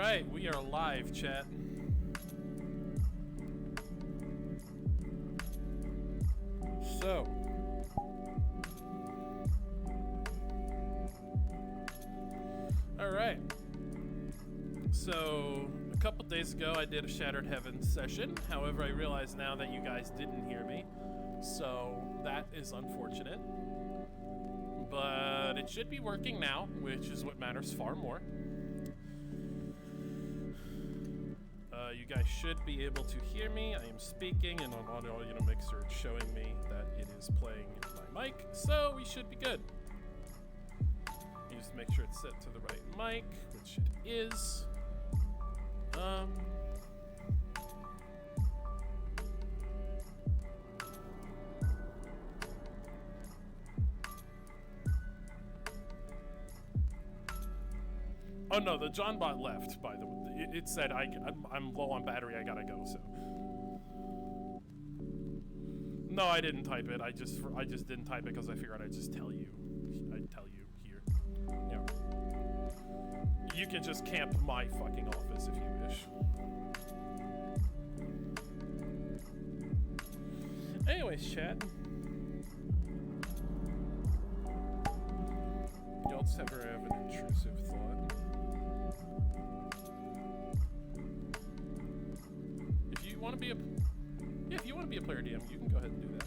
Alright, we are live, chat. So. Alright. So, a couple days ago I did a Shattered Heavens session. However, I realize now that you guys didn't hear me. So, that is unfortunate. But it should be working now, which is what matters far more. You guys should be able to hear me. I am speaking, and on Audio Mixer it's showing me that it is playing my mic, so we should be good. Just make sure it's set to the right mic, which it is. Oh no, the John bot left, by the way. It said I'm low on battery, I gotta go, so. No, I didn't type it. I just didn't type it because I figured I'd just tell you. I'd tell you here. Yeah. You can just camp my fucking office if you wish. Anyways, chat. Y'all just ever have an intrusive thought? If you want to be a player DM, you can go ahead and do that.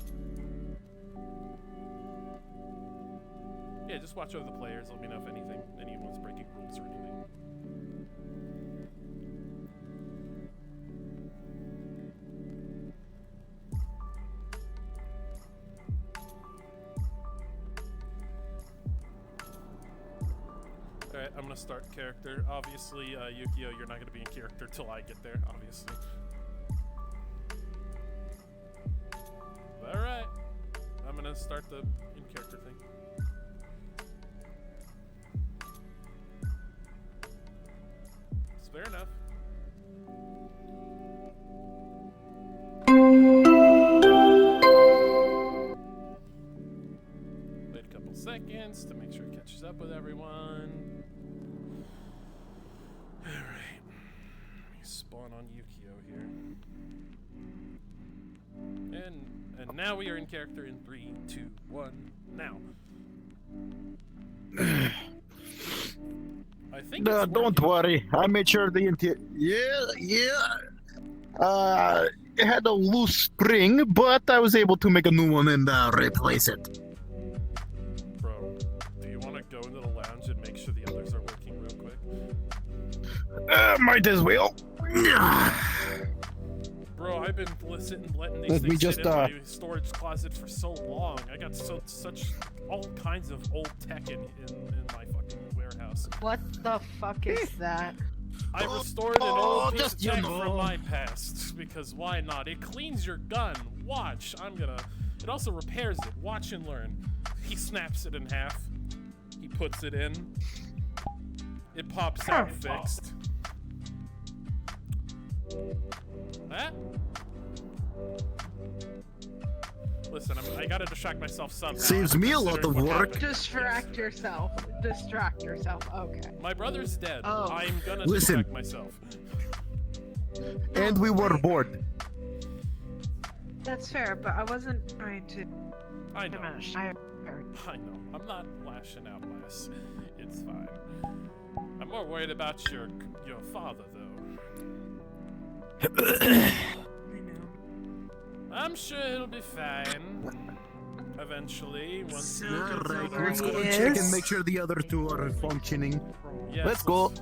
Yeah, just watch over the players. Let me know if anyone's breaking rules or anything. Alright, I'm gonna start character. Obviously, Yukio, you're not gonna be in character till I get there, obviously. Alright, I'm gonna start the in-character thing. It's fair enough. Wait a couple seconds to make sure it catches up with everyone. Alright, let me spawn on Yukio here. And now we are in character in 3, 2, 1, now. I think don't worry. I made sure the it had a loose spring, but I was able to make a new one and replace it. Bro, do you want to go into the lounge and make sure the others are working real quick? Might as well. Bro, I've been letting these things sit in my storage closet for so long. I got such all kinds of old tech in my fucking warehouse. What the fuck is that? I restored an old piece of tech from my past, because why not? It cleans your gun. Watch. It also repairs it. Watch and learn. He snaps it in half. He puts it in. It pops out fixed. Huh? Listen, I gotta distract myself somehow. Saves me a lot of work. Distract yourself. Distract yourself. Okay. My brother's dead. Oh. I'm gonna Listen. distract myself. And we were bored. That's fair, but I wasn't trying to I know. diminish. I know. I'm not lashing out, Les. It's fine. I'm more worried about your father, though. I know. I'm sure he'll be fine. Eventually, once Alright, let's go and check and make sure the other two are functioning. Yes, Let's go.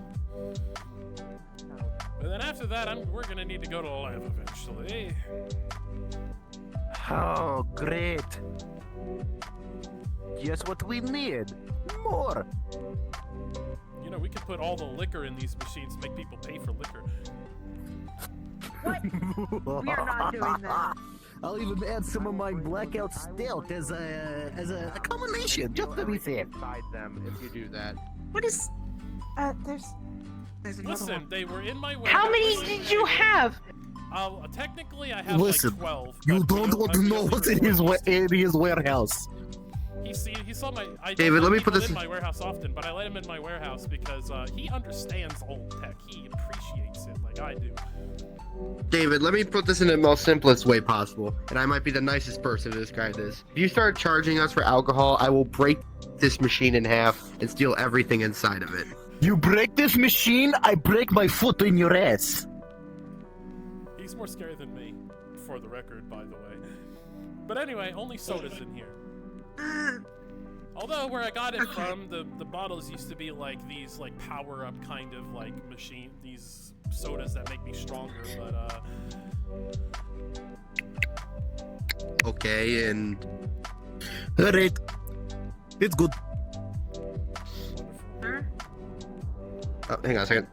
But then after that, we're gonna need to go to the lab eventually. Oh, great. Just what we need. More. You know, we could put all the liquor in these machines, make people pay for liquor. What? We are not doing that. I'll even add some of my blackout stealth as a combination, just to be fair. Inside them if you do that. What is? There's another Listen, one. they were in my warehouse. How many did you have? Technically, I have Listen, like 12. You but don't want to know what's in his warehouse. He saw my. I don't David, let let me put people this in my warehouse often, but I let him in my warehouse because he understands old tech. He appreciates it like I do. David, let me put this in the most simplest way possible, and I might be the nicest person to describe this. If you start charging us for alcohol, I will break this machine in half and steal everything inside of it. You break this machine, I break my foot in your ass. He's more scary than me, for the record, by the way. But anyway, only sodas in here. Although where I got it from, the bottles used to be like these like power up kind of like machine, these sodas that make me stronger. But Okay, and Alright. It's good. oh, hang on a second.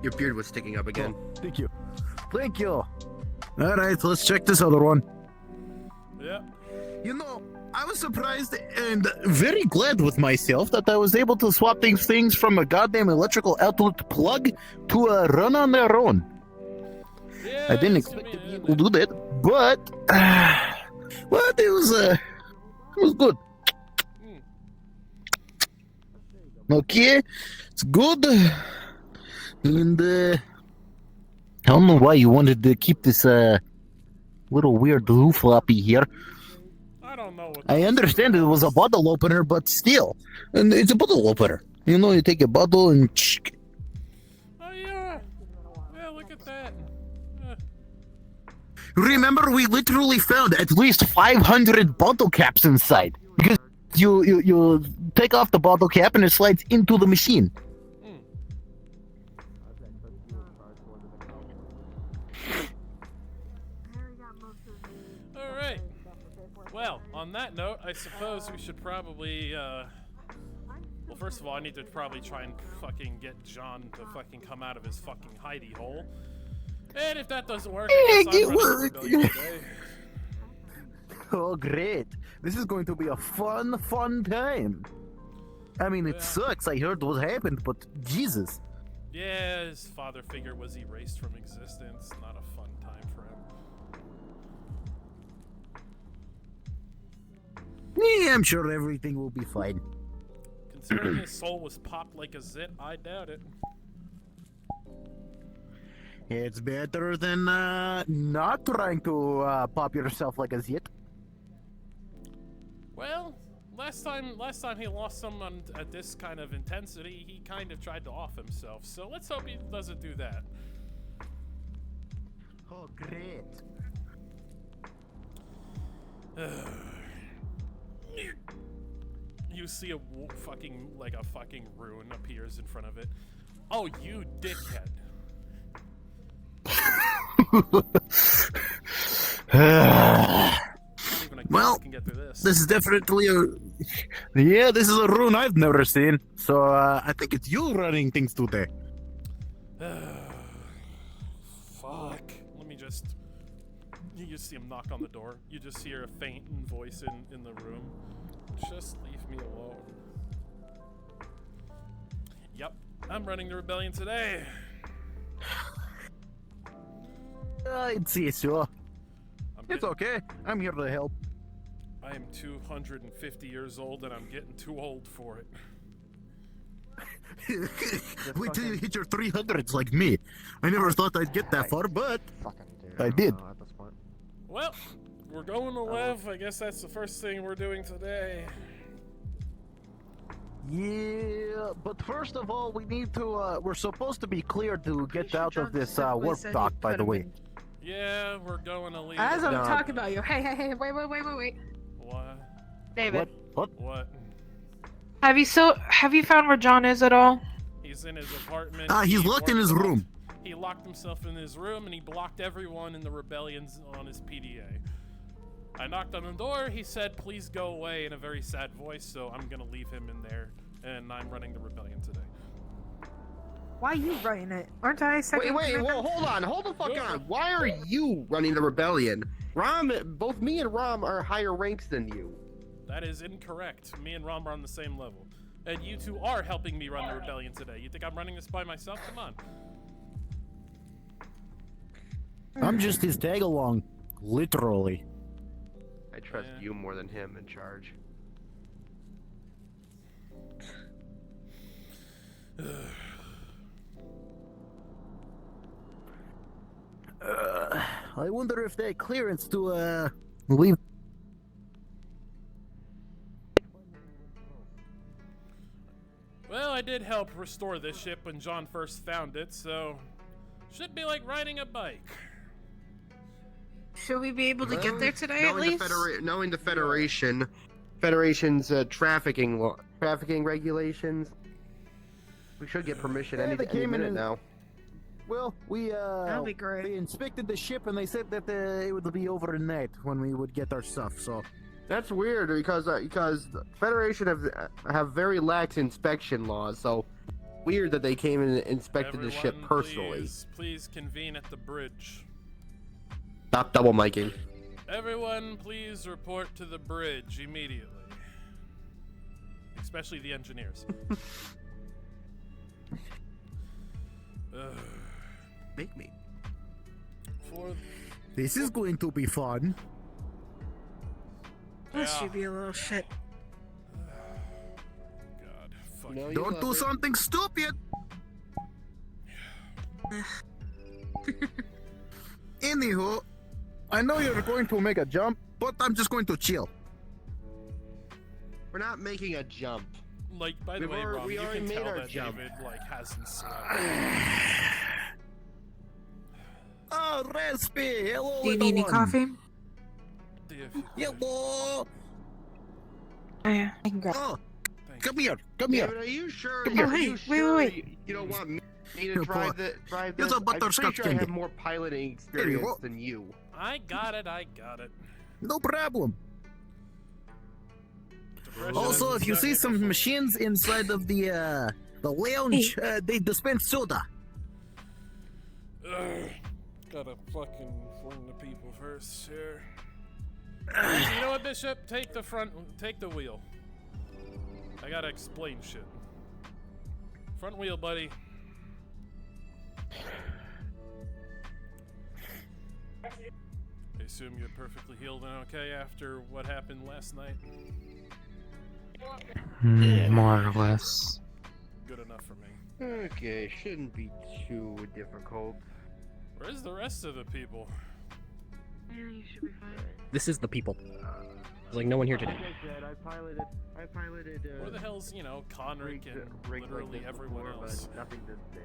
Your beard was sticking up again. Thank you. Thank you. Alright, let's check this other one. yeah. You know, I was surprised and very glad with myself that I was able to swap these things from a goddamn electrical outlet plug to a run on their own. Yeah, I didn't it's gonna expect to be be able to do that, but well, it was good. Hmm. Okay, it's good. And I don't know why you wanted to keep this little weird glue floppy here. I don't know what. I understand it was a bottle opener, but still, and it's a bottle opener. You know, you take a bottle and. Oh yeah. Yeah, look at that. Remember, we literally found at least 500 bottle caps inside because you take off the bottle cap and it slides into the machine. All right. Well, on that note, I suppose we should probably, well, first of all, I need to probably try and fucking get John to fucking come out of his fucking hidey hole. And if that doesn't work, I guess I'm running the rebellion today. Oh, great. This is going to be a fun time. I mean, it Yeah. sucks. I heard what happened, but Jesus. Yeah, his father figure was erased from existence. Not a fun time for him. Yeah, I'm sure everything will be fine. Considering his soul was popped like a zit, I doubt it. It's better than not trying to pop yourself like a zit. Well, last time he lost someone at this kind of intensity, he kind of tried to off himself. So let's hope he doesn't do that. Oh, great. You see a fucking rune appears in front of it. Oh, you dickhead! Not even a Well, ghost can get through this. This is definitely yeah, this is a rune I've never seen. So I think it's you running things today. Fuck. Let me just. You just see him knock on the door. You just hear a faint voice in the room. Just leave me alone. Yep, I'm running the rebellion today. I'd say so. I'm It's getting- okay. I'm here to help. I am 250 years old and I'm getting too old for it. Wait till you hit your 300s like me. I never thought I'd get that far, but I did. At this point. Well, we're going to Lev. I guess that's the first thing we're doing today. Yeah, but first of all, we need to, we're supposed to be cleared to get out of this warp dock, by the way. Yeah, we're going to leave. As I'm No. talking about you. Hey, wait. What? David, What? have you found where John is at all? He's in his apartment. He's He locked in warped his off. room. He locked himself in his room and he blocked everyone in the rebellions on his PDA. I knocked on the door. He said, "Please go away," in a very sad voice. So I'm gonna leave him in there, and I'm running the rebellion today. Why are you running it? Aren't I second? Wait, well, hold the fuck on. Why are you running the rebellion? Both me and Rom are higher ranks than you. That is incorrect. Me and Rom are on the same level, and you two are helping me run the rebellion today. You think I'm running this by myself? Come on. I'm just his tag along, literally. I trust Yeah. you more than him in charge. I wonder if they clearance to leave. Well, I did help restore this ship when John first found it, so should be like riding a bike. Should we be able to get there today at least? Knowing the Federation's trafficking regulations, we should get permission Yeah, any they came in minute and- now. Well, That'd be great. they inspected the ship and they said that it would be overnight when we would get our stuff. So That's weird because the Federation have very lax inspection laws. So weird that they came and inspected the ship Everyone, personally. Please convene at the bridge. Stop double miking. Everyone, please report to the bridge immediately. Especially the engineers. Make me. For this is going to be fun. This Yeah. should be a little shit. God, fuck. No, you Don't love do it. something stupid. Anywho, I know you're going to make a jump, but I'm just going to chill. We're not making a jump. Like, by the way, Rob, we you already can made tell our that jump. David like hasn't slept. Oh, Respi, hello. Do you need any everyone. coffee? Hello. Oh, yeah, I can grab. Oh, Thank come here, come here. David, are you sure? Come here. Are Oh, you hey, sure wait. You don't want me to Here, drive boy. drive Here's this? a butterscotch I'm pretty sure I have candy. more piloting Here you experience go. than you. I got it. No problem. Depression Also, is if you see starting to some machines inside of the lounge, they dispense soda. Ugh. Gotta fucking inform the people first here. You know what, Bishop? Take the wheel. I gotta explain shit. Front wheel, buddy. I assume you're perfectly healed and okay after what happened last night? More or less. Good enough for me. Okay, shouldn't be too difficult. Where's the rest of the people? Yeah, you should be fine. This is the people. There's like no one here today. Like I said, I piloted. Where the hell's, Conric and rigs like literally this everyone before, else? but nothing this big.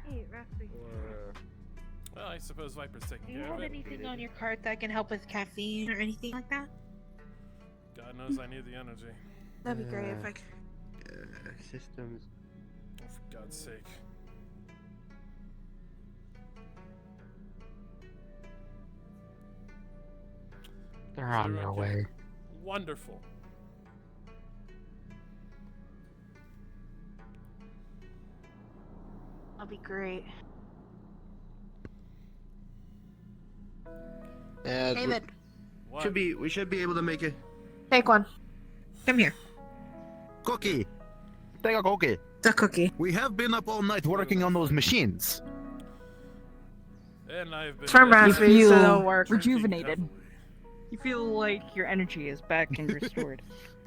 Hey, Rusty. Well, I suppose Viper's taking Do you care have of it. anything on your card that can help with caffeine or anything like that? God knows I need the energy. That'd be great if I could. Systems. Oh, for God's sake. They're on their way. Wonderful. That'd be great. David, What? We should be able to make it. take one. Come here. Cookie. Take a cookie. The cookie. We have been up all night working on those machines. And I've been From busy Raspberry, You so they'll work. drinking rejuvenated. heavily. You feel like your energy is back and restored.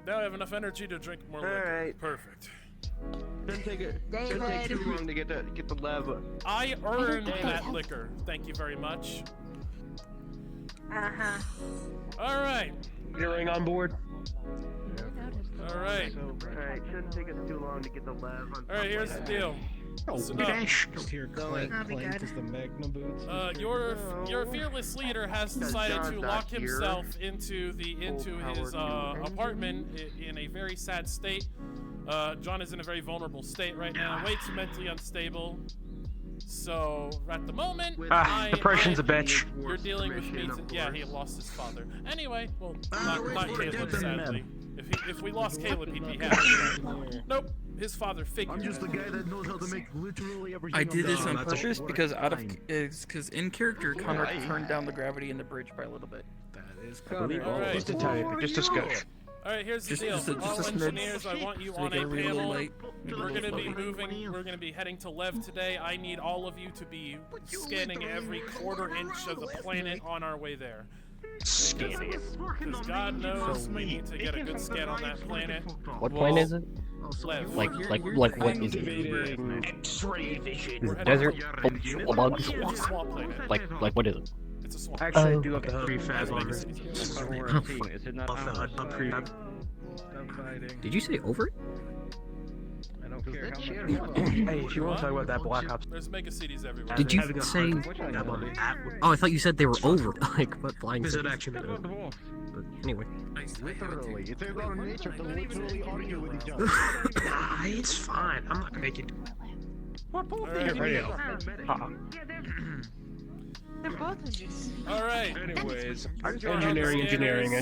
Now I have enough energy to drink more liquor. Alright. Perfect. Shouldn't take too long to get the lever. I earned that liquor. Thank you very much. Uh-huh. Alright. Gearing on board. Alright. Alright, shouldn't take us too long to get the lev. Alright, here's the deal. Listen up. Here, That'll clank, be clank good. as the Magnum boots. Your fearless leader has decided to John's lock not here. himself into his Full-powered apartment in a very sad state. John is in a very vulnerable state right now, way too mentally unstable. So at the moment, depression's a bitch. You're dealing with me. Yeah, he lost his father. Anyway, well, not wait for it, Caleb, get them, sadly. If we lost Caleb, he'd be happy. Nope, his father figured. I'm just the guy that knows how to make literally everything. I did this on that's purpose what I because find. because in character Conrad turned down the gravity in the bridge by a little bit. That is Alright. Just a tiny, just a scotch. Alright, here's the Just- deal. just a- All just a smidge. engineers, I want you So we on get a a real panel. light. We're gonna be moving. We're gonna be heading to Lev today. I need all of you to be scanning every quarter inch of the planet on our way there. Scanning it. Because God knows we need to get a good scan on that planet. What planet is it? Lev. Like what is it? X-ray vision. Is it desert? Full of bugs? It's a swamp planet. Like what is it? It's a swamp. Actually, Oh. I do have the prefab on Legacy. it. Is it not? Prefab. Did you say over it? I don't care how much. Hey, if you want to talk about that Black Ops, There's mega cities everywhere. Did you having a say- hard time on that one. Oh, I thought you said they were over. Like what flying? Is it cities? actually? But anyway. Literally, it's in our nature to literally argue with each other. Nah, it's fine. I'm not gonna make it. Alright. Alright. Anyways, Engineering. engineering.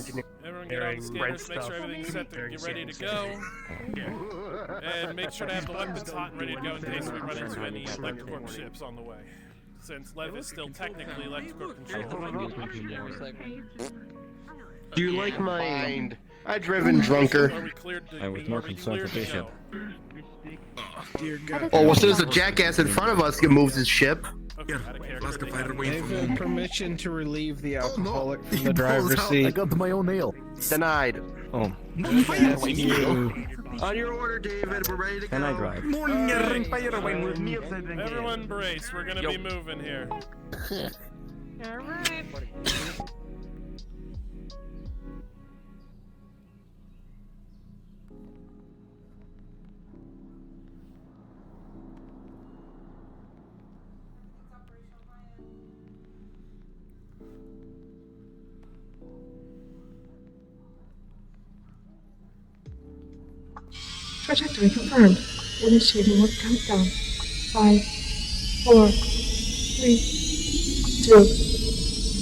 Everyone get on the scanners, make sure everything's set to get ready to go. And make sure to have the weapons hot and ready to go in case we run into any Electrocorp ships on the way. Since Lev is still technically Electrocorp controlled. Do you like my? Mind. I driven drunker. Are we cleared to, I was more are we concerned cleared for to Bishop. go? Oh, well, as soon as the jackass in front of us moves his ship. Okay, out of character. David, permission to relieve the alcoholic from He the driver's pulls out, I seat. got my own nail. Denied. Oh. Yes, you. On your order, David. We're ready to go. Can I drive? Everyone brace, we're gonna be moving here. Alright. Trajectory confirmed. Initiating work countdown. 5, 4, 3, 2,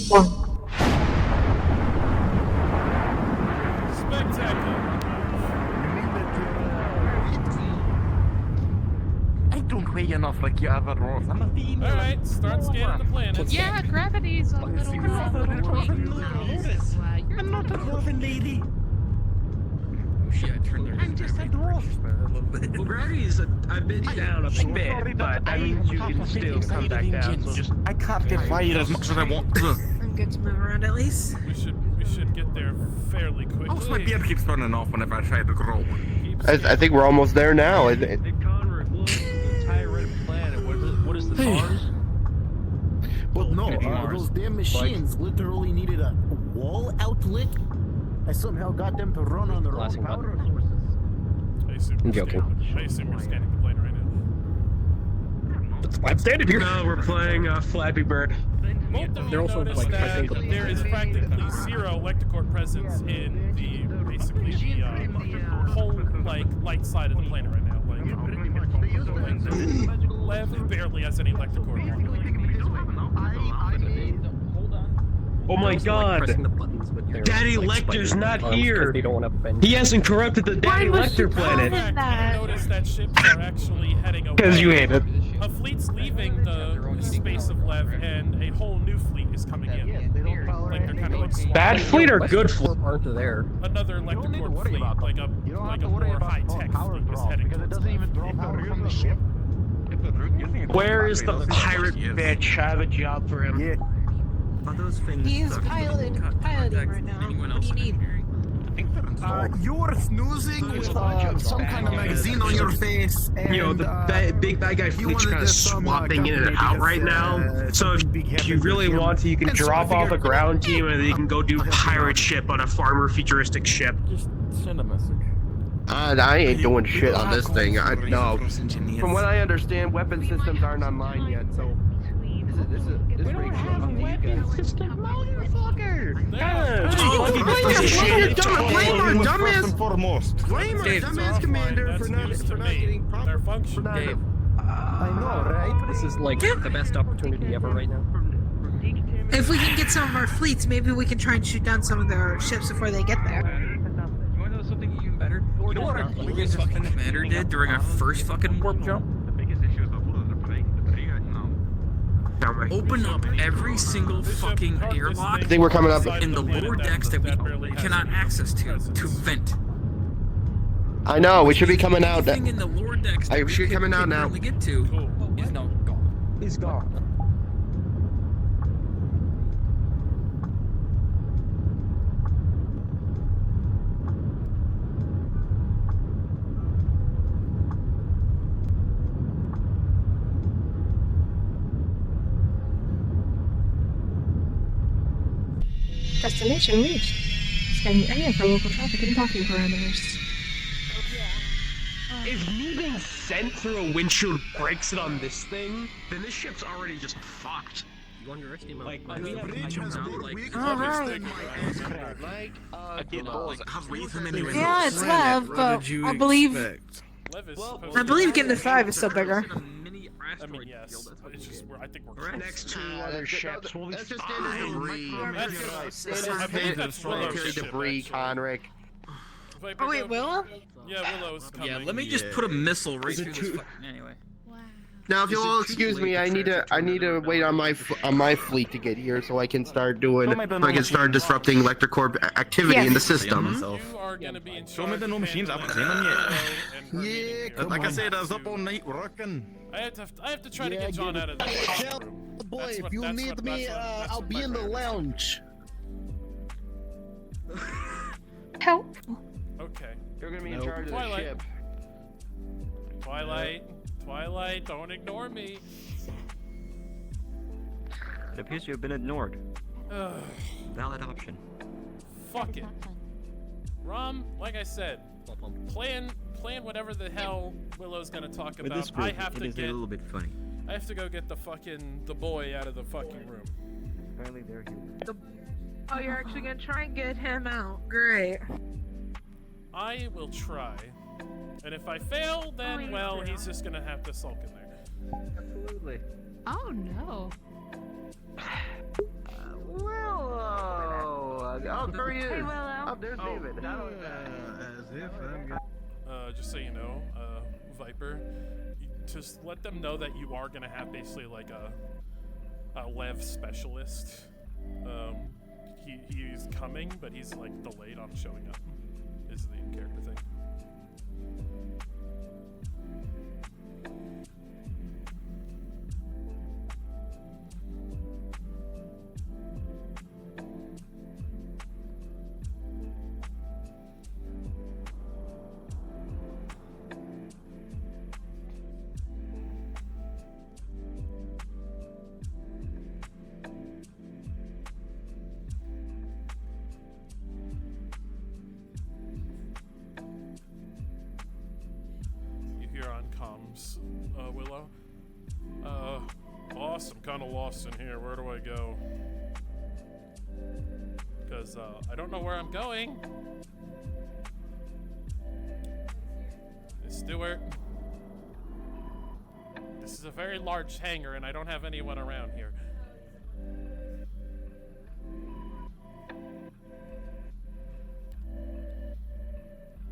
1. Spectacular. I don't weigh enough like you ever wrote. I'm a female. Alright, start scanning the planet. Yeah, gravity's a little thing now. I'm not a dwarven lady. I'm just a dwarf. Well, gravity is a bit down a bit, but that means you can still come back down. So just I can't get fired as much as I want to. I'm good to move around at least. We should get there fairly quickly. Also, my beard keeps turning off whenever I try to grow. Keep I think we're almost there now. Hey, Conrad, look, the entire red planet. What is the Mars? But no, Mars. those damn machines literally needed a wall outlet. I somehow got them to run on their own Blasting power button. sources. I assume we're joking. I assume we're scanning the plane right now. That's why I'm standing here. No, we're playing Flappy Bird. Both of They're you also, notice like, that practically- there is practically zero Electrocorp presence in the basically the whole like light side of the planet right now. Like Lev barely has any Electrocorp. Oh my They're also, like, God! pressing the buttons with their, Daddy like, Lecter's spider not arms 'cause here. They don't want to bend. He hasn't corrupted the Daddy Why was Lecter he planet. calling In fact, you notice that ships are actually heading away. Because you hate it. A fleet's leaving the space of Lev, and a whole new fleet is coming in. Like they're kind of like swapping. Bad fleet or good fleet? Aren't there? Another Electrocorp fleet, like a more high-tech fleet, is heading towards Lev. Where is the pirate bitch? I have a job for him. He is piloting right now. What do you need? You're snoozing with some kind of magazine on your face. And, You know, the big bad guy he fleet's wanted kind of this, swapping in and maybe out this, right now. So if big you heavens really with him. want to, you can And so I drop off a figured, ground team and then you can go do pirate ship on a farmer futuristic ship. Just send a message. I ain't doing shit on this thing. No. From what I understand, weapon systems aren't online yet, so. This ratio up to you guys. Blame our dumbass. Blame our dumbass commander That's for not news to me. getting proper. Their function. Dave, I know, right? this is like the best opportunity ever right now. If we can get some of our fleets, maybe we can try and shoot down some of their ships before they get there. You wanna know something even better? You know what our previous fucking commander did during our first fucking warp jump? Open up every single fucking airlock I think we're coming up. in the lower decks that we cannot access to vent. I know, we should be coming out. Everything in the lower decks that I we should can coming out now. currently get to Cool. is now gone. He's gone. Destination reached. Scanning the area for local traffic and parking parameters. If me being sent through a windshield breaks it on this thing, then this ship's already just fucked. You underestimate Like, my we have Alright. Yeah, it's Lev, but I believe Lev is I believe getting the 5 is still bigger. I mean, yes, but it's just it's just we're I think we're next to other ships will be That's just fine. debris. I believe that's Willow's Planetary ship, debris, actually. Conric. Viper, Oh wait, go. Willow? Yeah, Willow's coming. Yeah, let me just put a missile right through this. Anyway. Now, if you'll all excuse me, I need to wait on my fleet to get here so I can start doing, so I can start disrupting ElectroCorp activity in the system. You are gonna be in Show me charge the no of machines, handling I haven't seen them and bringing it here. Like I said, I was up all night working. I have to try to get John out of the Tell room. boy, That's if what- you that's need what- me, that's what- I'll that's be what in the my lounge. Help. Okay. You're gonna be in charge of the Twilight. ship. Twilight, don't ignore me. It appears you have been ignored. Ugh, Valid option. fuck it. Rom, like I said, plan whatever the hell Willow's gonna talk With this about. I group, have it to is a get little bit funny. I have to go get the boy out of the fucking room. Apparently they're here. Oh, you're actually gonna try and get him out. Great. I will try. And if I fail, then well, he's just gonna have to sulk in there. Absolutely. Oh no. Willow! Oh, there he is! Hey, Willow. Oh, there's David. Just so you know, Viper, just let them know that you are gonna have basically like a Lev specialist. He's coming, but he's like delayed on showing up. Is the character thing. You hear on comms, Willow? Boss, I'm kind of lost in here. Where do I go? Because, I don't know where I'm going. Stuart. This is a very large hangar, and I don't have anyone around here.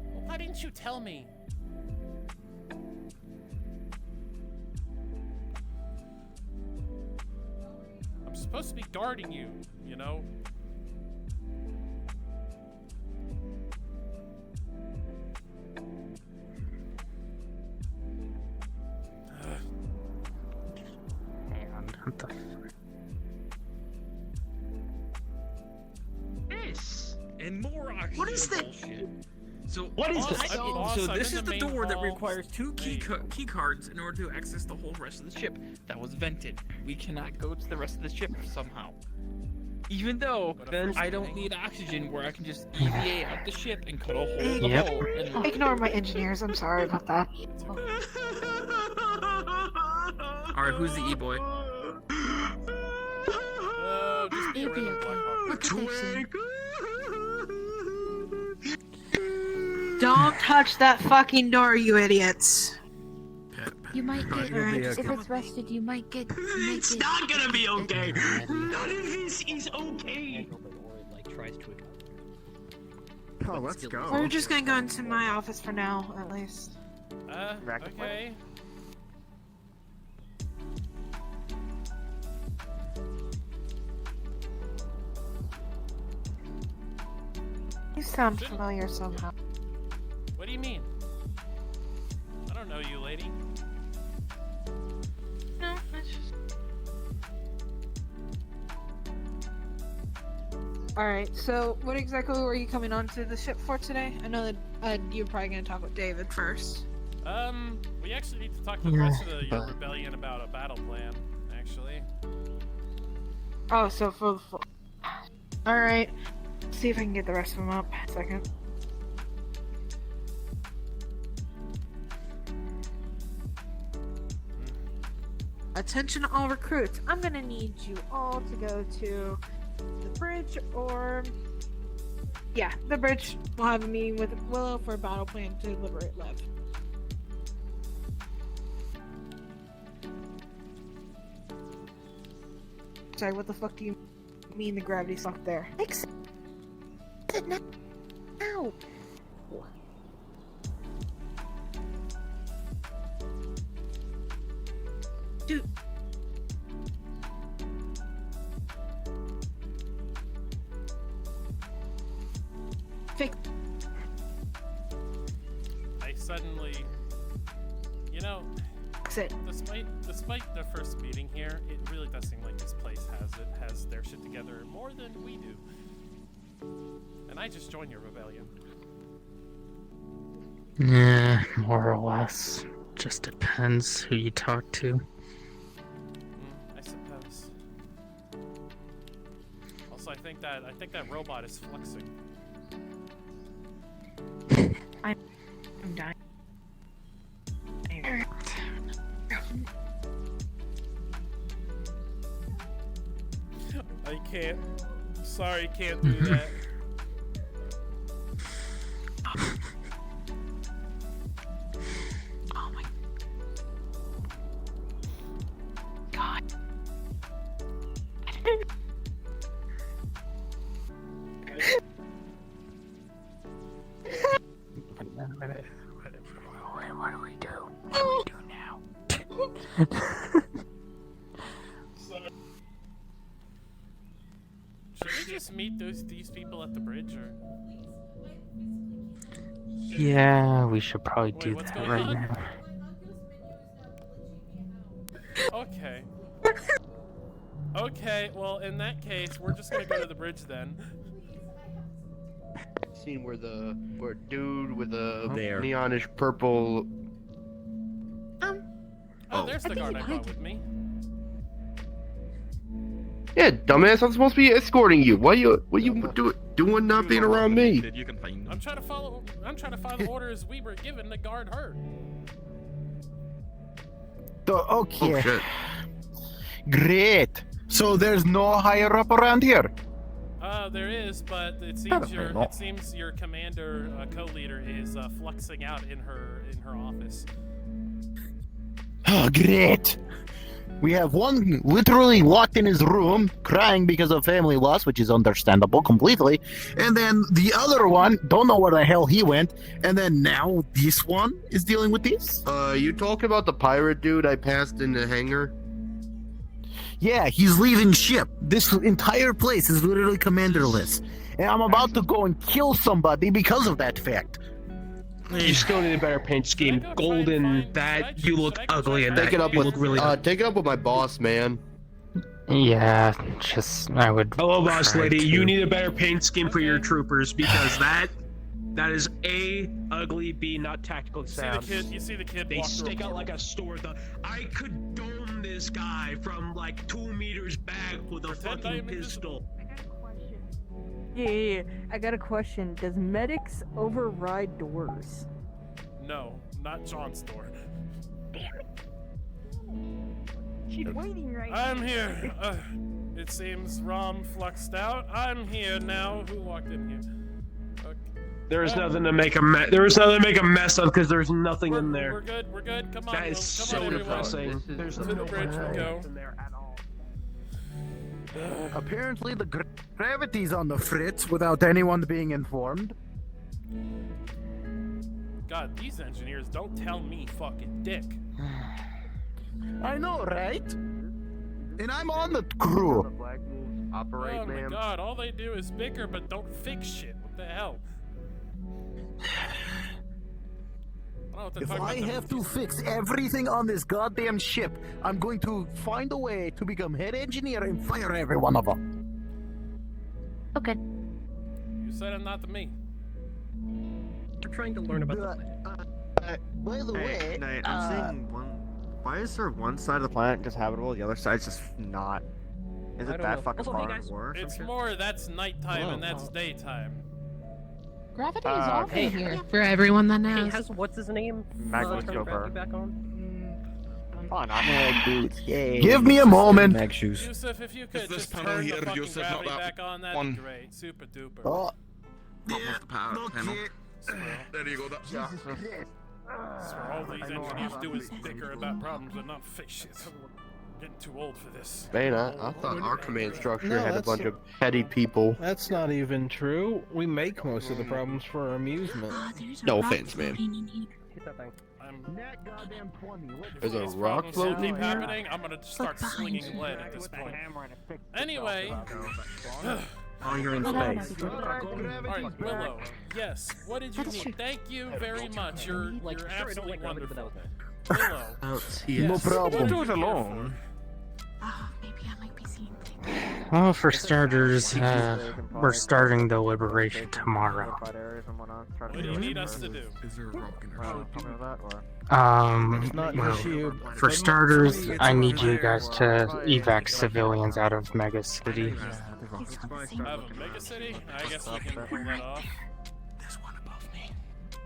Well, why didn't you tell me? I'm supposed to be guarding you, you know? What the This! And more oxygen. What is that? bullshit. So What is also, this? So I'm this in is the the main door that hall. requires two key Wait. cards in order to access the whole rest of the ship. That was vented. We cannot go to the rest of the ship somehow. Even though But a first I don't thing- need oxygen, where I can just EVA out the ship and cut a hole in the Yep. hole. And Ignore my engineers. I'm sorry about that. all right, who's the e-boy? Just be a regular Blackhawk. Don't touch that fucking door, you idiots. You might get Alright, if it's rusted. You might get. It's not gonna be okay! None of this is okay! Oh, let's go. We're just gonna go into my office for now, at least. Okay. You sound familiar somehow. What do you mean? I don't know you, lady. No, it's just. Alright, so what exactly were you coming onto the ship for today? I know that you're probably gonna talk with David first. We actually need to talk to the rest of your rebellion about a battle plan, actually. Oh, so for the. Alright. See if I can get the rest of them up. Second. Attention all recruits. I'm gonna need you all to go to the bridge or... Yeah, the bridge. We'll have a meeting with Willow for a battle plan to liberate Lev. Sorry, what the fuck do you mean the gravity's not there? Exit now. Dude. Fix. I suddenly, you know, it. Despite the first meeting here, it really does seem like this place has their shit together more than we do. And I just joined your rebellion. Yeah, more or less. Just depends who you talk to. I suppose. Also, I think that robot is flexing. I'm dying. I can't. Sorry, can't do that. Oh my God. What do we do? What do we do now? Should we just meet these people at the bridge, or? Yeah, we should probably do what's that going right on? now. Okay. Okay, well, in that case, we're just gonna go to the bridge then. Scene where a dude with a There. neonish purple. Oh, there's the guard I brought with me. Yeah, dumbass, I'm supposed to be escorting you. What you doing not being around me? You can find I'm trying to follow the orders we were given to guard her. Okay. Oh shit. Great. So there's no higher up around here. There is, but it seems your commander co-leader is fluxing out in her office. Oh, great. We have one literally locked in his room, crying because of family loss, which is understandable completely. And then the other one, don't know where the hell he went. And then now this one is dealing with this? You talking about the pirate dude I passed in the hangar? Yeah, he's leaving ship. This entire place is literally commanderless. And I'm about to go and kill somebody because of that fact. You still need a better paint scheme. Golden, that you look ugly, and that you look really. Take it up with my boss, man. Yeah, just I would. Hello, boss try lady. to- You need a better paint scheme for your troopers because that is A, ugly, B, not tactically sound. You see the kid They walk through a stick out portal. like a sword. I could dome this guy from like 2 meters back with a Pretend I fucking am invisible. pistol. Yeah. I got a question. Does medics override doors? No, not John's door. She's waiting right I'm here. It seems Rom fluxed out. I'm here now. Who walked in here? Okay. There's nothing to make a mess. There is nothing to make a mess of because there's nothing in there. We're good. We're good. Come on. That is come so on, everyone. depressing. There's To the bridge we go. in there at all. Apparently the gravity's on the fritz without anyone being informed. God, these engineers don't tell me fucking dick. I know, right? And I'm on the crew. Operate, Oh my ma'am. god, all they do is bicker but don't fix shit. What the hell? I don't know what they're If talking I about. have to fix everything on this goddamn ship, I'm going to find a way to become head engineer and fire every one of them. Okay. You said it, not to me. We're trying to learn about the planet. By the way, I'm seeing one. Why is there one side of the planet just habitable, the other side's just not? Is it that fucking far? It's more that's nighttime and that's daytime. Gravity is off in here. For everyone that knows. Has what's his name? Magnus Turn Gopher. gravity back on. Fine, I'm boots. Yay. Give me a moment. Mag shoes. Yusuf, if you could just turn the fucking gravity back on, that'd be great. Super duper. Oh. Yeah, okay. There you go. That's that. So all these engineers do is bicker about problems and not fix shit. We're getting too old for this. Man, I thought our command structure No, had a that's bunch of petty people. That's not even true. We make most of the problems for our amusement. No offense, man. Hit that thing. There's a These rock problems floating keep in here? happening, I'm gonna start slinging lead at this point. Anyway. Oh, you're in space. Alright, Willow. Yes. What did you need? Thank you very much. You're absolutely wonderful. Willow. No problem. Do it alone. Well, for starters, we're starting the liberation tomorrow. What do you need us to do? Well, for starters, I need you guys to evac civilians out of Mega City. Out of Mega City? I guess we can pull that off.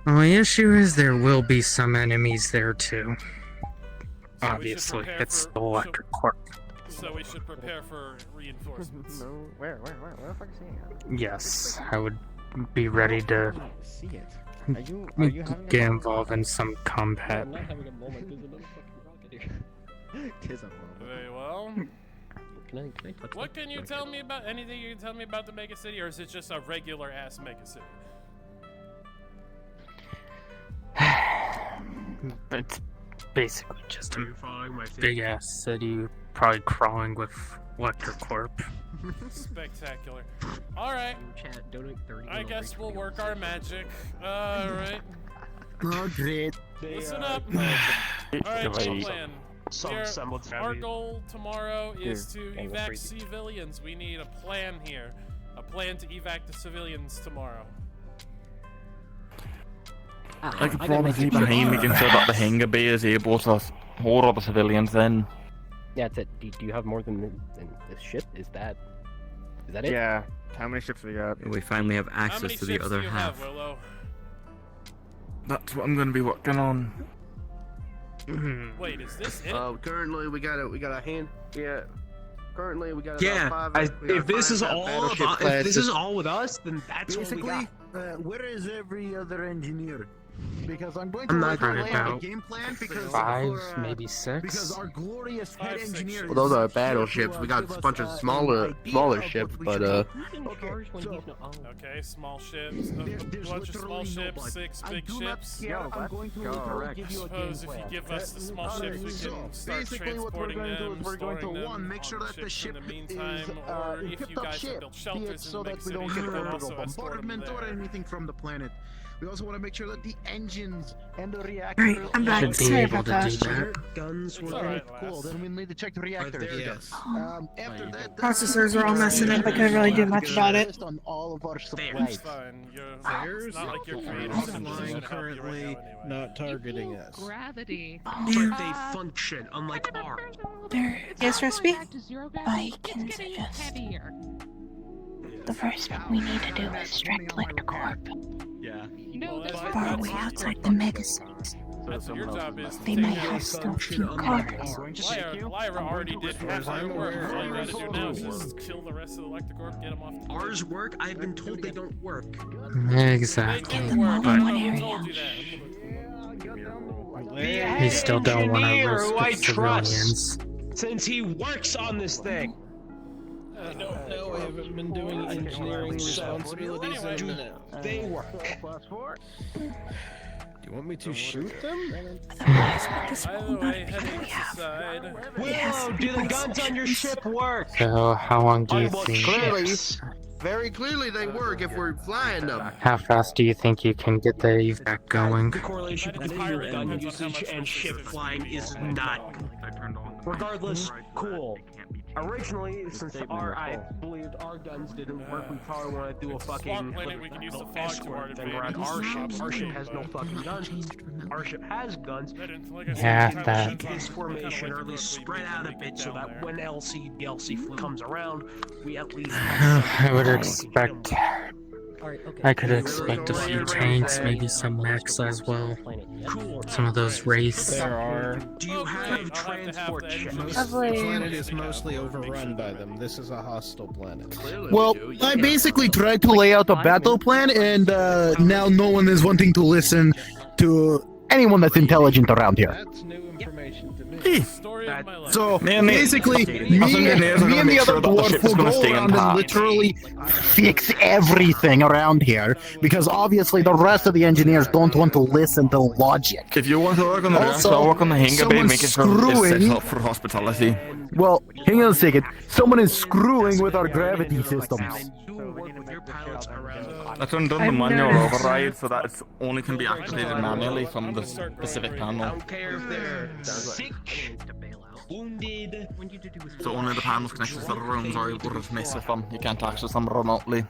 Well, the issue is there will be some enemies there too. Obviously, prepare it's for- the Electric Corp. So we should prepare for reinforcements. Where the fuck is he at? Yes, I would be ready to See it. Are you having get involved in some combat. I'm not having a moment. There's another fucking rocket here. Tis a moment. Very well. Can I touch What that? can you tell me about anything you can tell me about the Mega City, or is it just a regular ass Mega City? It's basically just a following my big ass city, probably crawling with Electric Corp. Spectacular. Alright. Chat, donate 30. I guess we'll work our magic. Alright. Oh, great. Listen up. Alright, game plan. Our goal tomorrow is to evac civilians. We need a plan here. A plan to evac the civilians tomorrow. Like, probably behind making sure that the hangar bay is able to hold all the civilians in. Yeah, that's it. Do you have more than this ship? Is that it? Yeah. How many ships we got? We finally have How many access to the ships other do you half. have, Willow? That's what I'm going to be working on. Wait, is this it? Currently we got a hand. Yeah. Currently we got Yeah, about five. if this is all battleship about, if this classes. is all with us, then that's what we Basically, got. where is every other engineer? Because I'm going I'm to not lay out a about game plan because five, for, maybe six. Because our glorious head 5, 6 engineer. Well, those are is here battleships. to, We got give a us, bunch of an smaller idea ships, of what we but should Who's in charge when so- he's not? Oh. Okay, small ships. A There's bunch of small literally ships, nobody. 6 I big do not ships. care. I'm going to literally give you a game Suppose if you plan. give us the small ships, we So, can start basically what we're transporting going to do them, is we're going to, storing them one, make sure on that the ships ship in the meantime, is or in if you tip-top guys have shape, built be it shelters so in the that big we city, don't you hear can also escort them bombardment or there. anything from the planet. We also want to make sure that the engines and the Alright, reactors. I'm back. Should be Sorry able about to do that. that. Guns It's were alright, Cool. lass. Then we need to check the reactors. Yes. After that, Processors are all messing up. I couldn't really do much about it. On all of our It's supplies. fine. There's It's not like you're a creative. flying It's gonna help you currently right now anyway. not targeting us. Gravity. But they function unlike ours. Yes, Recipe? I can suggest the first thing we need to do is strike Electric Corp. Yeah. Well, Far away outside the mega cities. That's what your job is. They may have still few cars. Lyra already did half of your work. All you gotta do now is just kill the rest of the Electric Corp, get them off the Ours work. I've been told they don't work. Exactly. Get them all in one Who area. told you that? You still don't want to Engineer risk who I the civilians. trust, since he works on this thing. I don't know. I haven't been doing engineering responsibilities in a minute. They work. Do you want me to shoot them? Either way, heading aside. Willow, do the guns on your ship work? So, how long do you Well, think? Clearly, very clearly they work if we're flying them. How fast do you think you can get the evac going? The correlation between your gun usage and ship flying is not. Regardless, cool. Originally, since I believed our guns didn't work, we probably want to do a fucking Planet, we can use the fog to escort our thing around our ship. Our ship has no fucking guns. Our ship has guns. Yeah, that. This formation, or at least spread out a bit, so that when LC comes around, we at least. I would expect. I could expect a few tanks, maybe some mechs as well. Some of those race. There are. Do you have transport ships? The planet is mostly overrun by them. This is a hostile planet. Well, I basically tried to lay out a battle plan, and now no one is wanting to listen to anyone that's intelligent around here. That's new information to me. So Me basically, the engineers are me gonna and the make other sure that the dwarf ship will is gonna go stay around and intact. literally fix everything around here, because obviously the rest of the engineers don't want to listen to logic. If you want to work on the rest, Also, I'll work on the hangar bay, someone's making sure it's screwing- set up for hospitality. Well, hang on a second. Someone is screwing with our gravity systems. I turned on the manual override so that it only can be activated manually from the specific panel. Wounded. So only the panels connected to the rooms are able to mess with them. You can't access them remotely.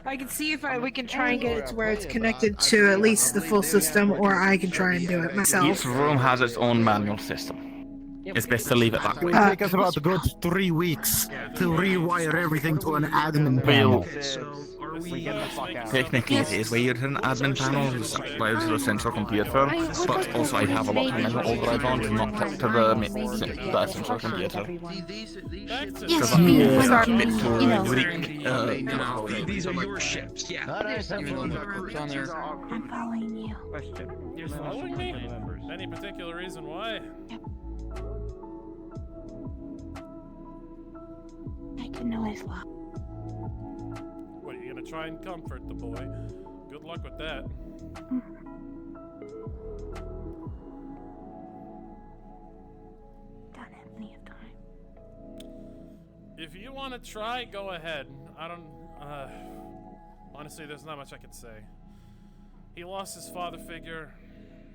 I can see if we can try and get it to where it's connected to at least the full system, or I can try and do it myself. Each room has its own manual system. It's best to leave it that It way. will take us about a good 3 weeks to rewire everything to an admin panel. Technically, it is wired to an admin panel, it's wired to the central computer, but also I have a lot of manual override on to not talk to the central computer. Yes, I mean, regarding, you know. These are your ships, yeah. I'm following you. You're following me? Any particular reason why? I can know his law. What, are you gonna try and comfort the boy? Good luck with that. Don't have plenty of time. If you want to try, go ahead. I don't, honestly, there's not much I can say. He lost his father figure.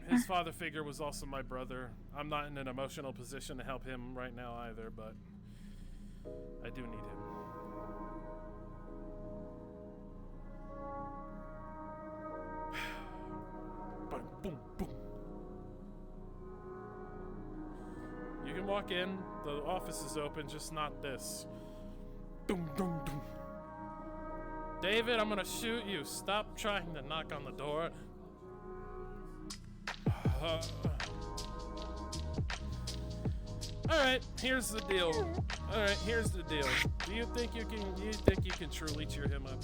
His father figure was also my brother. I'm not in an emotional position to help him right now either, but I do need him. Boom, boom, boom. You can walk in. The office is open, just not this. Doom, doom, doom. David, I'm gonna shoot you. Stop trying to knock on the door. Alright, here's the deal. Alright, here's the deal. Do you think you can truly cheer him up?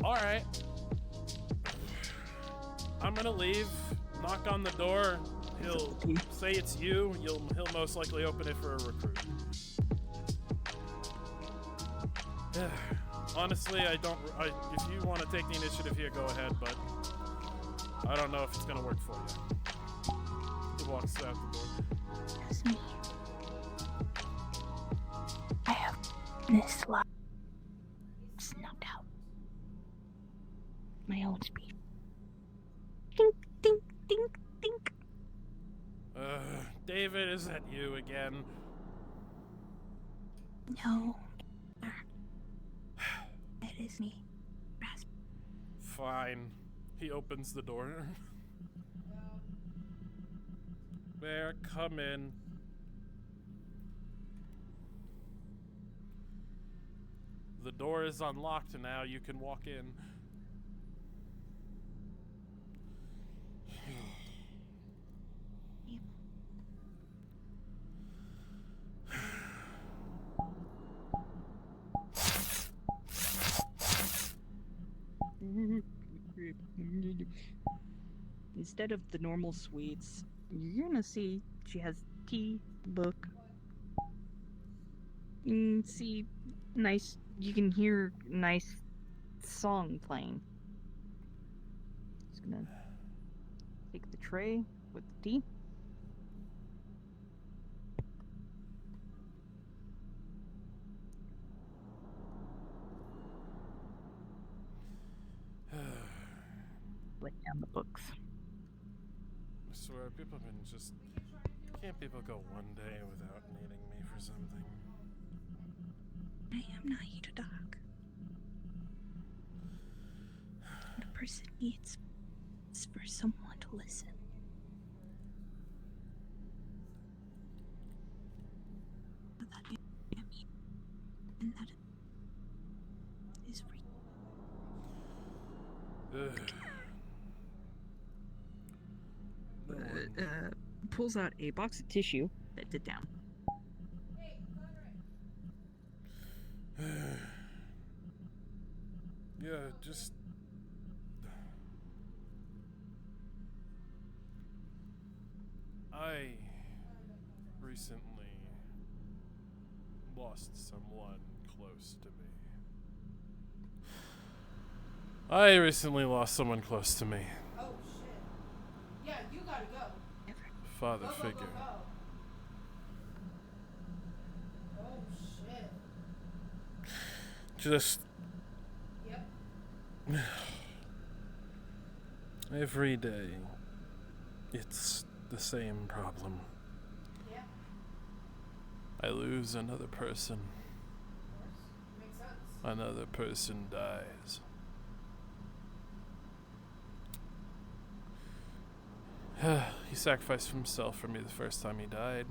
Alright. I'm gonna leave. Knock on the door. He'll say it's you. He'll most likely open it for a recruit. Honestly, if you want to take the initiative here, go ahead, but I don't know if it's gonna work for you. He walks out the door. That's me. I have this lot snubbed out. My own speed. Dink, dink, dink, dink. David, is that you again? No. It is me. Fine. He opens the door. There, come in. The door is unlocked now. You can walk in. Instead of the normal sweets, you're gonna see she has tea, book. You can see nice. You can hear nice song playing. Just gonna take the tray with the tea. Put down the books. swear, people can just... Can't people go one day without needing me for something? I am not here to talk. What a person needs is for someone to listen. That I am here, and that is free. Pulls out a box of tissue, sets it down. Yeah, just... I recently lost someone close to me. Oh shit. Yeah, you gotta go. Father Go, figure. Go, go. Oh shit. Just... Yep. Every day, it's the same problem. Yeah. I lose another person. Makes sense. Another person dies. He sacrificed himself for me the first time he died.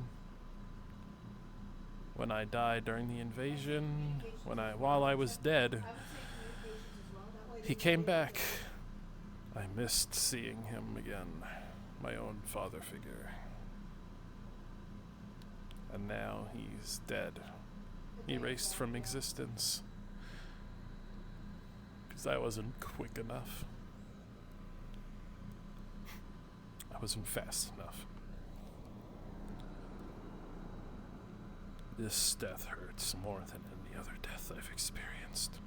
When I died during the invasion, while I was dead, he came back. I missed seeing him again, my own father figure. And now he's dead, erased from existence. Because I wasn't quick enough. I wasn't fast enough. This death hurts more than any other death I've experienced.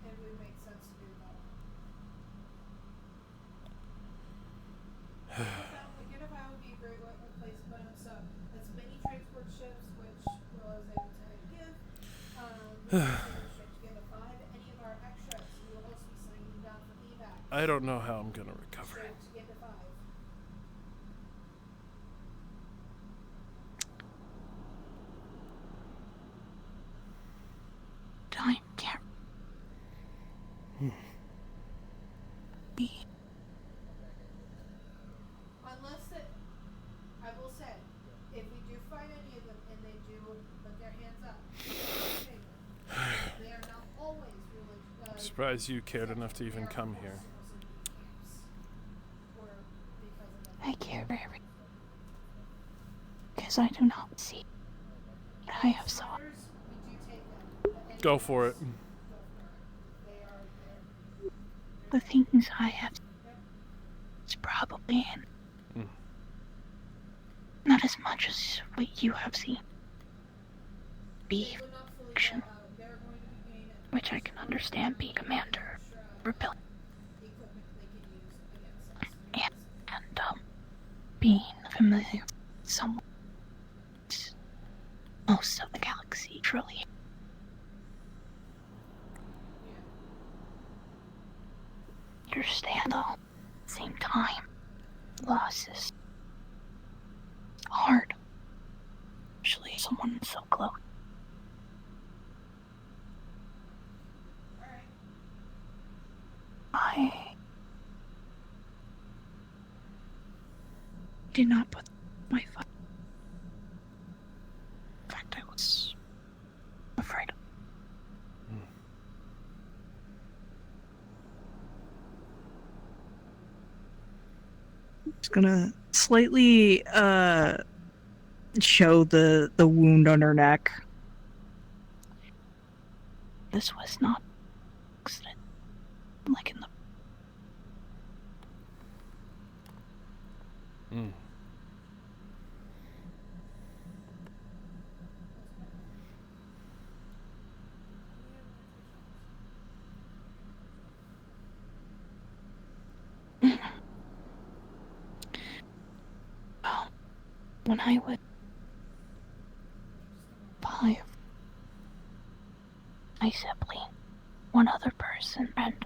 Yeah, it would make sense to do that. Unify would be a great place to put them. So that's many transport ships, which Will is able to give. To get a 5. Any of our extras, we will also be signing them down for evac. I don't know how I'm gonna recover. So to get the 5. Time can't be. Unless that, I will say, if we do find any of them and they do put their hands up, they are not always really. Surprised you cared enough to even come here. I care very because I do not see what I have saw. Go for it. The things I have is probably in. Not as much as what you have seen. Be fiction, which I can understand being commander, rebellion, and being familiar with someone. Most of the galaxy, truly. Understand though, at the same time, loss is hard. Especially someone so close. I did not put my foot. In fact, I was afraid. Just gonna slightly show the wound on her neck. This was not accident. Like in the well, when I was 5, my sibling, one other person, and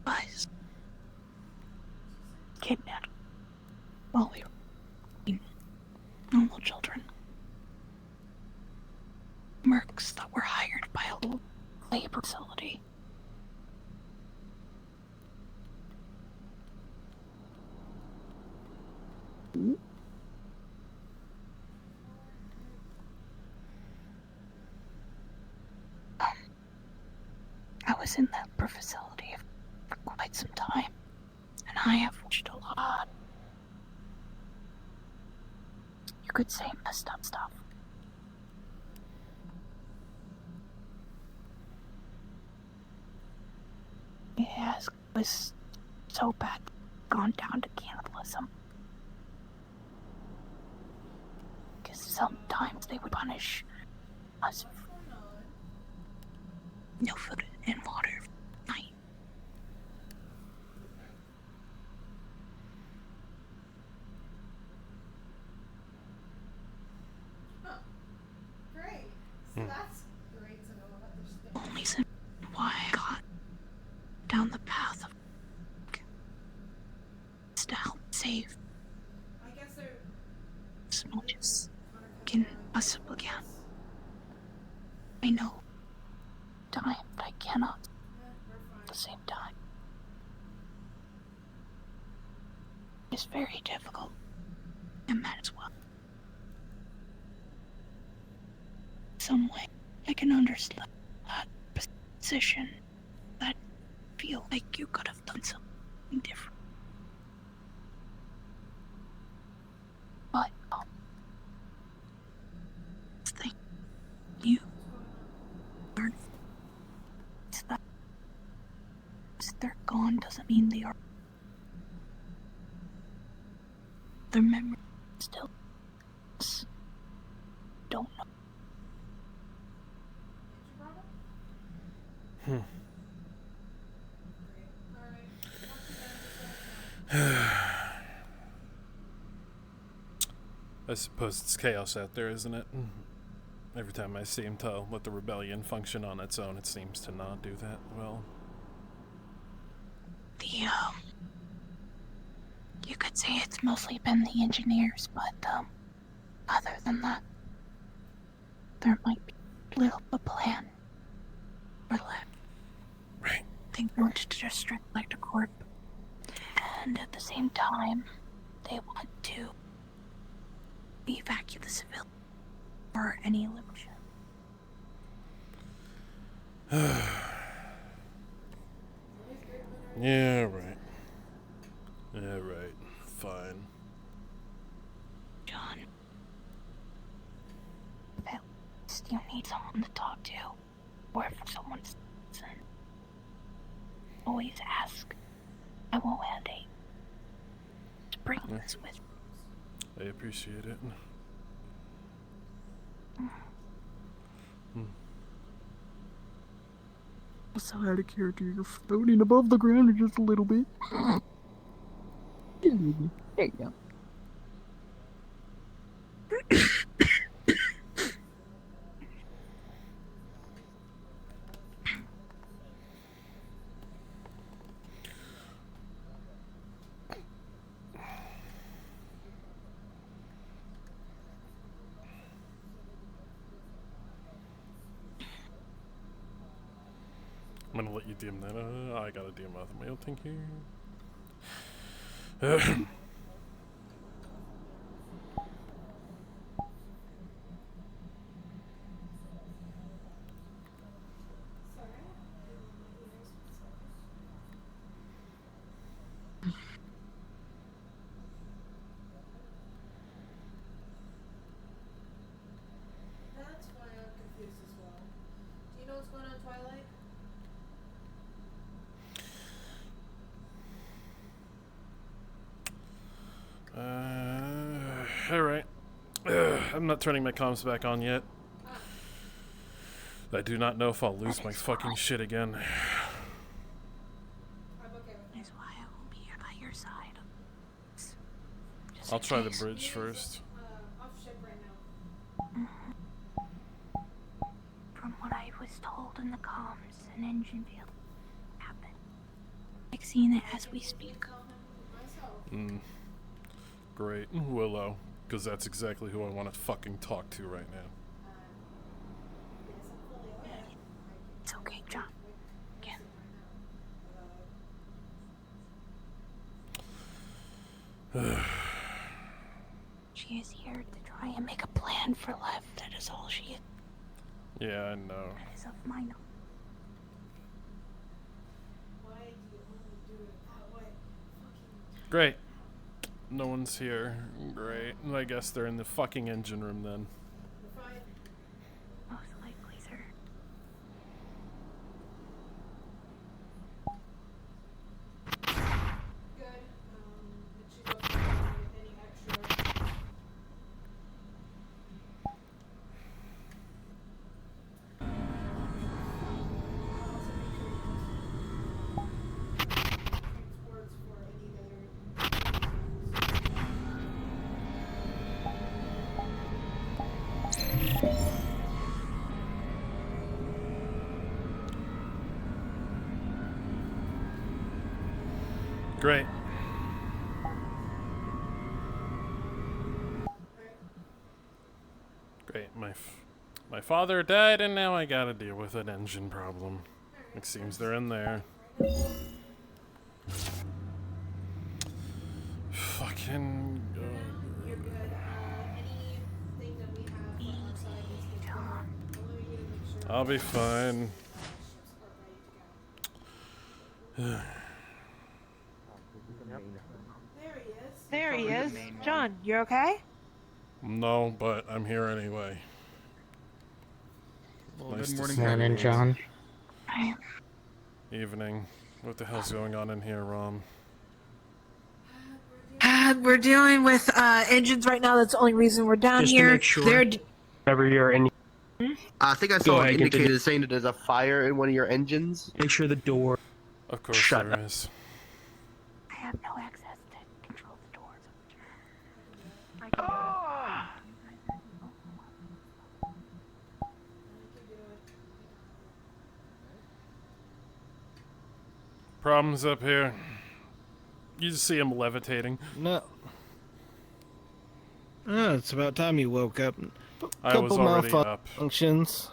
was kidnapped while we were normal children. Mercs that were hired by a local labor facility. I was in that facility for quite some time, and I have watched a lot. You could say messed up stuff. It was so bad, gone down to cannibalism. Because sometimes they would punish us for no food and water for night. Great. So that's great to know about this thing. Only reason why I got down the path of is to help save I guess they're as much as can possibly can. I know time, but I cannot at the same time. It's very difficult, and that as well. Some way I can understand that position, that feel like you could have done something different. But the thing you learn is that once they're gone doesn't mean they are. Their memory still don't know. I suppose it's chaos out there, isn't it? Every time I seem to let the rebellion function on its own, it seems to not do that well. You could say it's mostly been the engineers, but, other than that, there might be little of a plan or left. Right. They want to distract Electrocorp, and at the same time, they want to evacuate the civilian or any illusion. Yeah, right. Yeah, right. Fine. John, at least you need someone to talk to, or if someone's always ask. I won't hesitate to bring this with me. I appreciate it. Also out of character, you're floating above the ground just a little bit. There you go. I'm gonna let you DM that. I gotta DM out the mail, thank you. That's why I'm confused as well. Do you know what's going on, Twilight? Alright. I'm not turning my comms back on yet. I do not know if I'll lose my fucking shit again. That's why I will be here by your side. I'll try the bridge first. Off ship right now. From what I was told in the comms, an engine failure happened. I've seen it as we speak. Great. Willow. Because that's exactly who I want to fucking talk to right now. It's okay, John. Again. She is here to try and make a plan for life. That is all she is. Yeah, I know. That is of my knowledge. Great. No one's here. Great. I guess they're in the fucking engine room then. Most likely, sir. Great. Great. My father died, and now I gotta deal with an engine problem. It seems they're in there. Fucking. I'll be fine. There he is. John, you okay? No, but I'm here anyway. Well, Nice good to morning, see morning, you. John. Evening. What the hell's going on in here, Rom? We're dealing with engines right now. That's the only reason we're down Just to here. make sure. Whenever you're in. I think I Go saw ahead, it continue. indicated saying that there's a fire in one of your engines. Make sure the door. Of course Shut there up. is. I have no access to control the doors. Problems up here. You just see him levitating. No. Oh, it's about time you woke up. I was already up. Malfunctions.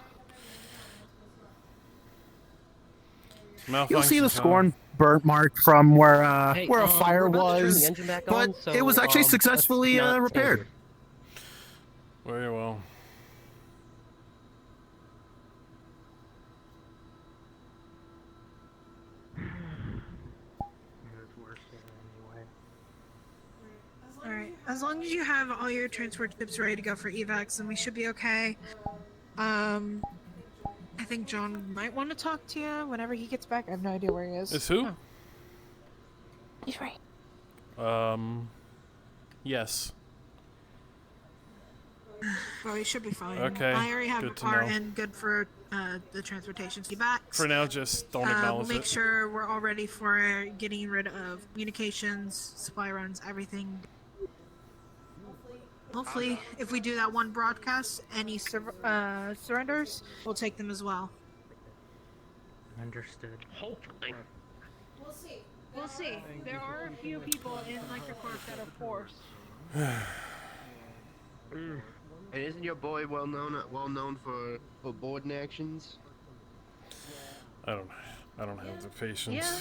You'll see Malfunction the time. scorn burnt mark from where Hey, a fire we're about to turn the was, engine back but on, so, it was actually let's successfully not stay repaired. here. Very well. Alright, as long as you have all your transport chips ready to go for evacs, then we should be okay. I think John might want to talk to you whenever he gets back. I have no idea where he is. Is who? Oh. He's right. Yes. Well, he should be fine. Okay, I already have good to our know. end good for the transportation evacs. For now, just don't We'll acknowledge make it. sure we're all ready for getting rid of communications, supply runs, everything. Hopefully, if we do that one broadcast, any surrenders, we'll take them as well. Understood. Hopefully. We'll see. We'll see. There are a few people in Electric Corp that are forced. And isn't your boy well known for boarding actions? I don't have the patience. Yeah.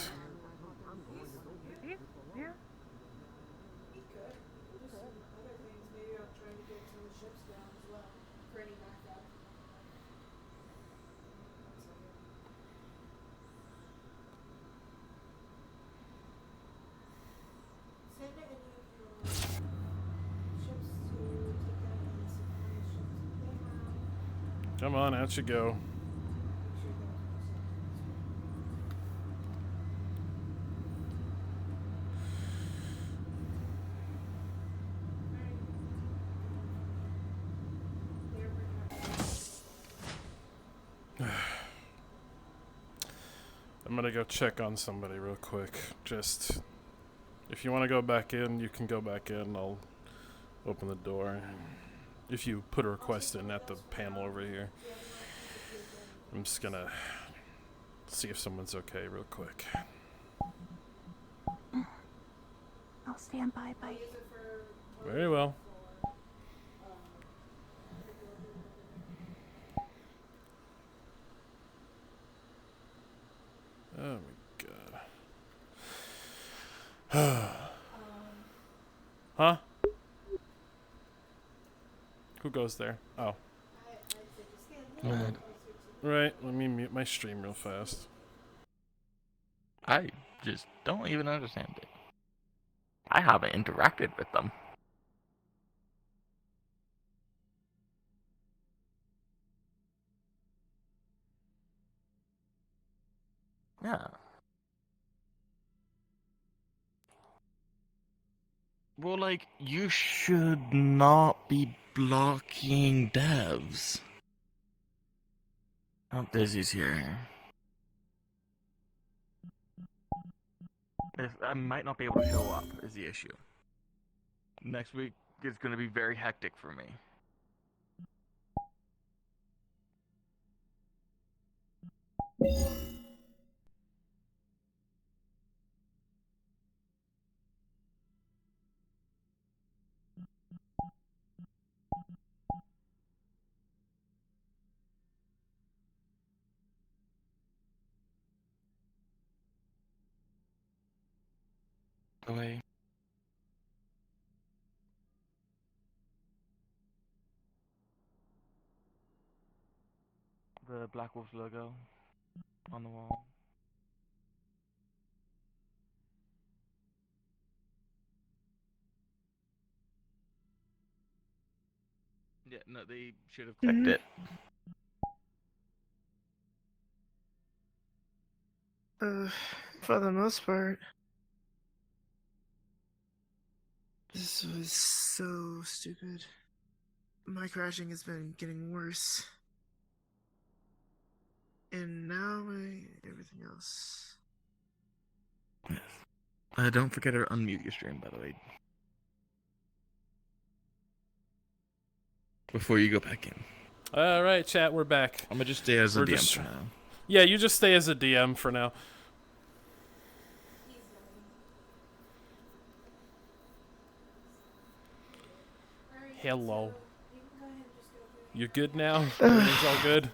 Come on, out you go. I'm gonna go check on somebody real quick. Just, if you want to go back in, you can go back in. I'll open the door. If you put a request in at the panel over here. I'm just gonna see if someone's okay real quick. I'll see. stand by. Very well. Oh my god. Huh? Who goes there? Oh. Right, let me mute my stream real fast. I just don't even understand it. I haven't interacted with them. Yeah. Well, like, you should not be blocking devs. Oh, Dizzy's here. I might not be able to show up, is the issue. Next week is going to be very hectic for me. Away. The Black Wolf logo on the wall. Yeah, no, they should have checked it. For the most part. This was so stupid. My crashing has been getting worse. And now everything else. Don't forget to unmute your stream, by the way. Before you go back in. Alright, chat, we're back. I'm gonna just stay as a DM for now. Yeah, you just stay as a DM for now. Hello. You good now? Everything's all good?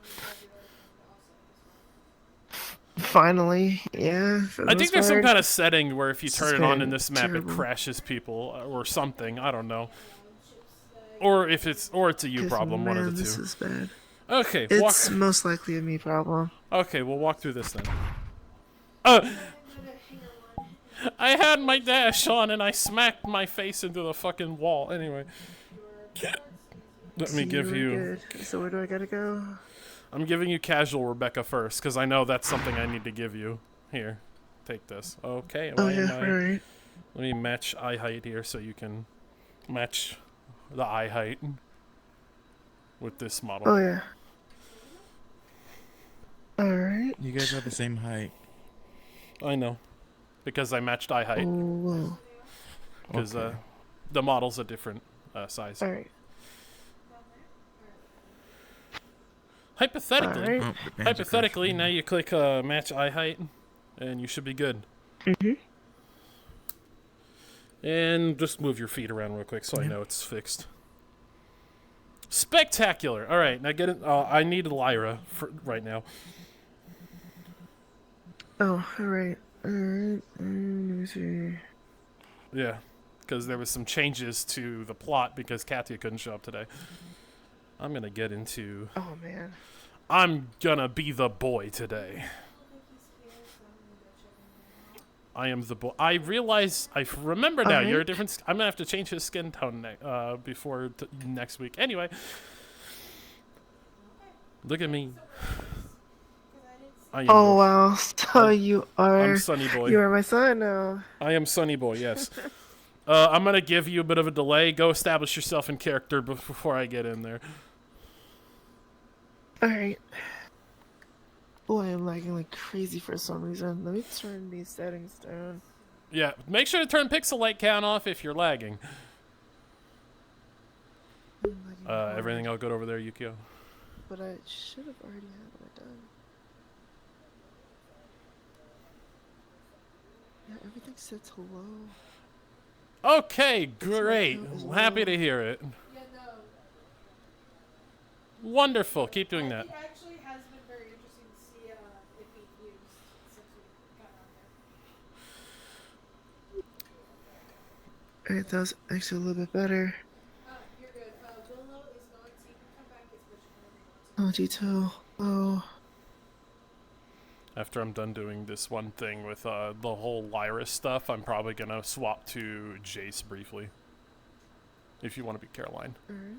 Finally, yeah. I think there's some kind of setting where if you turn it on in this map, terrible. it crashes people or something. I don't know. Or if it's a you problem, one of the two. This is bad. Okay, It's most likely a me problem. Okay, we'll walk through this then. I had my dash on and I smacked my face into the fucking wall. Anyway. Let me give you... Good. So where do I gotta go? I'm giving you casual Rebecca first, because I know that's something I need to give you. Here, take this. Okay, Alright. Let me match eye height here so you can match the eye height with this model. Oh yeah. Alright. You guys are the same height. I know. Because I matched eye height. Oh, whoa. Because the model's a different size. Alright. Hypothetically, Alright. hypothetically, now you click match eye height, and you should be good. And just move your feet around real quick so I know it's fixed. Spectacular! Alright, now get it. I need Lyra for right now. Oh, alright. Alright. Let me see. Yeah, because there was some changes to the plot because Katia couldn't show up today. I'm gonna get into... Oh, man. I'm gonna be the boy today. I am the boy. I realize... I remember now, you're a different... I'm gonna have to change his skin tone before next week. Anyway. Look at me. Oh, wow. So you are... I'm Sunny Boy. You are my son now. I am Sunny Boy, yes. I'm gonna give you a bit of a delay. Go establish yourself in character before I get in there. Alright. Oh, I am lagging like crazy for some reason. Let me turn these settings down. Yeah, make sure to turn pixel light count off if you're lagging. Everything all good over there, Yukio? But I should have already had it done. Yeah, everything's set to low. Okay, great. Happy to hear it. Wonderful. Keep doing that. It actually has been very interesting to see it being used since we got on there. Alright, that was actually a little bit better. You're good. Willow is going to come back as much as Oh, Dito. Oh. After I'm done doing this one thing with the whole Lyra stuff, I'm probably gonna swap to Jace briefly. If you want to be Caroline. Alright.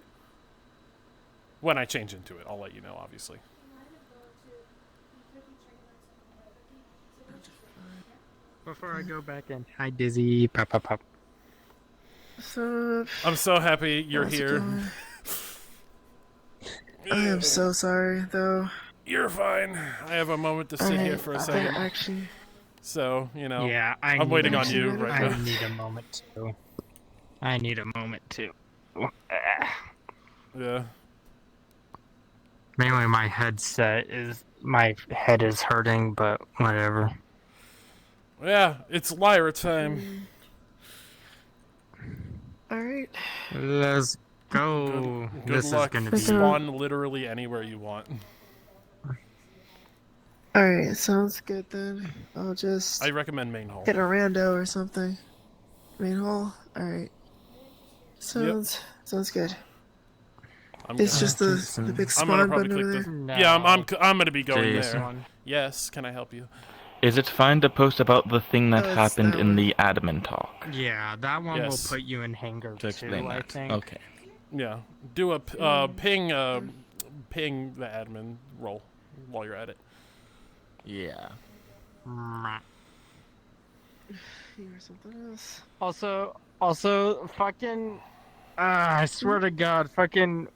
When I change into it, I'll let you know, obviously. Before I go back in, hi Dizzy, pop, pop, pop. So, I'm so happy you're how's it here. going? I am so sorry, though. You're fine. I have a moment to sit here for a second. Actually, So, you know, Yeah, I'm waiting on you I right now. need a moment too. I need a moment too. Yeah. Mainly my headset is, my head is hurting, but whatever. Yeah, it's Lyra time. alright. Let's go. Good This luck. is gonna be Spawn literally anywhere you want. Alright, sounds good then. I'll just I recommend main hall. hit a rando or something. Main hall? Alright. Sounds good. It's just the big I'm gonna spawn probably button click over the. there. Yeah, I'm gonna be going Jason. there. Yes, can I help you? Is it fine to post about the thing that Oh, it's happened that in one. the admin talk? Yeah, that one Yes. will put you in hangar To 2, explain I that. think. Okay. Yeah, do a ping ping the admin role while you're at it. Yeah. You or something else. Also, fucking, I swear to God, fucking,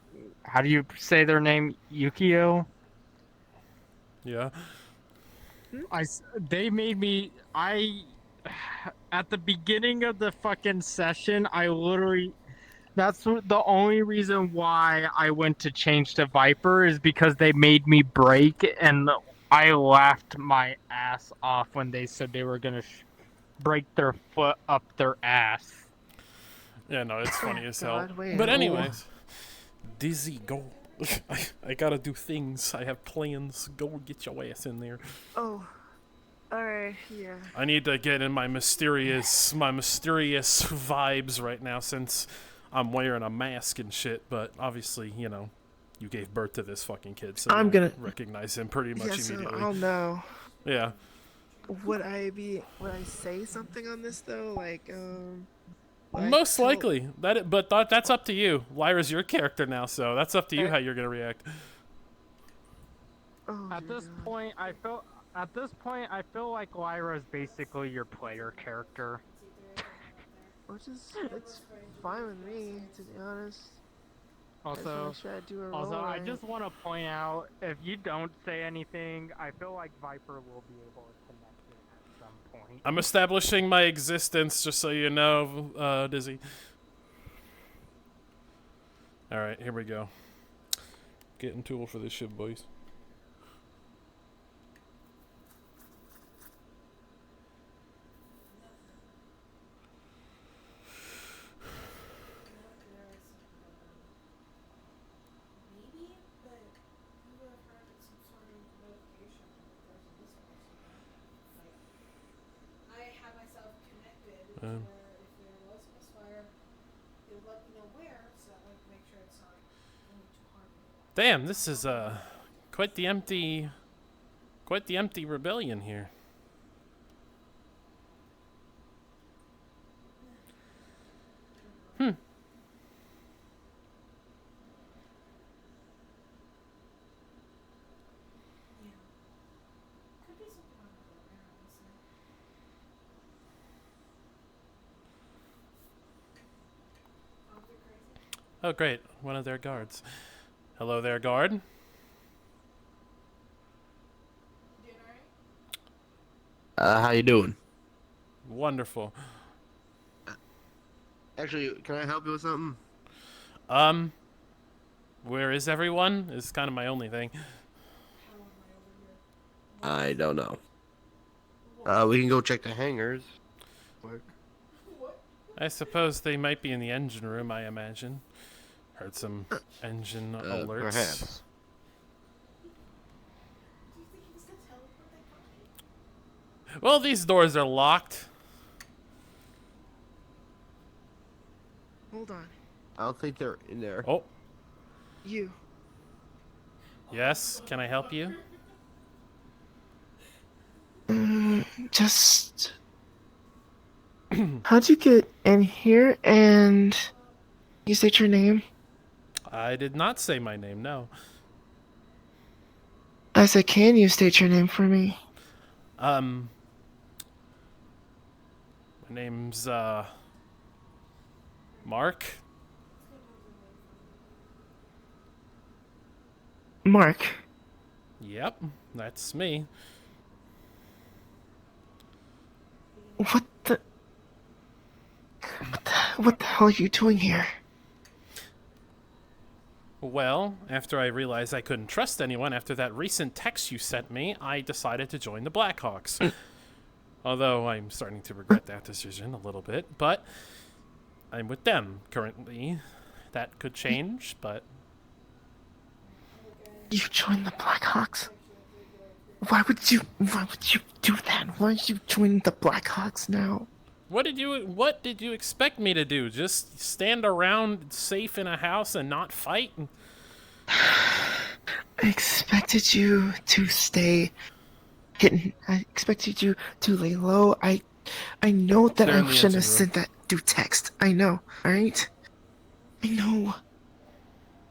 how do you say their name? Yukio? Yeah. They made me, at the beginning of the fucking session, I literally, that's the only reason why I went to change to Viper is because they made me break, and I laughed my ass off when they said they were gonna break their foot up their ass. Yeah, no, it's funny as hell. God, wait, But oh. anyways, Dizzy, go. I gotta do things. I have plans. Go get your ass in there. Oh. Alright, yeah. I need to get in my mysterious vibes right now since I'm wearing a mask and shit. But obviously, you know, you gave birth to this fucking kid, so I'm you'll gonna recognize him pretty much Yeah, so immediately. I'll know. Yeah. Would I say something on this though? Like Most likely. That's up to you. Lyra's your character now, so that's up to you how you're gonna react. At this point, I feel like Lyra is basically your player character. Which is, it's fine with me, to be honest. Also, Should I do a I roll, just want to point out, if you don't say anything, I feel like Viper will be able to connect it at some point. I'm establishing my existence, just so you know, Dizzy. Alright, here we go. Getting tool for this shit, boys. Damn, this is quite the empty rebellion here. Oh great, one of their guards. Hello there, guard. How you doing? Wonderful. Actually, can I help you with something? Where is everyone? Is kind of my only thing. I don't know. We can go check the hangars. I suppose they might be in the engine room, I imagine. Heard some engine alerts. Perhaps. Well, these doors are locked. Hold on. I don't think they're in there. Oh. You. Yes, can I help you? Just... How'd you get in here and... You state your name? I did not say my name, no. I said, can you state your name for me? My name's, Mark. Mark. Yep, that's me. What the hell are you doing here? Well, after I realized I couldn't trust anyone after that recent text you sent me, I decided to join the Blackhawks. Although I'm starting to regret that decision a little bit, but I'm with them currently. That could change, but... You joined the Blackhawks? Why would you do that? Why are you joining the Blackhawks now? What did you expect me to do? Just stand around safe in a house and not fight? I expected you to stay hidden. I expected you to lay low. I know that I shouldn't have sent that through text. I know, alright? I know.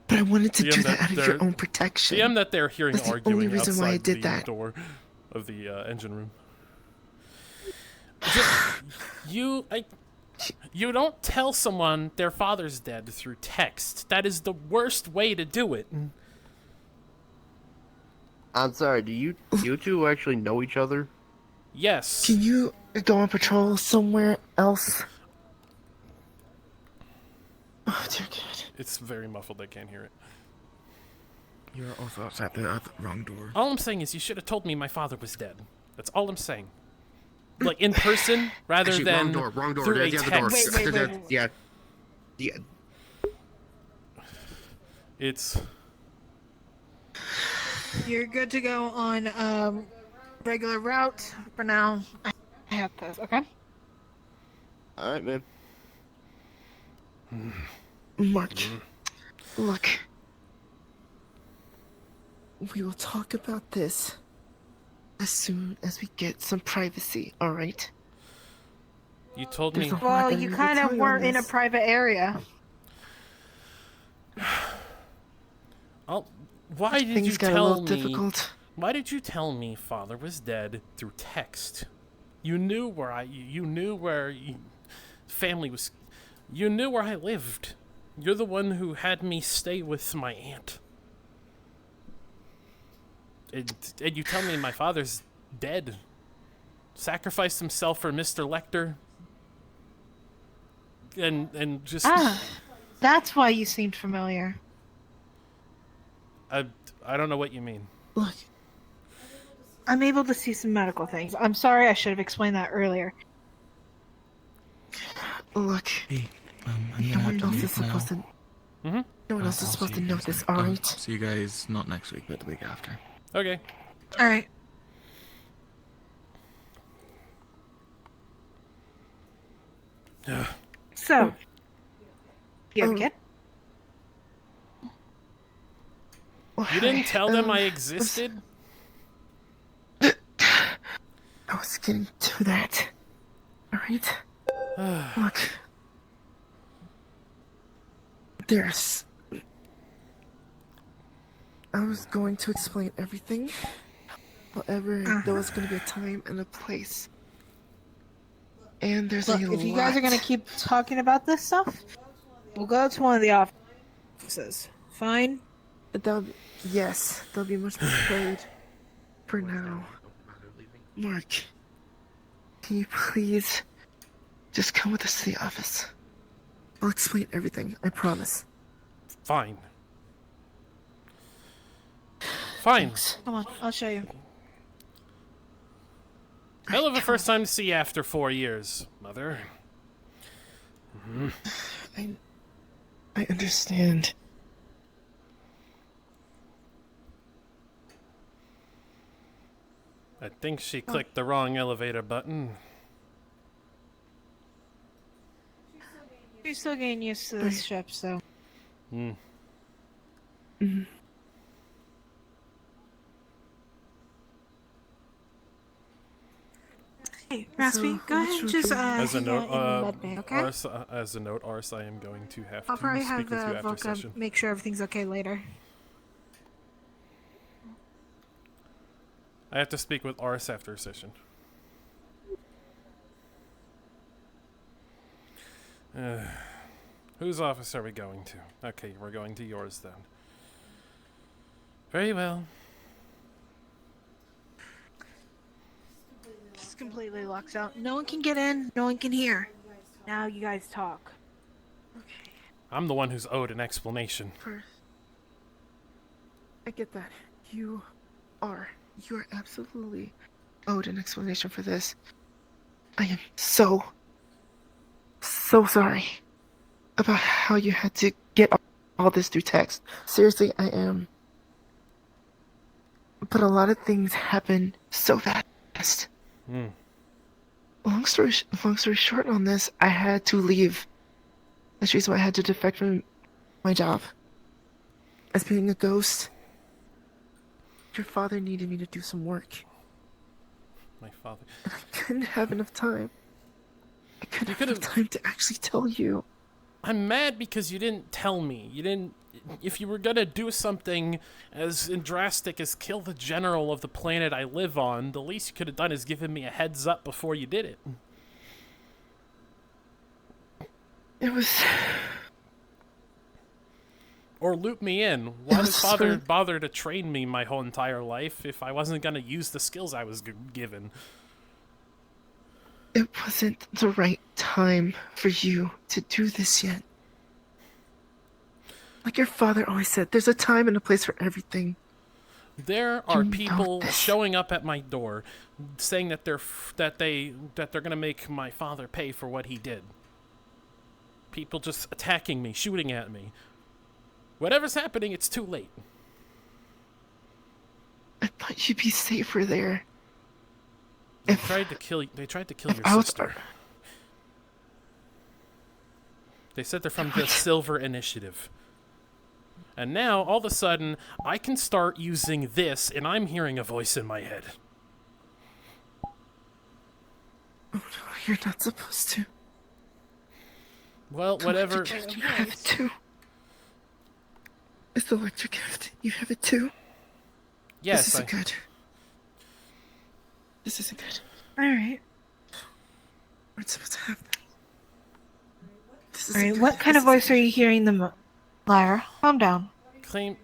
But I wanted to do that out of your own protection. DM that they're hearing That's the arguing only reason why I outside did the that. door of the engine room. You don't tell someone their father's dead through text. That is the worst way to do it. I'm sorry, do you two actually know each other? Yes. Can you go on patrol somewhere else? Oh, dear God. It's very muffled, I can't hear it. You're also outside the wrong door. All I'm saying is you should have told me my father was dead. That's all I'm saying. Like, in person, rather Actually, than wrong door. through There's a the other door. text. Yeah. It's... You're good to go on regular route for now. I have this, okay? Alright, man. Mark, look. We will talk about this as soon as we get some privacy, alright? You told me... Well, you kind of weren't in a private area. Why did Things you got a tell little me? difficult. Why did you tell me father was dead through text? You knew where family was. You knew where I lived. You're the one who had me stay with my aunt. And you tell me my father's dead. Sacrificed himself for Mr. Lecter. And just... That's why you seemed familiar. I don't know what you mean. Look. I'm able to see some medical things. I'm sorry, I should have explained that earlier. Look. Hey, no one else is supposed to... Mm-hmm. No one else is supposed to know this, alright? See you guys not next week, but the week after. Okay. Alright. So, you have a kid? You didn't tell them I existed? I was getting to that. Alright? Look. There's... I was going to explain everything. However, there was going to be a time and a place. And there's Look, if you guys are going to keep talking about this stuff, we'll go to one of the offices. Fine? Yes, that'll be much preferred for now. Mark, can you please just come with us to the office? I'll explain everything, I promise. Fine. Fine. Come on, I'll show you. Hell of a first time to see you after 4 years, Mother. I understand. I think she clicked the wrong elevator button. You're still getting used to this ship, so. Hmm. Hey, Raspy, go ahead and just As a note, okay? Ars, as a note, Ars, I am going to have I'll to probably speak have with you after Volca session. make sure everything's okay later. I have to speak with Ars after session. Whose office are we going to? Okay, we're going to yours then. Very well. It's completely locked out. No one can get in, no one can hear. Now you guys talk. I'm the one who's owed an explanation. First, I get that. You are absolutely owed an explanation for this. I am so sorry about how you had to get all this through text. Seriously, I am. But a lot of things happen so fast. Long story short on this, I had to leave. That's the reason why I had to defect from my job. As being a ghost, your father needed me to do some work. My father. And I couldn't have enough time. I couldn't have enough time to actually tell you. I'm mad because you didn't tell me. You didn't. If you were gonna do something as drastic as kill the general of the planet I live on, the least you could have done is given me a heads up before you did it. It was. Or loop me in. Why did father bother to train me my whole entire life if I wasn't gonna use the skills I was given? It wasn't the right time for you to do this yet. Like your father always said, there's a time and a place for everything. There are people showing up at my door, saying that they're gonna make my father pay for what he did. People just attacking me, shooting at me. Whatever's happening, it's too late. I thought you'd be safer there. They tried to kill your sister. They said they're from the Silver Initiative. And now, all of a sudden, I can start using this, and I'm hearing a voice in my head. Oh no, you're not supposed to. Well, whatever. You have it too. It's the electric gift. You have it too. Yes, This isn't good. This isn't good. Alright. What's supposed to happen? Alright, what kind of voice are you hearing the most? Lyra, calm down.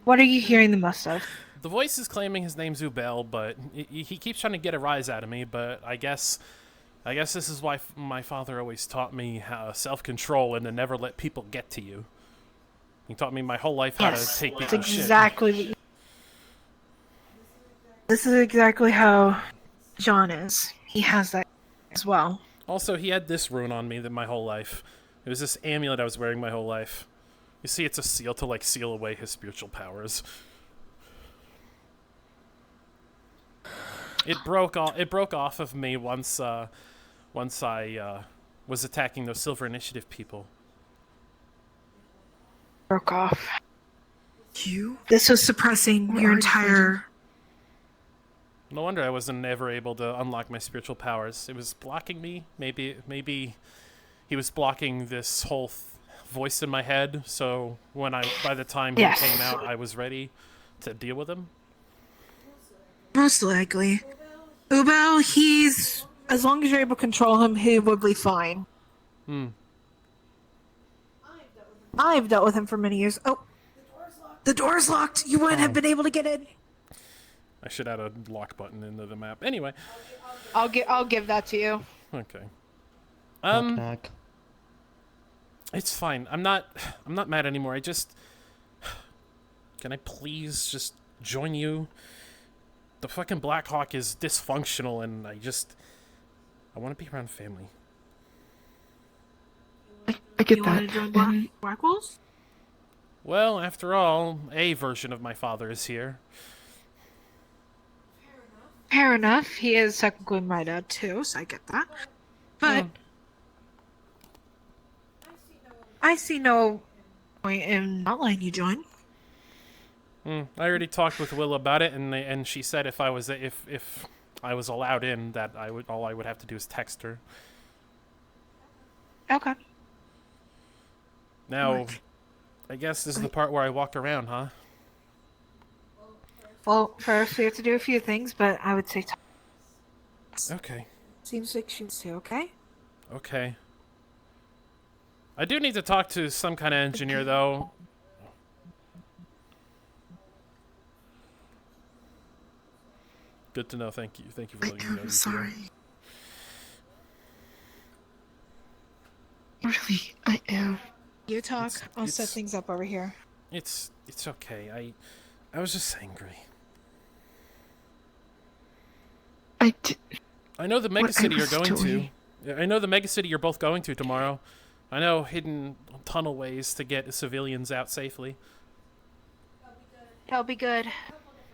What are you hearing the most of? The voice is claiming his name's Ubel, but he keeps trying to get a rise out of me, but I guess this is why my father always taught me self-control and to never let people get to you. He taught me my whole life how to take people's shit. Exactly what you... This is exactly how John is. He has that as well. Also, he had this rune on me my whole life. It was this amulet I was wearing my whole life. You see, it's a seal to, like, seal away his spiritual powers. It broke off of me once I was attacking those Silver Initiative people. Broke off. You? This was suppressing your entire... No wonder I wasn't ever able to unlock my spiritual powers. It was blocking me. Maybe he was blocking this whole voice in my head, so by the time he came out, I was ready to deal with him. Most likely. Ubel, as long as you're able to control him, he would be fine. I've dealt with him for many years. Oh, the door's locked. You wouldn't have been able to get in. I should add a lock button into the map. Anyway. I'll give that to you. Okay. It's fine. I'm not mad anymore. I just... Can I please just join you? The fucking Black Hawk is dysfunctional and I want to be around family. I get You that. want to join And Blackwolves? Well, after all, a version of my father is here. Fair enough. He is technically my dad too, so I get that. But I see no point in not letting you join. I already talked with Will about it, and she said if I was allowed in, that all I would have to do is text her. Okay. Now, I guess this is the part where I walk around, huh? Well, first we have to do a few things, but I would say Okay. seems like she wants to, okay? Okay. I do need to talk to some kind of engineer, though. Good to know. Thank you. Thank you for letting me know. I'm sorry. Really, I am. You talk. I'll set it's- things up over here. It's okay. I was just angry. I know the megacity you're going to. I know the megacity you're both going to tomorrow. I know hidden tunnel ways to get civilians out safely. That'll be good.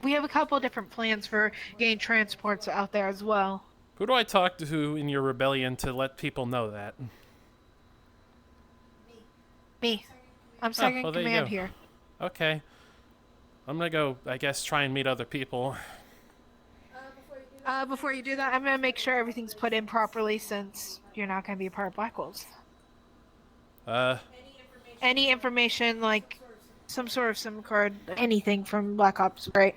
We have a couple different plans for getting transports out there as well. Who do I talk to in your rebellion to let people know that? Me. I'm second well, there you command go. here. Okay. I'm gonna go, I guess, try and meet other people. Before you do that, I'm gonna make sure everything's put in properly since you're not gonna be a part of Black Wolves. Any information like some sort of SIM card, anything from Black Ops, right?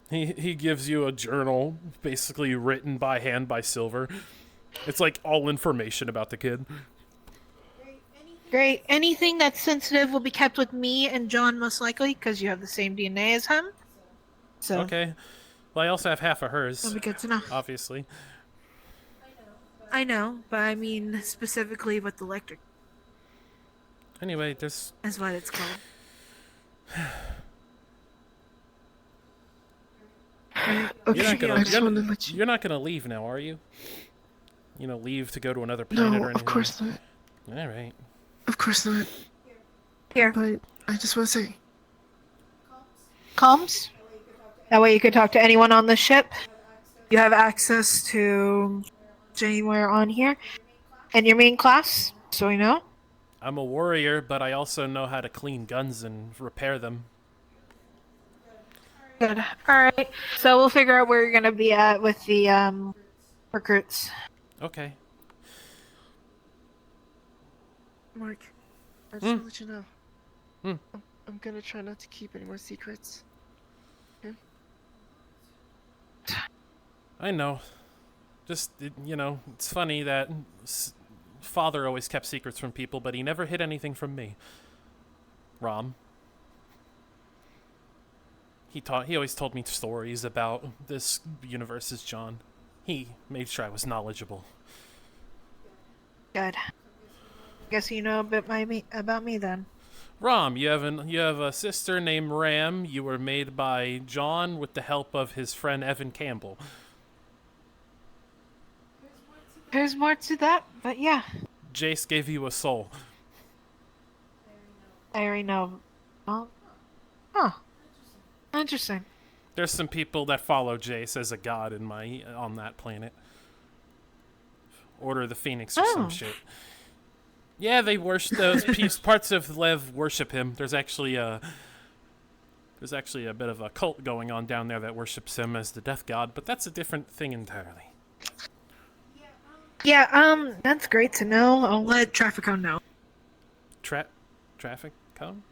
He gives you a journal, basically written by hand by Silver. It's like all information about the kid. Great. Anything that's sensitive will be kept with me and John most likely, because you have the same DNA as him. So. Okay. Well, I also have half of hers. That'll be good to know. Obviously. I know, but I mean specifically with the electric. Anyway, there's... That's what it's called. You're not gonna leave now, are you? You know, leave to go to another planet No, or anything? of course not. All right. Of course not. Here. But I just want to say, Comms? That way you could talk to anyone on the ship. You have access to anywhere on here. And your main class, so we know. I'm a warrior, but I also know how to clean guns and repair them. Good. Alright. So we'll figure out where you're gonna be at with the recruits. Okay. Mark, I just want to let you know. I'm gonna try not to keep any more secrets. Okay? I know. Just, you know, it's funny that Father always kept secrets from people, but he never hid anything from me. Rom. He always told me stories about this universe's John. He made sure I was knowledgeable. Good. Guess you know a bit about me then. Rom, you have a sister named Ram. You were made by John with the help of his friend Evan Campbell. There's more to that, but yeah. Jace gave you a soul. I already know. Oh. Huh. Interesting. There's some people that follow Jace as a god on that planet. Order of the Phoenix or some shit. Yeah, they worship those parts of Lev worship him. There's actually a bit of a cult going on down there that worships him as the death god, but that's a different thing entirely. Yeah, that's great to know. I'll let Trafficon know. Traffic cone?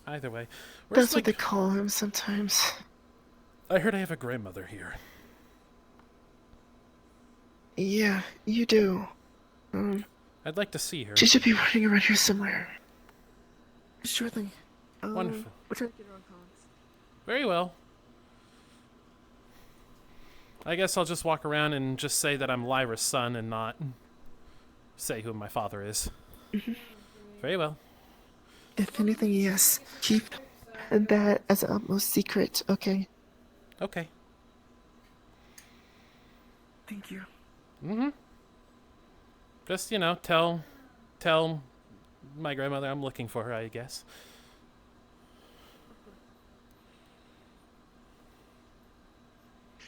Either way. That's what they call him sometimes. I heard I have a grandmother here. Yeah, you do. I'd like to see her. She should be running around here somewhere. Sure thing. Wonderful. We're trying to get her on comms. Very well. I guess I'll just walk around and just say that I'm Lyra's son and not say who my father is. Very well. If anything, yes. Keep that as an utmost secret, okay? Okay. Thank you. Mm-hmm. Just, you know, tell My grandmother, I'm looking for her, I guess.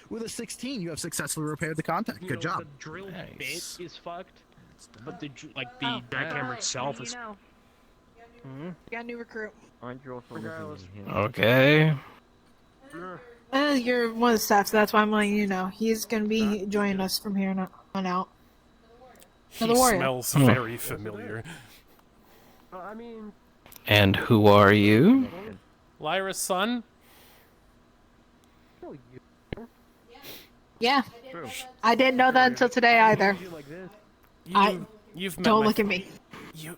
With a 16, you have successfully repaired the contact. You Good know, job. The drill bit is fucked, but the Oh, jackhammer itself you is. know. Hmm? We got a new recruit. Aren't you also listening to him? Okay. You're one of the staff, so that's why I'm letting you know. He's gonna be joining us from here on out. He Another warrior. smells very familiar. I mean, And who are you? Lyra's son? Yeah. I didn't know that until today either. You've met Don't my look at me. You.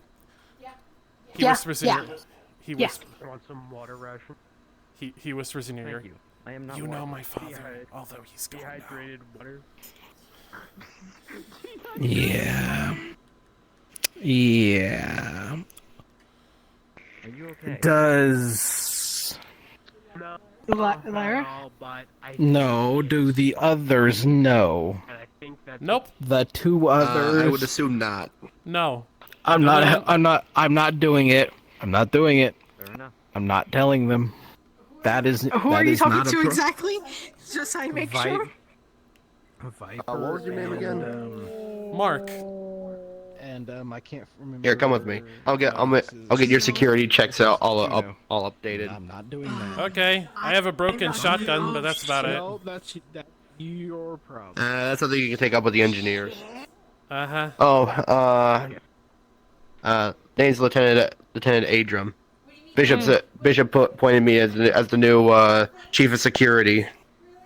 He Yeah, whispers in yeah. your. He Yeah. whispers. want some water ration? He whispers in your ear. Thank you. I am not You know white. my father, although he's gone now. Dehydrated water. Yeah. Yeah. Are you okay? Does... No. Lyra? But I No, do the others know? and I think that's Nope. The two others? I would assume not. No. I'm not doing it. I'm not doing it. Fair enough. I'm not telling them. That is Who that are you is talking not a to pro- exactly? Just so I make sure. Viper. What was your name again? Mark. And I can't remember. Here, come with me. I'll get your security checks out all updated. I'm not doing that. Okay. I have a broken shotgun, but that's about it. No, that's your problem. That's something you can take up with the engineers. Uh-huh. Oh, name's Lieutenant Adrum. Bishop appointed me as the new chief of security.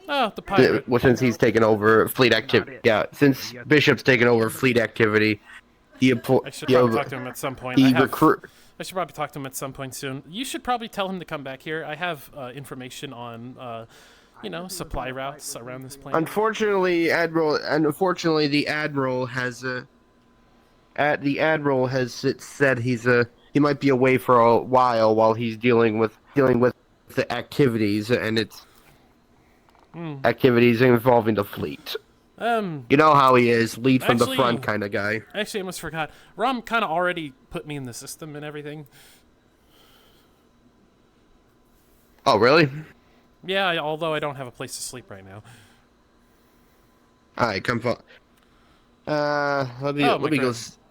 Oh, the pirate. Well, since he's taken over fleet activity. Yeah, since Bishop's taken over fleet activity, I should probably talk to him at some point. I should probably talk to him at some point soon. You should probably tell him to come back here. I have information on, supply routes around this planet. Unfortunately, the admiral has said he might be away for a while he's dealing with the activities, and it's activities involving the fleet. You know how he is, lead from the front kind of guy. Actually, I almost forgot. Rom kind of already put me in the system and everything. Oh, really? Yeah, although I don't have a place to sleep right now. Alright, come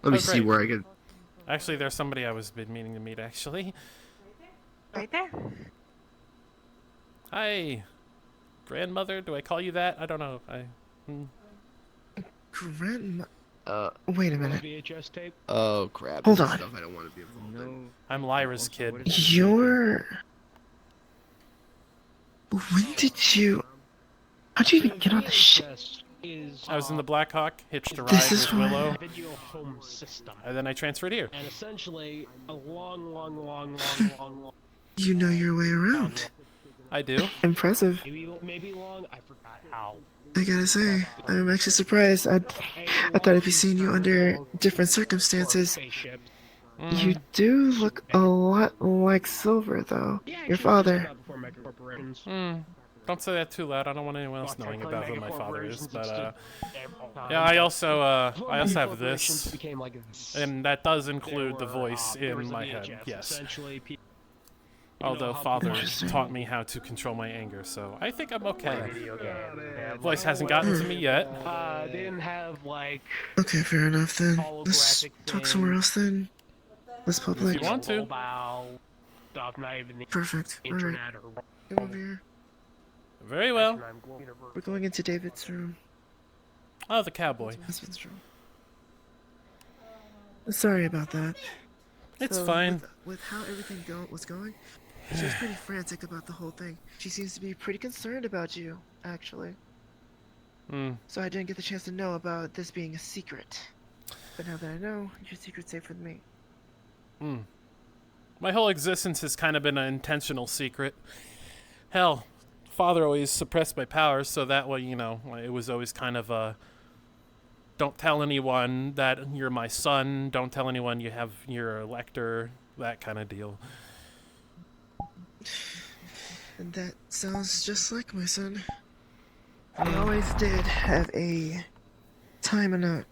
let me see great. where I can. Actually, there's somebody I was been meaning to meet, actually. Right there. Hi. Grandmother? Do I call you that? I don't know. Grandma. Wait a minute. VHS tape. Oh crap! Hold this is on. Stuff I don't want to be involved in. I'm Lyra's kid. When did you... How'd you even get on the ship? I was in the Black Hawk, hitched a ride This is with why- Willow, Video home system. and then I transferred here. And essentially, a long. You know your way around. I do. Impressive. Maybe long. I forgot how. I gotta say, I'm actually surprised. I thought I'd be seeing you under different circumstances. You do look a lot like Silver, though. Your father. Don't say that too loud. I don't want anyone else knowing about who my father is. But yeah, I also have this, and that does include the voice in my head. Yes. Although father taught me how to control my anger, so I think I'm okay. Voice hasn't gotten to me yet. They didn't have like. Okay, fair enough then. Let's talk somewhere else then. Let's public. If you want to. Perfect. Alright. Internet or. Come over here. Very well. We're going into David's room. Oh, the cowboy. Husband's room. Sorry about that. It's So, fine. With how everything was going, she was pretty frantic about the whole thing. She seems to be pretty concerned about you, actually. So I didn't get the chance to know about this being a secret. But now that I know, your secret's safe with me. My whole existence has kind of been an intentional secret. Hell, father always suppressed my powers, so that way, it was always kind of a... Don't tell anyone that you're my son. Don't tell anyone you're a elector. That kind of deal. And that sounds just like my son. I always did have a time and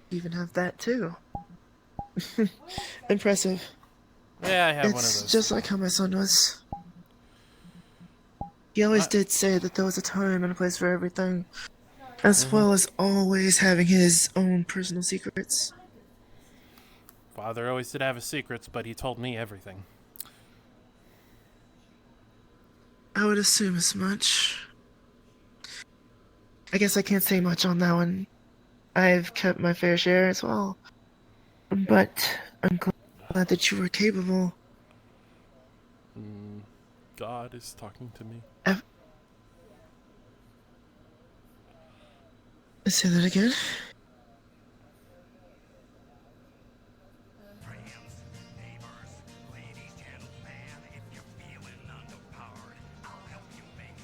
even have that too. Impressive. Yeah, I have It's one of those. just like how my son was. He always did say that there was a time and a place for everything, as well as always having his own personal secrets. Father always did have his secrets, but he told me everything. I would assume as much. I guess I can't say much on that one. I've kept my fair share as well. But I'm glad that you were capable. God is talking to me. Say that again?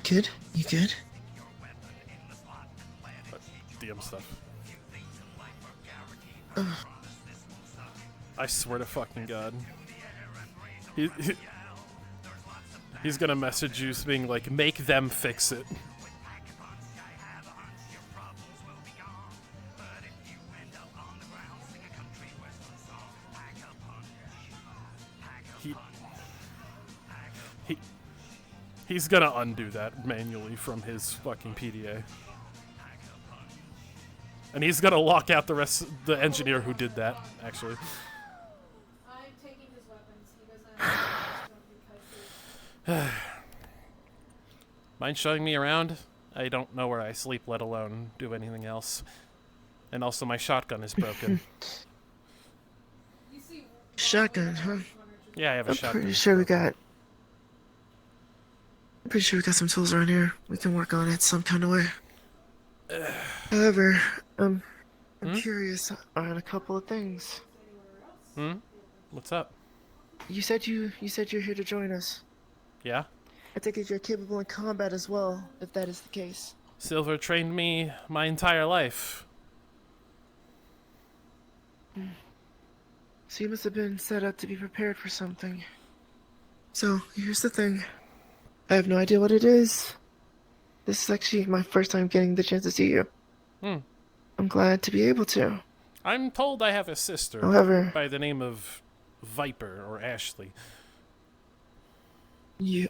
Good? You good? DM stuff. Ugh. I swear to fucking God. He's gonna message you being like, make them fix it. He's gonna undo that manually from his fucking PDA. And he's gonna lock out the engineer who did that, actually. Mind showing me around? I don't know where I sleep, let alone do anything else. And also my shotgun is broken. Shotgun, huh? Yeah, I have a shotgun. I'm pretty sure we got some tools around here. We can work on it some kind of way. However, I'm curious on a couple of things. What's up? You said you're here to join us. Yeah? I take it you're capable in combat as well, if that is the case. Silver trained me my entire life. So you must have been set up to be prepared for something. So, here's the thing. I have no idea what it is. This is actually my first time getting the chance to see you. I'm glad to be able to. I'm told I have a sister However, by the name of Viper or Ashley. You...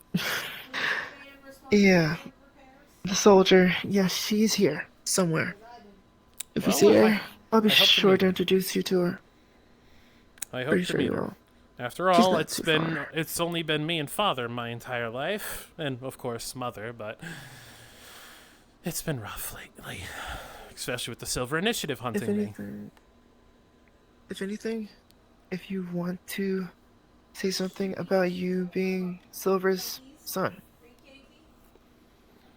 Yeah. The soldier. Yes, she's here. Somewhere. If we Well, see her, I'll be I hope to sure meet to her. introduce you to her. I hope Pretty to sure meet you her. will. After She's all, not it's too been far. it's only been me and father my entire life, and of course mother, but it's been rough lately, especially with the Silver Initiative hunting me. If anything, if you want to say something about you being Silver's son,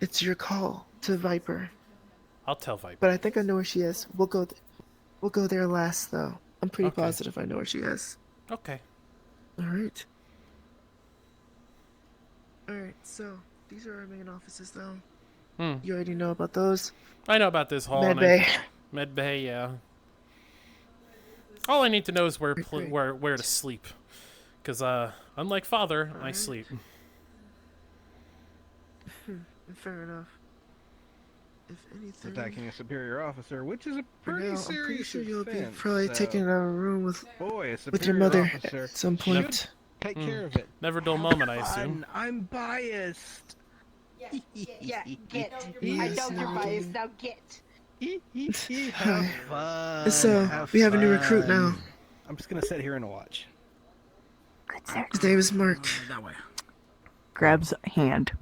it's your call to Viper. I'll tell Viper. But I think I know where she is. We'll go there last, though. I'm pretty Okay. positive I know where she is. Okay. Alright. Alright, so these are our main offices, though. You already know about those. I know about this hall. Medbay. Medbay, yeah. All I need to know is where to sleep, because unlike father, I sleep. Fair enough. If anything, Attacking a superior officer, which is a for pretty now, I'm serious pretty sure you'll be offense, probably so- taking a room with Boy, a your superior mother officer at some should point. Take care of it. Never dull moment, I assume. I'm biased. Yeah, get. I know you're biased. Now get. Have fun. So, we have a new recruit now. I'm just gonna sit here and watch. His name is Mark. That way. Grabs hand.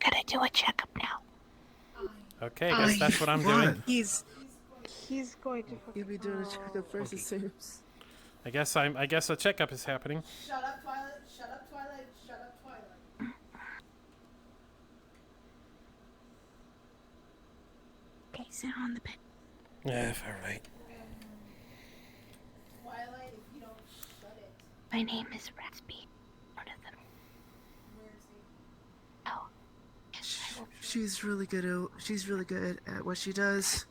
Gotta do a checkup now. Okay, I guess that's what I'm doing. He's going to. You'll be doing a checkup first, it seems. I guess a checkup is happening. Shut up, Twilight. Shut up, Twilight. Shut up, Twilight. Okay, sit on the bed. Yeah, all right. Twilight, if you don't shut it. My name is Raspy. One of them. Where is he? Oh. Yes, I will. She's really good at what she does.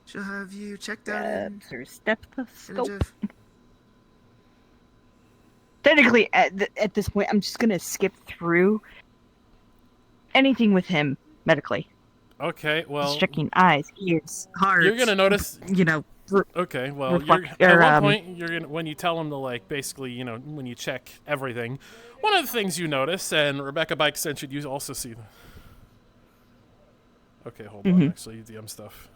She'll have you checked out in Grabs her stethoscope. in a jiff. Technically, at this point, I'm just gonna skip through anything with him medically. Okay, well, Just checking eyes, ears, heart. you're gonna notice. You know, Okay, well, reflect- at or, one point, you're gonna when you tell him to like basically, when you check everything, one of the things you notice, and Rebecca by extension, you also see. Okay, hold on. Actually, DM stuff.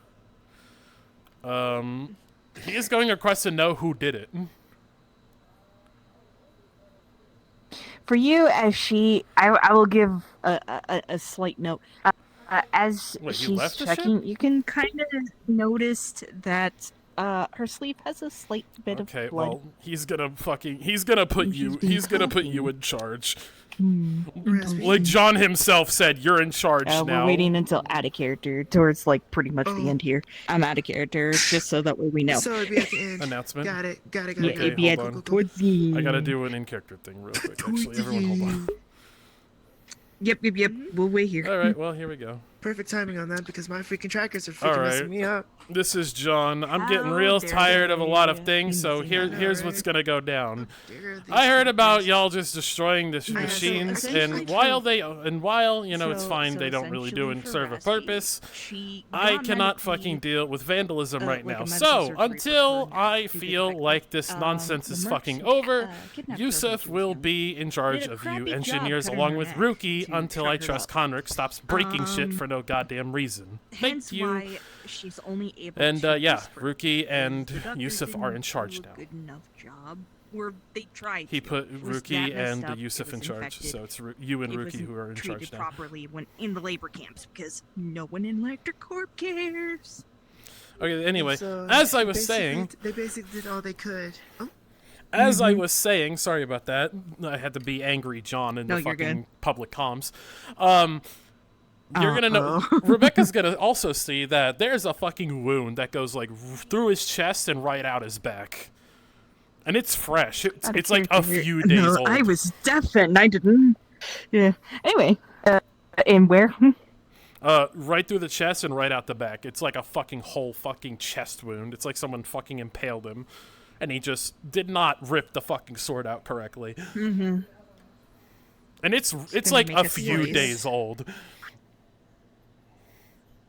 He is going to request to know who did it. For you, as I will give a slight note. As Wait, you she's left the checking, ship? you can kind of notice that her sleeve has a slight bit of Okay, blood. well, he's gonna put you in charge. Like John himself said, you're in charge now. We're waiting until out of character, towards like pretty much the end here. I'm out of character, just so that way we know. So it'd be at the end. Announcement. Got it. Yeah, Okay, it'd be hold on. towards the I gotta do an in-character thing real quick, actually. Everyone hold on. Yep. We'll wait here. Alright, well, here we go. Perfect timing on that because my freaking trackers are freaking Alright. messing me up. This is John. I'm getting real tired of a lot of things, so here's what's gonna go down. I heard about y'all just destroying the machines, and while it's fine, they don't really do and serve a purpose. I cannot fucking deal with vandalism right now. So until I feel like this nonsense is fucking over, Yusuf will be in charge of you engineers along with Ruki until I trust Conric stops breaking shit for no goddamn reason. Thank you. Why she's only able And to yeah, whisper. Ruki and The doctor Yusuf didn't are in do charge a now. Good enough job. Or they tried. He to. put It was Ruki that messed and up, Yusuf it in was charge, infected. so it's you and It Ruki wasn't who are in treated charge now. properly when in the labor camps because no one in LeCorp cares. Okay, anyway, So, as I was saying, they basically did all they could. Oh, as I was saying, sorry about that. I had to be angry, John, in No, the you're fucking good. public comms. You're gonna know. Rebecca's gonna also see that there's a fucking wound that goes like through his chest and right out his back, and it's fresh. It's like a few days no, old. I was deaf and I didn't. Yeah. Anyway, and where? Right through the chest and right out the back. It's like a fucking whole fucking chest wound. It's like someone fucking impaled him, and he just did not rip the fucking sword out correctly. Mm-hmm. And it's gonna like make a us few slice. days old.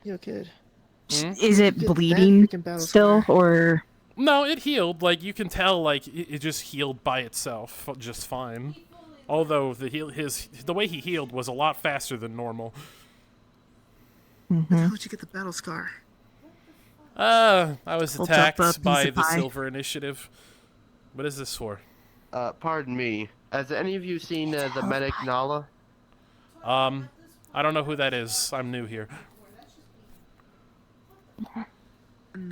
yo, kid. Is it Get that bleeding freaking battle still, scar. or? No, it healed. Like you can tell, like it just healed by itself just fine. Although the way he healed was a lot faster than normal. How'd you get the battle scar? I was Hold up a piece attacked by of the pie. Silver Initiative. What is this for? Pardon me. Has any of you seen the medic Nala? I don't know who that is. I'm new here.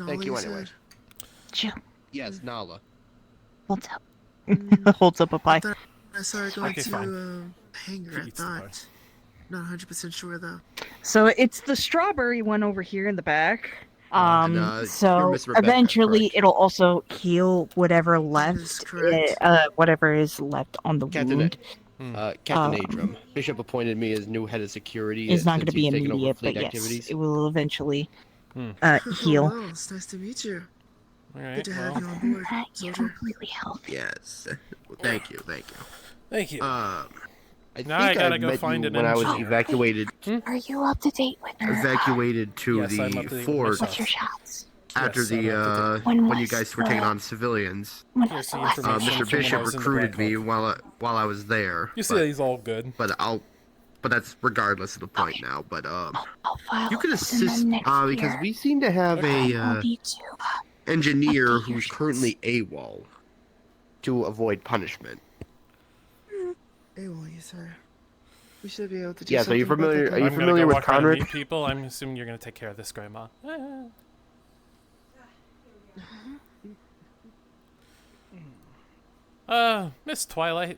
Thank you anyway. Jill, Yes, Nala. what's up? Holds up a pie. I saw her going Okay, to fine. hangar. I Eats the pie. thought. Not 100% sure though. So it's the strawberry one over here in the back. you're So Miss Rebecca, eventually correct? it'll also heal whatever is left, correct. whatever is left on the Captain, wound. Captain Adram. Bishop appointed me as new head of security. It's not since going to be he's taken over immediate, fleet but yes, activities. it will eventually Oh, heal. well, it's nice to meet you. All right. Good to have Well, you on board, You're soldier. completely healthy. Yes. Thank you. Thank you. thank you. I think Now I gotta I go met find you an when I was engineer. evacuated. Are you up to date with her? Evacuated to Yes, I'm up to the date with fort myself. What's your shots? after Yes, I'm the up to When when you was guys were the- taking on civilians. When Here's was the the last information. Mr. from when I Bishop was in the recruited Black me Hawk. while I was there. You see, he's all good. But that's regardless of the point now. But I'll file you could this, and then assist next because year, we seem to have I'll a need to. engineer update your who's currently AWOL to avoid punishment. Hey, well, yes, sir. We should be able to do Yes, are you something about familiar? that Are you I'm gonna familiar go with walk around and Conric? meet people. I'm assuming you're gonna take care of this, Grandma. Miss Twilight.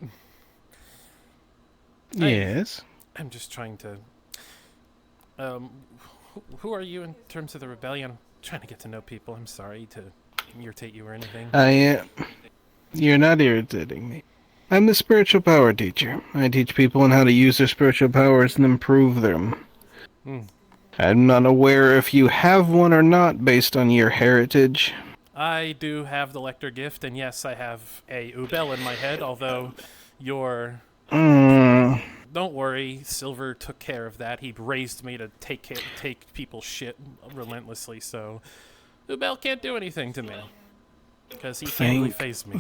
Yes. I'm just trying to. Who are you in terms of the rebellion? I'm trying to get to know people. I'm sorry to irritate you or anything. You're not irritating me. I'm the spiritual power teacher. I teach people on how to use their spiritual powers and improve them. Hmm. I'm not aware if you have one or not based on your heritage. I do have the Lector gift, and yes, I have a Ubel in my head, although your... Don't worry, Silver took care of that. He raised me to take people's shit relentlessly, so Ubel can't do anything to me. Because he can't really phase me.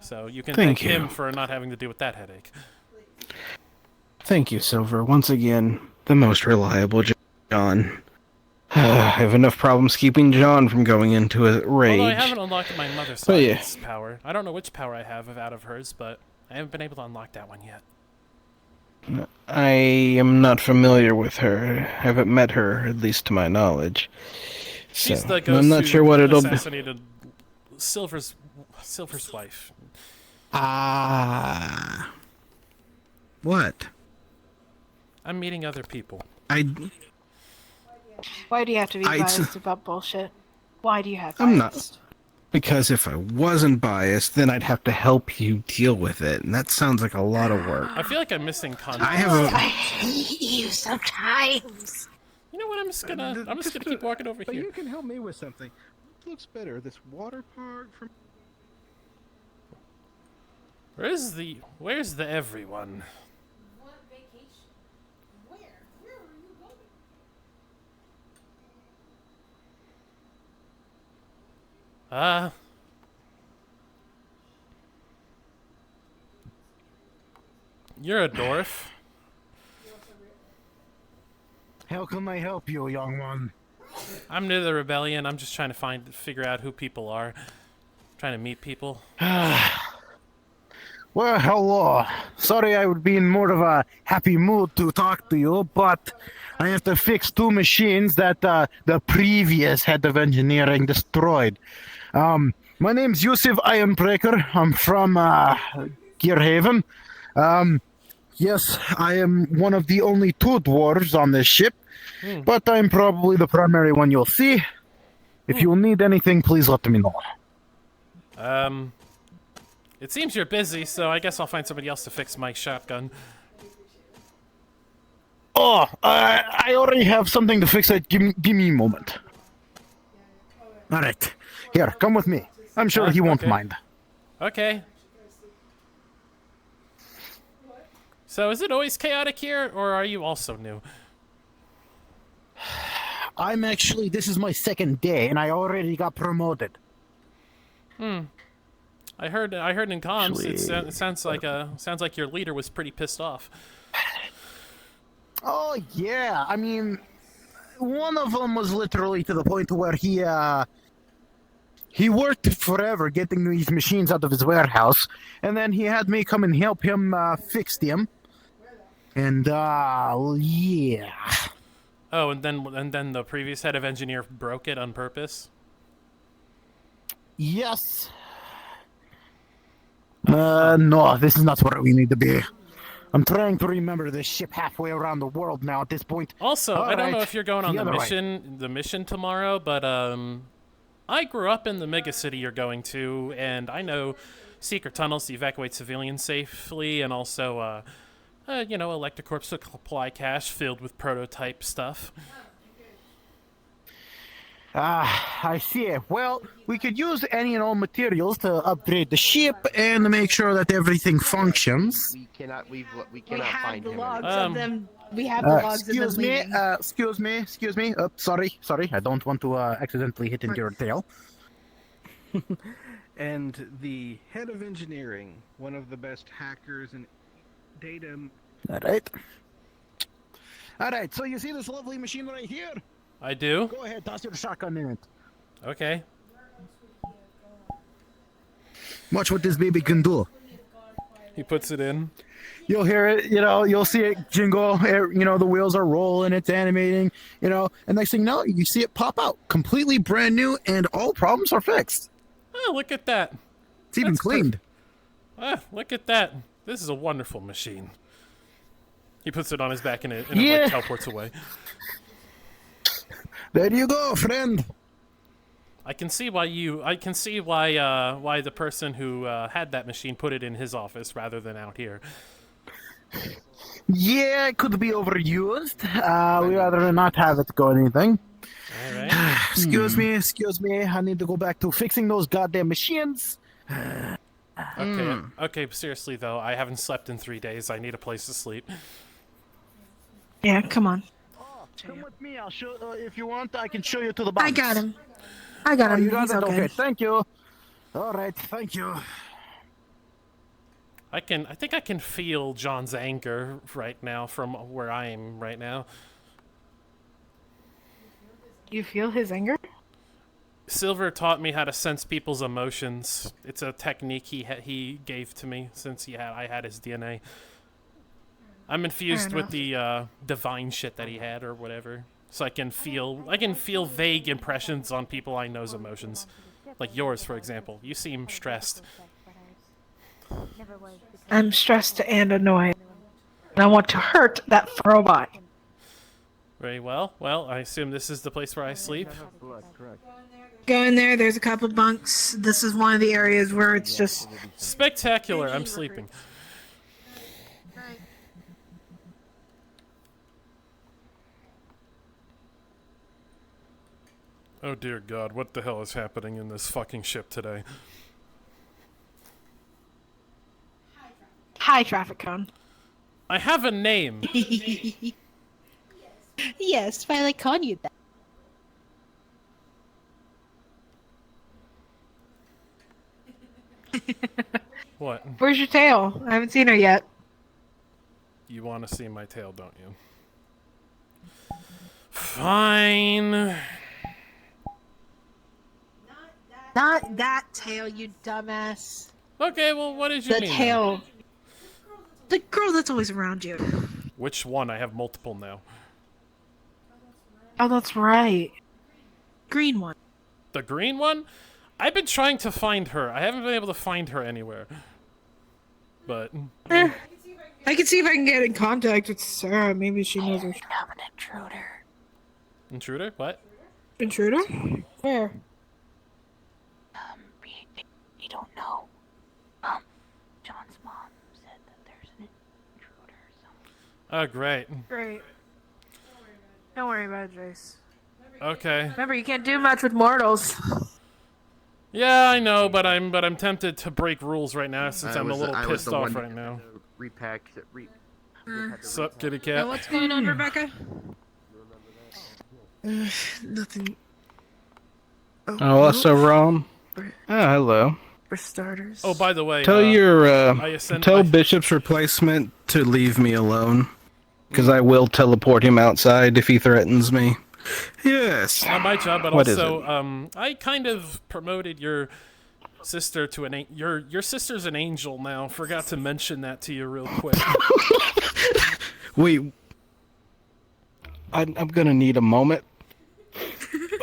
So you can thank him for not having to deal with that headache. Thank you, Silver. Once again, the most reliable John. I have enough problems keeping John from going into a rage. Although I haven't unlocked my mother's science power. I don't know which power I have out of hers, but I haven't been able to unlock that one yet. I am not familiar with her. I haven't met her, at least to my knowledge. She's So, the ghost I'm not sure what it'll be. assassinated Silver's wife. What? I'm meeting other people. Why do you have to be biased about bullshit? Why do you have to? I'm not. Because if I wasn't biased, then I'd have to help you deal with it, and that sounds like a lot of work. I feel like I'm missing context. I hate you sometimes. You know what? I'm just gonna keep walking over but here. you can help me with something. What looks better, this water park from? Where's the everyone? What vacation? Where? Where are you going? You're a dwarf. How can I help you, young one? I'm new to the rebellion. I'm just trying to figure out who people are. Trying to meet people. Well, hello. Sorry I would be in more of a happy mood to talk to you, but I have to fix 2 machines that the previous head of engineering destroyed. My name's Yusuf Ironbreaker. I'm from Gearhaven. Yes, I am one of the only 2 dwarves on this ship, but I'm probably the primary one you'll see. If you need anything, please let me know. It seems you're busy, so I guess I'll find somebody else to fix my shotgun. Oh, I already have something to fix it. Give me a moment. All right. Here, come with me. I'm sure he won't mind. Okay. So is it always chaotic here, or are you also new? This is my 2nd day, and I already got promoted. I heard in comms. It sounds like your leader was pretty pissed off. Oh yeah, I mean, one of them was literally to the point where he worked forever getting these machines out of his warehouse, and then he had me come and help him fix them. And yeah. Oh, and then the previous head of engineer broke it on purpose? Yes. No, this is not where we need to be. I'm trying to remember this ship halfway around the world now at this point. Also, I don't know if you're going on the mission tomorrow, but I grew up in the mega city you're going to, and I know secret tunnels to evacuate civilians safely, and also Electrocorp supply cache filled with prototype stuff. I see. Well, we could use any and all materials to upgrade the ship and to make sure that everything functions. We cannot find him. We have the logs of them leaving. Excuse me. Sorry. I don't want to accidentally hit into your tail. And the head of engineering, one of the best hackers and data. All right. So you see this lovely machine right here? I do. Go ahead, toss your shotgun in it. Okay. Watch what this baby can do. He puts it in. You'll hear it, you'll see it jingle, the wheels are rolling, it's animating, and next thing you know, you see it pop out. Completely brand new, and all problems are fixed. Oh, look at that. It's even cleaned. Look at that. This is a wonderful machine. He puts it on his back and it teleports away. There you go, friend. I can see why the person who had that machine put it in his office rather than out here. Yeah, it could be overused. We rather not have it go anything. All right. Excuse me. I need to go back to fixing those goddamn machines. Okay. Seriously though, I haven't slept in 3 days. I need a place to sleep. Yeah, come on. Come with me. I'll show. If you want, I can show you to the box. I got him. I got him. You got He's it? okay. Okay, thank you. All right, thank you. I think I can feel John's anger right now from where I am right now. You feel his anger? Silver taught me how to sense people's emotions. It's a technique he gave to me since I had his DNA. I'm infused with the divine shit that he had or whatever, so I can feel vague impressions on people I know's emotions, like yours, for example. You seem stressed. I'm stressed and annoyed. And I want to hurt that robot. Very well. Well, I assume this is the place where I sleep. Go in there. There's a couple bunks. This is one of the areas where it's just spectacular. I'm sleeping. Oh dear God, what the hell is happening in this fucking ship today? high traffic cone. I have a name. Yes, why they call you that? What? Where's your tail? I haven't seen her yet. You want to see my tail, don't you? Fine. Not that tail, you dumbass. Okay, well, what did you The mean? tail. The girl that's always around you. Which one? I have multiple now. Oh, that's right. Green one. The green one? I've been trying to find her. I haven't been able to find her anywhere. But... I can see if I can get in contact with Sarah. Maybe she knows her. I'm an intruder. Intruder? What? Intruder? Where? We don't know. John's mom said that there's an intruder somewhere. Oh, great. Great. Don't worry about it, Jace. Okay. Remember, you can't do much with mortals. Yeah, I know, but I'm tempted to break rules right now since I'm a little I was pissed the off one right now. Repack. Sup, kitty cat? What's going on, Rebecca? Nothing. Oh, so Rom. Oh, hello. For starters. Oh, by the way, Tell tell Bishop's replacement to leave me alone, because I will teleport him outside if he threatens me. Yes. Not my job, but What is also, I kind of promoted your sister to your sister's an angel now. Forgot to mention that to you real quick. Wait. I'm gonna need a moment.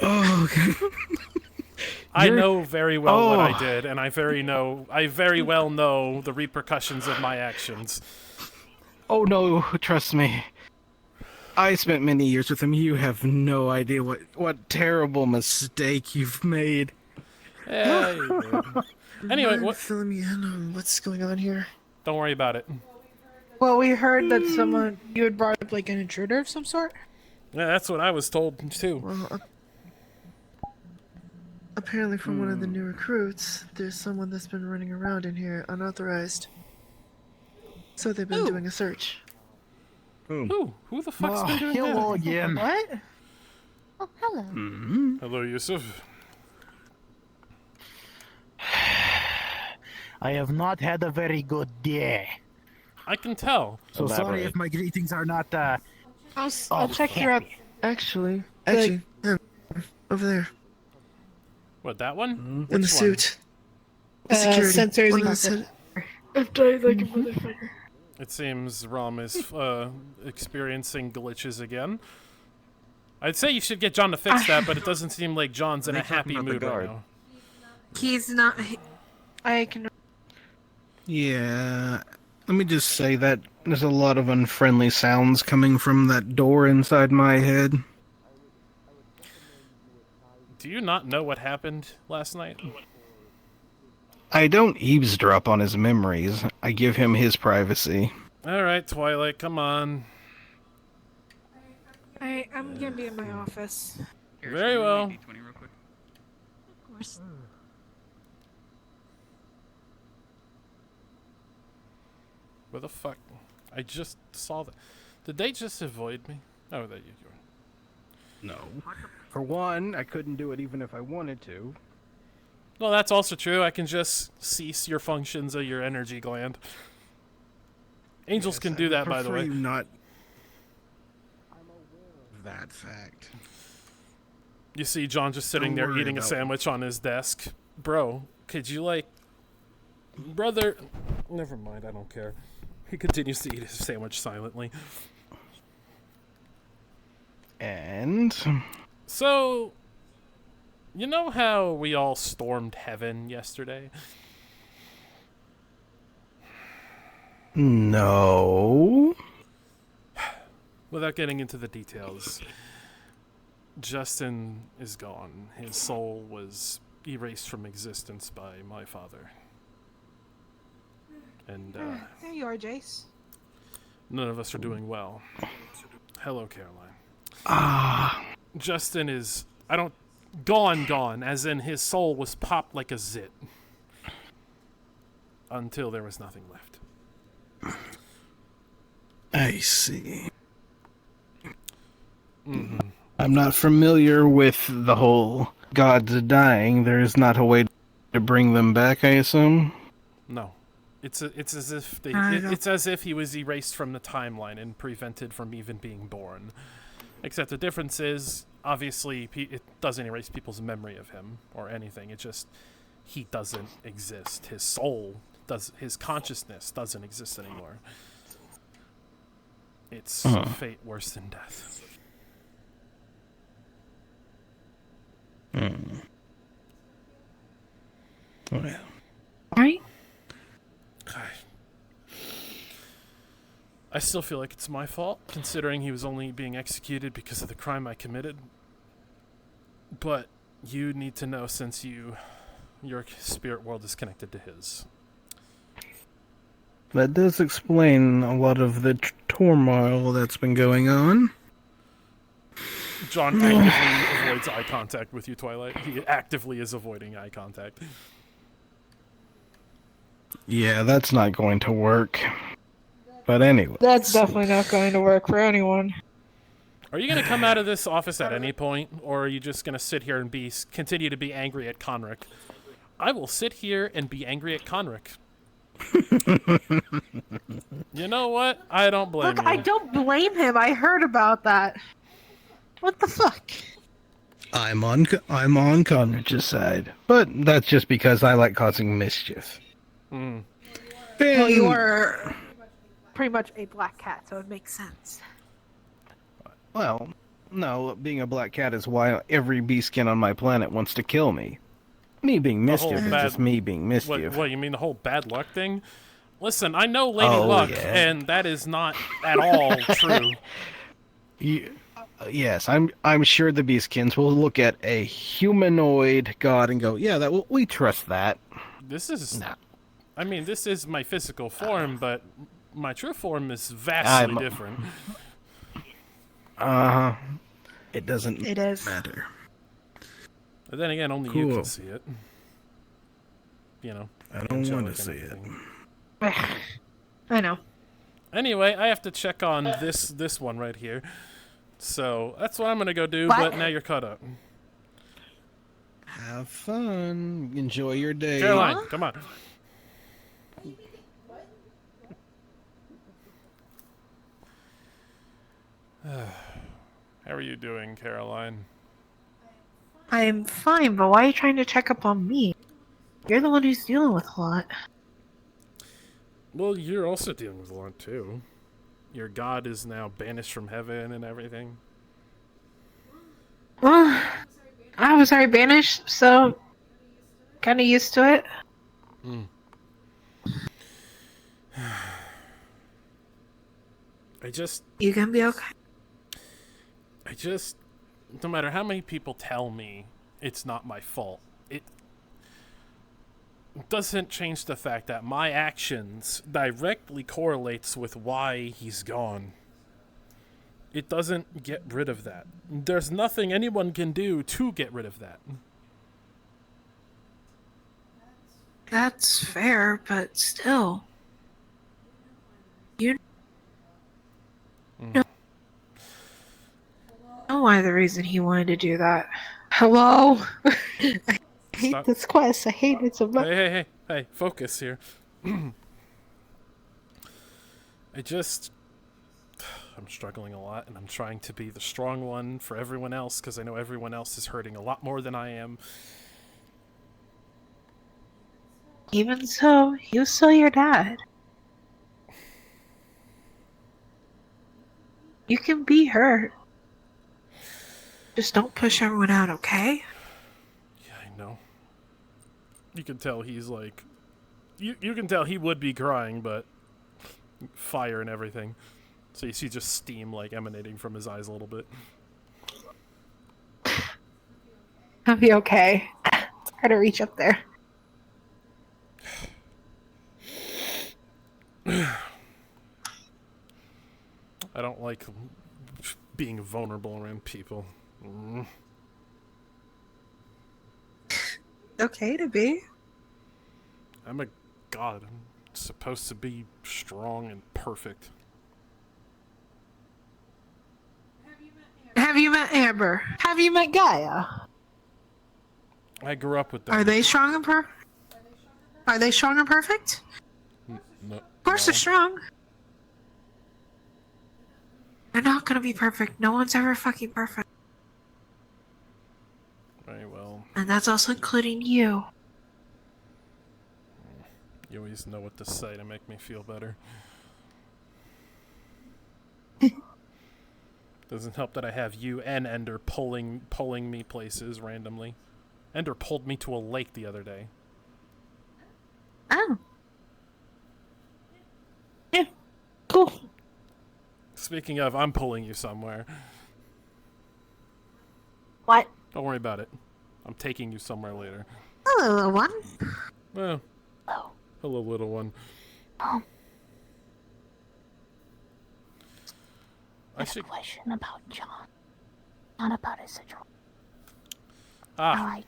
Oh, okay. I know very well what I did, and I very well know the repercussions of my actions. Oh no, trust me. I spent many years with him. You have no idea what terrible mistake you've made. Yeah, you did. Anyway, what? Fill me in on what's going on here. Don't worry about it. Well, we heard that you had brought up like an intruder of some sort. Yeah, that's what I was told too. Well, apparently from one of the new recruits, there's someone that's been running around in here unauthorized. So they've been doing a search. Who the fuck's been doing hello that? again. What? Oh, hello. Hello, Yusuf. I have not had a very good day. I can tell. So sorry if my greetings are not, I'll check your up. Actually, him, over there. What, that one? In Which the suit. one? Security. Sensors One and of the I've died like a motherfucker. It seems Rom is experiencing glitches again. I'd say you should get John to fix that, but it doesn't seem like John's in a happy mood right now. He's not. I can. Yeah. Let me just say that there's a lot of unfriendly sounds coming from that door inside my head. Do you not know what happened last night? I don't eavesdrop on his memories. I give him his privacy. Alright, Twilight, come on. I'm gonna be in my office. Very well. Of course. Where the fuck? I just saw that. Did they just avoid me? Oh, there you go. No. For one, I couldn't do it even if I wanted to. Well, that's also true. I can just cease your functions of your energy gland. Angels can do that, by the way. You not. I'm aware of that fact. You see John just sitting Don't there worry eating a about sandwich on his desk. Bro, could you brother? Never mind, I don't care. He continues to eat his sandwich silently. And so, you know how we all stormed heaven yesterday? No. Without getting into the details, Justin is gone. His soul was erased from existence by my father. And There you are, Jace. none of us are doing well. Hello, Caroline. Justin is gone, as in his soul was popped like a zit. Until there was nothing left. I see. Mm-hmm. I'm not familiar with the whole gods dying. There's not a way to bring them back, I assume? No. It's as if it's as if he was erased from the timeline and prevented from even being born. Except the difference is, obviously, it doesn't erase people's memory of him or anything. It just, he doesn't exist. His soul his consciousness doesn't exist anymore. It's fate worse than death. Well. Right? I still feel like it's my fault, considering he was only being executed because of the crime I committed. But you need to know, since your spirit world is connected to his. That does explain a lot of the turmoil that's been going on. John actively avoids eye contact with you, Twilight. He actively is avoiding eye contact. Yeah, that's not going to work. But anyway. That's definitely not going to work for anyone. Are you going to come out of this office at any point, or are you just going to sit here and continue to be angry at Conrick? I will sit here and be angry at Conrick. You know what? I don't blame Look, you. I don't blame him. I heard about that. What the fuck? I'm on Conridge's side, but that's just because I like causing mischief. Mm. Well, you are pretty much a black cat, so it makes sense. Well, no, being a black cat is why every beastkin on my planet wants to kill me. Me being mischief is just me being mischief. What, you mean the whole bad luck thing? Listen, I know Lady Luck, and that is not at all true. Yes, I'm sure the beastkins will look at a humanoid god and go, "Yeah, we trust that." This is, I mean, this is my physical form, but my true form is vastly different. It doesn't matter. But then again, only you can see it. You know. I don't want to see it. I know. Anyway, I have to check on this one right here. So that's what I'm gonna go do. What? But now you're caught up. Have fun. Enjoy your day. Caroline, come on. How are you doing, Caroline? I'm fine, but why are you trying to check up on me? You're the one who's dealing with a lot. Well, you're also dealing with a lot, too. Your god is now banished from heaven and everything. Well, I was already banished, so kind of used to it. You gonna be okay? No matter how many people tell me it's not my fault, it doesn't change the fact that my actions directly correlates with why he's gone. It doesn't get rid of that. There's nothing anyone can do to get rid of that. That's fair, but still. You know probably the reason he wanted to do that. Hello? I hate Stop. this quest. I hate it so much. Hey, focus here. I'm struggling a lot, and I'm trying to be the strong one for everyone else, because I know everyone else is hurting a lot more than I am. Even so, he was still your dad. You can be hurt. Just don't push everyone out, okay? Yeah, I know. You can tell he's like... You can tell he would be crying, but... Fire and everything. So you see just steam, like, emanating from his eyes a little bit. I'll be okay. It's hard to reach up there. I don't like being vulnerable around people. Okay to be. I'm a god. I'm supposed to be strong and perfect. Have you met Amber? Have you met Gaia? I grew up with them. Are they strong and Are they strong and perfect? No, Of course they're strong. They're not gonna be perfect. No one's ever fucking perfect. Very well. And that's also including you. You always know what to say to make me feel better. Doesn't help that I have you and Ender pulling me places randomly. Ender pulled me to a lake the other day. Oh. Yeah. Cool. Speaking of, I'm pulling you somewhere. What? Don't worry about it. I'm taking you somewhere later. Hello, little one. Well, hello, little one. I have a question about John. Not about his situation. Ah.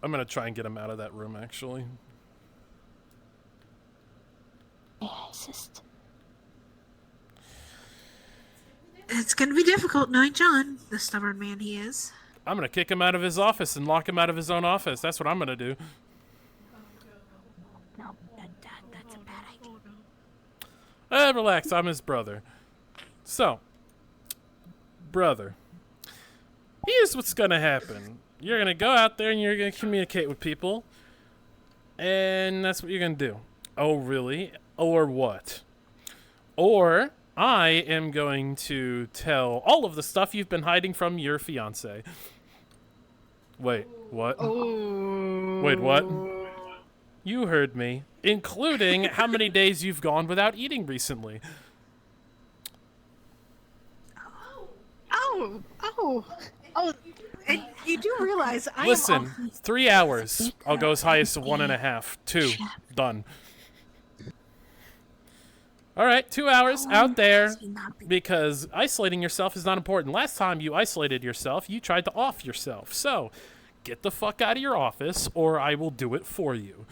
I'm gonna try and get him out of that room, actually. May I assist? It's gonna be difficult knowing John, the stubborn man he is. I'm gonna kick him out of his office and lock him out of his own office. That's what I'm gonna do. No, that's a bad idea. Relax, I'm his brother. So, brother, here's what's gonna happen. You're gonna go out there and you're gonna communicate with people, and that's what you're gonna do. Oh, really? Or what? Or I am going to tell all of the stuff you've been hiding from your fiance. Wait, what? Oh. Wait, what? You heard me. Including how many days you've gone without eating recently. Oh, and you do realize I Listen, am 3 hours. I'll go as high as 1.5. 2. Done. Alright, 2 hours out there, because isolating yourself is not important. Last time you isolated yourself, you tried to off yourself. So, get the fuck out of your office, or I will do it for you.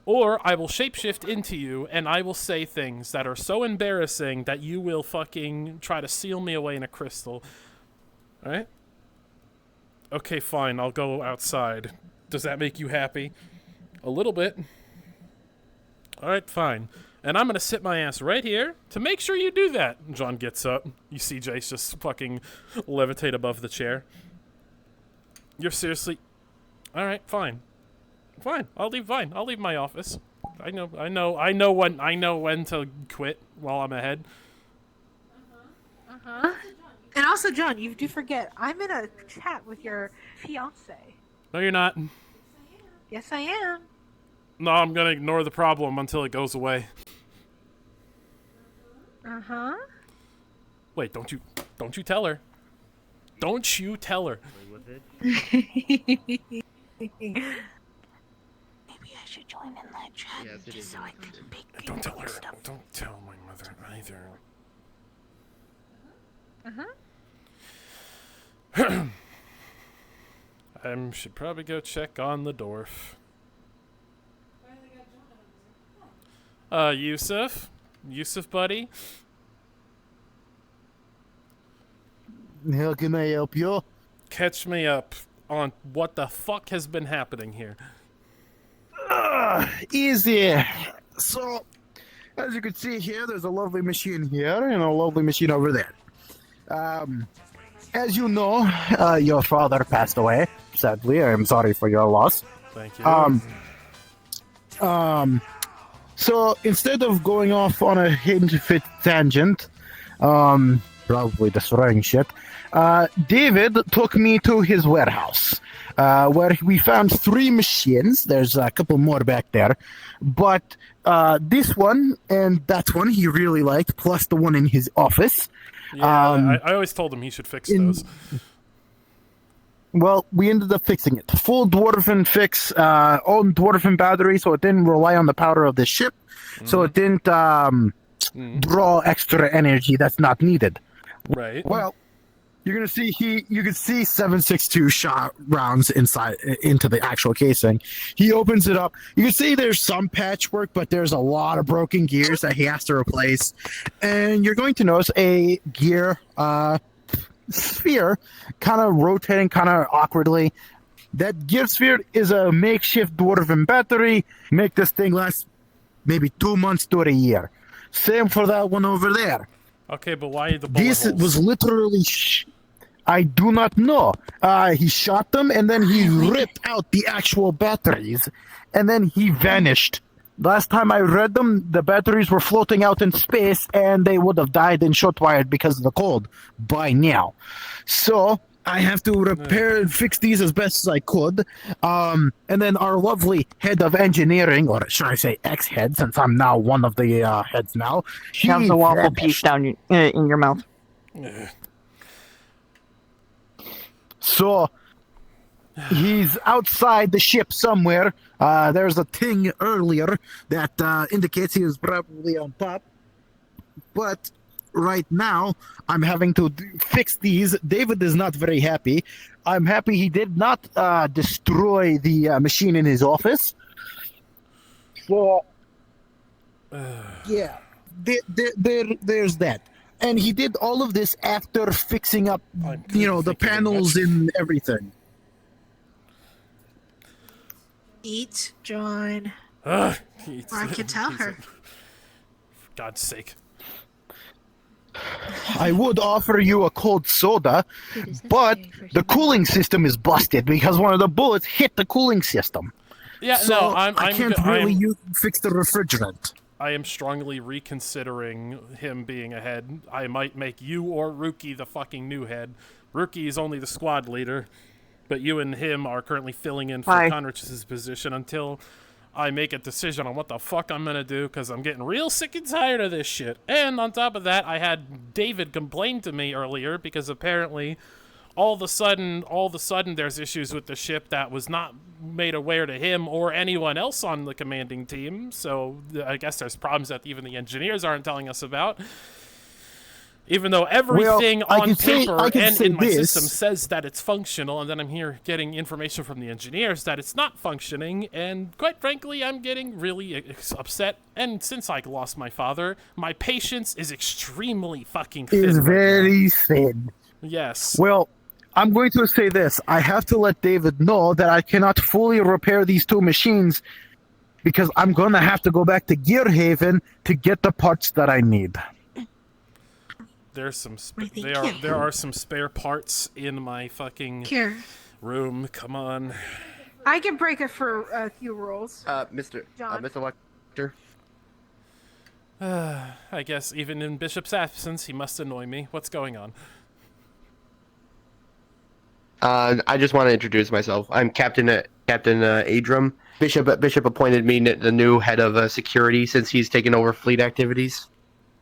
Or I will shapeshift into you, and I will say things that are so embarrassing that you will fucking try to seal me away in a crystal. Alright? Okay, fine, I'll go outside. Does that make you happy? A little bit. Alright, fine. And I'm gonna sit my ass right here to make sure you do that. John gets up. You see Jace just fucking levitate above the chair. You're seriously... Alright, fine. Fine. I'll leave my office. I know when to quit while I'm ahead. And also, John, you do forget, I'm in a chat with your fiance. No, you're not. Yes, I am. No, I'm gonna ignore the problem until it goes away. Wait, don't you tell her. Don't you tell her. Maybe I should join in that chat just so I can pick Don't tell her. Don't tell my mother either. I should probably go check on the dwarf. Yusuf? Yusuf, buddy? How can I help you? Catch me up on what the fuck has been happening here. Easy. So, as you can see here, there's a lovely machine here and a lovely machine over there. As you know, your father passed away. Sadly, I'm sorry for your loss. Thank you. So instead of going off on a hidden-fit tangent, probably destroying shit, David took me to his warehouse, where we found 3 machines. There's a couple more back there, but this one and that one he really liked, plus the one in his office. Yeah, I always told him he should fix those. Well, we ended up fixing it. Full dwarven fix, own dwarven battery, so it didn't rely on the power of the ship, so it didn't draw extra energy that's not needed. Right. Well, you're gonna see you can see 7.62 shot rounds inside into the actual casing. He opens it up. You can see there's some patchwork, but there's a lot of broken gears that he has to replace, and you're going to notice a gear sphere kind of rotating kind of awkwardly. That gear sphere is a makeshift dwarven battery. Make this thing last maybe 2 months to a year. Same for that one over there. Okay, but why the bullet This holes? was literally I do not know. He shot them and then he ripped out the actual batteries and then he vanished. Last time I read them, the batteries were floating out in space and they would have died and short-wired because of the cold by now. So I have to repair and fix these as best as I could. And then our lovely head of engineering, or should I say ex-head, since I'm now one of the heads now. Shoves a waffle piece down in your mouth. So he's outside the ship somewhere. There's a thing earlier that indicates he was probably on top. But right now, I'm having to fix these. David is not very happy. I'm happy he did not destroy the machine in his office. So, yeah, there's that. And he did all of this after fixing up, the panels and everything. Eat, John. Ugh, Or I can tell her. For God's sake. I would offer you a cold soda, but the cooling system is busted because one of the bullets hit the cooling system. Yeah, so no, I can't really fix the refrigerant. I am strongly reconsidering him being a head. I might make you or Rookie the fucking new head. Rookie is only the squad leader, but you and him are currently filling in for Conrich's position until I make a decision on what the fuck I'm gonna do, because I'm getting real sick and tired of this shit. And on top of that, I had David complain to me earlier because apparently all of a sudden there's issues with the ship that was not made aware to him or anyone else on the commanding team. So I guess there's problems that even the engineers aren't telling us about. Even though everything on paper and in my system says that it's functional, and then I'm here getting information from the engineers that it's not functioning, and quite frankly, I'm getting really upset. And since I lost my father, my patience is extremely fucking thin. It's very thin. Yes. Well, I'm going to say this. I have to let David know that I cannot fully repair these 2 machines because I'm going to have to go back to Gearhaven to get the parts that I need. There's some there are some spare parts in my fucking room. Come on. I can break it for a few rolls. Mr. John. Mr. Lecter. I guess even in Bishop's absence, he must annoy me. What's going on? I just want to introduce myself. I'm Captain Adram. Bishop appointed me the new head of security since he's taken over fleet activities.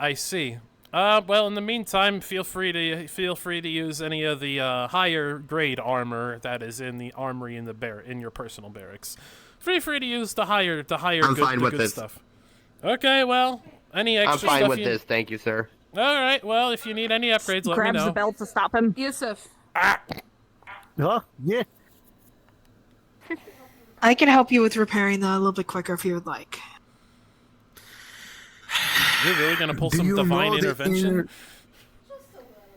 I see. Well, in the meantime, feel free to use any of the higher grade armor that is in the armory in your personal barracks. Feel free to use the higher I'm fine with good this. stuff. Okay, well, any extra I'm fine stuff with this, thank you, sir. All right, well, if you need any upgrades, let me know. Grabs the belt to stop him. Yusuf. Yeah. I can help you with repairing that a little bit quicker if you would like. You're really gonna pull some divine intervention?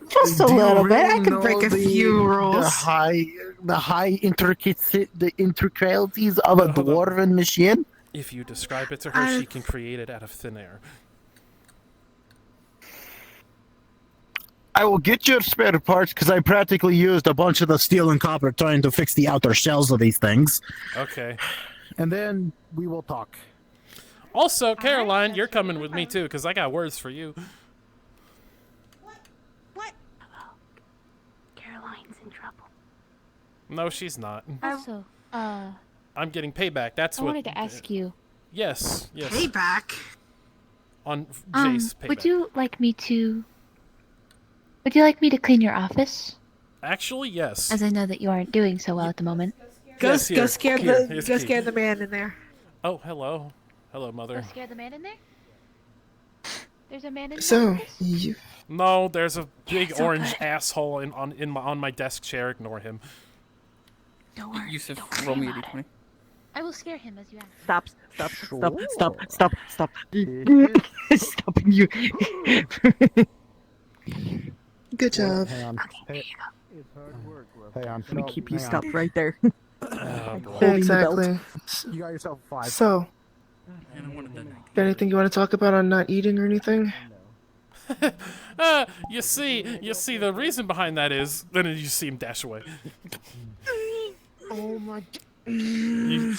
Just a Do you little bit. I really can break know a few The rules. high intricacies of a dwarven machine. If you describe it to her, she can create it out of thin air. I will get your spare parts because I practically used a bunch of the steel and copper trying to fix the outer shells of these things. Okay. And then we will talk. Also, Caroline, you're coming with me too, because I got words for you. Caroline's in trouble. No, she's not. Also, I'm getting payback. That's I what. wanted to ask you. Yes. Yes. Payback. On Jace payback. Would you like me to? Would you like me to clean your office? Actually, yes. As I know that you aren't doing so well at the moment. Go Yes, here. scare Here, the here's go key. scare the man in there. Oh, hello. Hello, mother. Go scare the man in there. There's a man in So, there. you... No, there's a big It's orange okay. asshole on my desk chair. Ignore him. Don't worry. Yusuf, Don't roll worry me a about d20. it. I will scare him as you ask. Stop, stop, stop, stop, stop, stop. Stop you. Good job. Hang on. Okay, Hey, Hang on. I'm gonna keep you stopped right there. Oh, boy. Holding the Exactly. belt. You got yourself 5. So, got anything you want to talk about on not eating or anything? You see, the reason behind that is, then you see him dash away. Oh my... You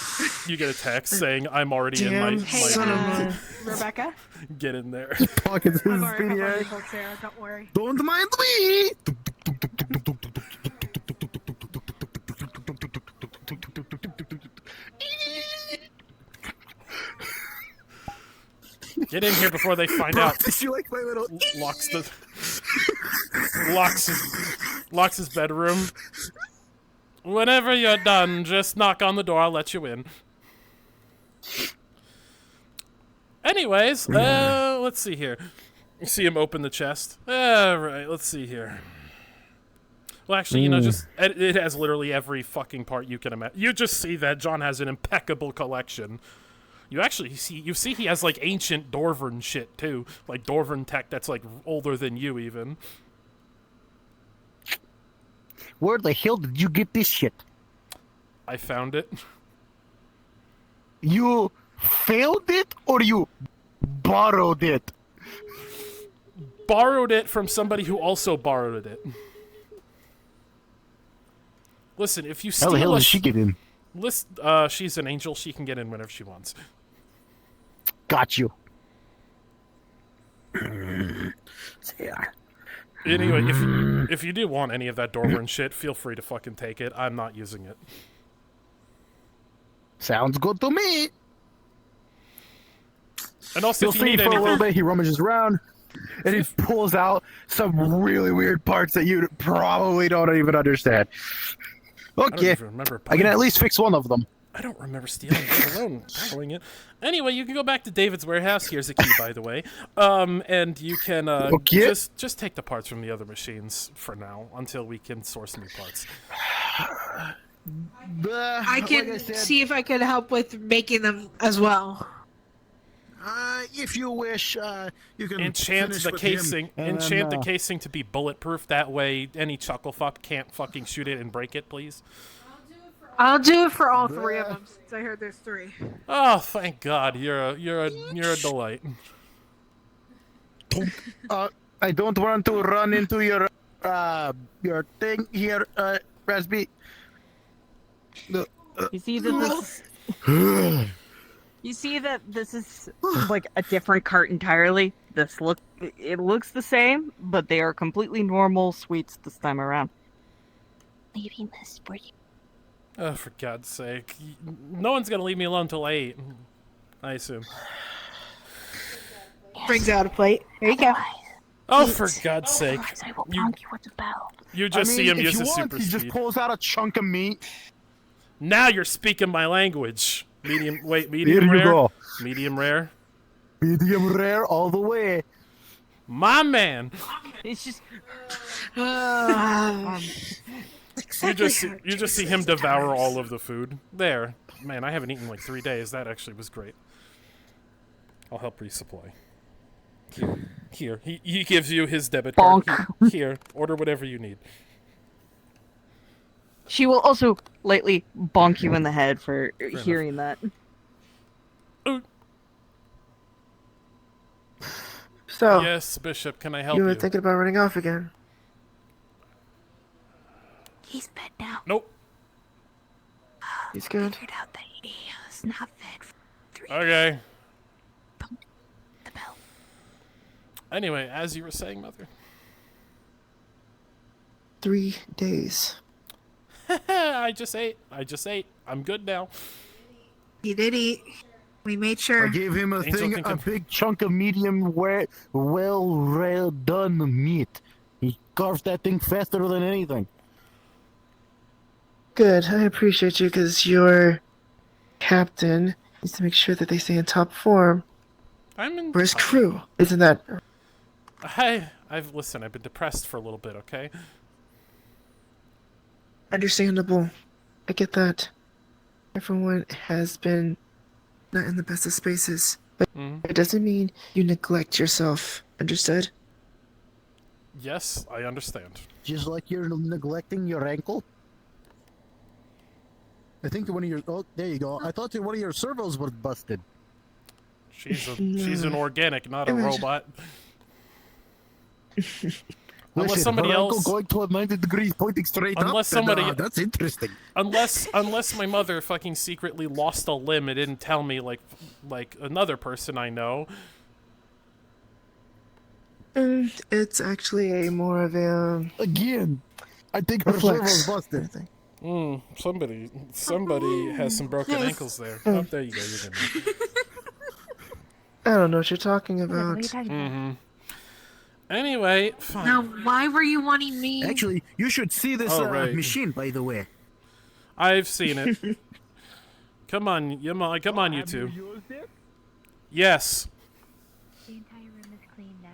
get a text saying, "I'm already in my." Damn son of a... Rebecca. Get in there. Pockets I've his already video. told Sarah, don't worry. Don't mind me. Get in here before they find out. Did you like my little? Locks his bedroom. Whenever you're done, just knock on the door. I'll let you in. Anyways, let's see here. You see him open the chest. Right, let's see here. Well, actually, you know, just it has literally every fucking part you can imagine. You just see that John has an impeccable collection. You actually see he has like ancient Dwarven shit too, like Dwarven tech that's like older than you even. Where the hell did you get this shit? I found it. You found it or you borrowed it? Borrowed it from somebody who also borrowed it. Listen, if you steal How the hell did she get in? She's an angel. She can get in whenever she wants. Got you. Anyway, if you do want any of that Dwarven shit, feel free to fucking take it. I'm not using it. Sounds good to me. And also, You'll if you see need for a little anything, bit, he rummages around, and he pulls out some really weird parts that you probably don't even understand. I don't Okay, even remember. I can at least fix one of them. I don't remember stealing it, let alone borrowing it. Anyway, you can go back to David's warehouse. Here's a key, by the way. And you can Okay. just take the parts from the other machines for now until we can source new parts. I can see if I could help with making them as well. If you wish, you can Enchant finish the with him, casing. and Enchant then, the casing to be bulletproof. That way, any chuckle fuck can't fucking shoot it and break it, please. I'll do it for all three of them since I heard there's three. Oh, thank God! You're a delight. I don't want to run into your thing here, Raspy. You see that this. You see that this is like a different cart entirely. It looks the same, but they are completely normal sweets this time around. Leaving this for you. Oh, for God's sake! No one's gonna leave me alone till 8. I assume. Brings out a plate. There you go. Oh, for God's sake! I will bonk you with the bell. You just see him use his super he speed. just pulls out a chunk of meat. Now you're speaking my language. Medium Here rare. you go. Medium rare. Medium rare all the way. My man. It's just. You just see him devour all of the food. There. Man, I haven't eaten in like 3 days. That actually was great. I'll help resupply. Here. Here, he gives you his debit Bonk. card. Here, order whatever you need. She will also lightly bonk you in the head for enough. hearing that. So, Yes, Bishop, can I help you you? were thinking about running off again. He's fed now. Nope. He's good. Figured out that he was not fed for 3 Okay. the bell. Anyway, as you were saying, Mother. 3 days. I just ate. I'm good now. He did eat. We made sure. I gave him a Angel thing, can a come- big chunk of medium, well done meat. He carves that thing faster than anything. Good. I appreciate you because your captain needs to make sure that they stay in top form I'm in. for his crew. Isn't that? Listen. I've been depressed for a little bit. Okay. Understandable. I get that. Everyone has been not in the best of spaces, but it doesn't mean you neglect yourself. Understood? Yes, I understand. Just like you're neglecting your ankle. I think one of your... Oh, there you go. I thought one of your servos was busted. She's an organic, not a Imagine- robot. Unless Listen, somebody her ankle else. going to a 90 degrees pointing straight up. Unless then, somebody. that's interesting. Unless my mother fucking secretly lost a limb and didn't tell me like another person I know. It's actually more of a... Again, I think her reflex. servo's busted. Somebody has some broken ankles there. Oh, there you go. You're good. I don't know what you're talking about. Mm-hmm. Anyway, fine. Now, why were you wanting me? Actually, you should see this Oh, right. machine, by the way. I've seen it. Come on, come on, you two. Yes. The entire room is clean now.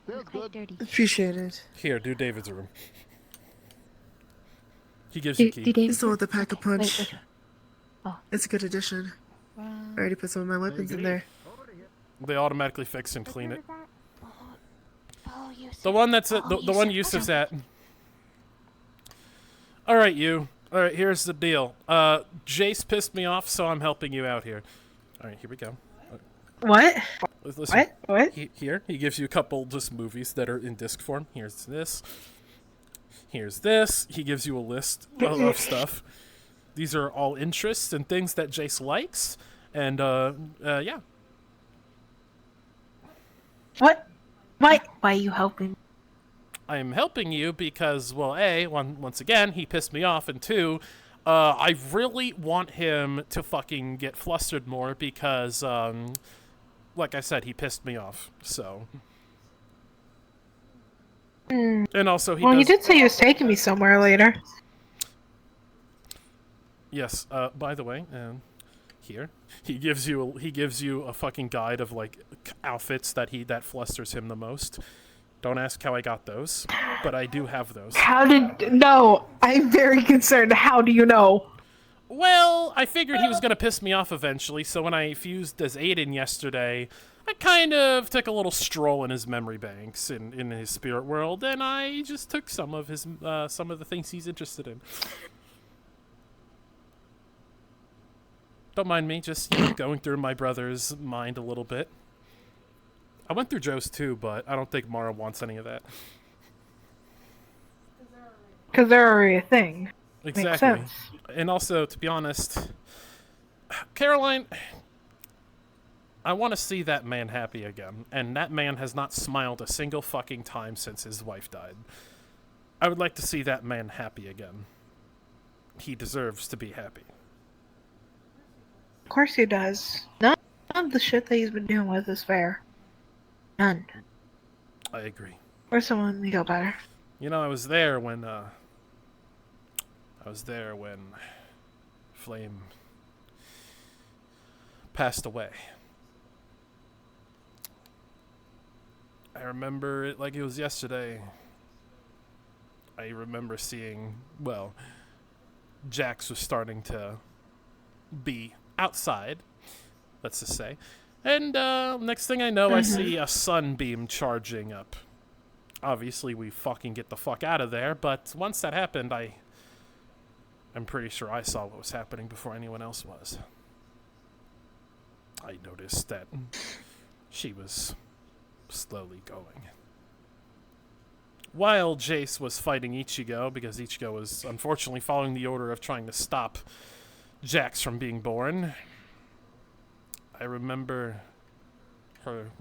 It's quite dirty. Appreciate it. Here, do David's room. He gives you key. He's the one with the pack a punch. Wait. Oh. It's a good addition. I already put some of my weapons in there. They automatically fix and clean it. Follow Yusuf. The one that's at, the one Yusuf's at. All right, you. All right, here's the deal. Jace pissed me off, so I'm helping you out here. All right, here we go. What? Listen, What? Here, he gives you a couple just movies that are in disc form. Here's this. Here's this. He gives you a list of stuff. These are all interests and things that Jace likes, and yeah. What? Why are you helping? I'm helping you because, well, once again, he pissed me off, and 2, I really want him to fucking get flustered more because, like I said, he pissed me off, so. And also, He did say he was taking me somewhere later. Yes, by the way, here, he gives you a fucking guide of, like, outfits that flusters him the most. Don't ask how I got those, but I do have those. No, I'm very concerned. How do you know? Well, I figured he was gonna piss me off eventually, so when I fused as Aiden yesterday, I kind of took a little stroll in his memory banks in his spirit world, and I just took some of the things he's interested in. Don't mind me, just going through my brother's mind a little bit. I went through Joe's too, but I don't think Mara wants any of that. Because they're already a thing. Exactly. Makes sense. And also, to be honest, Caroline, I want to see that man happy again, and that man has not smiled a single fucking time since his wife died. I would like to see that man happy again. He deserves to be happy. Of course he does. None of the shit that he's been dealing with is fair. None. I agree. Where's someone we go better? You know, I was there when Flame passed away. I remember it like it was yesterday. I remember seeing, well, Jax was starting to be outside, let's just say. And next thing I know, I see a sunbeam charging up. Obviously, we fucking get the fuck out of there, but once that happened, I'm pretty sure I saw what was happening before anyone else was. I noticed that she was slowly going. While Jace was fighting Ichigo, because Ichigo was unfortunately following the order of trying to stop Jax from being born, I remember her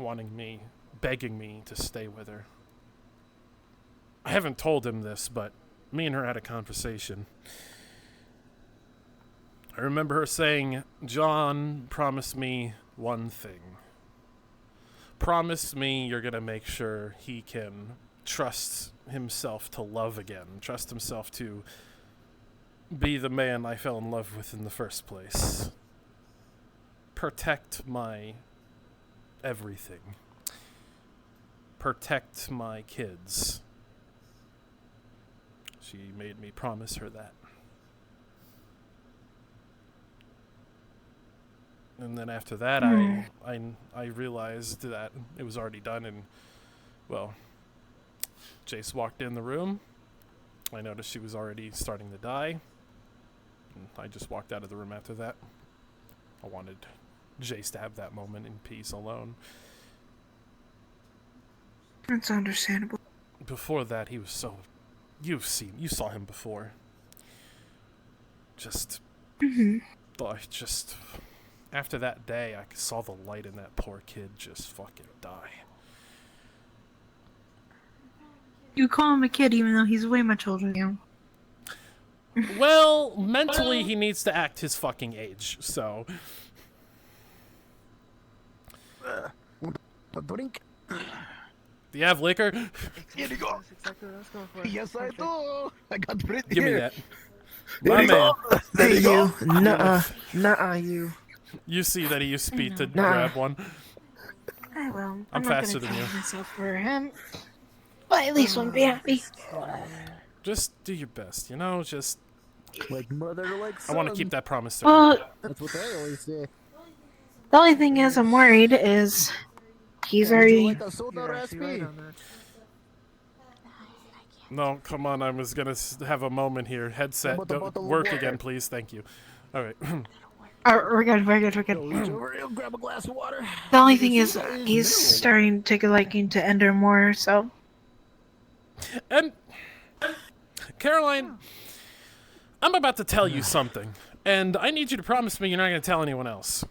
begging me to stay with her. I haven't told him this, but me and her had a conversation. I remember her saying, "John, promise me one thing. Promise me you're gonna make sure he can trust himself to love again. Trust himself to be the man I fell in love with in the first place. Protect my everything. Protect my kids." She made me promise her that. And then after that, I realized that it was already done, and, well, Jace walked in the room. I noticed she was already starting to die. And I just walked out of the room after that. I wanted Jace to have that moment in peace alone. That's understandable. Before that, he was so... You saw him before. Just... After that day, I saw the light in that poor kid just fucking die. You call him a kid even though he's way much older than you. Well, mentally he needs to act his fucking age, so... A drink? Do you have liquor? Here you go. Yes, I do. I got Brit Give me here. that. Here My you man. go. There you go. Nuh-uh, you. You see that he used speed to grab one. I will. I'm not faster gonna than you. kill myself for him. But at least one be happy. Just do your best, you know? Just... Like mother, like son. I want to keep that promise to Well, her. That's what they always say. the only thing is I'm worried is he's already... Like a soda recipe. No, come on, I was gonna have a moment here. Headset, How about the don't bottle of work water? again, please. Thank you. Alright. We're good, we're good, we're good. Reach over here, grab a glass of water. The only thing is he's starting to take a liking to Ender more, so... And... Caroline, I'm about to tell you something. And I need you to promise me you're not gonna tell anyone else.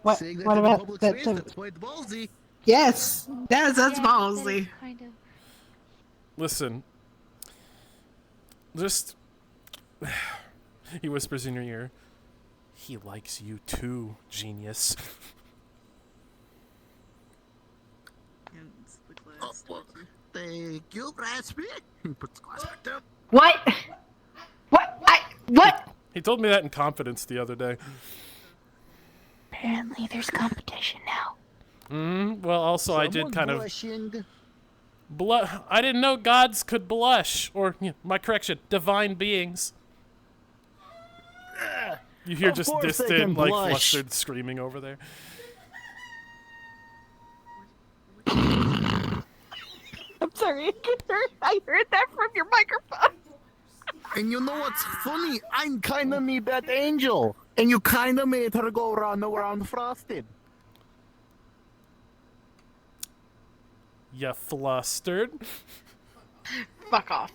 What about that? That's quite ballsy. Yes, that's ballsy. Kind of. Listen. Just... He whispers in your ear. He likes you too, genius. Thank you, Raspy. Put the glass back down. What? What? He told me that in confidence the other day. Apparently, there's competition now. Well, also I did kind of... Blushing. I didn't know gods could blush. Or, my correction, divine beings. You hear Of just course they distant, can like, blush. flustered screaming over there. I'm sorry, I heard that from your microphone. And you know what's funny? I'm kinda me bad angel. And you kinda made her go around frosted. You flustered. Fuck off.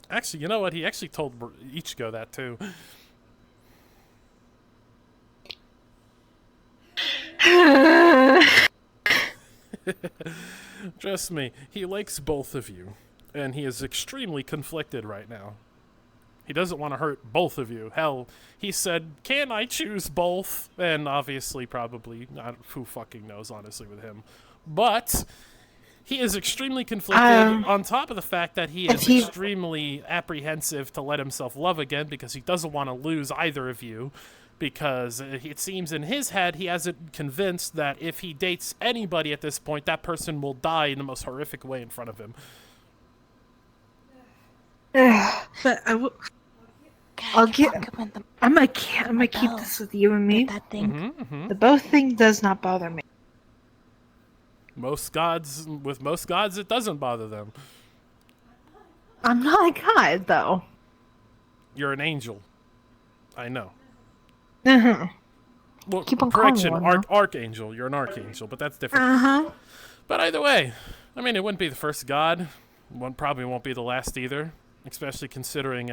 Actually, you know what? He actually told Ichigo that, too. Trust me, he likes both of you. And he is extremely conflicted right now. He doesn't want to hurt both of you. Hell, he said, "Can I choose both?" And obviously, probably, who fucking knows, honestly, with him. But he is extremely conflicted, on top of the fact that he is extremely apprehensive to let himself love again because he doesn't want to lose either of you. Because it seems in his head he hasn't convinced that if he dates anybody at this point, that person will die in the most horrific way in front of him. But I'll get. I'm gonna keep this with you and me. That thing. Mm-hmm. The bow thing does not bother me. Most gods, it doesn't bother them. I'm not a god, though. You're an angel. I know. Uh-huh. Well, Keep on calling correction, me one, archangel. You're an archangel, but that's different. Uh-huh. But either way, I mean, it wouldn't be the first god. One probably won't be the last either, especially considering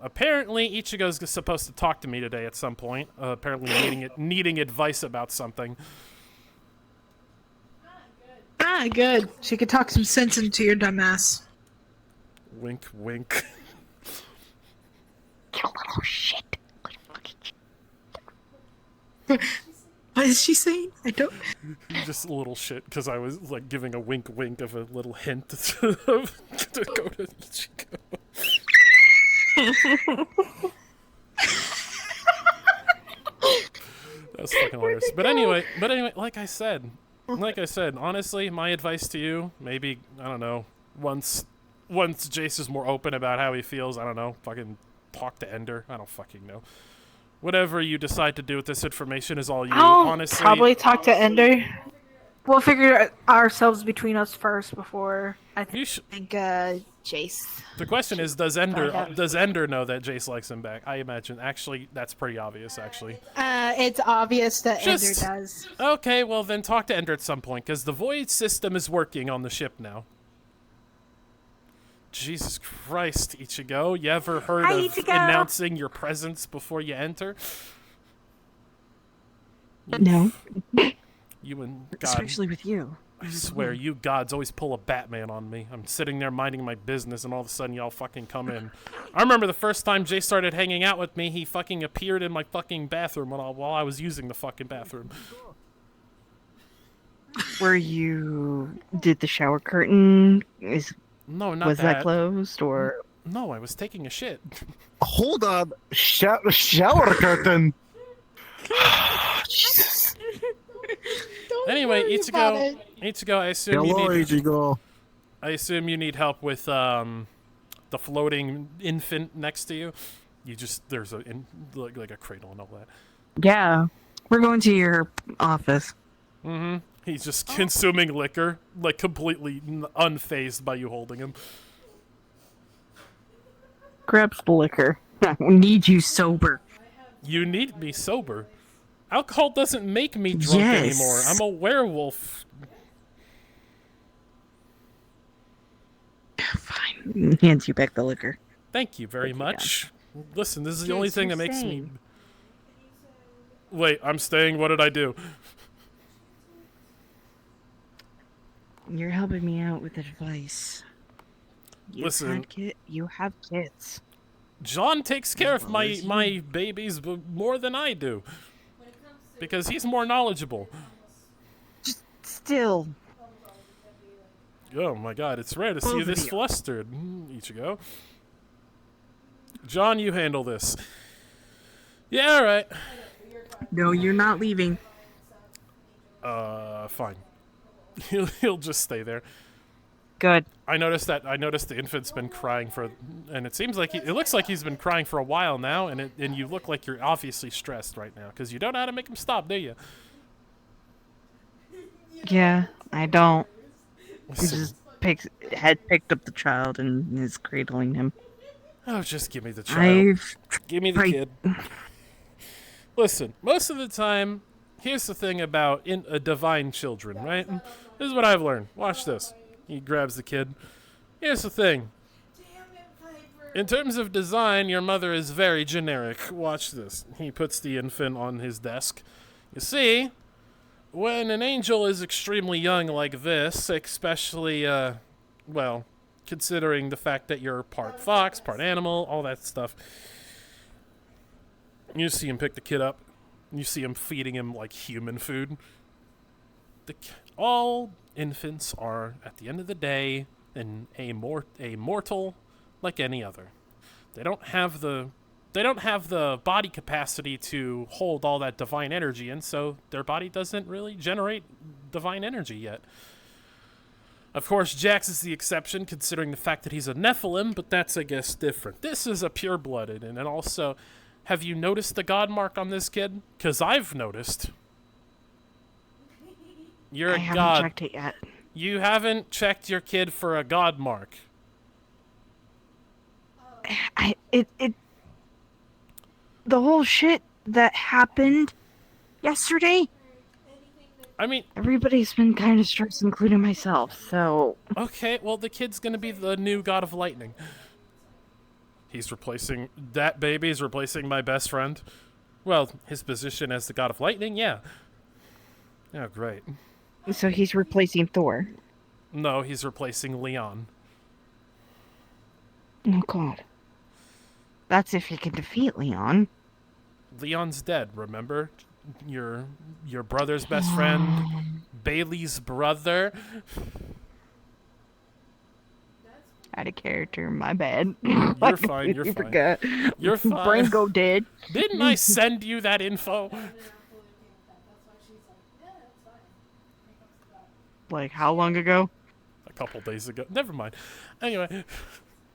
apparently Ichigo's supposed to talk to me today at some point. Apparently needing advice about something. Ah, good. She could talk some sense into your dumbass. Wink, wink. You little shit. What is she saying? I don't. Just a little shit, because I was like giving a wink, wink of a little hint to go to Ichigo. That's fucking hilarious. But anyway, like I said, honestly, my advice to you, maybe, I don't know, once Jace is more open about how he feels, I don't know, fucking talk to Ender. I don't fucking know. Whatever you decide to do with this information is all you, honestly. Probably talk to Ender. We'll figure it ourselves between us first before I think Jace. The question is, does Ender know that Jace likes him back? I imagine. Actually, that's pretty obvious, actually. It's obvious that Just- Ender does. Okay, well then talk to Ender at some point, because the void system is working on the ship now. Jesus Christ, Ichigo. You ever heard Hi, of Ichigo. announcing your presence before you enter? No. You and God. Especially with you. I swear, you gods always pull a Batman on me. I'm sitting there minding my business, and all of a sudden y'all fucking come in. I remember the first time Jay started hanging out with me, he fucking appeared in my fucking bathroom while I was using the fucking bathroom. Where you did the shower curtain No, not was that. that closed or? No, I was taking a shit. Hold on. Shower curtain. Jesus. Anyway, Ichigo, I assume Hello, you need. Ichigo. I assume you need help with the floating infant next to you. There's like a cradle and all that. Yeah, we're going to your office. Mm-hmm. He's just consuming liquor, like completely unfazed by you holding him. Grabs the liquor. We need you sober. You need me sober. Alcohol doesn't make me drunk Yes. anymore. I'm a werewolf. Fine. Hands you back the liquor. Thank you very much. Listen, this is the Yes, only thing you're that makes me... staying. Wait, I'm staying? What did I do? You're helping me out with advice. Listen. You have kids. John takes care of my babies more than I do. Because he's more knowledgeable. Still. Oh my god, it's rare to see you Both this of you. flustered. Ichigo. John, you handle this. Yeah, alright. No, you're not leaving. Fine. He'll just stay there. Good. I noticed the infant's been crying and it seems like it looks like he's been crying for a while now, and you look like you're obviously stressed right now, because you don't know how to make him stop, do you? Yeah, I don't. He Listen. just picked up the child and is cradling him. Oh, just give me the child. Give me the Right. kid. Listen, most of the time, here's the thing about divine children, right? This is what I've learned. Watch this. He grabs the kid. Here's the thing. In terms of design, your mother is very generic. Watch this. He puts the infant on his desk. You see, when an angel is extremely young like this, especially, well, considering the fact that you're part fox, part animal, all that stuff, you see him pick the kid up. You see him feeding him like human food. All infants are, at the end of the day, a mortal like any other. They don't have the body capacity to hold all that divine energy, and so their body doesn't really generate divine energy yet. Of course, Jax is the exception, considering the fact that he's a Nephilim, but that's, I guess, different. This is a pure-blooded, and also, have you noticed the god mark on this kid? Because I've noticed. You're a god. I haven't checked it yet. You haven't checked your kid for a god mark. The whole shit that happened yesterday. I mean, everybody's been kind of stressed, including myself. So okay, well, the kid's gonna be the new god of lightning. He's replacing that baby. Is replacing my best friend. Well, his position as the god of lightning, yeah. Oh, great. So he's replacing Thor. No, he's replacing Leon. Oh God. That's if he can defeat Leon. Leon's dead, remember? Your brother's best friend, Bailey's brother. Out of character, my bad. You're fine, you're fine. Forgot. You're fine. Brain go dead. Didn't I send you that info? Like, how long ago? A couple days ago. Never mind. Anyway.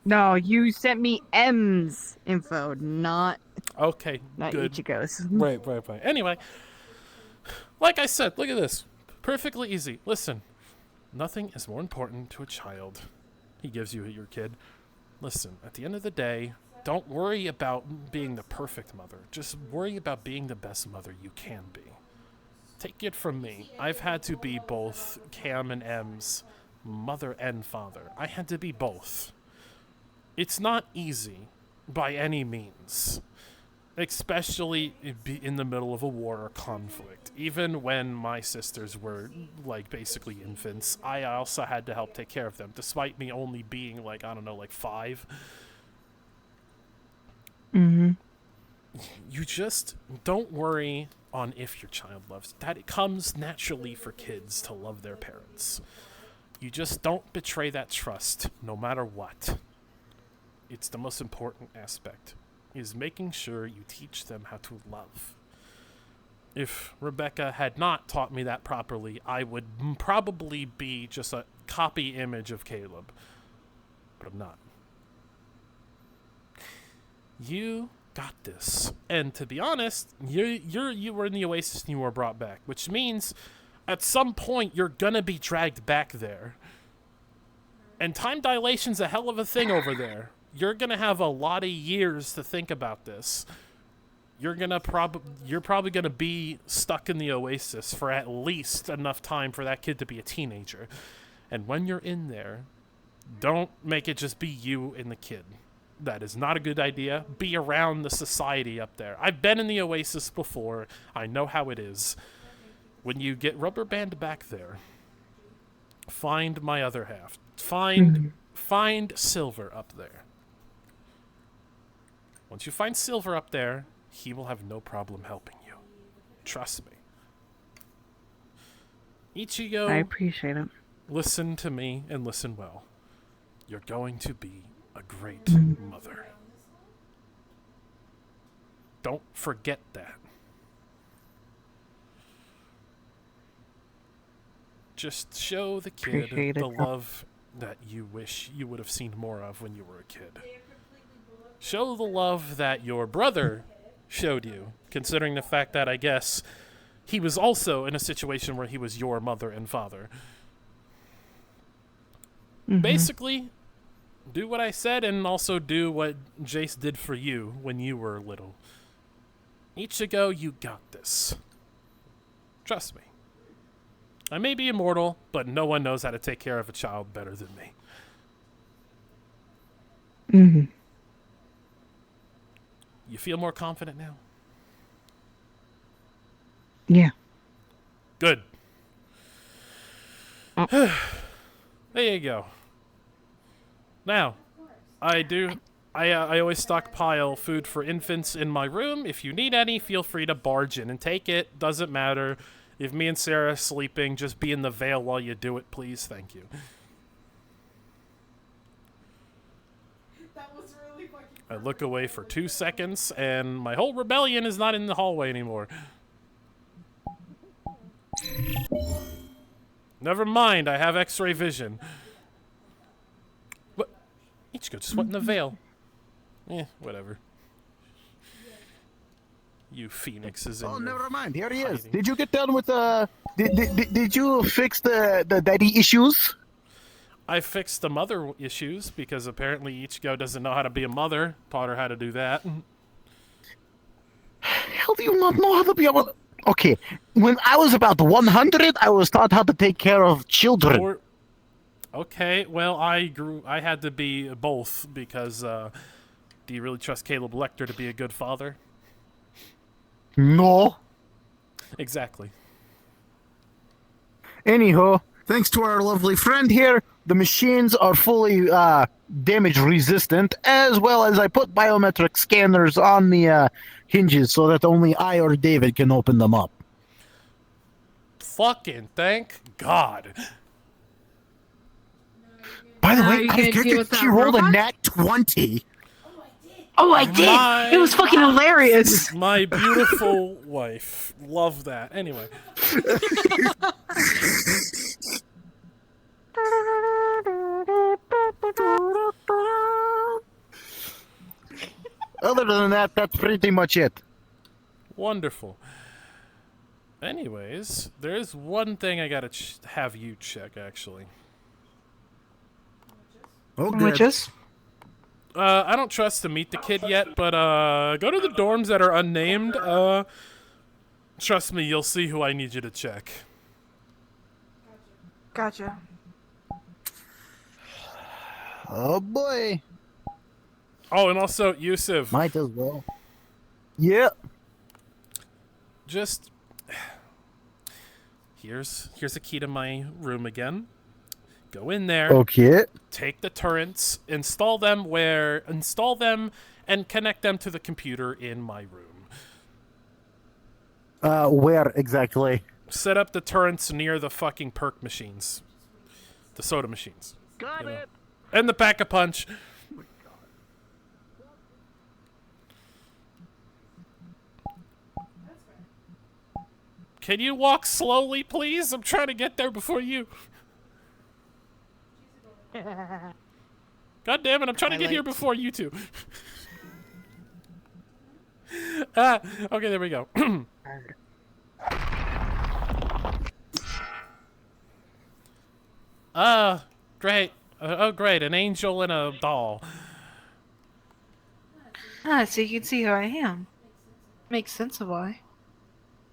No, you sent me M's info, not... Okay, not good. Ichigo's. Right. Anyway, like I said, look at this. Perfectly easy. Listen, nothing is more important to a child. He gives you your kid. Listen, at the end of the day, don't worry about being the perfect mother. Just worry about being the best mother you can be. Take it from me. I've had to be both Cam and M's mother and father. I had to be both. It's not easy by any means. Especially in the middle of a war or conflict. Even when my sisters were, like, basically infants, I also had to help take care of them, despite me only being, like, I don't know, like 5. Mm-hmm. You just don't worry on if your child loves. That it comes naturally for kids to love their parents. You just don't betray that trust, no matter what. It's the most important aspect. Is making sure you teach them how to love. If Rebecca had not taught me that properly, I would probably be just a copy image of Caleb. But I'm not. You got this. And to be honest, you were in the Oasis and you were brought back, which means at some point you're gonna be dragged back there. And time dilation's a hell of a thing over there. You're gonna have a lot of years to think about this. You're probably gonna be stuck in the Oasis for at least enough time for that kid to be a teenager. And when you're in there, don't make it just be you and the kid. That is not a good idea. Be around the society up there. I've been in the Oasis before. I know how it is. When you get rubber band back there, find my other half. Find Silver up there. Once you find Silver up there, he will have no problem helping you. Trust me. Ichigo, I appreciate it. Listen to me and listen well. You're going to be a great mother. Don't forget that. Just show the kid the love that you wish you would have seen more of when you were a kid. Show the love that your brother showed you, considering the fact that I guess he was also in a situation where he was your mother and father. Mm-hmm. Basically, do what I said and also do what Jace did for you when you were little. Ichigo, you got this. Trust me. I may be immortal, but no one knows how to take care of a child better than me. Mm-hmm. You feel more confident now? Yeah. Good. There you go. Now, I always stockpile food for infants in my room. If you need any, feel free to barge in and take it. Doesn't matter. If me and Sarah are sleeping, just be in the veil while you do it, please. Thank you. That was really fucking. I look away for 2 seconds, and my whole rebellion is not in the hallway anymore. Never mind, I have X-ray vision. What? Ichigo just went in the veil. Whatever. You phoenixes in Oh, your never mind. Here he is. hiding. Did you get done with Did you fix the daddy issues? I fixed the mother issues because apparently Ichigo doesn't know how to be a mother. Taught her how to do that. How do you not know how to be able? Okay, when I was about 100, I was taught how to take care of children. Okay, well, I had to be both because, do you really trust Caleb Lecter to be a good father? No. Exactly. Anyhow, thanks to our lovely friend here, the machines are fully damage resistant, as well as I put biometric scanners on the hinges so that only I or David can open them up. Fucking thank God. By the Now way, you gonna deal with that she rolled a robot? nat 20. Oh, I did. It was fucking hilarious. My beautiful wife. Love that. Anyway. Other than that, that's pretty much it. Wonderful. Anyways, there is one thing I gotta have you check, actually. Oh, Which is? I don't trust to meet the kid yet, but go to the dorms that are unnamed. Trust me, you'll see who I need you to check. Gotcha. Oh boy. Oh, and also Yusuf. Might as well. Yeah. Just here's a key to my room again. Go in there. Okay. Take the turrets, install them and connect them to the computer in my room. Where exactly? Set up the turrets near the fucking perk machines. The soda machines. Got it. And the Pack-a-Punch. Can you walk slowly, please? I'm trying to get there before you. God damn it, I'm trying to get here before you two. Okay, there we go. Great. Oh, great, an angel and a doll. So you can see who I am. Makes sense of why.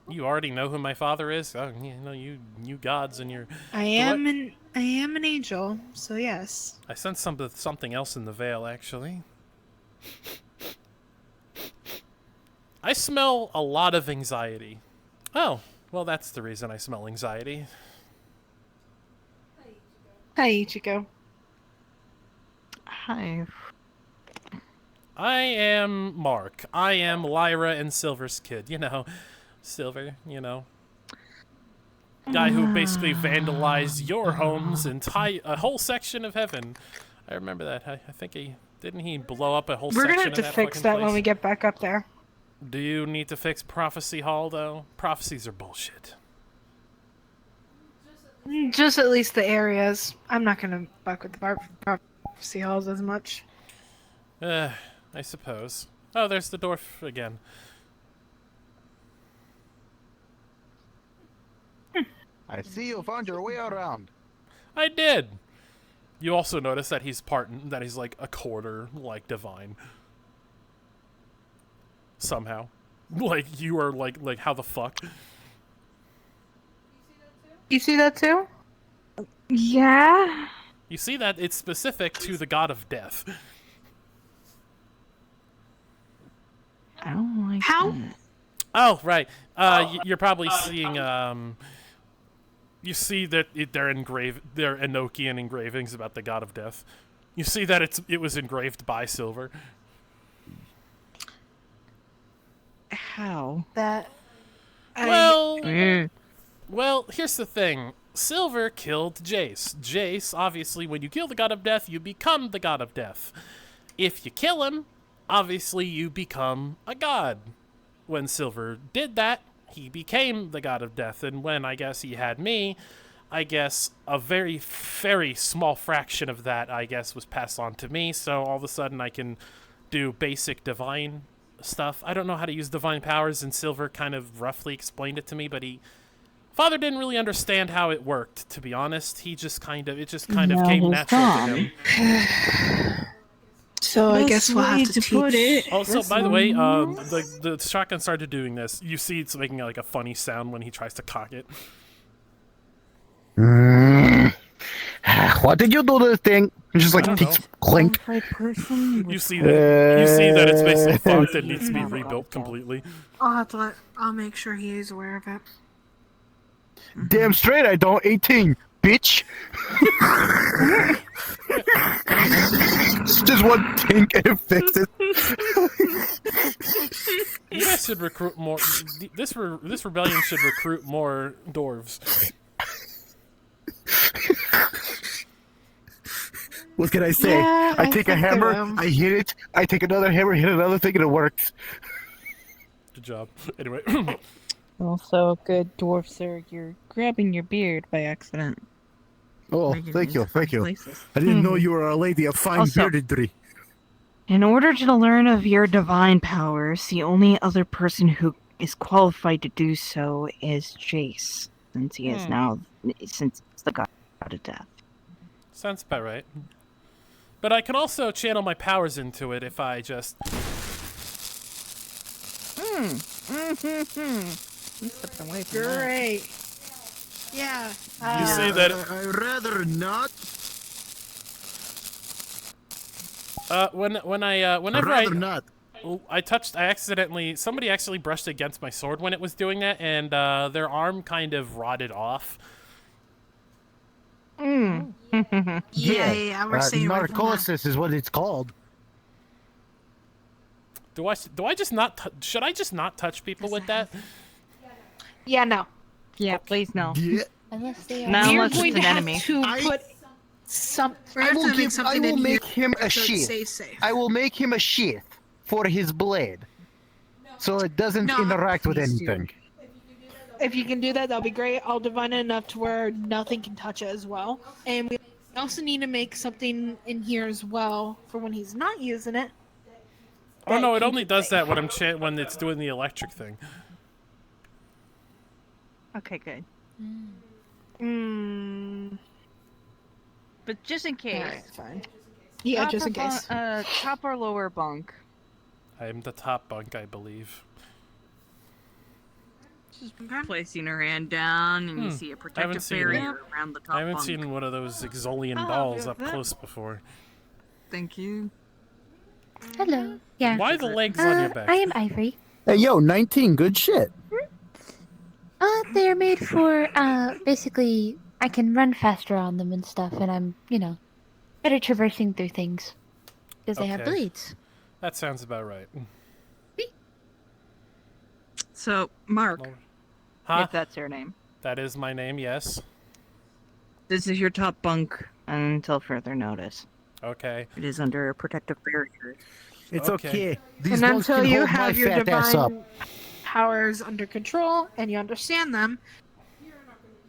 You already know who my father is? Oh, you know, you gods and your... I am an angel, so yes. I sense something else in the veil, actually. I smell a lot of anxiety. Oh, well, that's the reason I smell anxiety. Hi, Ichigo. Hi. I am Mark. I am Lyra and Silver's kid. You know, Silver, you know. Guy who basically vandalized your home's a whole section of heaven. I remember that. I think didn't he blow up a whole We're section gonna have of to that fix fucking that place? when we get back up there. Do you need to fix Prophecy Hall, though? Prophecies are bullshit. Just at least the areas. I'm not gonna fuck with the prophecy halls as much. I suppose. Oh, there's the dwarf again. I see you found your way around. I did. You also notice that he's like a quarter like divine. Somehow. Like you are like how the fuck? You see that too? Yeah. You see that it's specific to the god of death. I don't like How? that. Oh, right. You're probably seeing you see that they're Enochian engravings about the god of death. You see that it was engraved by Silver. How? That. Well, here's the thing. Silver killed Jace. Jace, obviously, when you kill the god of death, you become the god of death. If you kill him, obviously you become a god. When Silver did that, he became the god of death, and when I guess he had me, I guess a very, very small fraction of that, I guess, was passed on to me. So all of a sudden I can do basic divine stuff. I don't know how to use divine powers, and Silver kind of roughly explained it to me, but Father didn't really understand how it worked, to be honest. It just kind of came natural to him. So I guess we'll have to teach. Also, by the way, the shotgun started doing this. You see it's making like a funny sound when he tries to cock it. What did you do to this thing? It's just like clink. You see that it's basically fucked and needs to be rebuilt completely. I'll make sure he is aware of it. Damn straight I don't. 18, bitch. It's just one tink and it fixes. You guys should recruit more. This rebellion should recruit more dwarves. What can I say? Yeah, I take a hammer, I hit it, I take another hammer, hit another thing, and it works. Good job. Anyway. Also, good dwarf sir, you're grabbing your beard by accident. Oh, thank you. I didn't know you were a lady of fine beardedry. In order to learn of your divine powers, the only other person who is qualified to do so is Jace, since he is since it's the god of death. Sounds about right. But I can also channel my powers into it if I just... Great. Yeah. You see that... I'd rather not. Somebody accidentally brushed against my sword when it was doing that, and their arm kind of rotted off. Yeah, we're saying narcosis is what it's called. Do I just not should I just not touch people with that? Yeah, no. Yeah, please no. Yeah. Unless they No, You're unless going it's to an have enemy. to put some. I will make him a Stay sheath. safe. I will make him a sheath for his blade, so it doesn't interact with anything. If you can do that, that'll be great. I'll divine it enough to where nothing can touch it as well. And we also need to make something in here as well for when he's not using it. Oh no, it only does that when when it's doing the electric thing. Okay, good. But just in case. Alright, fine. Yeah, just in case. Top or lower bunk? I am the top bunk, I believe. Just placing her hand down, and you see a protective barrier around the top bunk. I haven't seen one of those Exolian dolls up close before. Thank you. Hello. Yeah. Why the legs on your back? I am Ivory. Hey, yo, 19, good shit. They're made for, basically, I can run faster on them and stuff, and I'm, better traversing through things. Because they have blades. That sounds about right. So, Mark, Huh? if that's your name. That is my name, yes. This is your top bunk until further notice. Okay. It is under a protective barrier. It's okay. These And bunks until can you hold my have your fat ass up. divine powers under control and you understand them,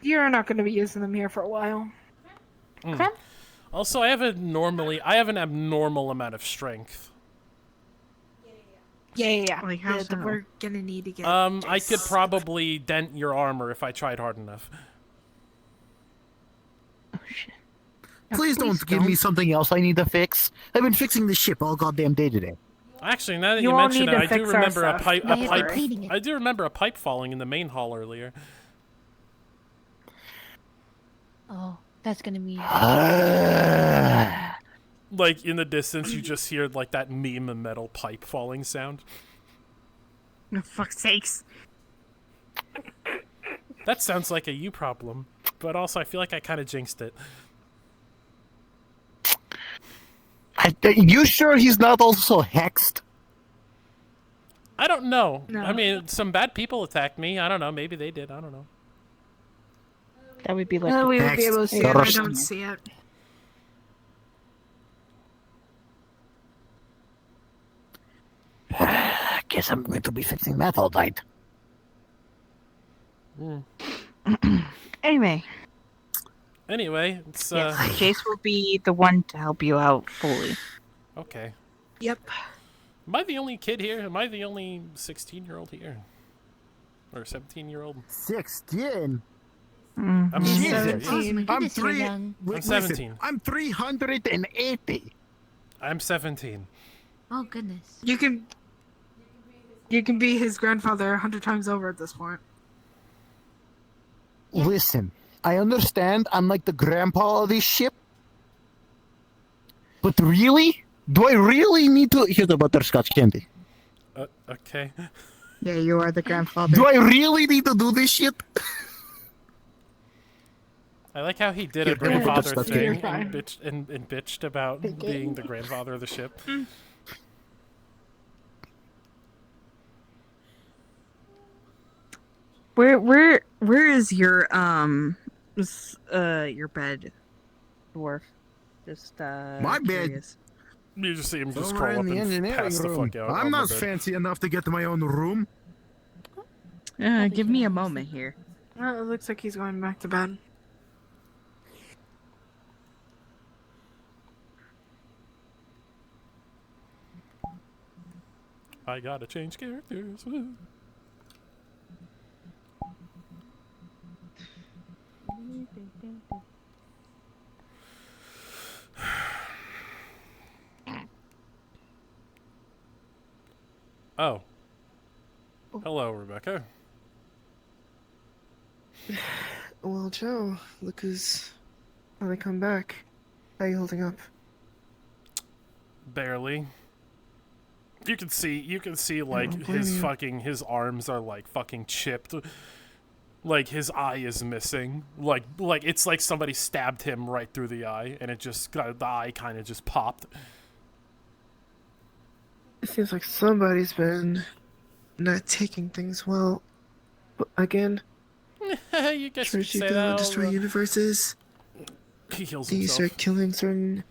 you're not going to be using them here for a while. Also, I have an abnormal amount of strength. Yeah. Like, how so? We're gonna need to get. I could probably dent your armor if I tried hard enough. Oh shit. Please don't give me something else I need to fix. I've been fixing this ship all goddamn day today. Actually, now that You you won't mention need it, to I do fix our remember a stuff. pipe. Cleaning it. I do remember a pipe falling in the main hall earlier. Oh, that's gonna be... Like, in the distance, you just hear, like, that meme metal pipe falling sound. No, fuck's sakes. That sounds like a you problem, but also I feel like I kind of jinxed it. You sure he's not also hexed? I don't know. No. I mean, some bad people attacked me. I don't know. Maybe they did. I don't know. That would be like... we would be able to see it. I First. don't see it. Guess I'm going to be fixing that all night. Anyway, Anyway, it's Yes, Jace will be the one to help you out fully. okay. Yep. Am I the only kid here? Am I the only 16-year-old here? Or 17-year-old? 16? I'm Jesus. 17. I'm three. I'm Listen, 17. I'm 380. I'm 17. Oh goodness. You can be his grandfather 100 times over at this point. Listen, I understand I'm like the grandpa of this ship. But really? Do I really need to... Here's the butterscotch candy. Okay. Yeah, you are the grandfather. Do I really need to do this shit? I like how he did a Here, grandfather that's thing fine. and bitched about being the grandfather of the ship. Where is your bed, dwarf? Just My bed? curious. You just see him just Over crawl in up the and engineering pass the room. fuck out. I'm on not the bed. fancy enough to get my own room. Give me a moment here. Well, it looks like he's going back to bed. I gotta change characters. Oh. Hello, Rebecca. Well, Joe, look who's finally come back. How you holding up? Barely. You can see like don't blame his you. his arms are like fucking chipped. Like his eye is missing. Like it's like somebody stabbed him right through the eye and the eye kind of just popped. It seems like somebody's been not taking things well. But again, You guess you try could to say go that. and destroy universes. He heals Do you himself. start killing certain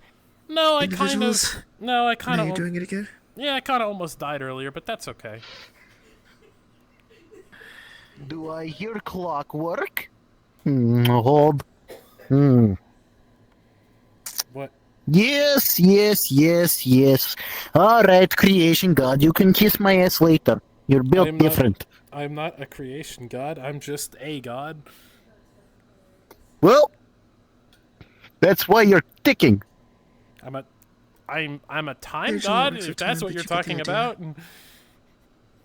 No, I individuals? kind Now of you're doing it again? Yeah, I kind of almost died earlier, but that's okay. Do I hear clockwork? Hold. What? Yes. Alright, creation god, you can kiss my ass later. You're built different. I'm not a creation god. I'm just a god. Well, that's why you're ticking. I'm a time There's god, no if answer that's to what it, you're but you talking get the about.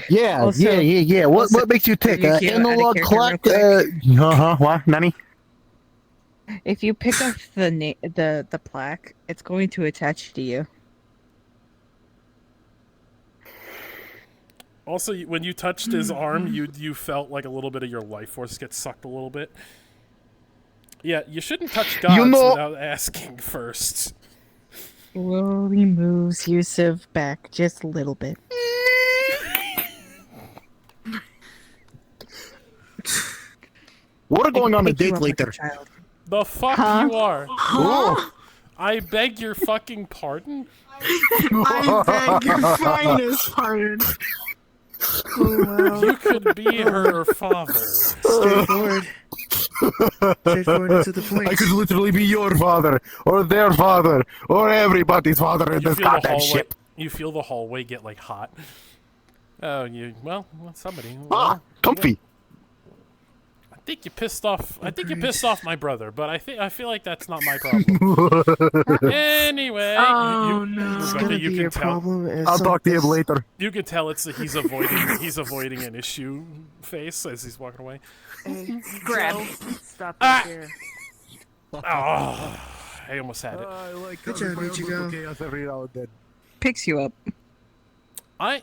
Yeah, Also- yeah. What makes you tick? Can you Analog get out of clock? character What, Nanny? If you pick up the plaque, it's going to attach to you. Also, when you touched his arm, you felt like a little bit of your life force get sucked a little bit. Yeah, you shouldn't touch gods without asking first. Slowly moves Yusuf back just a little bit. We're going on a Pick you date up like a later. child. The fuck Huh? you are? Huh? I beg your fucking pardon? I beg your finest pardon. Oh, wow. You could be her father. Straightforward. Straightforward and to the point. I could literally be your father, or their father, or everybody's father in You this feel the goddamn hallway. ship. You feel the hallway get like hot. Oh, somebody. Comfy. I think you pissed off. I think you pissed off my brother, but I feel like that's not my problem. Anyway, Oh, you, no. It's Rebecca, gonna you be can your tell. problem. Is I'll talk to him later. You can tell it's he's avoiding an issue face as he's walking away. Grab. Stop Ah! here. Oh, I almost had it. I like Good job, Ichigo. chaos every now and then. Picks you up. I am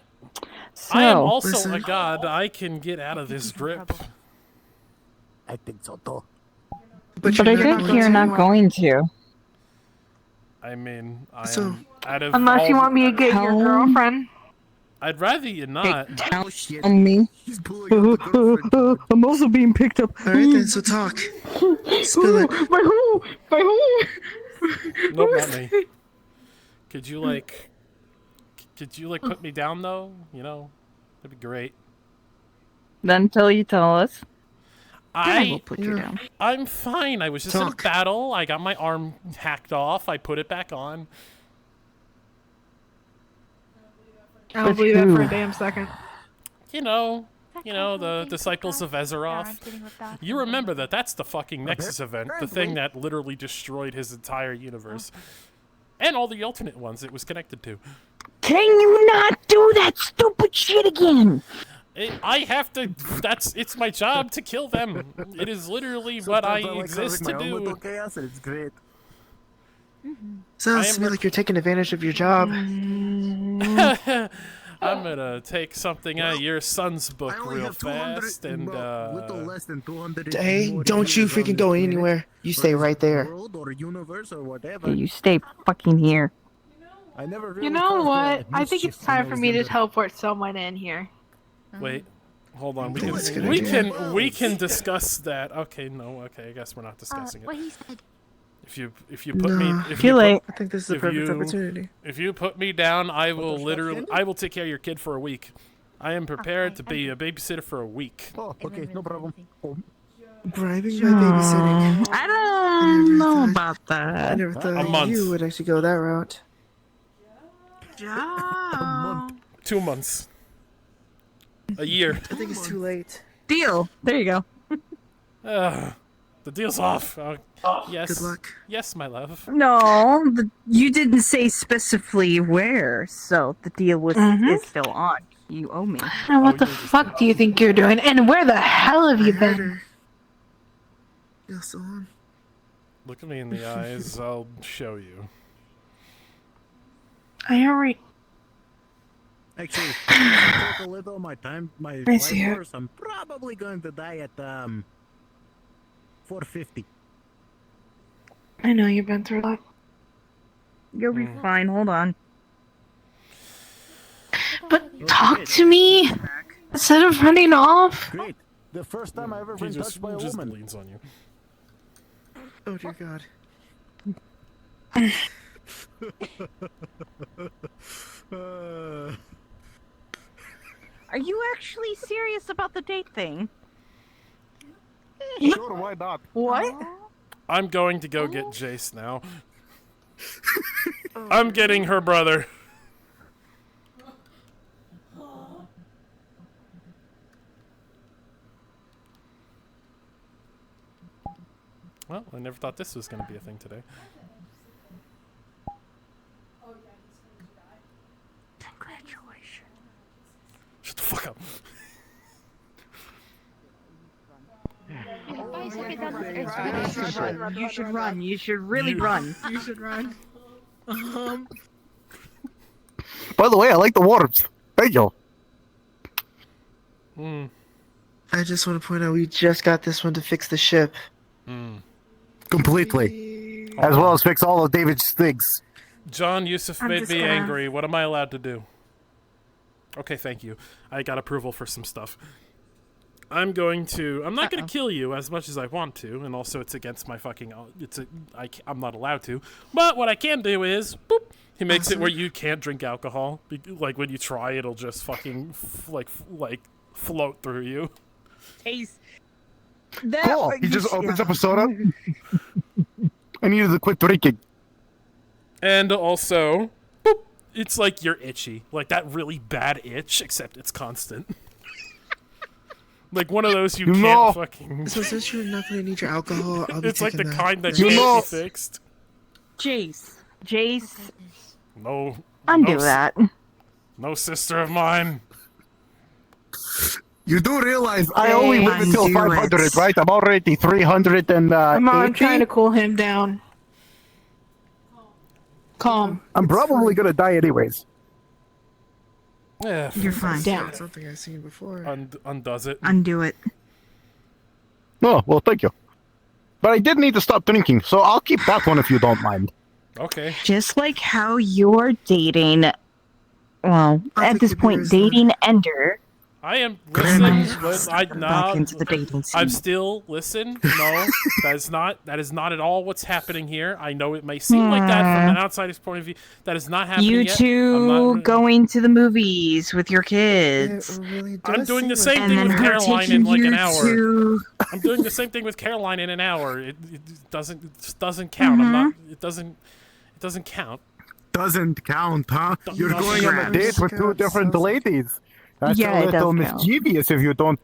So- also Listen. a god. I can get out of this grip. I think so too. But I think you're not going to. I mean, I So- am out of Unless all, you want me to get your girlfriend. I'd rather you not. Oh shit. On me. He's pulling out the girlfriend. I'm also being picked up. Alright then, so talk. Spill it. My who? My who? Nope, not me. Could you like put me down though? You know, that'd be great. Then till you tell us. I will put you down. I'm fine. I was just in a battle. I got my arm hacked off. I put it back on. I don't believe that for a damn second. You know, the Disciples of Azeroth. You remember that? That's the fucking Nexus event, the thing that literally destroyed his entire universe, and all the alternate ones it was connected to. Can you not do that stupid shit again? I have to. It's my job to kill them. It is literally what I exist to do. It's great. Sounds to me like you're taking advantage of your job. I'm gonna take something out of your son's book real fast and Hey, don't you freaking go anywhere. You stay right there. You stay fucking here. You know what? I think it's time for me to teleport someone in here. Wait, hold on. That's a good We idea. can discuss that. Okay, no. Okay, I guess we're not discussing it. What he said. If you put me, I think this is a perfect opportunity. If you put me down, I will take care of your kid for a week. I am prepared to be a babysitter for a week. Oh, okay, no problem. Bribing my babysitting. I don't know about that. I never thought you would actually go that route. 2 months. A year. I think it's too late. Deal. There you go. The deal's off. Yes. Good luck. Yes, my love. No, you didn't say specifically where, so the deal is still on. You owe me. And what the fuck do you think you're doing? And where the hell have you been? You're still on. Look at me in the eyes. I'll show you. I already. Actually, to take a little my time, my I see it. course, I'm probably going to die at 450. I know you've been through a lot. You'll be fine. Hold on. But talk to me instead of running off. Great. The first time I ever He been just touched by a woman. leans on you. Oh dear God. Are you actually serious about the date thing? Sure, why not? What? I'm going to go get Jace now. I'm getting her brother. Well, I never thought this was going to be a thing today. Congratulations. Shut the fuck up. You should run. You should really run. You should run. By the way, I like the warmth. Thank you. I just want to point out we just got this one to fix the ship. Completely. As well as fix all of David's things. John Yusuf I'm made just me gonna- angry. What am I allowed to do? Okay, thank you. I got approval for some stuff. I'm not gonna kill you as much as I want to, and also it's against my fucking. I'm not allowed to. But what I can do is, boop. He makes it where you can't drink alcohol. Like when you try, it'll just fucking like float through you. Taste. Cool. He just opens up a soda. I needed to quit drinking. And also, boop, it's like you're itchy. Like that really bad itch, except it's constant. Like one of those you can't fucking... So since you're not going to need your alcohol, I'll be It's like the taking that. kind that can't be fixed. Jace. No. Undo that. No sister of mine. You do realize I only live until 500, right? I'm already 300 and I'm trying to cool him down. Calm. I'm probably gonna die anyways. Yeah, You're fine. Down. Something I've seen before. Undoes it. Undo it. Oh, well, thank you. But I did need to stop drinking, so I'll keep that one if you don't mind. Okay. Just like how you're dating, well, at this point, dating Ender. I am listening. Back into the dating scene. I'm still listen. No, that is not at all what's happening here. I know it may seem like that from an outsider's point of view. That is not happening You yet. two going to the movies with your kids. I'm doing the same And thing then with her Caroline taking in like an you hour. to- I'm doing the same thing with Caroline in an hour. It doesn't count. I'm not. It doesn't count. Doesn't count, huh? You're Doesn't going on a count. date with two different ladies. That's Yeah, a it little does count. mischievous, if you don't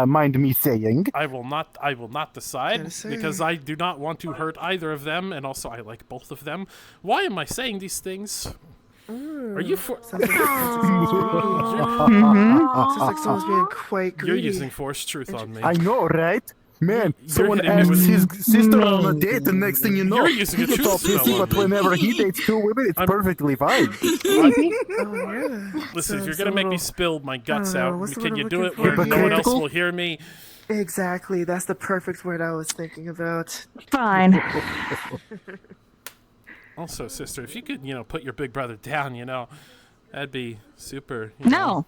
mind me saying. I will not decide because I do not want to hurt either of them, and also I like both of them. Why am I saying these things? Are you for? Sounds like someone's being quite greedy. You're using forced truth on me. I know, right? Man, You're someone hitting me asks with- his sister on a date, and next thing you know, You're using he a gets all truth pissy, spell but on me. whenever he dates two women, it's perfectly fine. Listen, if you're gonna make me spill my guts out, what's the can word you I'm do looking it for where no one else here? will hear me? Exactly, that's the perfect word I was thinking about. Fine. Also, sister, if you could, put your big brother down, that'd be super. You know. No.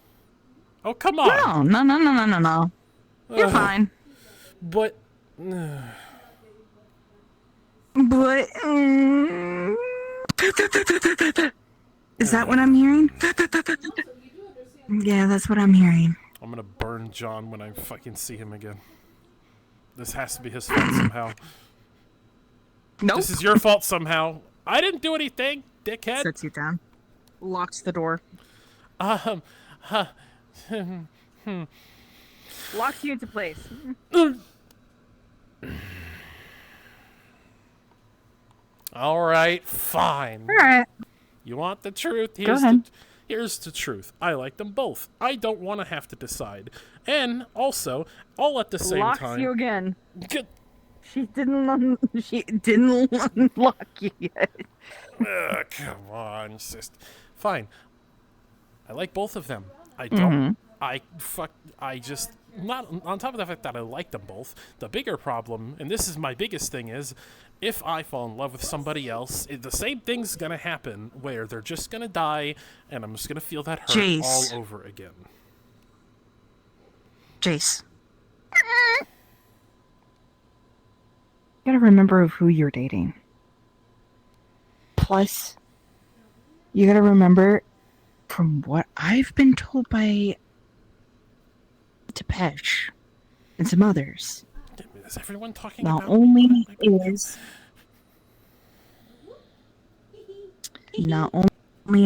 Oh, come on. No. You're fine. But. But. Is that what I'm hearing? Yeah, that's what I'm hearing. I'm gonna burn John when I fucking see him again. This has to be his fault somehow. Nope. This is your fault somehow. I didn't do anything, dickhead. Sets you down. Locks the door. Locks you into place. All right, fine. All right. You want the truth? Go ahead. Here's the truth. I like them both. I don't want to have to decide. And also, all at the same Locks time. you again. Good. She didn't unlock you yet. Come on, sister. Fine. I like both of them. I don't. I just. Not on top of the fact that I like them both. The bigger problem, and this is my biggest thing, is if I fall in love with somebody else, the same thing's gonna happen where they're just gonna die, and I'm just gonna feel that hurt Jace. all over again. Jace. You gotta remember who you're dating. Plus, you gotta remember, from what I've been told by Tepesh and some others, Is everyone talking not about only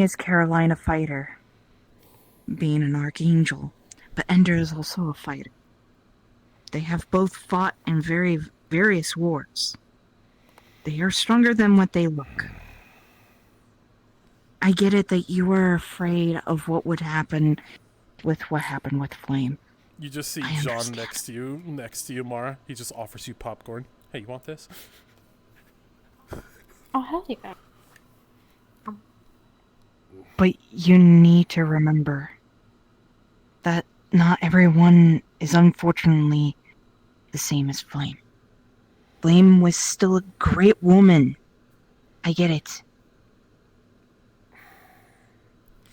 is Caroline a fighter, being an archangel, but Ender is also a fighter. They have both fought in various wars. They are stronger than what they look. I get it that you were afraid of what would happen with what happened with Flame. You just see John next to you, Mara. He just offers you popcorn. Hey, you want this? Oh, hell yeah. But you need to remember that not everyone is unfortunately the same as Flame. Flame was still a great woman. I get it.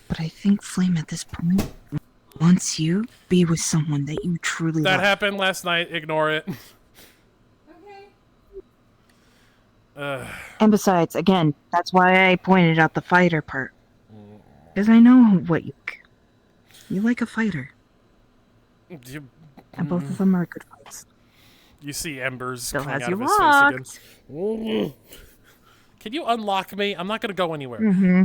But I think Flame at this point wants you to be with someone that you truly That love. happened last night. Ignore it. And besides, again, that's why I pointed out the fighter part. Because I know what you like a fighter. And both of them are good fights. You see embers Still coming has out you of his face again. Can you unlock me? I'm not gonna go anywhere. Mm-hmm.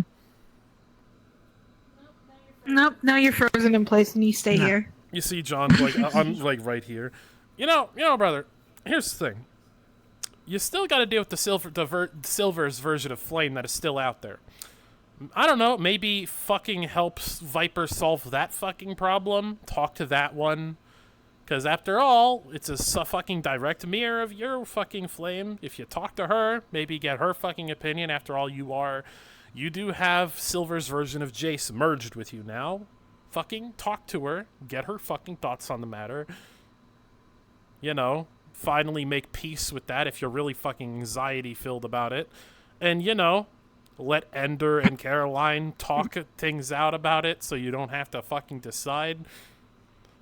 Nope, now you're frozen in place and you stay here. You see John, like, I'm like right here. You know, brother. Here's the thing. You still got to deal with the Silver's version of Flame that is still out there. I don't know. Maybe fucking helps Viper solve that fucking problem. Talk to that one. Because after all, it's a fucking direct mirror of your fucking Flame. If you talk to her, maybe get her fucking opinion. After all, you do have Silver's version of Jace merged with you now. Fucking talk to her. Get her fucking thoughts on the matter. You know, finally make peace with that if you're really fucking anxiety-filled about it. And, you know, let Ender and Caroline talk things out about it so you don't have to fucking decide.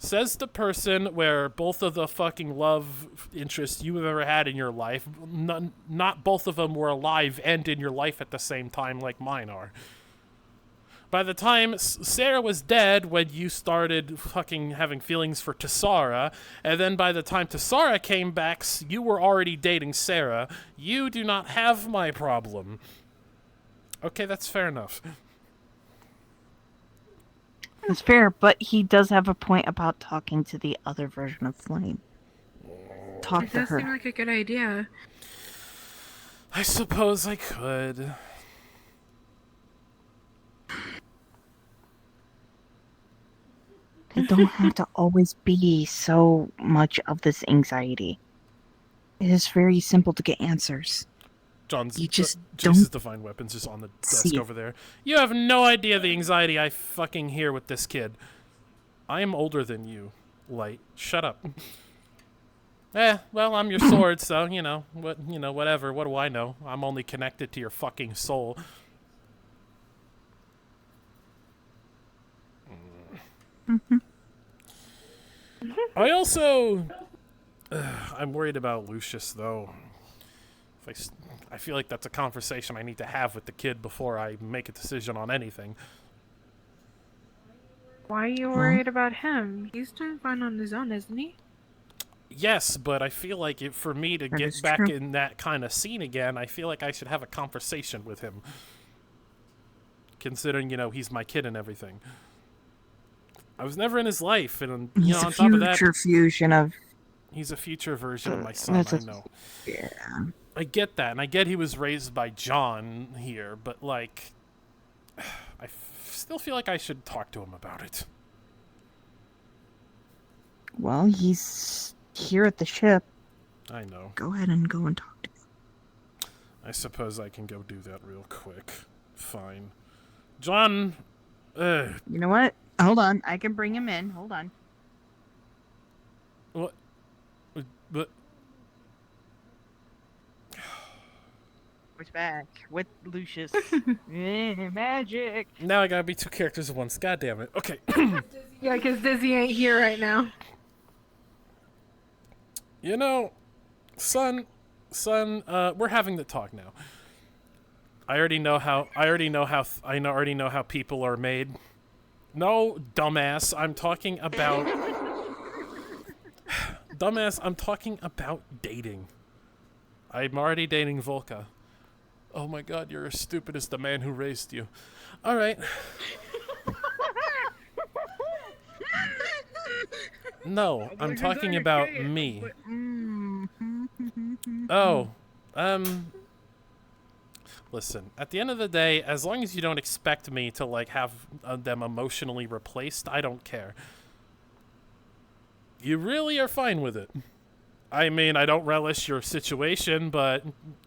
Says the person where both of the fucking love interests you have ever had in your life, not both of them were alive and in your life at the same time like mine are. By the time Sarah was dead when you started fucking having feelings for Tessara, and then by the time Tessara came back, you were already dating Sarah. You do not have my problem. Okay, that's fair enough. It's fair, but he does have a point about talking to the other version of Flame. Talk It to does her. seem like a good idea. I suppose I could. They don't have to always be so much of this anxiety. It is very simple to get answers. John's You just Jace's don't divine weapons just on the see desk it. over there. You have no idea the anxiety I fucking hear with this kid. I am older than you, Light. Shut up. Well, I'm your sword, so whatever. What do I know? I'm only connected to your fucking soul. I also, I'm worried about Lucius though. I feel like that's a conversation I need to have with the kid before I make a decision on anything. Why are you worried about him? He's doing fine on his own, isn't he? Yes, but I feel like for me to That get is back true. in that kind of scene again, I feel like I should have a conversation with him. Considering, he's my kid and everything. I was never in his life, and, He's on a top of that... future fusion of... He's a future version of my son, that's I a- know. Yeah. I get that, and I get he was raised by John here, but, I still feel like I should talk to him about it. Well, he's here at the ship. I know. Go ahead and go and talk to him. I suppose I can go do that real quick. Fine. John, You know what? Hold on. I can bring him in. Hold on. What? But... We're back with Lucius. Magic. Now I gotta be two characters at once. God damn it. Okay. Yeah, because Dizzy ain't here right now. Son, we're having the talk now. I already know how people are made. No, dumbass, I'm talking about dumbass, I'm talking about dating. I'm already dating Volka. Oh my god, you're as stupid as the man who raised you. Alright. No, I'm talking about me. Oh, listen, at the end of the day, as long as you don't expect me to, have them emotionally replaced, I don't care. You really are fine with it. I mean, I don't relish your situation, but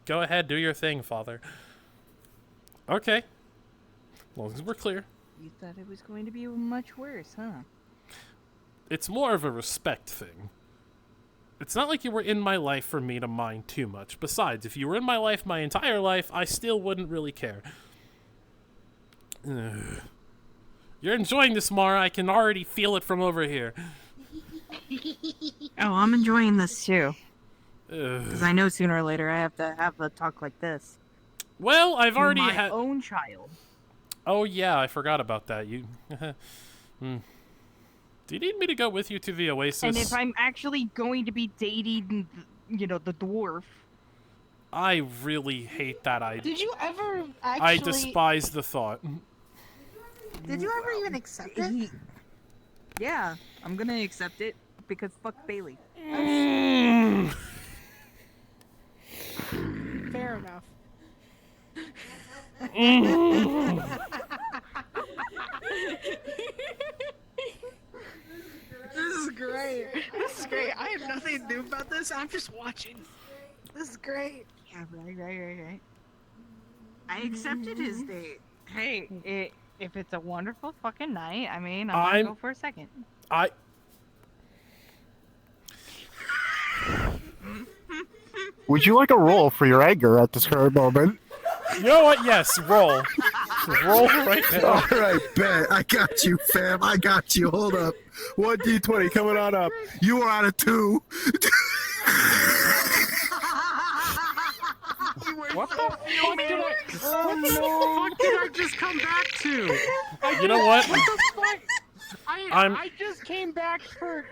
go ahead, do your thing, Father. Okay. As long as we're clear. You thought it was going to be much worse, huh? It's more of a respect thing. It's not like you were in my life for me to mind too much. Besides, if you were in my life my entire life, I still wouldn't really care. Ugh. You're enjoying this, Mara. I can already feel it from over here. Oh, I'm enjoying this too. Ugh. Because I know sooner or later I have to have a talk like this. Well, I've To already my had... own child. Oh, yeah, I forgot about that. You... Do you need me to go with you to the Oasis? And if I'm actually going to be dating, the dwarf. I really hate that idea. Did you ever I actually... despise the thought. Did you ever even accept it? Yeah, I'm gonna accept it because fuck Bailey. Fair enough. This is great. This is great. I have nothing to do about this. I'm just watching. This is great. Yeah, right. I accepted his date. Hey, if it's a wonderful fucking night, I mean, I'm gonna go for a second. Would you like a roll for your anger at this current moment? You know what? Yes, roll. Roll right now. All right, bet. I got you, fam. I got you. Hold up. 1d20 coming on up. You are on a 2. What the fuck did I just come back to? You know what? What the fuck? I'm- I just came back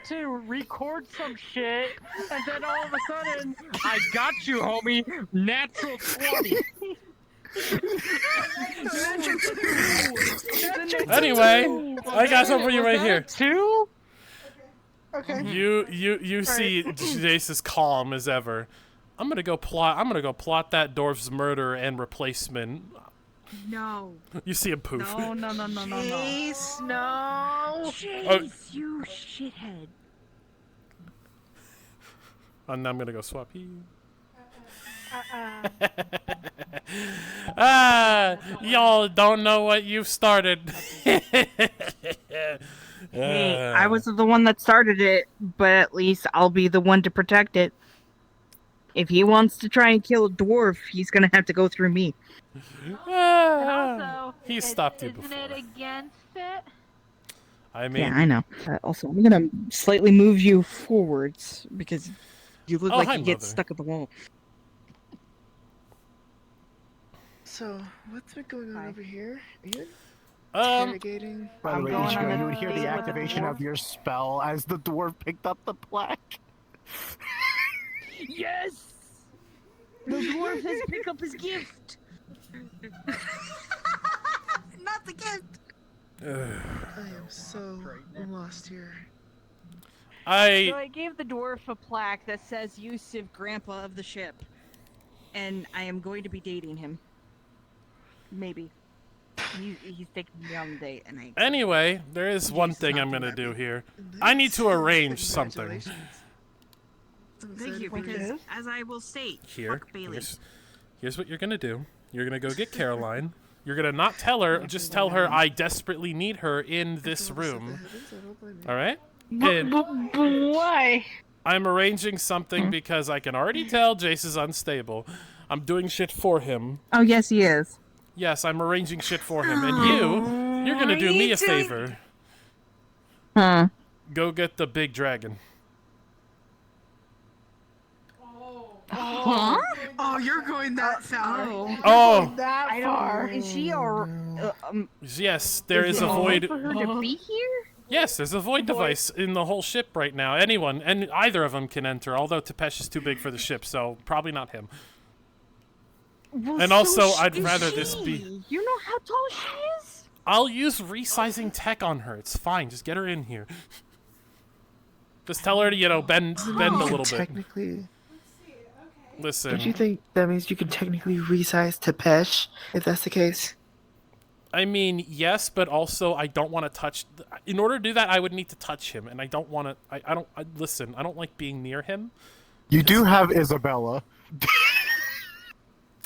to record some shit, and then all of a sudden, I got you, homie. Natural 20. Anyway, I got something for you right here. 2? Okay. You see Jace is calm as ever. I'm gonna go plot that dwarf's murder and replacement. No. You see him poof. No. Jeez, no. Jeez, you shithead. And I'm gonna go swap you. Y'all don't know what you've started. Hey, I was the one that started it, but at least I'll be the one to protect it. If he wants to try and kill a dwarf, he's gonna have to go through me. Also, he stopped you before. Isn't it against it? I mean, Yeah, I know. Also, I'm gonna slightly move you forwards because you look like hi, you get Mother. stuck at the wall. So, what's been going on over here? Are you Um, interrogating? By the I'm way, going Ichigo, on you a would hear date the with the activation dwarf. of your spell as the dwarf picked up the plaque. Yes! The dwarf has picked up his gift. Not the gift. I am so lost here. So I gave the dwarf a plaque that says Yusuf, grandpa of the ship. And I am going to be dating him. Maybe. He's taking me on a date, and I... Anyway, there is one thing I'm gonna do here. I need to arrange something. Thank you, because as I will state, Here, fuck Bailey. here's what you're gonna do. You're gonna go get Caroline. You're gonna not tell her, just tell her I desperately need her in this room. Alright? And Why? I'm arranging something because I can already tell Jace is unstable. I'm doing shit for him. Oh, yes, he is. Yes, I'm arranging shit for him. And you're gonna do me a favor. Huh. Go get the big dragon. Huh? Oh, you're going that far. Oh. That I far. don't... Is she or... Yes, there is a it void. for her to be here? Yes, there's a void device in the whole ship right now. Anyone, and either of them can enter, although Tepesh is too big for the ship, so probably not him. Well, And so also, I'd is rather she. this be... You know how tall she is? I'll use resizing tech on her. It's fine. Just get her in here. Just tell her to, bend a little bit. Technically, Listen. don't you think that means you can technically resize Tepesh if that's the case? I mean, yes, but also I don't want to touch... In order to do that, I would need to touch him, and I don't want to... Listen, I don't like being near him. You do have Isabella.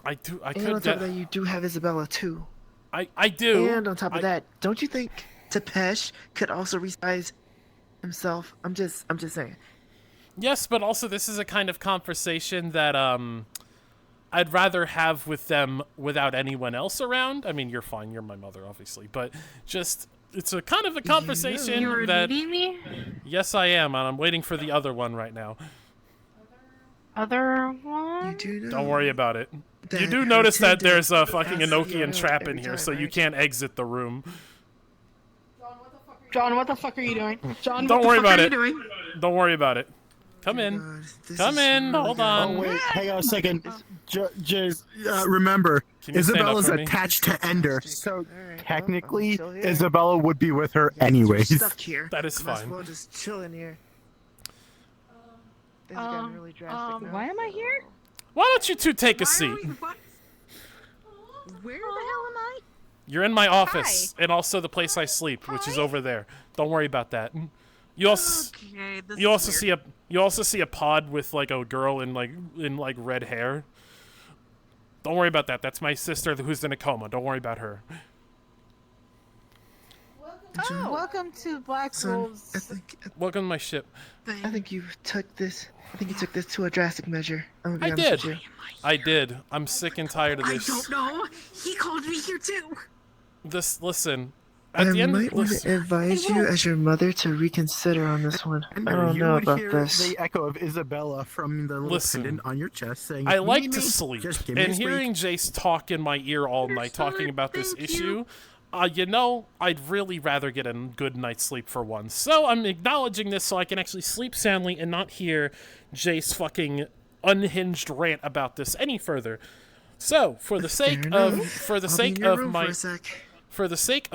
I And on could top get... of that, you do have Isabella too. I do. And on top of that, don't you think Tepesh could also resize himself? I'm just saying. Yes, but also this is a kind of conversation that I'd rather have with them without anyone else around. I mean, you're fine. You're my mother, obviously, but just it's a kind of a conversation You're that. meeting me? Yes, I am, and I'm waiting for the other one right now. Other one? You do know Don't worry about it. You that do her notice that tendon there's a fucking has to be Enochian out trap every in here, time, so you right? can't exit the room. John, what the fuck are you doing? John, Don't what worry the fuck about are it. you doing? Don't worry about it. Come in. This Come is in. really Hold good. on. Oh, wait. Hang on a second. Jace, remember, Can you stand up Isabella's for me? attached to Ender, so Alright, technically, I'm still here. Isabella would be with her We're anyways. stuck here. That is Might as fine. well just chill in here. Things have gotten really drastic now. Why am I here? Why don't you two take a seat? What? Where the hell am I? You're in my office, and also the place I sleep, which is over there. Don't worry about that. You also Okay, this you is also weird. see a pod with like a girl in red hair. Don't worry about that. That's my sister who's in a coma. Don't worry about her. Oh, welcome to Black Son, Wolves. Welcome to my ship. I think you took this. I think you took this to a drastic measure. I'm gonna I be honest did. with you. I did. I'm sick and tired of I this. don't know. He called me here too. Listen. I At the end, might want to advise you as your mother to reconsider on this one. I don't know about hear this. the echo of Isabella from the little Listen, pendant on your chest saying, I like "Me, to me, sleep, just give me and a sleep." hearing Jace talk in my ear all night talking about this issue, you know, I'd really rather get a good night's sleep for once. So I'm acknowledging this so I can actually sleep soundly and not hear Jace fucking unhinged rant about this any further. So, for the sake of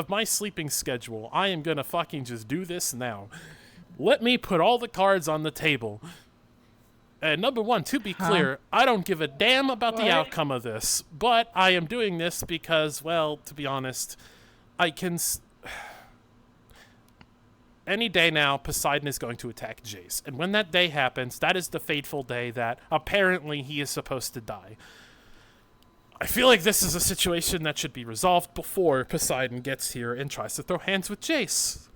my sleeping schedule, I am gonna fucking just do this now. Let me put all the cards on the table. And number one, to be clear, I don't give a damn about the outcome of this, but I am doing this because, well, to be honest, I can... Any day now, Poseidon is going to attack Jace. And when that day happens, that is the fateful day that apparently he is supposed to die. I feel like this is a situation that should be resolved before Poseidon gets here and tries to throw hands with Jace.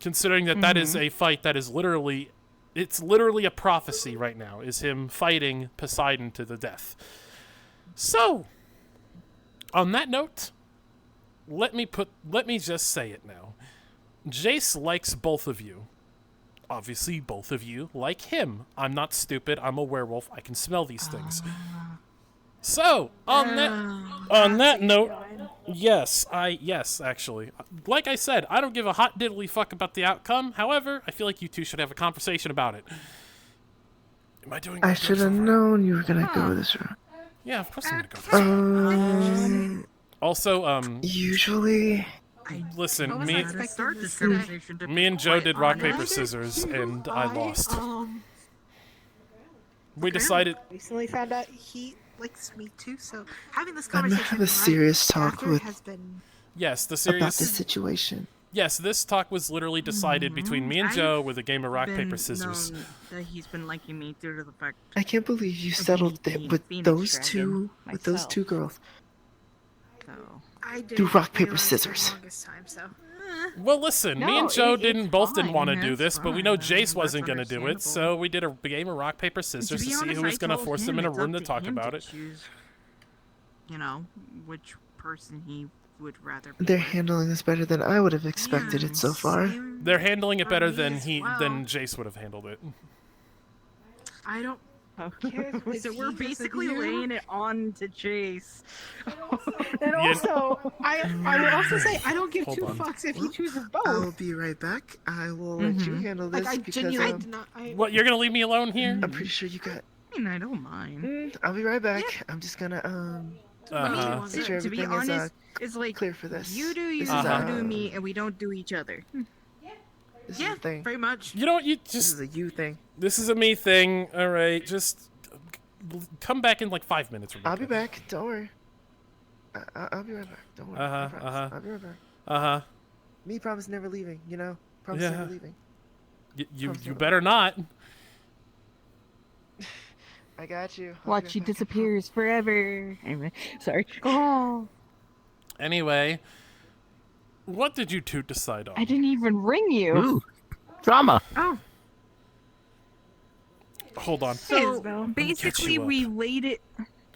Considering that that is a fight that is literally... It's literally a prophecy right now, is him fighting Poseidon to the death. So, on that note, let me just say it now. Jace likes both of you. Obviously, both of you like him. I'm not stupid. I'm a werewolf. I can smell these things. So, on that note, yes, actually. Like I said, I don't give a hot diddly fuck about the outcome. However, I feel like you two should have a conversation about it. Am I doing I should have known you were gonna go this route. Yeah, of course I'm gonna go this route. Also, usually... Listen, me and Joe did rock, paper, scissors, and I lost. We decided... Recently found out he likes me too, so having this I'm conversation gonna have a serious talk after with has been... Yes, the about serious... this situation. Yes, this talk was literally decided between me and Joe with a game of rock, paper, scissors. That he's been liking me due to the fact. I can't believe you settled it with those two girls. I did Do rock, paper, scissors. Well, listen, me and Joe didn't want to do this, but we know Jace wasn't going to do it, so we did a game of rock, paper, scissors to see who was going to force him in a room to talk about it. You know, which person he would rather be. They're handling this better than I would have expected it so far. They're handling it better than Jace would have handled it. I don't. So we're basically laying it on to Jace. And also, I will also say I don't give Hold two on. fucks if he chooses both. I'll be right back. I will let you handle this I because genuinely did not. What, you're going to leave me alone here? I'm pretty sure you got... I mean, I don't mind. I'll be right back. I'm just gonna make sure To be everything honest, is it's like clear for this. you do you, This I is, do me, and we don't do each other. This is a thing. Pretty much. You know what, you just... This is a you thing. This is a me thing, alright, just... Come back in like 5 minutes, Rebecca. I'll be back. Don't worry. I'll be right back. Don't worry. I promise. I'll be right back. Me promise never leaving, you know? Promise never leaving. You better not. I got you. Watch, she disappears forever. Anyway, sorry. Oh. Anyway, what did you two decide on? I didn't even ring you. Ooh, drama. Oh. Hold on. So basically, we laid it.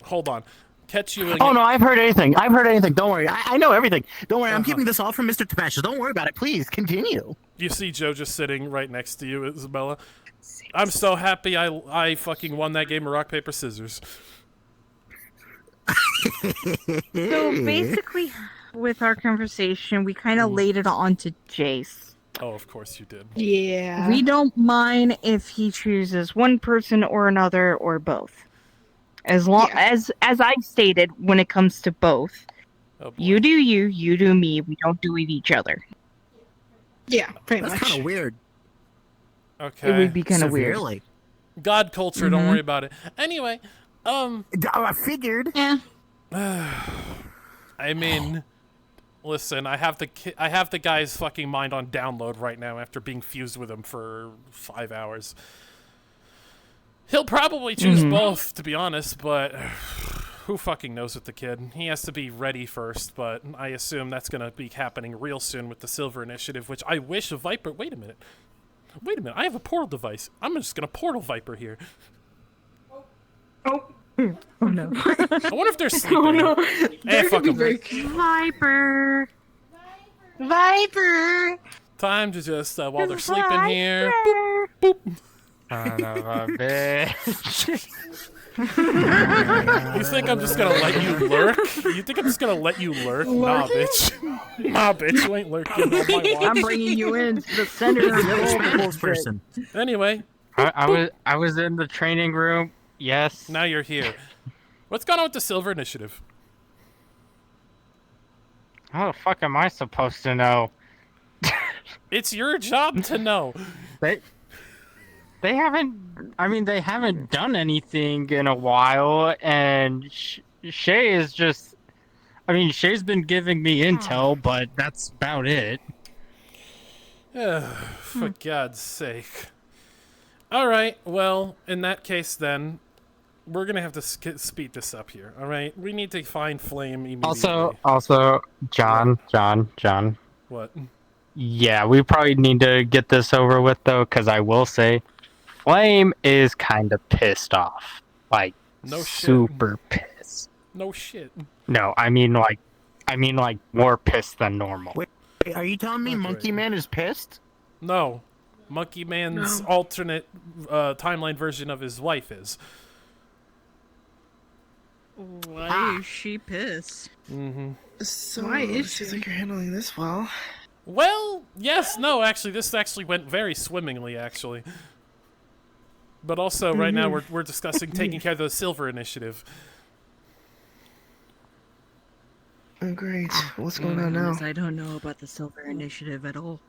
Hold on. Catch you. Oh no, I've heard anything. Don't worry. I know everything. Don't worry. I'm keeping this all from Mr. Tabasha. Don't worry about it. Please continue. You see Joe just sitting right next to you, Isabella. I'm so happy I fucking won that game of rock, paper, scissors. So basically, with our conversation, we kind of laid it on to Jace. Oh, of course you did. Yeah. We don't mind if he chooses one person or another or both. As long as I stated, when it comes to both, you do you, you do me. We don't do it each other. Yeah, pretty much. That's kind of weird. Okay. It would be kind of weird. Severely. God culture, don't worry about it. Anyway, I figured. Yeah. I mean, listen, I have the guy's fucking mind on download right now after being fused with him for 5 hours. He'll probably choose both, to be honest, but who fucking knows with the kid? He has to be ready first, but I assume that's gonna be happening real soon with the Silver Initiative, which I wish a Viper... Wait a minute, I have a portal device. I'm just gonna portal Viper here. Oh. Oh no. I wonder if they're sleeping. Oh no. Fuck 'em. Viper. Viper. Time to just, while they're sleeping here, boop, boop. Son of a bitch. You think I'm just gonna let you lurk? You think I'm just gonna let you lurk? Nah, bitch. Nah, bitch, you ain't lurking on my watch. I'm bringing you in to the center of the whole person. Anyway. I was in the training room. Yes. Now you're here. What's going on with the Silver Initiative? How the fuck am I supposed to know? It's your job to know. They haven't done anything in a while, and Shay is just... I mean, Shay's been giving me intel, but that's about it. For God's sake. Alright, well, in that case then, we're gonna have to speed this up here, alright? We need to find Flame immediately. Also, John. What? Yeah, we probably need to get this over with, though, because I will say, Flame is kind of pissed off. Like, no super pissed. No shit. No, I mean like more pissed than normal. Wait, are you telling me Monkey Man is pissed? No. Monkey Man's alternate timeline version of his wife is. Why is she pissed? Mm-hmm. So, Why is it seems like you're handling this well. Well, yes, no, actually, this actually went very swimmingly, actually. But also, right now, we're discussing taking care of the Silver Initiative. Oh, great. What's going on now? I don't know about the Silver Initiative at all.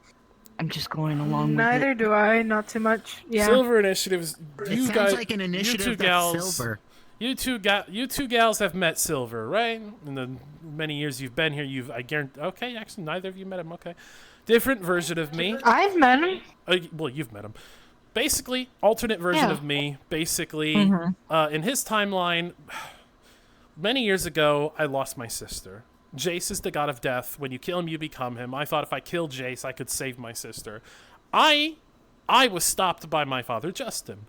I'm just going along Neither with it. do I, not too much. Yeah. Silver Initiatives. You It guys, sounds like an initiative you two that's gals, silver. You two gals have met Silver, right? In the many years you've been here, I guarantee. Okay, actually, neither of you met him. Okay, different version of me. I've met him. Well, you've met him. Basically, alternate version of me. Basically, in his timeline, many years ago, I lost my sister. Jace is the god of death. When you kill him, you become him. I thought if I killed Jace, I could save my sister. I was stopped by my father, Justin.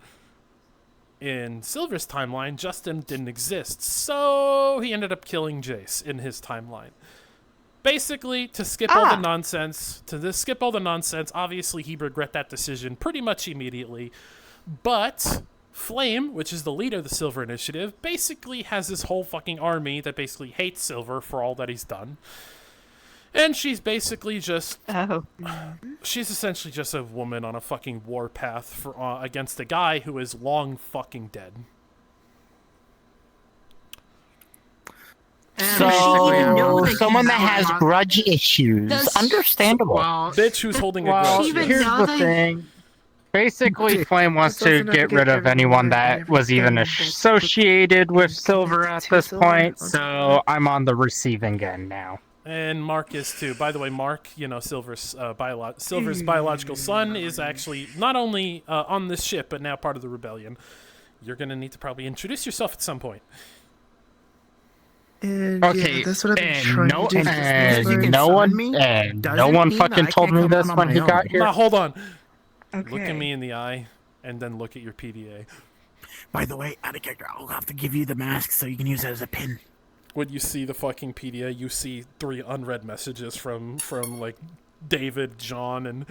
In Silver's timeline, Justin didn't exist, so he ended up killing Jace in his timeline. Basically, to skip all the nonsense, obviously he'd regret that decision pretty much immediately. But Flame, which is the leader of the Silver Initiative, basically has this whole fucking army that basically hates Silver for all that he's done. And she's basically just... she's essentially just a woman on a fucking warpath for against a guy who is long fucking dead. So, someone that has grudge issues. Understandable. Bitch who's holding a grudge. Here's the thing. Basically, Flame wants to get rid of anyone that was even associated with Silver at this point, so I'm on the receiving end now. And Mark is too. By the way, Mark, Silver's biological son is actually not only on this ship, but now part of the rebellion. You're gonna need to probably introduce yourself at some point. And yeah, that's what I've been trying to do. No one fucking told me this when he got here. Now, hold on. Okay. Look at me in the eye, and then look at your PDA. By the way, out of character, I'll have to give you the mask so you can use it as a pin. When you see the fucking PDA, you see 3 unread messages from like David, John, and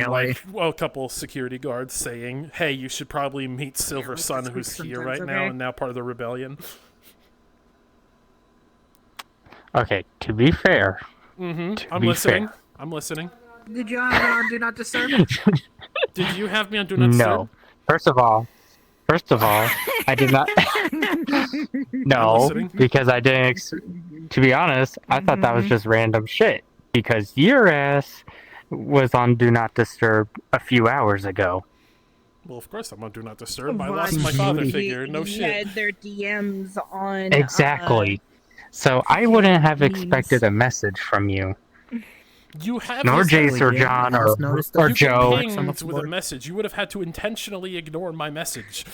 like a couple security guards saying, "Hey, you should probably meet Silver's son, who's here right now and now part of the rebellion." Okay, to be fair. I'm listening. I'm listening. Did you have it on Do Not Disturb? Did you have me on Do Not Disturb? No. First of all, I did not. No, because I didn't. To be honest, I thought that was just random shit. Because your ass was on Do Not Disturb a few hours ago. Well, of course I'm on Do Not Disturb. I lost my father figure. No shit. Had their DMs on. Exactly. So I wouldn't have expected a message from you. You have nor Jace or John or Joe. Pinged with a message. You would have had to intentionally ignore my message.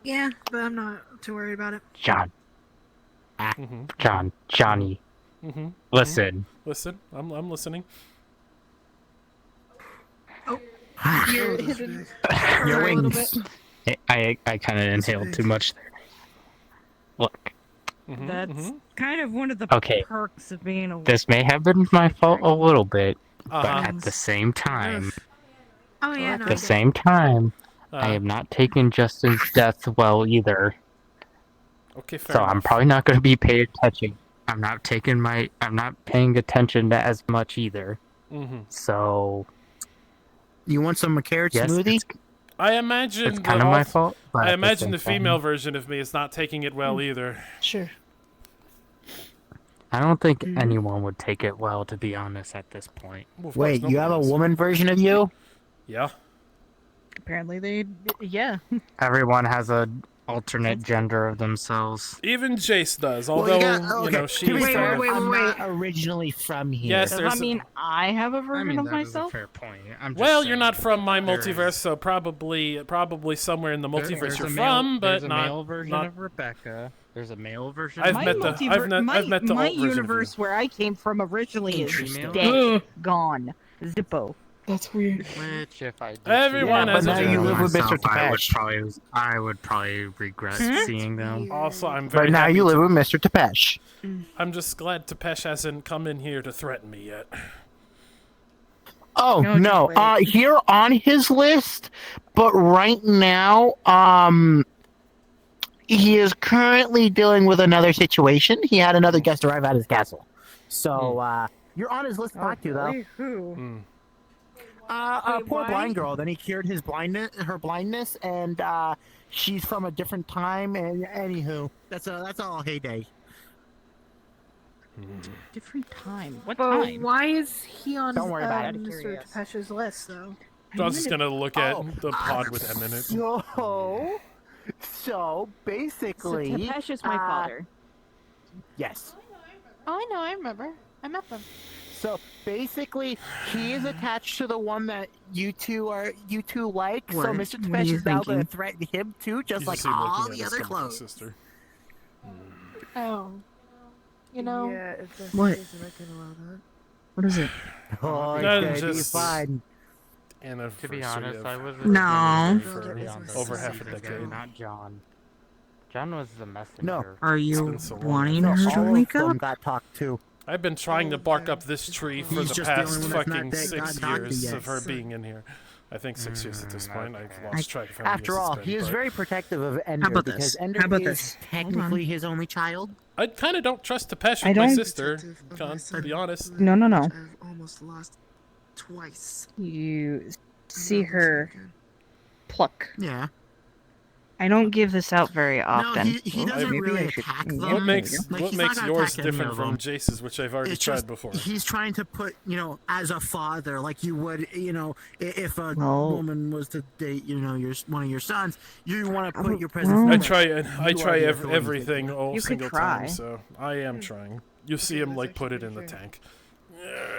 Yeah, but I'm not too worried about it. Johnny. Listen. Listen. I'm listening. Oh. You're hidden. Your for a little wings. bit. I kind of inhaled too much there. Look, That's kind of one of the Okay. perks of being a. this may have been my fault a little bit, but Uh-huh. at the same time, Oh yeah, at no. the I get it. same time, I Uh-huh. am not taking Justin's death well either. Okay, fair So enough. I'm probably not going to be paying attention. I'm not paying attention to as much either. Mm-hmm. So You want some carrot yes, smoothie? I imagine it's kind of my fault. But I at imagine the same time, female version of me is not taking it well either. Sure. I don't think anyone would take it well, to be honest, at this point. Well, of Wait, course, you have a nobody does. woman version of you? Yeah. Apparently they. Yeah. Everyone has a alternate gender of themselves. Even Jace does, Well, although okay, you know to she be is fair, from- I'm not originally from here. Yes, Does there's. that mean I have a version of myself? fair point. I'm Well, you're not from my there multiverse, is- so probably somewhere in the multiverse There's you're a from, but there's a not. male version not of Rebecca. There's a male version. I've My met the multiver- I've met the my alt version of you. universe where I came from originally is Interesting. dead, gone, Zippo. That's weird. Which, if I did Everyone see has them a now you live with myself, Mr. Tepesh. I would probably regret seeing them. Also, I'm very But now happy you to- live with Mr. Tepesh. I'm just glad Tepesh hasn't come in here to threaten me yet. Oh No, no, just wait. here on his list, but right now, he is currently dealing with another situation. He had another guest arrive at his castle, so you're on his list to talk to though. Really? Who? Hmm. A Wait, poor why? blind girl. Then he cured her blindness, and she's from a different time. And anywho, that's all. Heyday. Different time. What But time? why is he on Don't worry about it. Mr. Curious. Tepesh's list though? I was just gonna look at Oh, the pod with M in it. So So basically, Tepesh is my father. yes. Oh, I know. I remember. I met them. So basically, he is attached to the one that you two like. So What? Mr. What are Tepesh you is now going to thinking? threaten him too, just He's like just looking all at the his other fucking clones. sister. Oh. You know. Yeah, if that's What? the case, then I can allow that. What is it? Oh, No, it's gonna be just- fine. To be honest, I was No. for over half a decade. Not John. John was the messenger. No. Are It's you been so long. wanting No, her to all wake of them up? got talked to. I've been trying to bark up this tree for He's the just the past only one that's not fucking that 6 got years yet. of her being in here. I think 6 years at this point. I've okay. lost track of how many After years it's all, been, he is but very protective of Ender about because this? Ender How about is this? technically his only child. I kind of don't trust Tepesh I with my don't- sister, Protective of John, my to son, be honest. No, no, no. which I've almost lost twice. You see I'm not her losing again. pluck. Yeah. I don't give this out very often. No, he doesn't Maybe really I should- attack yeah, them. What makes Like, what he's not makes gonna yours attack any different of from them. Jace's, which I've already It's tried just before? he's trying to put, as a father, like you would, if a Well- woman was to date, one of your sons, you want to put Oh, your presence. well- in I there. try You are the authority everything figure. all You could single try. time, so I am trying. You see him like put it in the tank.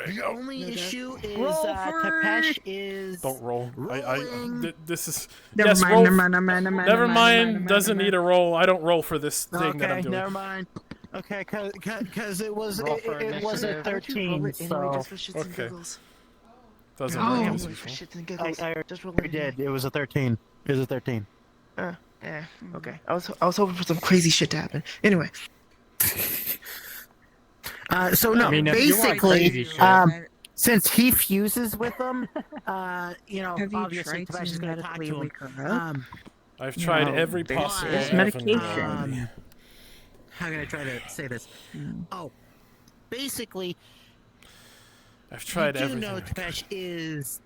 The only issue is Roll Tepesh is. Don't roll. Rolling. This is Never yes. mind, Roll. never mind. Never mind. Doesn't need a roll. I don't roll for this thing that I'm Okay, doing. never mind. Okay, because it was Roll for it was a initiative. Why don't you roll 13, it anyway, so just for shits and Okay. giggles? Doesn't Oh, work for as usual. shits and giggles. I Just roll we it did. anyway. It was a 13. It was a 13. Okay. I was hoping for some crazy shit to happen. Anyway. So no, I mean, if you want crazy basically, shit- since he fuses with them, Have you obviously tried Tepesh is to going to talk medically to him. wake her up? I've tried No, every there's- possible there's avenue. medication. How can I try to say this? Oh, basically, I've tried you do everything. know Tepesh is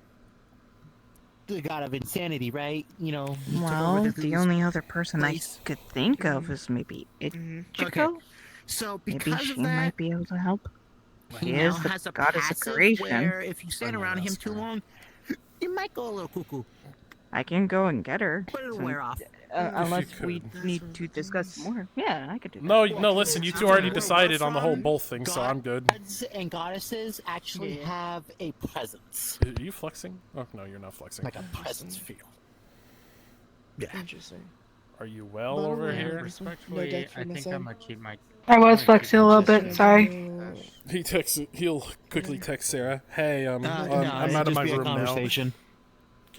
the god of insanity, right? He took over Well, the Cthulhu's only other person place. I could think of is maybe Ichiko. So Maybe because she of that, might be able to help. he She now is the has a goddess of passive creation. where if you stand around him too long, you might go a little cuckoo. I can go and get her. But it'll Since- wear off. Unless we need to discuss more. Yeah, I could do that. No, listen. You two already decided on the whole both thing, so I'm good. Gods and goddesses actually have a presence. Are you flexing? Oh no, you're not flexing. Like a presence feel. Yeah. Interesting. Are you well By the over way, here? Respectfully, I deck for think my I'm son. gonna keep my. I was flexing a little bit, sorry. He'll quickly text Sarah. Hey, I'm No, out of it'd my just be a room now. conversation.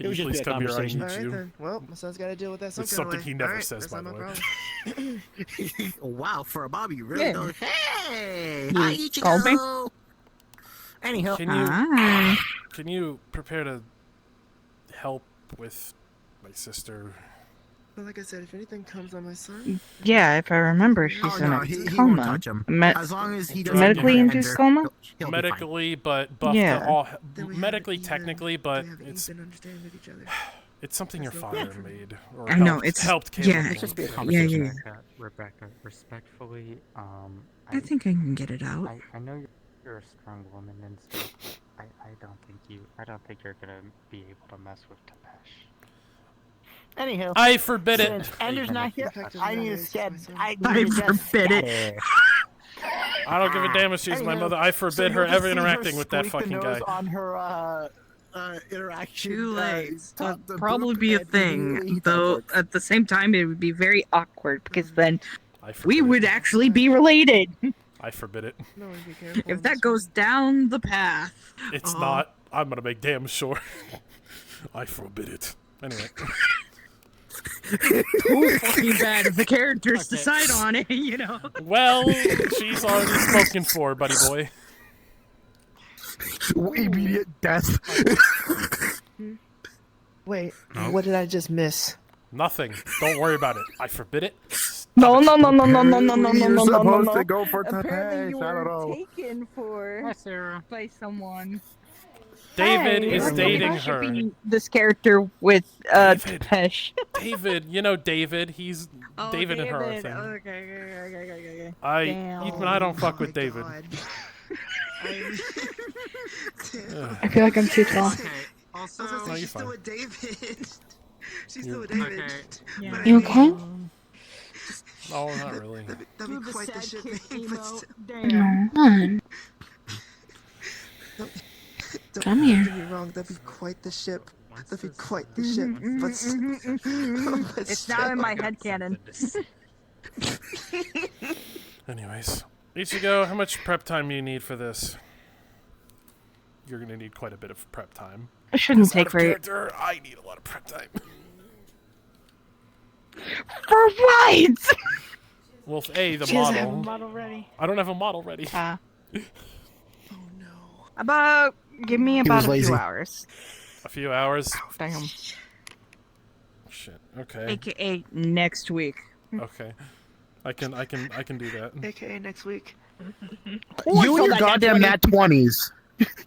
Can you please come here? I need Alright you. then. Well, my son's got to deal with that some It's kind of something way. he never Alright, says, that's by not the my way. problem. Wow, for a Bobby, you really Yeah. don't. Hey, You hi, called me? Ichigo. Anyhow, Can you prepare to help with my sister? But like I said, if anything comes on my son, Yeah, if I remember, she's Oh, in no, a he coma. won't touch him. As long as he doesn't medically get induced injured, coma. he'll be Medically, but buffed Yeah. to all. Medically, technically, but it's understanding of each other. it's something your father made. Or I know, helped, it's- helped Caleb. yeah, with. it's just be a conversation. Rebecca, Rebecca, respectfully, I think I can get it out. I know you're a strong woman and stuff. I don't think you're gonna be able to mess with Tapesh. Anyhow, I forbid it. Since Ender's not here, I need to scat. I forbid it. I don't give a damn if she's my mother. I forbid her ever interacting with that fucking guy. On her interaction. Too late. That'd probably be a thing, though. At the same time, it would be very awkward because then we would actually be related. I forbid it. If that goes down the path. It's not. I'm gonna make damn sure. I forbid it. Anyway. Too fucking bad if the characters decide on it, you know. Well, she's already spoken for, buddy boy. Immediate death. Wait, what did I just miss? Nothing. Don't worry about it. I forbid it. No. You're supposed to go for Apparently you Tapesh. I don't were know. taken for by someone. David Hey, is maybe dating I should her. be This character with Tapesh. David, you know David. He's David and her thing. Okay. I don't fuck with David. I feel like I'm too tall. Also, No, you're she's still fine. with David. She's still with You're- David. You okay? Oh, not really. That'd be quite the shit. Come on. Come here. Don't get me wrong, that'd be quite the ship. That'd be quite the ship. But It's not in my headcanon. Anyways, Ichigo, how much prep time do you need for this? You're gonna need quite a bit of prep time. It shouldn't As out take of very. character, I need a lot of prep time. For what? Well, the She doesn't have a model. model ready. I don't have a model ready. About give me about was a lazy. few hours. A few hours. Damn. Shit. Okay. AKA next week. Okay. I can do that. AKA next week. You and your goddamn nat 20s.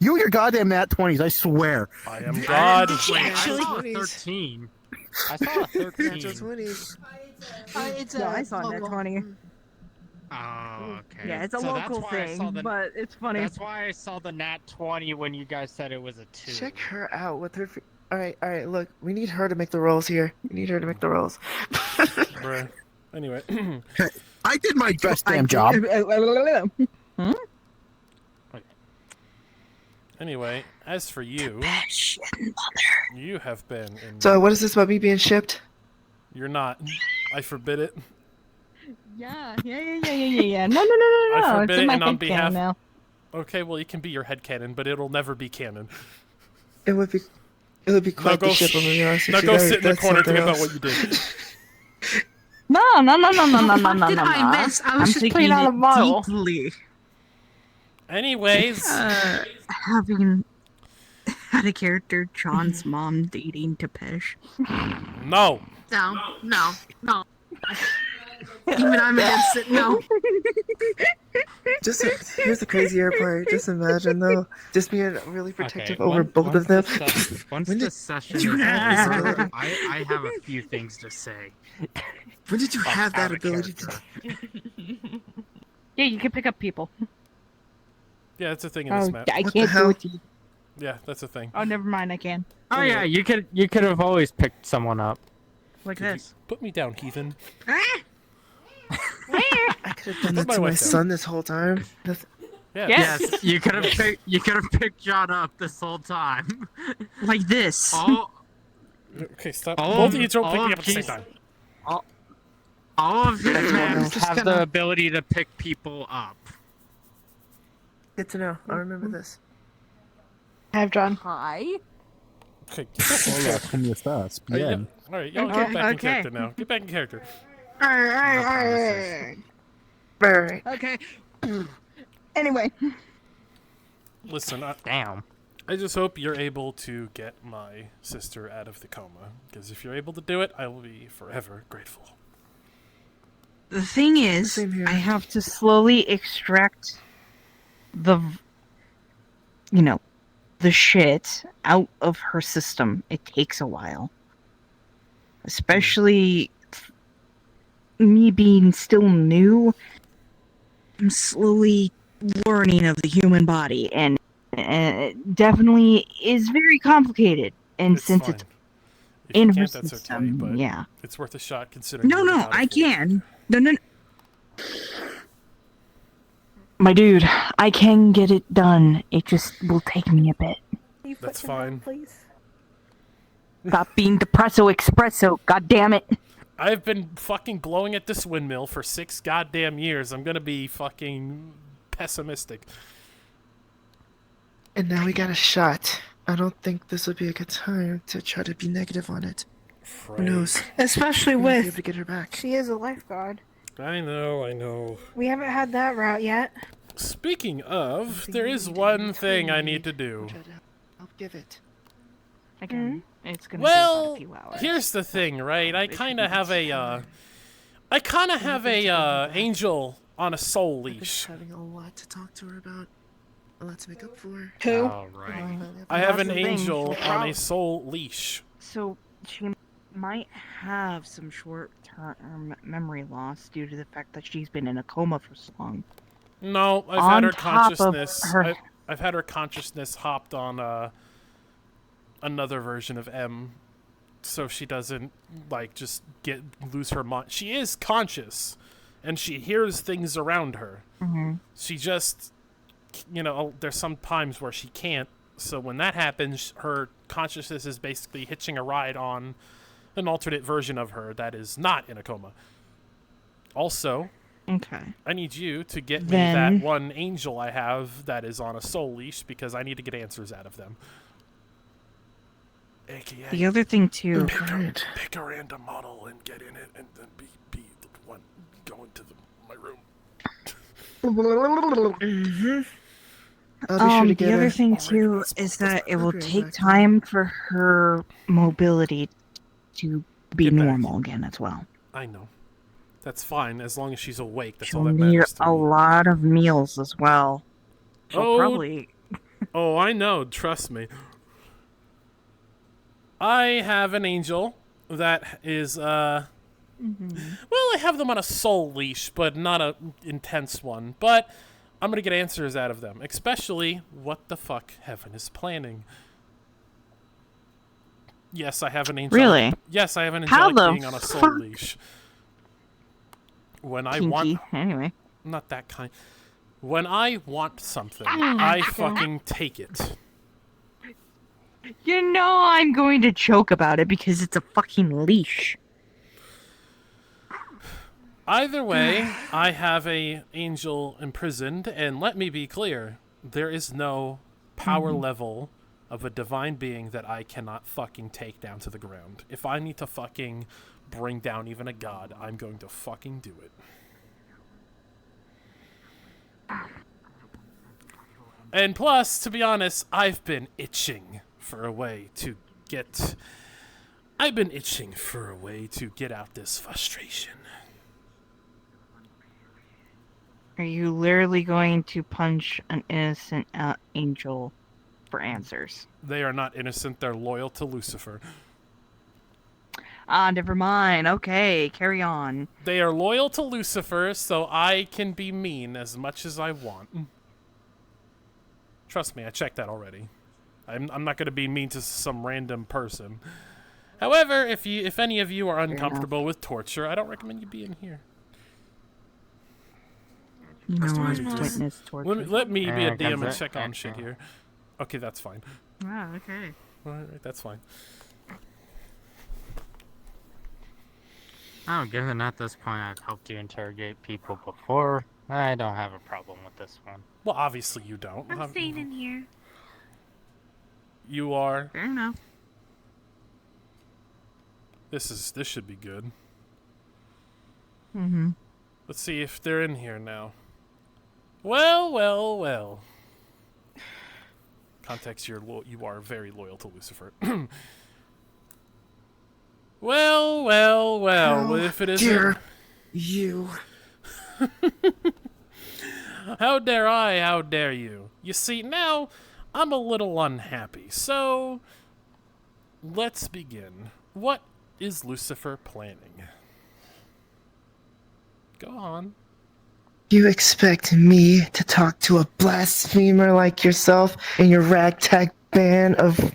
You and your goddamn nat 20s. I swear. I am God. I saw a 13. I saw a 13. Natural 20s. It's No, a I saw that local. 20. Oh, okay. Yeah, it's a So that's local why I saw thing, the- but it's funny. That's why I saw the nat 20 when you guys said it was a 2. Check her out with her. Alright, look, we need her to make the rolls here. We need her to make the rolls. Bruh. Anyway. I did my best damn job. Anyway, as for you, you have been in. So, what is this about me being shipped? You're not. I forbid it. Yeah. No. I It's forbid in it, my and on headcanon behalf. now. Okay, well, you can be your headcanon, but it'll never be canon. It would be quite the ship. I'm gonna be honest with Now you. go That- sit in the that's corner and think something about else. what you did. No. What did I miss? I was I'm just thinking playing out it of model. deeply. Anyways. Having had a character, John's mom dating Tapesh. No. No. Even I'm against it. No. Here's the crazier part. Just imagine though, just being really protective Okay, over both of them. Once When the did- session you is have this over, ability? I have a few things to say. When did you have that Out of ability to? Yeah, you can pick up people. Yeah, that's a thing in this Oh, map. I can't do it to you. Yeah, that's a thing. Oh, never mind. I can. Oh yeah, you could have always picked someone up. Like Could you this. Put me down, heathen. I could have done that my to my wife down. son this whole time. Yeah. Yes, you could have picked John up this whole time. Like this. All Okay, stop. All Both of- of you don't all pick me of up at the same these- time. all of his That's maps just have gonna- the ability to pick people up. Good to know. I'll remember this. I have John. Hi. Okay. Hola, ¿cómo estás? Bien. Alright, y'all get back in character now. Get back in character. Alright. Okay. Anyway. Listen, Damn. I just hope you're able to get my sister out of the coma. Because if you're able to do it, I will be forever grateful. The thing is, I have to slowly extract the shit out of her system. It takes a while. Especially me being still new, I'm slowly learning of the human body, and it definitely is very complicated. And since it's If you in her can't, that's system, okay, but yeah. it's worth a shot considering. No, you're no, without a I full- can. No. My dude, I can get it done. It just will take me a bit. That's fine. Please. Stop being depresso espresso, god damn it. I've been fucking blowing at this windmill for 6 goddamn years. I'm gonna be fucking pessimistic. And now we got a shot. I don't think this would be a good time to try to be negative on it. Who knows? Especially We might be with able to get her back. she is a lifeguard. I know. We haven't had that route yet. Speaking of, there is one thing I need to do. I'll give it. Again, it's gonna be about Well, a few hours. here's the thing, right? I kind of have a angel on a soul leash. Having a lot to talk to her about. A lot to make up for. Who? Alright. I have an That's the thing. angel on a soul leash. So she might have some short-term memory loss due to the fact that she's been in a coma for so long. No, I've On had her top of consciousness. her- I've had her consciousness hopped on another version of M, so she doesn't just lose her mind. She is conscious, and she hears things around her. Mhm. She just, there's some times where she can't. So when that happens, her consciousness is basically hitching a ride on an alternate version of her that is not in a coma. Also, Okay. I need you to get me Then- that one angel I have that is on a soul leash because I need to get answers out of them. AKA, The other thing too. pick a random model and get in it, and then be the one going to my room. I'll be sure to get The other her. thing too is that it will take time for her mobility to be normal again as well. I know. That's fine, as long as she's awake. That's She'll all that need matters to a me. lot of meals as well. She'll Oh, probably. Oh, I know. Trust me. I have an angel that is, well, I have them on a soul leash, but not a intense one. But I'm gonna get answers out of them, especially what the fuck heaven is planning. Yes, I have an angel. Really? Yes, I have an How angelic the being on a soul fuck? leash. When I Kinky. want, Anyway. not that kind. When I want something, Ah, I okay. fucking take it. You know I'm going to joke about it because it's a fucking leash. Either way, I have a angel imprisoned, and let me be clear, there is no power level of a divine being that I cannot fucking take down to the ground. If I need to fucking bring down even a god, I'm going to fucking do it. And plus, to be honest, I've been itching for a way to get... I've been itching for a way to get out this frustration. Are you literally going to punch an innocent angel for answers? They are not innocent, they're loyal to Lucifer. Ah, never mind. Okay, carry on. They are loyal to Lucifer, so I can be mean as much as I want. Trust me, I checked that already. I'm not going to be mean to some random person. However, if any of you are uncomfortable with torture, I don't recommend you be in here. You know I've witnessed torture. Let me be a Yeah, DM and cause check on shit here. Okay, that's fine. Ah, okay. Alright, that's fine. Oh, given at this point I've helped you interrogate people before, I don't have a problem with this one. Well, obviously you don't. I'm staying in here. You are? Fair enough. This should be good. Mm-hmm. Let's see if they're in here now. Well. Context, you are very loyal to Lucifer. Well, if it isn't... Dare you? How dare I, how dare you? You see, now, I'm a little unhappy, so... Let's begin. What is Lucifer planning? Go on. You expect me to talk to a blasphemer like yourself and your ragtag band of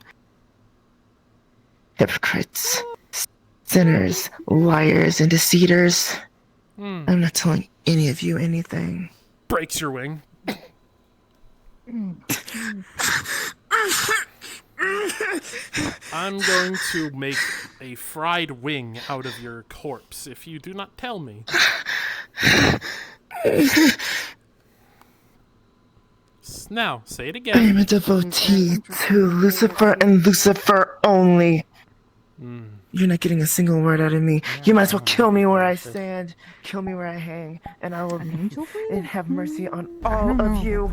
hypocrites, sinners, liars, and deceiters? I'm not telling any of you anything. Breaks your wing. I'm going to make a fried wing out of your corpse if you do not tell me. Now, say it again. I am a devotee to Lucifer and Lucifer only. You're not getting a single word out of me. You might as well kill me where I stand, kill me where I hang, and I will and have mercy on all of you.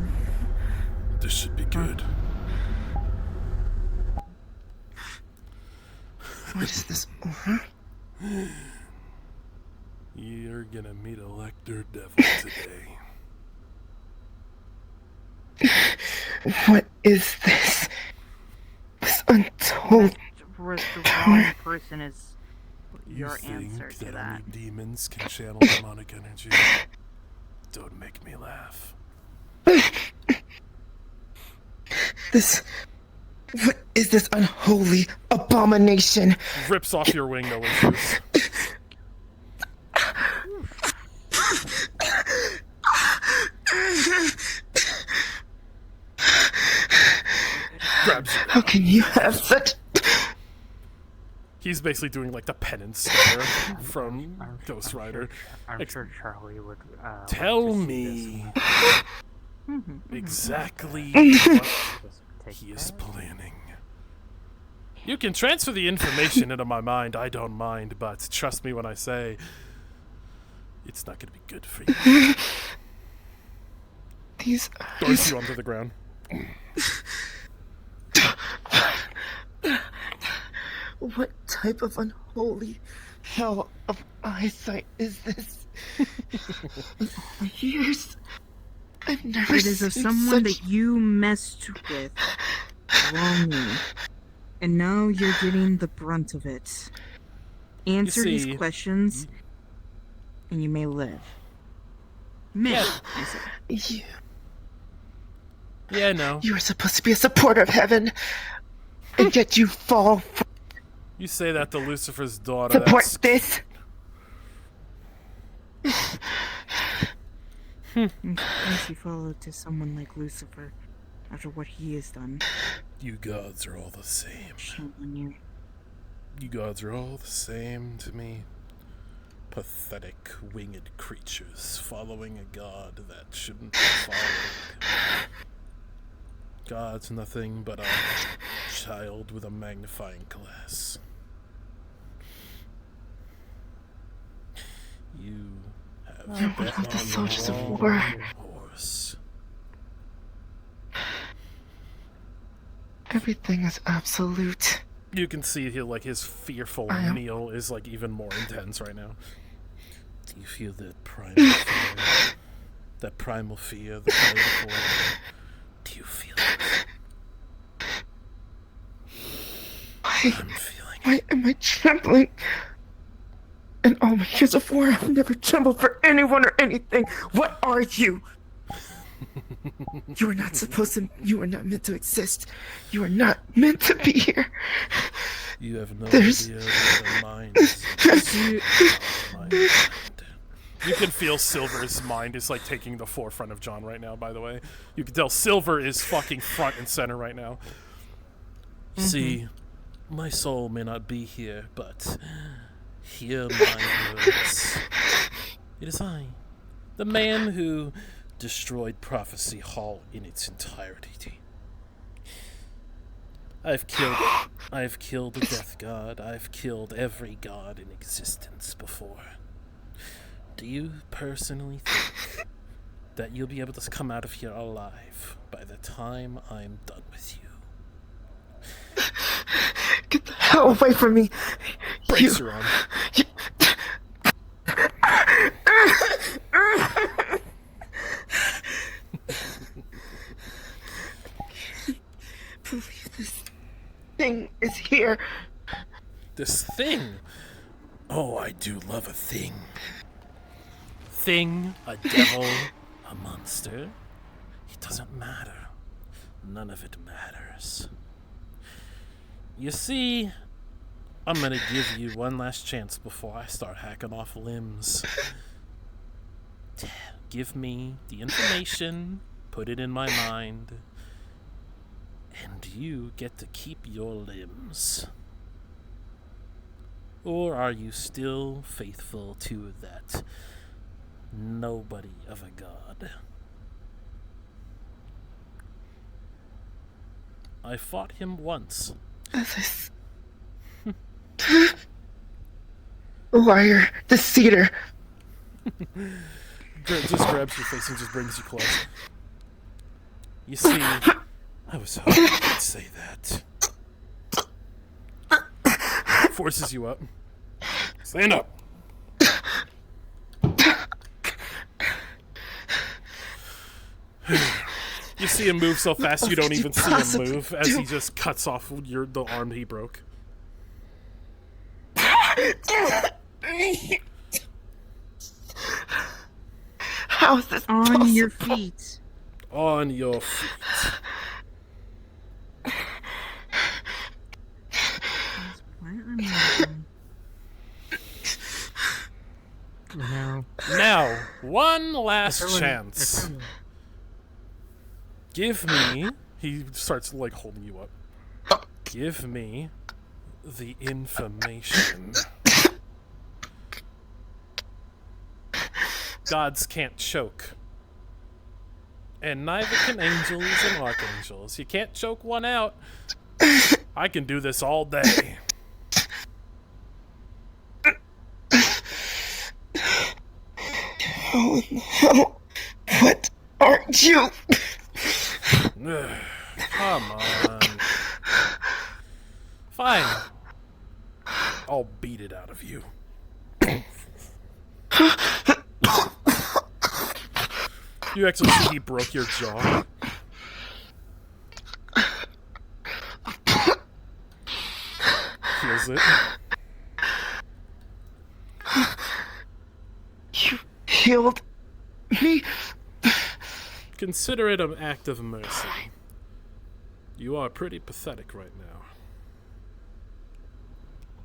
This should be good. What is this aura? You're gonna meet a Lecter Devil today. What is this? This untold The wrong person is your You answer think to that that. only demons can channel demonic energy? Don't make me laugh. What is this unholy abomination? Rips off your wing, no issues. Grabs you. How can you have such... He's basically doing like the penance stare from Ghost Rider. I'm sure Charlie would. Tell me exactly what he is planning. You can transfer the information into my mind, I don't mind, but trust me when I say it's not going to be good for you. These Throws you onto the ground. What type of unholy hell of eyesight is this? In all my years, I've never It is of seen someone such... that you messed with wrongly. And now you're getting the brunt of it. Answer see, these questions, and you may live. May. I said. Yeah, no. You are supposed to be a supporter of heaven, and yet you fall for... You say that to Lucifer's daughter. Support That's... this! Unless you follow to someone like Lucifer after what he has done. You gods are all the same. Shame on you. You gods are all the same to me. Pathetic, winged creatures following a god that shouldn't be followed. God's nothing but a child with a magnifying glass. You have bet with the on soldiers the of wrong war. horse. Everything is absolute. You can see here, like, his fearful kneel is like even more intense right now. Do you feel that primal fear? That primal fear that lay before you? Do you feel it? Why am I trembling? In all my years of war, I've never trembled for anyone or anything. What are you? You are not supposed to. You are not meant to exist. You are not meant to be here. You have no There's... idea what a mind is. You can feel Silver's mind is like taking the forefront of John right now, by the way. You can tell Silver is fucking front and center right now. See, my soul may not be here, but hear my words. It is I, the man who destroyed Prophecy Hall in its entirety. I've killed the Death God. I've killed every god in existence before. Do you personally think that you'll be able to come out of here alive by the time I'm done with you? Get the hell away from me! Brakes are on. This thing is here. This thing? Oh, I do love a thing. Thing, a devil, a monster. It doesn't matter. None of it matters. You see, I'm gonna give you one last chance before I start hacking off limbs. Give me the information, put it in my mind, and you get to keep your limbs. Or are you still faithful to that nobody of a god? I fought him once. Liar, deceiver. Just grabs your face and just brings you close. You see, I was hoping you'd say that. Forces you up. Stand up. You see him move so fast you don't even see him move as he just cuts off the arm he broke. How is this on possible? your feet? On your feet. No. Now, one last chance. Give me... He starts, like, holding you up. Give me the information. Gods can't choke. And neither can angels and archangels. You can't choke one out. I can do this all day. Oh no! What are you? Come on. Fine. I'll beat it out of you. You actually see he broke your jaw. Feels it. You healed me? Consider it an act of mercy. You are pretty pathetic right now.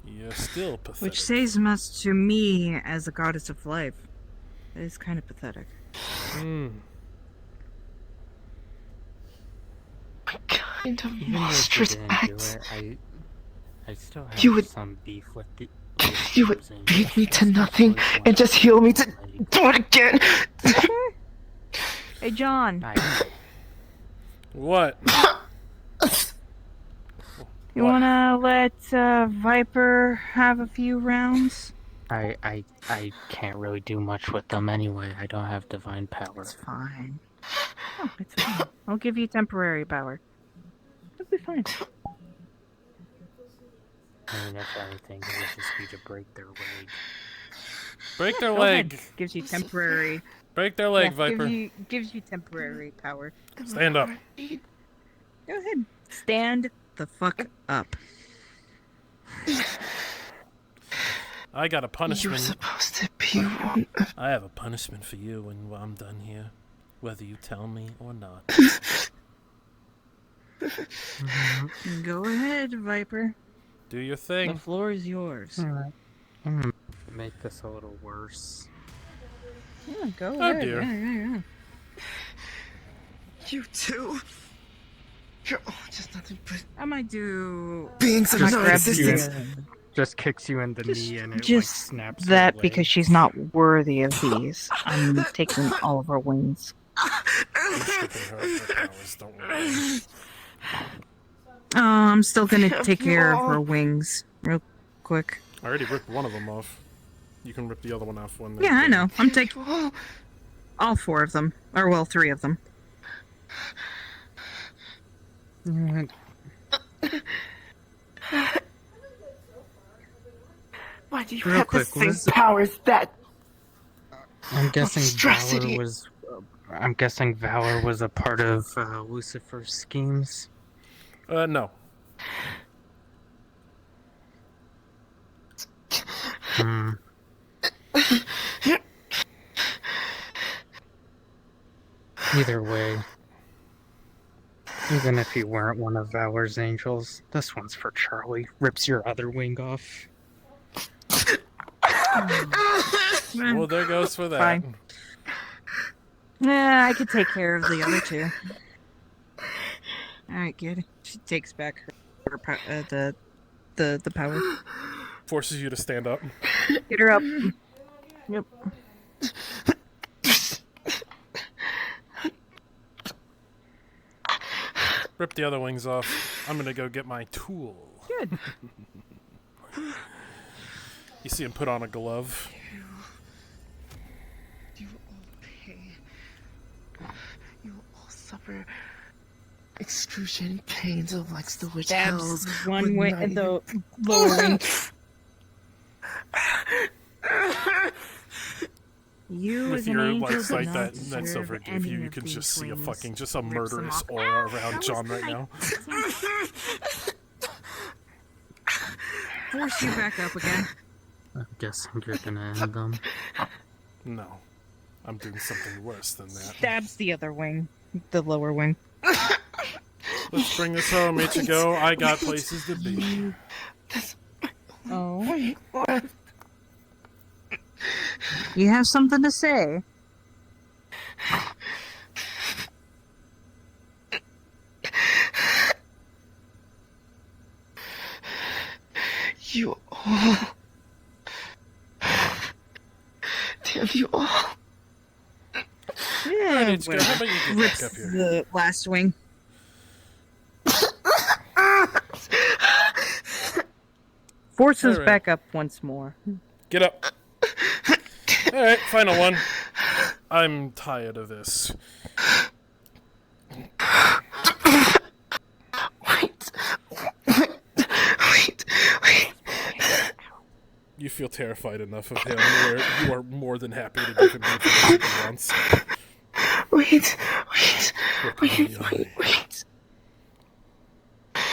You're still pathetic. Which says much to me as a goddess of life. It is kind of pathetic. Kind of Even though monstrous she didn't acts. do it, I still have You would- some beef with the. You would beat me to nothing and just heal me to do it again. Hey, John. What? You wanna let Viper have a few rounds? I can't really do much with them anyway. I don't have divine power. It's fine. Oh, it's fine. I'll give you temporary power. It'll be fine. I mean, if anything, it would just be to break their leg. Break their Go leg. ahead. Gives you temporary. Break their leg, Yeah, Viper. Gives you temporary power. Stand up. Go ahead. Stand the fuck up. I got a punishment. You're supposed to be one. I have a punishment for you when I'm done here, whether you tell me or not. Go ahead, Viper. Do your thing. The floor is yours. Alright. I'm gonna make this a little worse. Yeah, go Oh, ahead. dear. Yeah. You too. You're all just nothing but I might do. beings of I might no grab existence. Just kicks you in the knee and it like Just snaps. that your because leg. she's not worthy of these. I'm taking all of her wings. I'm stripping her of her powers, don't worry. I'm still gonna Damn take you care of all. her wings real quick. I already ripped one of them off. You can rip the other one off when they're Yeah, I done. know. I'm taking all 4 of them. Or, well, 3 of them. Why do you Real have quick, the same was- powers that I'm guessing monstrosity? Valor was. I'm guessing Valor was a part of Lucifer's schemes. No. Hmm. Either way, even if you weren't one of Valor's angels, this one's for Charlie. Rips your other wing off. Well, there goes for that. Fine. Yeah, I could take care of the other 2. Alright, good. She takes back her the power. Forces you to stand up. Get her up. Yep. Rip the other wings off. I'm gonna go get my tool. Good. You see him put on a glove. you all pay? You all suffer excruciating pains of like the witch hells. Stabs one with wing not at the even- lower wing. You With as an your angel like sight do that not that's deserve forgive any you, you of can these just see a wings. fucking just a Rips them murderous off. aura That around was John right right. now. Force you back up again. I'm guessing you're gonna end them. No. I'm doing something worse than that. Stabs the other wing. The lower wing. Let's bring this home, Ichigo. I got places to be. Oh. You have something to say? You all. Damn you all. Yeah, Ichigo, whatever. how about you get Rips back up here? the last wing. Forces Alright. back up once more. Get up. Alright, final one. I'm tired of this. Wait. You feel terrified enough of him where you are more than happy to give him information he wants. Wait.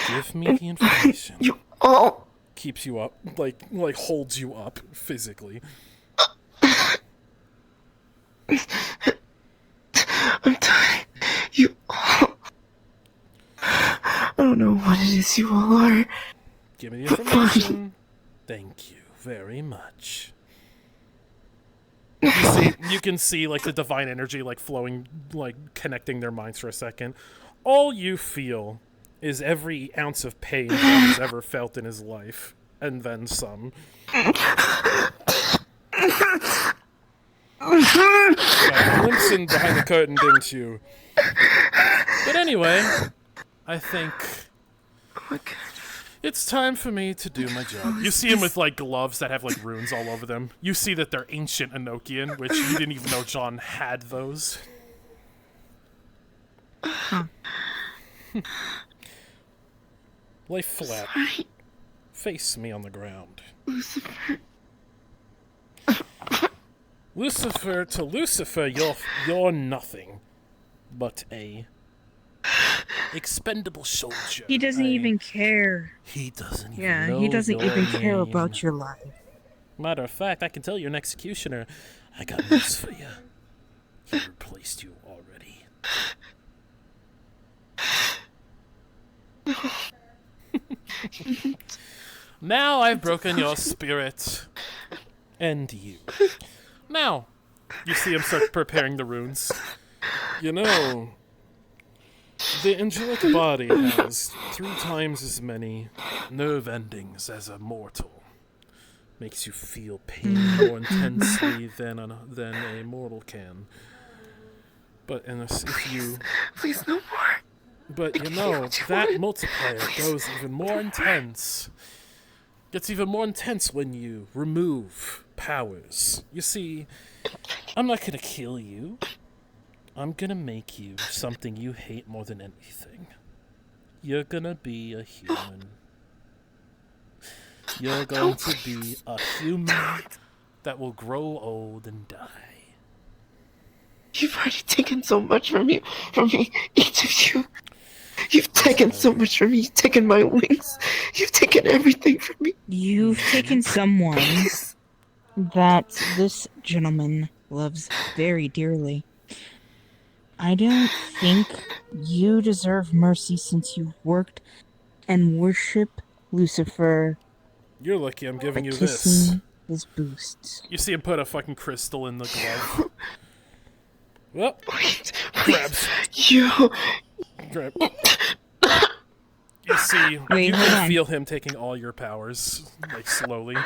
Give me the information. You all. Keeps you up, like holds you up physically. I'm tired. You all. I don't know what it is you all are. Give me the information. Thank you very much. You can see like the divine energy like flowing, like connecting their minds for a second. All you feel is every ounce of pain he's ever felt in his life, and then some. Got a glimpse in behind the curtain, didn't you? But anyway, I think it's time for me to do my job. You see him with like gloves that have like runes all over them. You see that they're ancient Enochian, which you didn't even know John had those. Lay flat. Face me on the ground. Lucifer to Lucifer, you're nothing but a expendable soldier. He doesn't even care. He doesn't even Yeah, know he doesn't your even care name. about your life. Matter of fact, I can tell you're an executioner. I got news for you. He replaced you already. Now I've broken your spirit. And you. Now, you see him start preparing the runes. You know, the angelic body has 3 times as many nerve endings as a mortal. Makes you feel pain more intensely than a mortal can. But if you... Please, no more. But you know, that multiplier goes even more intense. Gets even more intense when you remove powers. You see, I'm not gonna kill you. I'm gonna make you something you hate more than anything. You're gonna be a human. You're going to be a human that will grow old and die. You've already taken so much from me, each of you. You've taken so much from me. You've taken my wings. You've taken everything from me. You've taken someone that this gentleman loves very dearly. I don't think you deserve mercy since you've worked and worship Lucifer. You're lucky I'm giving you this. Kissing his boosts. You see him put a fucking crystal in the glove. Well, grabs. Grab. You see, Wait, you hold can on. feel him taking all your powers, like slowly.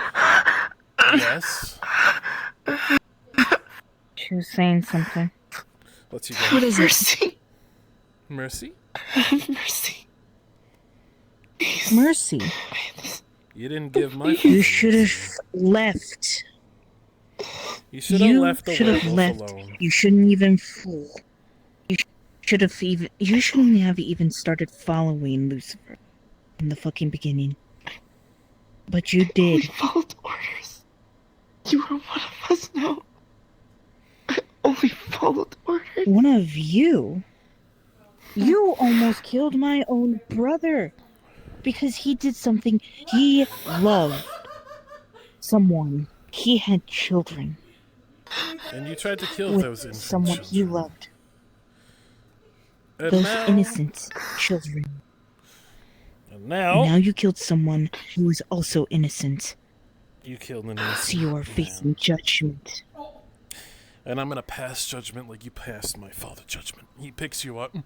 Yes. She was saying something. Let's you What go. is it? Mercy? Mercy. Mercy. You didn't give my. You should have left. You should have left the should have werewolf left. alone. You shouldn't even fool. You shouldn't have even started following Lucifer in the fucking beginning. But you did. Followed orders. You are one of us now. I only followed orders. One of you? You almost killed my own brother because he did something. He loved someone. He had children And you tried to kill with those infant someone children. he loved. And Those now, innocent children. and now, Now you killed someone who was also innocent. you killed an innocent So you are man. facing judgment. And I'm gonna pass judgment like you passed my father judgment. He picks you up.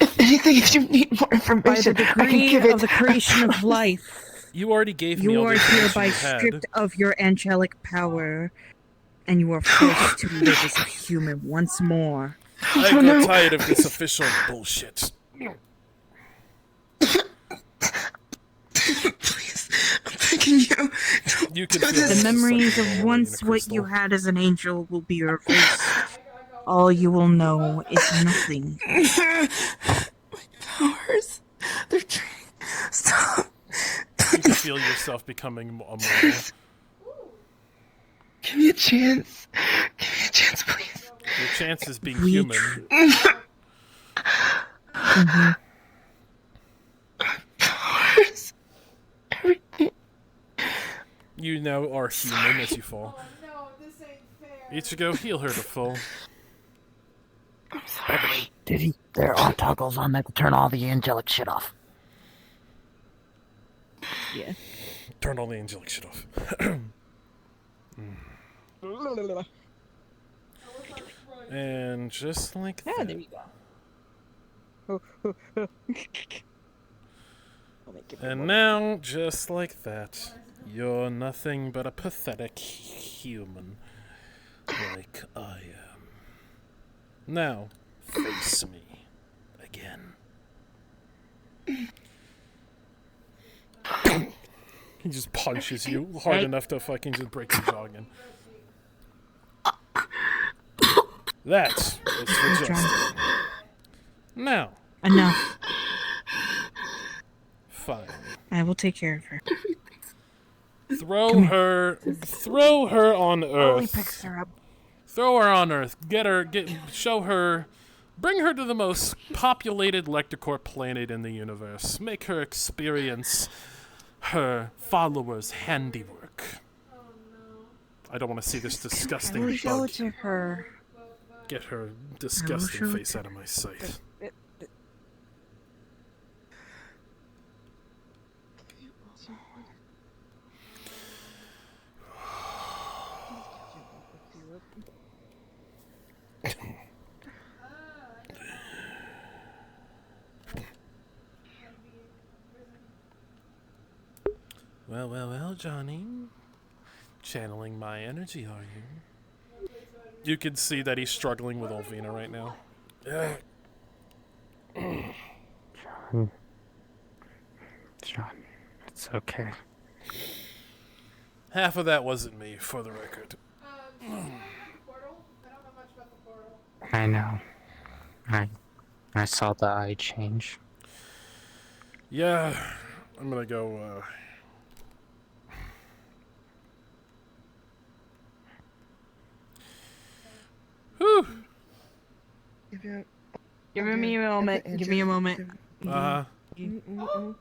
If anything, if you need more By the information, I can degree give it. of the creation of life, You already gave me you all are the hereby information you had. stripped of your angelic power, and you are forced to live as a human once more. I got tired of this official bullshit. Begging you. You can do feel this. The memories Something of all once in a what you crystal. had as an angel will be erased. All you will know is nothing. Powers. They're draining. Stop. You can feel yourself becoming a mortal. Give me a chance. Give me a chance, please. Your chance is being We human. Powers. Everything. You now are human as you fall. Ichigo, heal her to full. Did he? There are toggles on that to turn all the angelic shit off. Yeah. Turn all the angelic shit off. And just like that. Ah, there you go. And now, just like that, you're nothing but a pathetic human, like I am. Now, face me again. He just punches you hard enough to fucking just break your jaw again. That is for Justin. Now. Enough. Fine. I will take care of her. Throw her on Ollie Earth. picks her up. Throw her on Earth. Show her, bring her to the most populated Lectocorp planet in the universe. Make her experience her followers' handiwork. I don't want to see this I disgusting will show bug. it to her. Get her show disgusting it face to out of my sight. Well, Johnny. Channeling my energy, are you? You can see that he's struggling with Olvina right now. Yeah. John, it's okay. Half of that wasn't me, for the record. I know. I saw the eye change. Yeah, I'm gonna go, Whew. Give me a moment. Give me a moment. Uh-huh. There you go.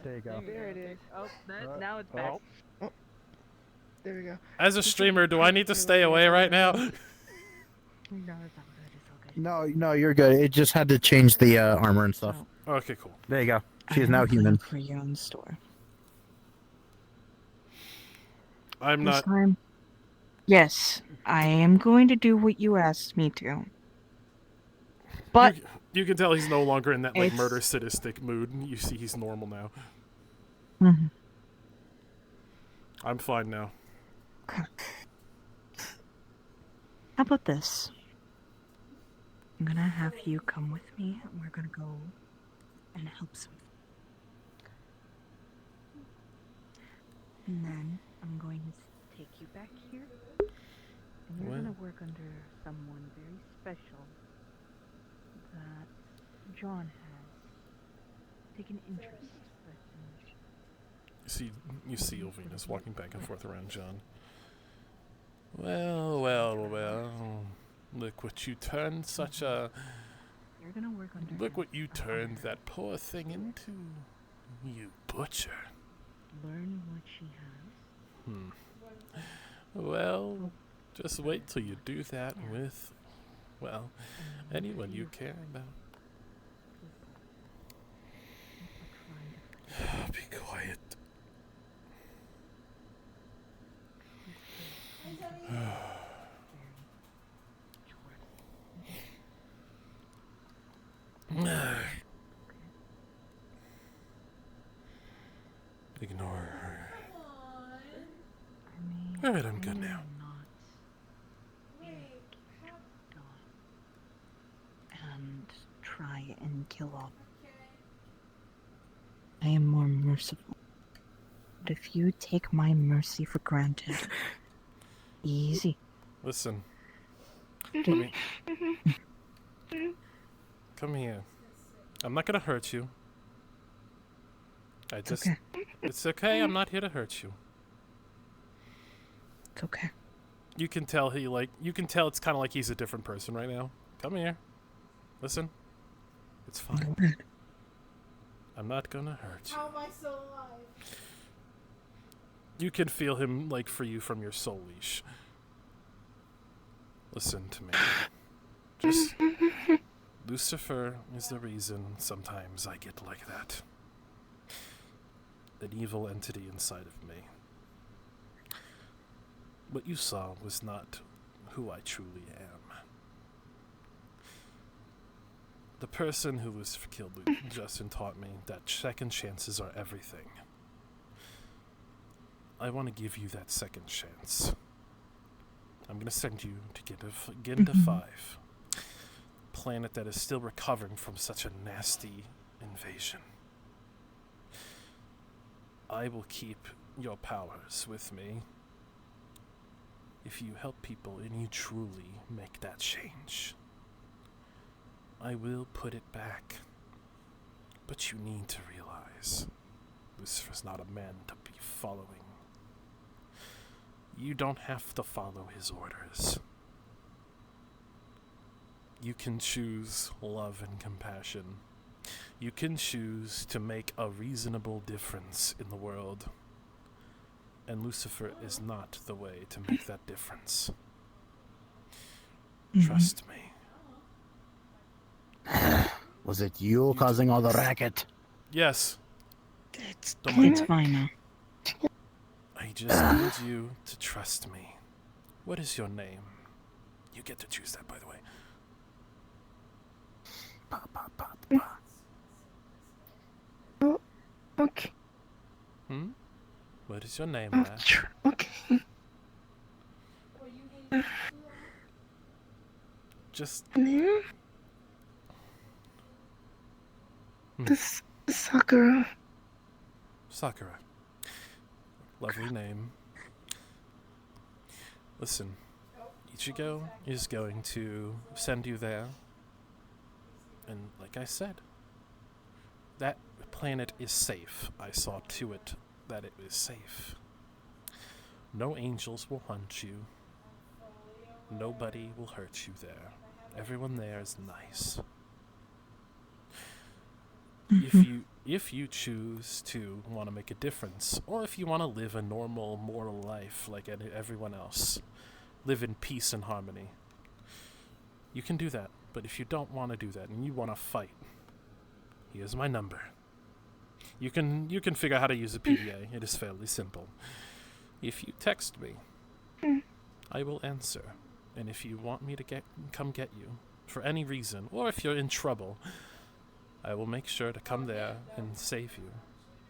There you go. There it is. Oh, now it's back. Oh, there we go. As a streamer, do I need to stay away right now? No, it's not good. It's okay. No, you're good. It just had to change the armor and stuff. Okay, cool. There you go. She is now human. For you in the store. I'm This not. time- Yes, I am going to do what you asked me to. But You can tell he's no longer in that, like, It's- murder sadistic mood. You see he's normal now. Mhm. I'm fine now. How about this? I'm gonna have you come with me, and we're gonna go and help some. And then I'm going to take you back here, and you're What? gonna work under someone very special that John has taken interest with. You see Elvina's walking back and forth around John. Well. Look what you turned such a... You're gonna work under Look what you turned that poor thing into. You butcher. learn what she has. Well, just wait till you do that with, well, anyone you care about. Be quiet. Ignore her. Alright, I'm good now. And try and kill off. I am more merciful. But if you take my mercy for granted, easy. Listen. Come here. I'm not gonna hurt you. okay. It's okay, I'm not here to hurt you. It's okay. You can tell you can tell it's kinda like he's a different person right now. Come here. Listen. It's fine. I'm not gonna hurt you. How am I still alive? You can feel him, like, free you from your soul leash. Listen to me. Just... Lucifer is the reason sometimes I get like that. An evil entity inside of me. What you saw was not who I truly am. The person who Lucifer killed Justin taught me that second chances are everything. I want to give you that second chance. I'm going to send you to Ginda 5. Planet that is still recovering from such a nasty invasion. I will keep your powers with me if you help people and you truly make that change. I will put it back. But you need to realize Lucifer's not a man to be following. You don't have to follow his orders. You can choose love and compassion. You can choose to make a reasonable difference in the world. And Lucifer is not the way to make that difference. Trust me. Was it you causing all the racket? Yes. It's Don't fine now. I just need you to trust me. What is your name? You get to choose that, by the way. Okay. What is your name, lad? Okay. Just Name? This Sakura. Sakura. Lovely name. Listen, Ichigo is going to send you there. And like I said, that planet is safe. I saw to it that it is safe. No angels will hunt you. Nobody will hurt you there. Everyone there is nice. If you choose to want to make a difference, or if you want to live a normal, moral life like everyone else, live in peace and harmony, you can do that. But if you don't want to do that and you want to fight, here's my number. You can figure out how to use a PDA. It is fairly simple. If you text me, I will answer. And if you want me to come get you for any reason, or if you're in trouble, I will make sure to come there and save you.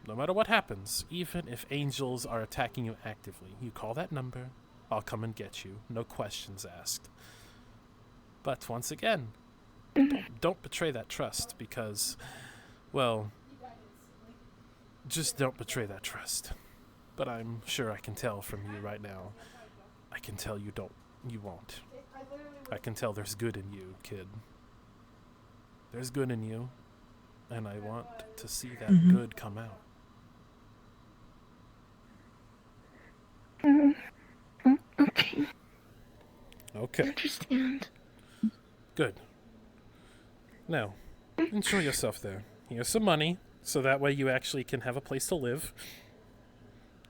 No matter what happens, even if angels are attacking you actively, you call that number, I'll come and get you. No questions asked. But once again, don't betray that trust because, well, just don't betray that trust. But I'm sure I can tell from you right now. I can tell you won't. I can tell there's good in you, kid. There's good in you, and I want to see that good come out. Okay. Okay. I understand. Good. Now, enjoy yourself there. Here's some money, so that way you actually can have a place to live.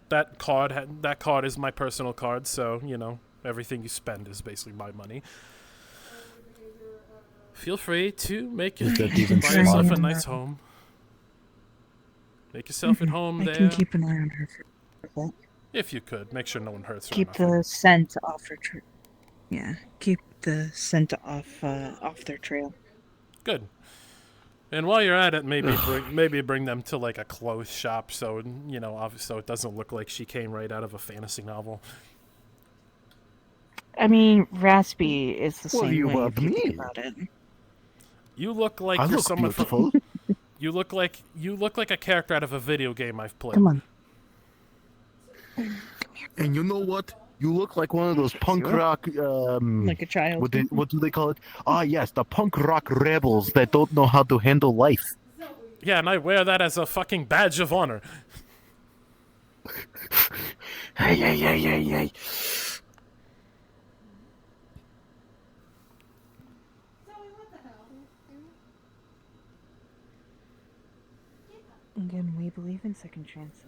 That card is my personal card, so, you know, everything you spend is basically my money. Feel free to buy yourself a nice home. Make yourself at home there. I can keep an eye on her for a bit. If you could, make sure no one hurts her. Keep the scent off her trail. Yeah, keep the scent off their trail. Good. And while you're at it, maybe bring them to like a clothes shop, so you know, so it doesn't look like she came right out of a fantasy novel. I mean, Raspy is the same you way love if you me. think about it. You look like I you're look someone beautiful. You look like a character out of a video game I've played. Come on. And you know what? You look like one of those punk rock. Like a child. What do they call it? Ah, yes, the punk rock rebels that don't know how to handle life. Yeah, and I wear that as a fucking badge of honor. Hey. Again, we believe in second chances.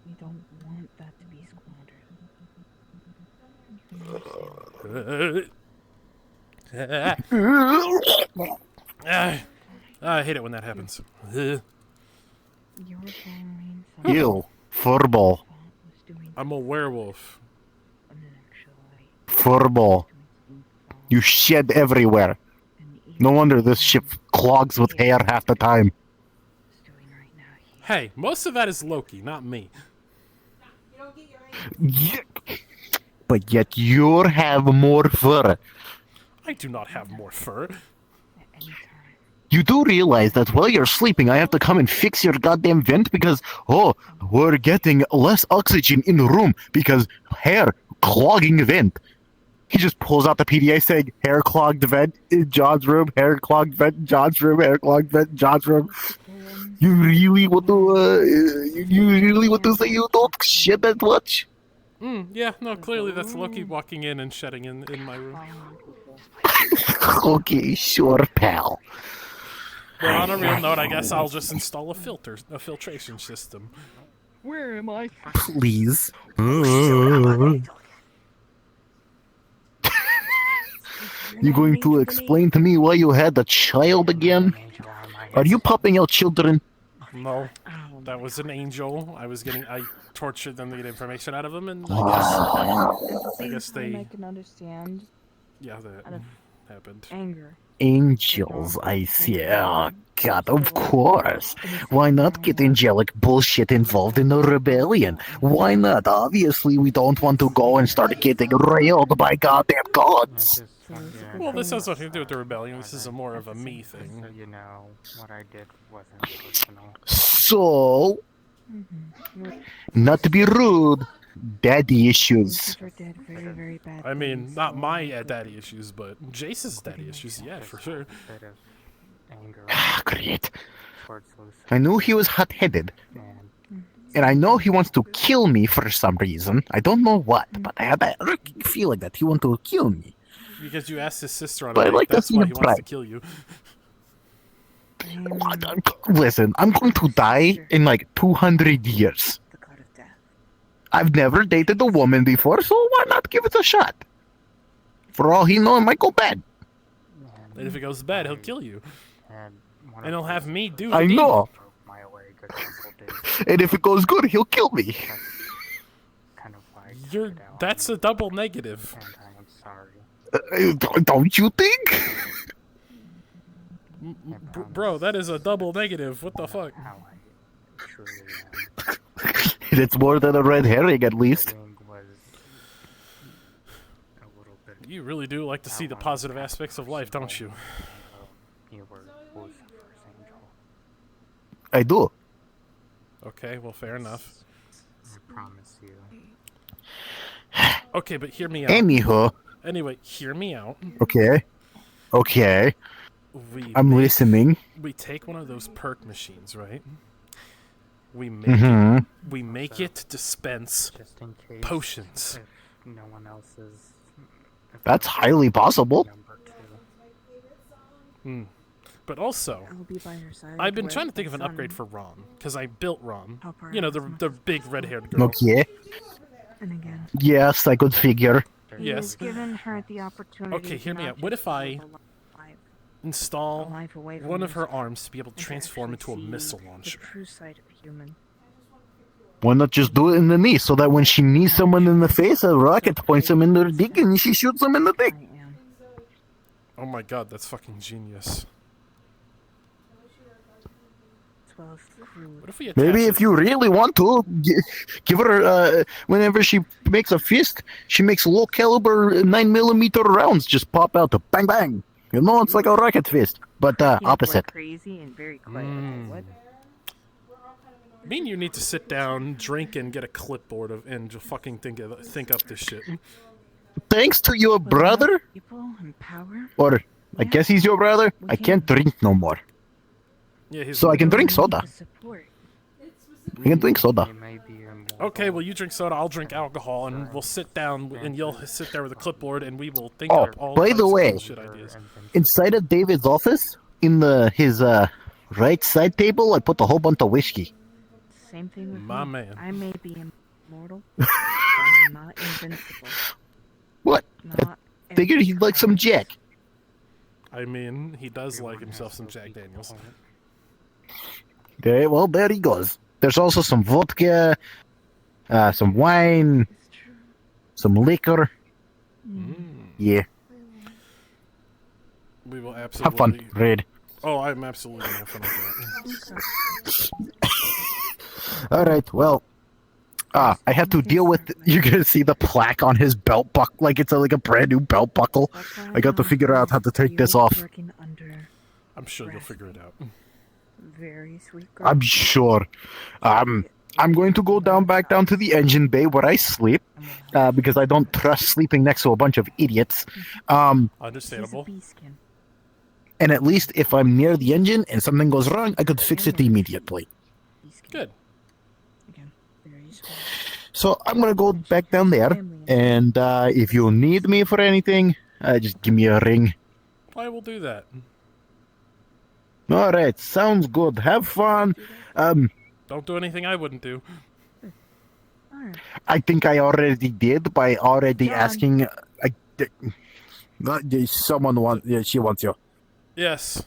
We don't want that to be squandered. I hate it when that happens. Ew, furball. I'm a werewolf. Furball. You shed everywhere. No wonder this ship clogs with hair half the time. Hey, most of that is Loki, not me. Yeah. But yet you have more fur. I do not have more fur. You do realize that while you're sleeping, I have to come and fix your goddamn vent because, we're getting less oxygen in the room because hair clogging vent. He just pulls out the PDA saying, hair clogged vent in John's room, hair clogged vent in John's room, hair clogged vent in John's room. You really want to say you don't shit that much? Yeah, no, clearly that's Loki walking in and shedding in my room. Okay, sure, pal. But on a real note, I guess I'll just install a filtration system. Where am I? Please. You going to explain to me why you had a child again? Are you popping out children? No, that was an angel. I tortured them to get information out of them, and I guess I they. can understand. Yeah, happened. Anger. Angels, I see. Oh, God, of course. Why not get angelic bullshit involved in the rebellion? Why not? Obviously, we don't want to go and start getting railed by goddamn gods. Well, this has nothing to do with the rebellion. This is more of a me thing. So you know, what I did wasn't personal. So, not to be rude, daddy issues. I mean, not my daddy issues, but Jace's daddy issues, yeah, for sure. Great. I knew he was hot-headed. And I know he wants to kill me for some reason. I don't know what, but I have a feeling that he wants to kill me. Because you asked his sister on But I a date, like to that's see why him he wants to try. kill you. Listen, I'm going to die in like 200 years. I've never dated a woman before, so why not give it a shot? For all he knows, it might go bad. And if it goes bad, he'll kill you. And he'll have me do I the deed. know. And if it goes good, he'll kill me. That's a double negative. Don't you think? Bro, that is a double negative. What the fuck? It's more than a red herring, at least. You really do like to see the positive aspects of life, don't you? I do. Okay, well, fair enough. I promise you. Okay, but hear me out. Anywho. Anyway, hear me out. Okay. Okay. We I'm listening. We take one of those perk machines, right? We make Mhm. we make it dispense Just in case potions. If no one else is. That's highly possible. Hmm. But also, I've been trying to think of an upgrade for Rom, because I built Rom. You know, the big red-haired girl. Okay. And again. Yes, I could figure. Yes. Given her the opportunity. Okay, hear me out. What if I install one of her arms to be able to transform into a missile launcher? True sight of a human. Why not just do it in the knee so that when she knees someone in the face, a rocket points him in their dick and she shoots them in the dick? Oh my god, that's fucking genius. What if we attach Maybe it- if you really want to, give her, whenever she makes a fist, she makes low caliber 9mm rounds just pop out to bang bang. You know, it's like a rocket fist, but opposite. Crazy and very quiet. What? I mean, you need to sit down, drink, and get a clipboard and just fucking think up this shit. Thanks to your brother, People and power. or I guess he's your brother, I can't drink no more. Yeah, he's So I can drink soda. I can drink soda. Okay, well, you drink soda, I'll drink alcohol, and we'll sit down, and you'll sit there with a clipboard, and we will think Oh, up all by kinds the of way, bullshit ideas. inside of David's office, in his right side table, I put a whole bunch of whiskey. Same thing with My me. man. I may be immortal, but I'm not invincible. What? Not I figured he'd like some Jack. I mean, he does like himself some Jack Daniels. Okay, well, there he goes. There's also some vodka, some wine, some liquor. Yeah. We will absolutely... Have fun, Red. Oh, I'm absolutely gonna have fun with that. Alright, well, I have to deal with, you're gonna see the plaque on his belt buckle, like it's like a brand new belt buckle. I got to figure out how to take this off. I'm sure you'll figure it out. Very sweet I'm sure. I'm going to go back down to the engine bay where I sleep, because I don't trust sleeping next to a bunch of idiots. Understandable. And at least if I'm near the engine and something goes wrong, I could fix it immediately. Good. So I'm gonna go back down there, and if you need me for anything, just give me a ring. I will do that. All right, sounds good. Have fun. Don't do anything I wouldn't do. I think I already did by already asking. Someone wants. Yeah, she wants you. Yes.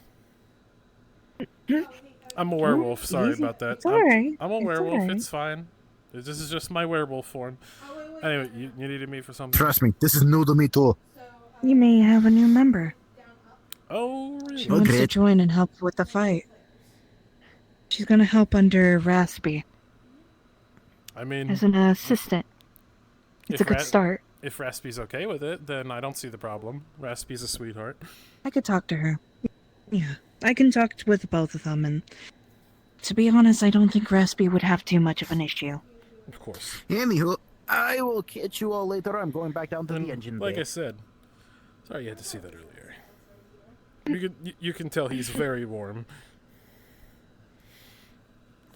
I'm a werewolf. Sorry about that. It's alright. I'm a It's werewolf. alright. It's fine. This is just my werewolf form. Anyway, you needed me for something? Trust me, this is new to me too. You may have a new member. Oh, really? She wants to join and help with the fight. She's gonna help under Raspy I mean, as an assistant. It's a good start. If Raspy's okay with it, then I don't see the problem. Raspy's a sweetheart. I could talk to her. Yeah, I can talk with both of them, and to be honest, I don't think Raspy would have too much of an issue. Of course. Anywho, I will catch you all later. I'm going back down to the engine Like bay. I said, sorry you had to see that earlier. You can tell he's very warm.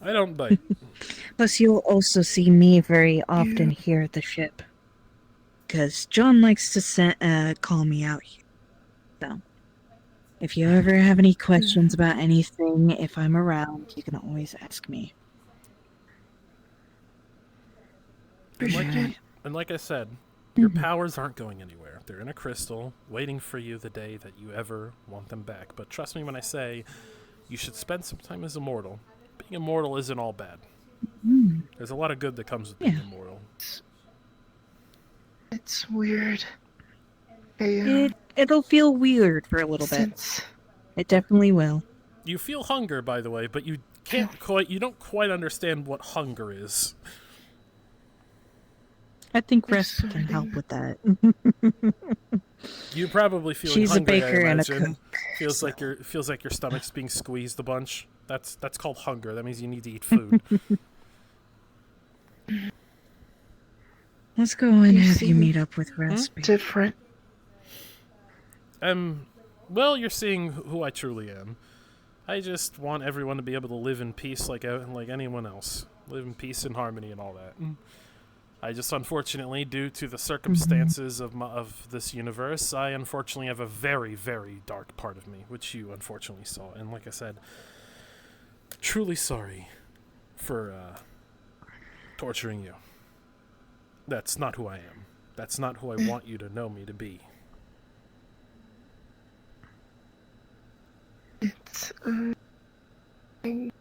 I don't bite. Plus, you'll also see me very often here at the ship. Because John likes to call me out here. So, if you ever have any questions about anything, if I'm around, you can always ask me. And like I said, your powers aren't going anywhere. They're in a crystal, waiting for you the day that you ever want them back. But trust me when I say, you should spend some time as immortal. Being immortal isn't all bad. There's a lot of good that comes with being immortal. It's weird. It'll feel weird for a little bit. It definitely will. You feel hunger, by the way, but you don't quite understand what hunger is. I think Rest can help with that. You probably feel She's hungry, a baker I and a imagine. cook. Feels like your stomach's being squeezed a bunch. That's called hunger. That means you need to eat food. Let's go and have you meet up with Raspy. Different. Well, you're seeing who I truly am. I just want everyone to be able to live in peace like anyone else. Live in peace and harmony and all that. I just, unfortunately, due to the circumstances of this universe, I unfortunately have a very, very dark part of me, which you unfortunately saw. And like I said, truly sorry for torturing you. That's not who I am. That's not who I want you to know me to be. It's, And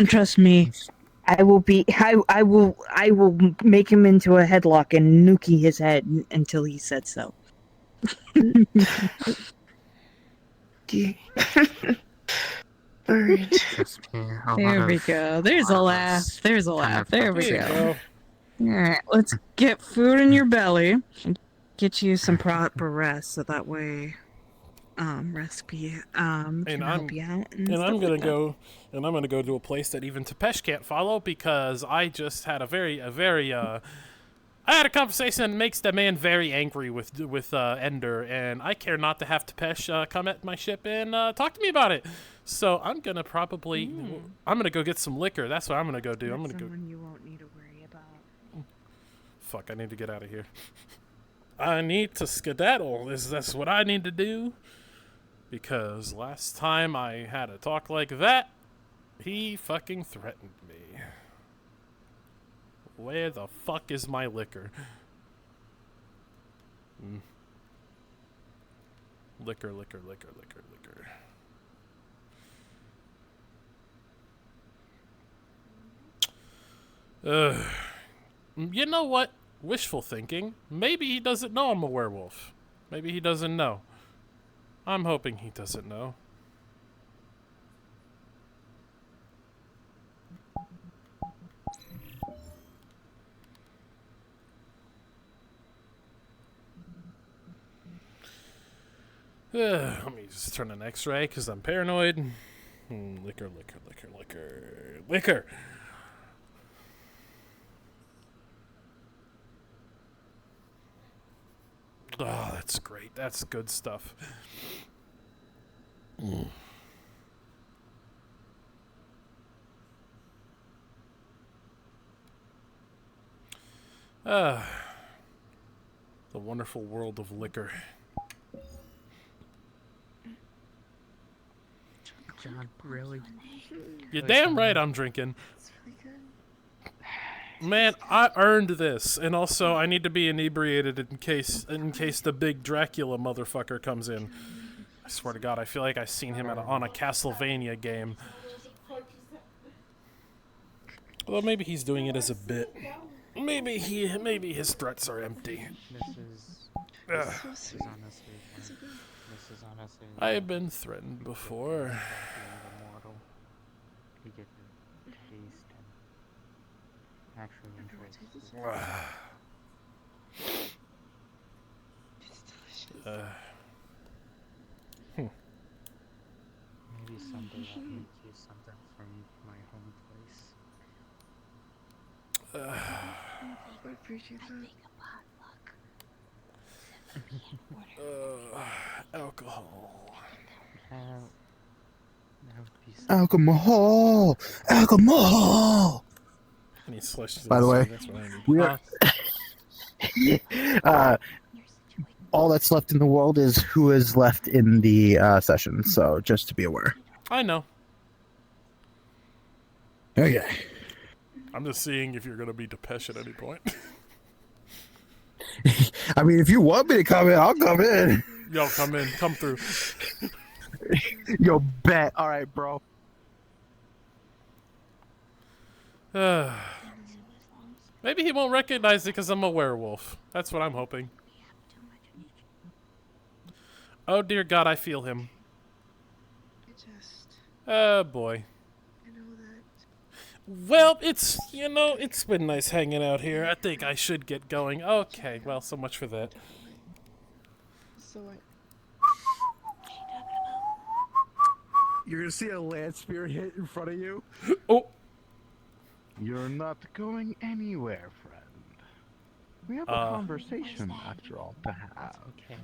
trust me, I will make him into a headlock and nuke his head until he said so. Alright. There we go. There's a laugh. There's a laugh. There we go. Alright, let's get food in your belly and get you some proper rest so that way Recipe can help you out. And I'm gonna go to a place that even Tepesh can't follow because I just had I had a conversation that makes the man very angry with Ender, and I care not to have Tepesh come at my ship and talk to me about it. So I'm gonna go get some liquor. That's what I'm gonna go do. I'm gonna go. You won't need to worry about. Fuck! I need to get out of here. I need to skedaddle. That's what I need to do. Because last time I had a talk like that, he fucking threatened me. Where the fuck is my liquor? Liquor. You know what? Wishful thinking. Maybe he doesn't know I'm a werewolf. Maybe he doesn't know. I'm hoping he doesn't know. Let me just turn an X-ray because I'm paranoid. Liquor. Oh, that's great. That's good stuff. The wonderful world of liquor. John, really? You're damn right I'm drinking. Man, I earned this, and also I need to be inebriated in case the big Dracula motherfucker comes in. I swear to God, I feel like I've seen him on a Castlevania game. Although maybe he's doing it as a bit. Maybe his threats are empty. Ugh. This is honestly. I've been threatened before. Being immortal, you get to taste and actually enjoy food. Maybe someday I'll make you something from my home place. I appreciate that. Alcohol. Alcohol! Alcohol! And he slushes By the it, way, so that's what I need. we are. All that's left in the world is who is left in the session. So just to be aware. I know. Okay. I'm just seeing if you're gonna be Depeche at any point. I mean, if you want me to come in, I'll come in. Yo, come in, come through. Yo, bet. All right, bro. Maybe he won't recognize it because I'm a werewolf. That's what I'm hoping. Oh dear God, I feel him. Oh boy. Well, it's been nice hanging out here. I think I should get going. Okay, well, so much for that. So what? You're gonna see a land spear hit in front of you. Oh. You're not going anywhere, friend. We have a conversation after all to have. Okay.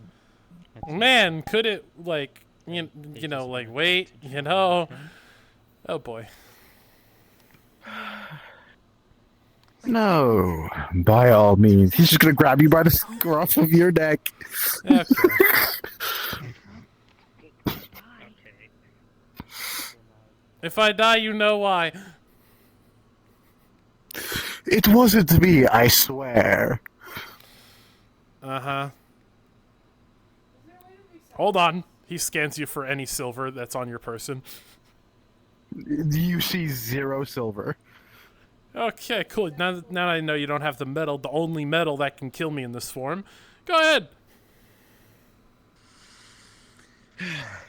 Man, could it like you know like wait, you know? Oh boy. No, by all means. He's just gonna grab you by the scruff of your neck. Okay. If I die, you know why. It wasn't me, I swear. Uh-huh. Hold on. He scans you for any silver that's on your person. You see 0 silver. Okay, cool. Now I know you don't have the metal, the only metal that can kill me in this form. Go ahead.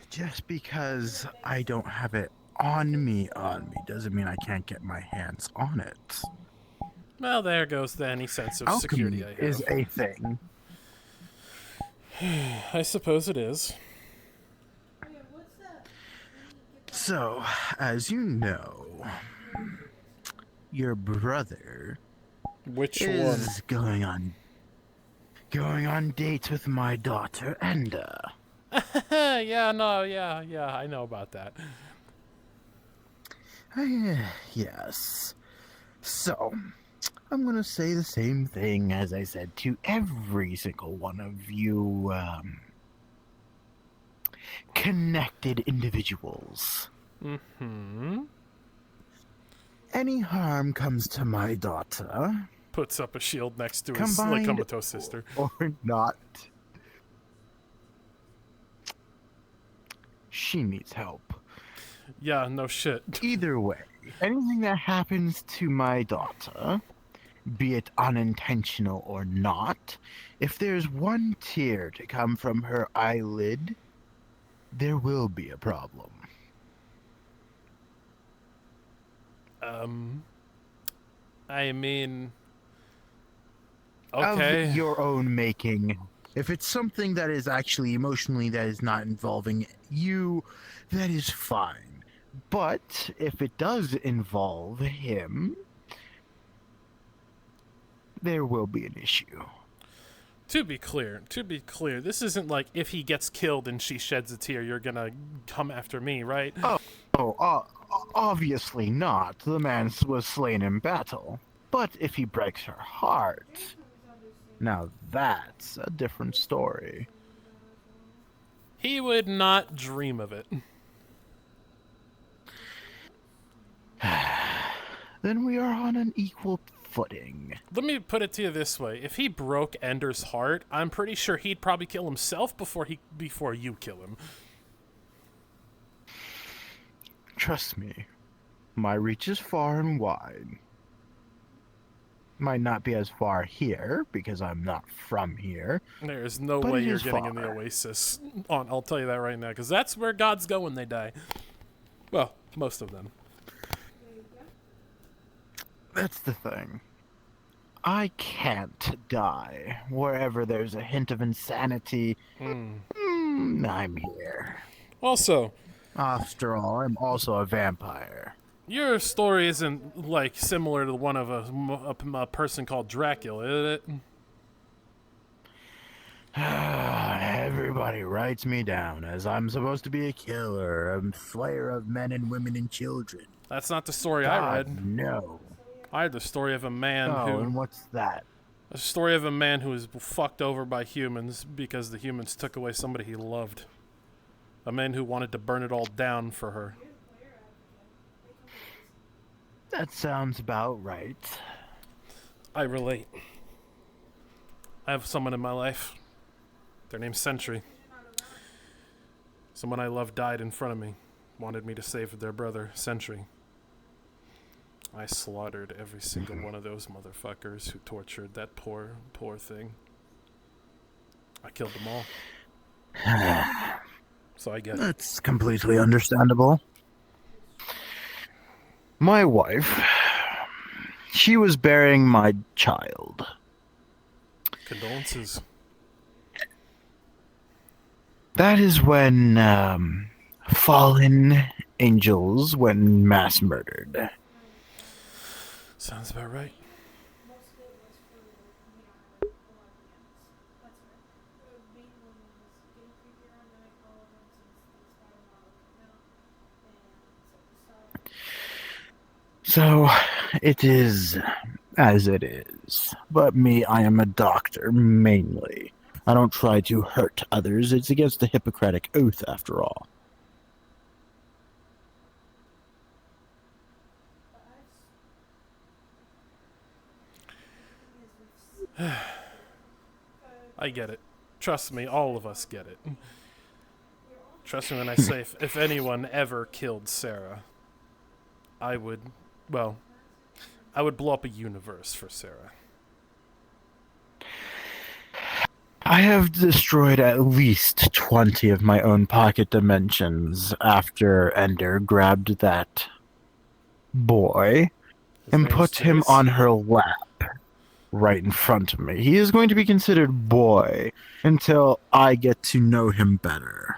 Just because I don't have it on me doesn't mean I can't get my hands on it. Well, there goes the any sense of security I have. Is a thing. I suppose it is. So, as you know, your brother is going on dates with my daughter Enda. Yeah, I know about that. Yes. So, I'm gonna say the same thing as I said to every single one of you, connected individuals. Mm-hmm. Any harm comes to my daughter. Puts up a shield next to his comatose sister. Or not. She needs help. Yeah, no shit. Either way, anything that happens to my daughter, be it unintentional or not, if there's one tear to come from her eyelid, there will be a problem. I mean... Okay. Of your own making. If it's something that is actually emotionally that is not involving you, that is fine. But if it does involve him, there will be an issue. To be clear, this isn't like if he gets killed and she sheds a tear, you're gonna come after me, right? Obviously not. The man was slain in battle. But if he breaks her heart, now that's a different story. He would not dream of it. Then we are on an equal footing. Let me put it to you this way. If he broke Ender's heart, I'm pretty sure he'd probably kill himself before you kill him. Trust me, my reach is far and wide. Might not be as far here because I'm not from here. There's no But way it you're is getting in the far. Oasis. I'll tell you that right now, because that's where gods go when they die. Well, most of them. That's the thing. I can't die. Wherever there's a hint of insanity, I'm here. Also, after all, I'm also a vampire. Your story isn't, like, similar to one of a person called Dracula, is it? Everybody writes me down as I'm supposed to be a killer, a slayer of men and women and children. That's not the story I read. God, no. I had the story of a man Oh, and what's that? A story of a man who was fucked over by humans because the humans took away somebody he loved. A man who wanted to burn it all down for her. That sounds about right. I relate. I have someone in my life. Their name's Sentry. Someone I loved died in front of me. Wanted me to save their brother, Sentry. I slaughtered every single one of those motherfuckers who tortured that poor, poor thing. I killed them all. So I get it. That's completely understandable. My wife, she was bearing my child. Condolences. That is when fallen angels were mass murdered. Sounds about right. So, it is as it is. But me, I am a doctor, mainly. I don't try to hurt others. It's against the Hippocratic Oath, after all. I get it. Trust me, all of us get it. Trust me when I say if anyone ever killed Sarah, I would blow up a universe for Sarah. I have destroyed at least 20 of my own pocket dimensions after Ender grabbed that boy and put him on her lap right in front of me. He is going to be considered boy until I get to know him better.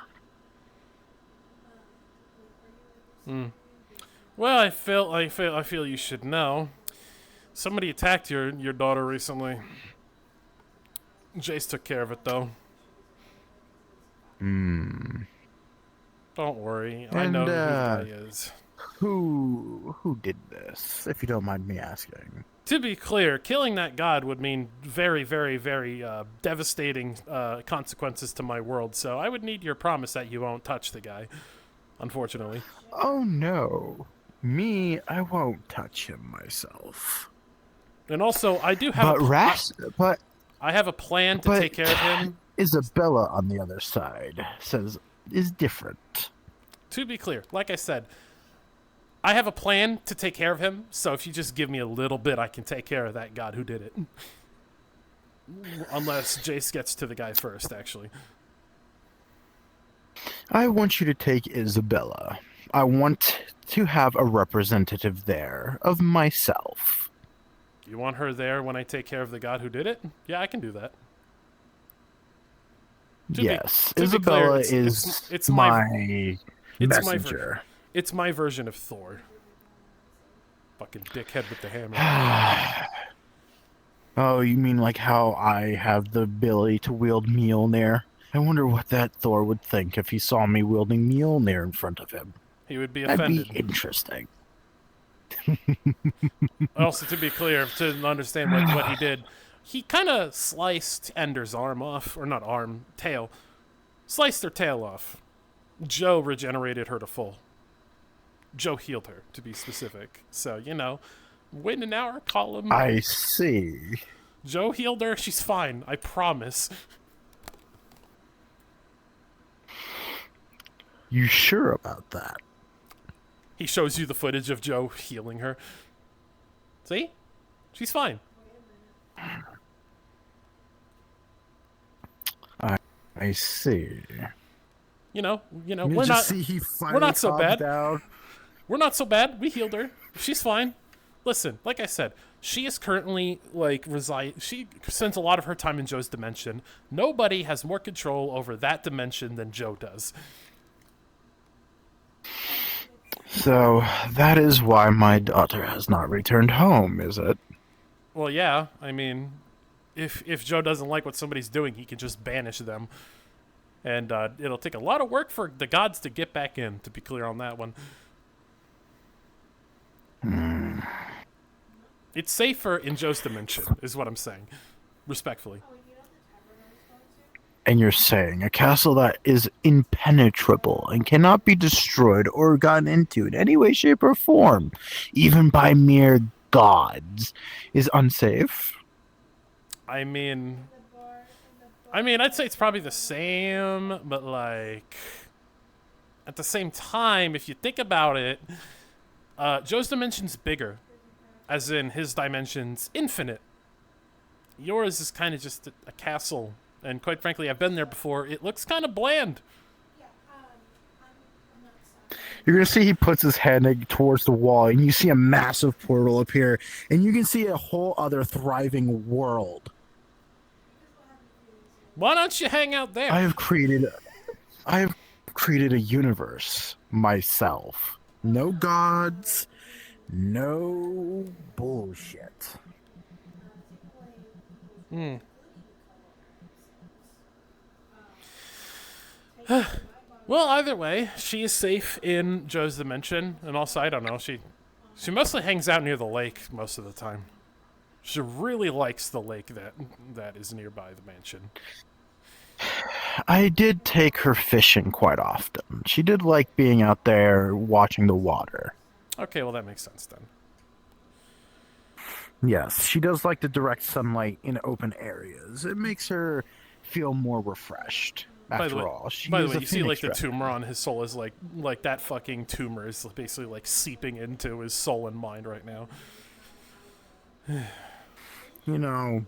Well, I feel you should know. Somebody attacked your daughter recently. Jace took care of it, though. Don't worry, I know who the guy is. Who did this, if you don't mind me asking? To be clear, killing that god would mean very, very, very devastating consequences to my world, so I would need your promise that you won't touch the guy, unfortunately. Oh no. Me, I won't touch him myself. And also, I do have I have a plan to take care of him. Isabella, on the other side, is different. To be clear, like I said, I have a plan to take care of him, so if you just give me a little bit, I can take care of that god who did it. Unless Jace gets to the guy first, actually. I want you to take Isabella. I want to have a representative there of myself. You want her there when I take care of the god who did it? Yeah, I can do that. Yes, Isabella is my messenger. It's my version of Thor. Fucking dickhead with the hammer. Oh, you mean like how I have the ability to wield Mjolnir? I wonder what that Thor would think if he saw me wielding Mjolnir in front of him. He would be offended. That'd be interesting. Also, to be clear, to understand what he did, he kind of sliced Ender's arm off, or not arm, tail. Sliced her tail off. Joe regenerated her to full. Joe healed her, to be specific. So, you know, win an hour column. I see. Joe healed her. She's fine. I promise. You sure about that? He shows you the footage of Joe healing her. See? She's fine. I see. You know, You we're not just see he we're finally not so calms bad. down. We're not so bad. We healed her. She's fine. Listen, like I said, she is currently she spends a lot of her time in Joe's dimension. Nobody has more control over that dimension than Joe does. So that is why my daughter has not returned home, is it? Well, yeah. I mean, if Joe doesn't like what somebody's doing, he can just banish them. And it'll take a lot of work for the gods to get back in, to be clear on that one. It's safer in Joe's dimension, is what I'm saying. Respectfully. And you're saying a castle that is impenetrable and cannot be destroyed or gotten into in any way, shape, or form, even by mere gods, is unsafe? I mean, I'd say it's probably the same, but like, at the same time, if you think about it, Joe's dimension's bigger, as in his dimension's infinite. Yours is kind of just a castle, and quite frankly, I've been there before. It looks kind of bland. You're gonna see he puts his hand towards the wall, and you see a massive portal appear, and you can see a whole other thriving world. Why don't you hang out there? I have created a universe myself. No gods, no bullshit. Well, either way, she is safe in Joe's dimension, and also, I don't know, she mostly hangs out near the lake most of the time. She really likes the lake that is nearby the mansion. I did take her fishing quite often. She did like being out there watching the water. Okay, well that makes sense then. Yes, she does like the direct sunlight in open areas. It makes her feel more refreshed. After all, she by the is way, a you see like the Phoenix tumor on his soul is like that fucking tumor is basically like seeping into his soul and mind right now. You know,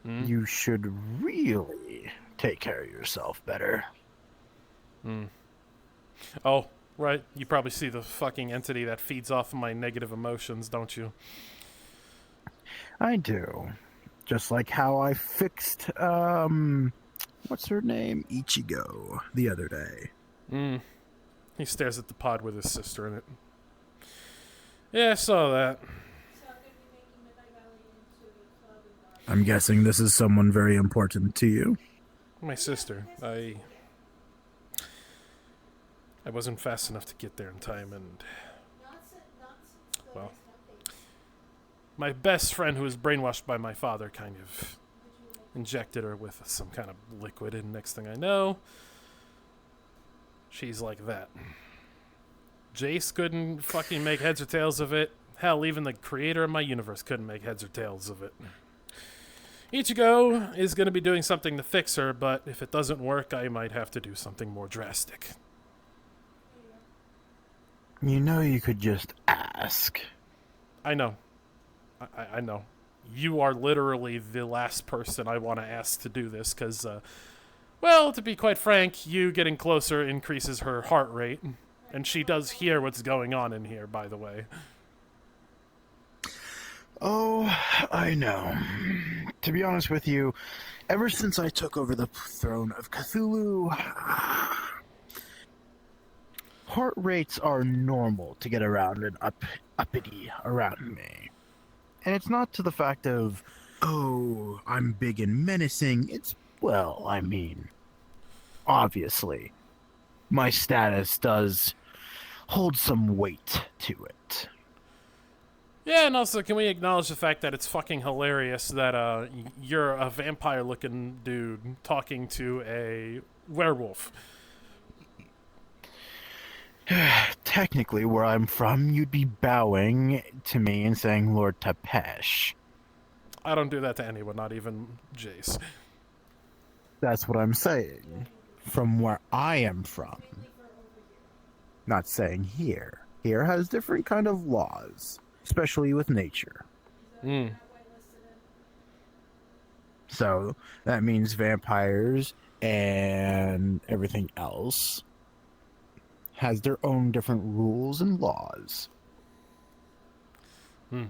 you should really take care of yourself better. Oh, right. You probably see the fucking entity that feeds off of my negative emotions, don't you? I do. Just like how I fixed, what's her name? Ichigo, the other day. He stares at the pod with his sister in it. Yeah, I saw that. I'm guessing this is someone very important to you. My sister. I wasn't fast enough to get there in time, and well, my best friend, who was brainwashed by my father, kind of injected her with some kind of liquid, and next thing I know, she's like that. Jace couldn't fucking make heads or tails of it. Hell, even the creator of my universe couldn't make heads or tails of it. Ichigo is going to be doing something to fix her, but if it doesn't work, I might have to do something more drastic. You know, you could just ask. I know. I know. You are literally the last person I want to ask to do this, because, well, to be quite frank, you getting closer increases her heart rate, and she does hear what's going on in here, by the way. Oh, I know. To be honest with you, ever since I took over the throne of Cthulhu, heart rates are normal to get around and uppity around me. And it's not to the fact of, oh, I'm big and menacing. It's, well, I mean, obviously, my status does hold some weight to it. Yeah, and also, can we acknowledge the fact that it's fucking hilarious that you're a vampire-looking dude talking to a werewolf? Technically, where I'm from, you'd be bowing to me and saying Lord Tepesh. I don't do that to anyone, not even Jace. That's what I'm saying. From where I am from. Not saying here. Here has different kind of laws. Especially with nature. So that means vampires and everything else has their own different rules and laws. Hmm.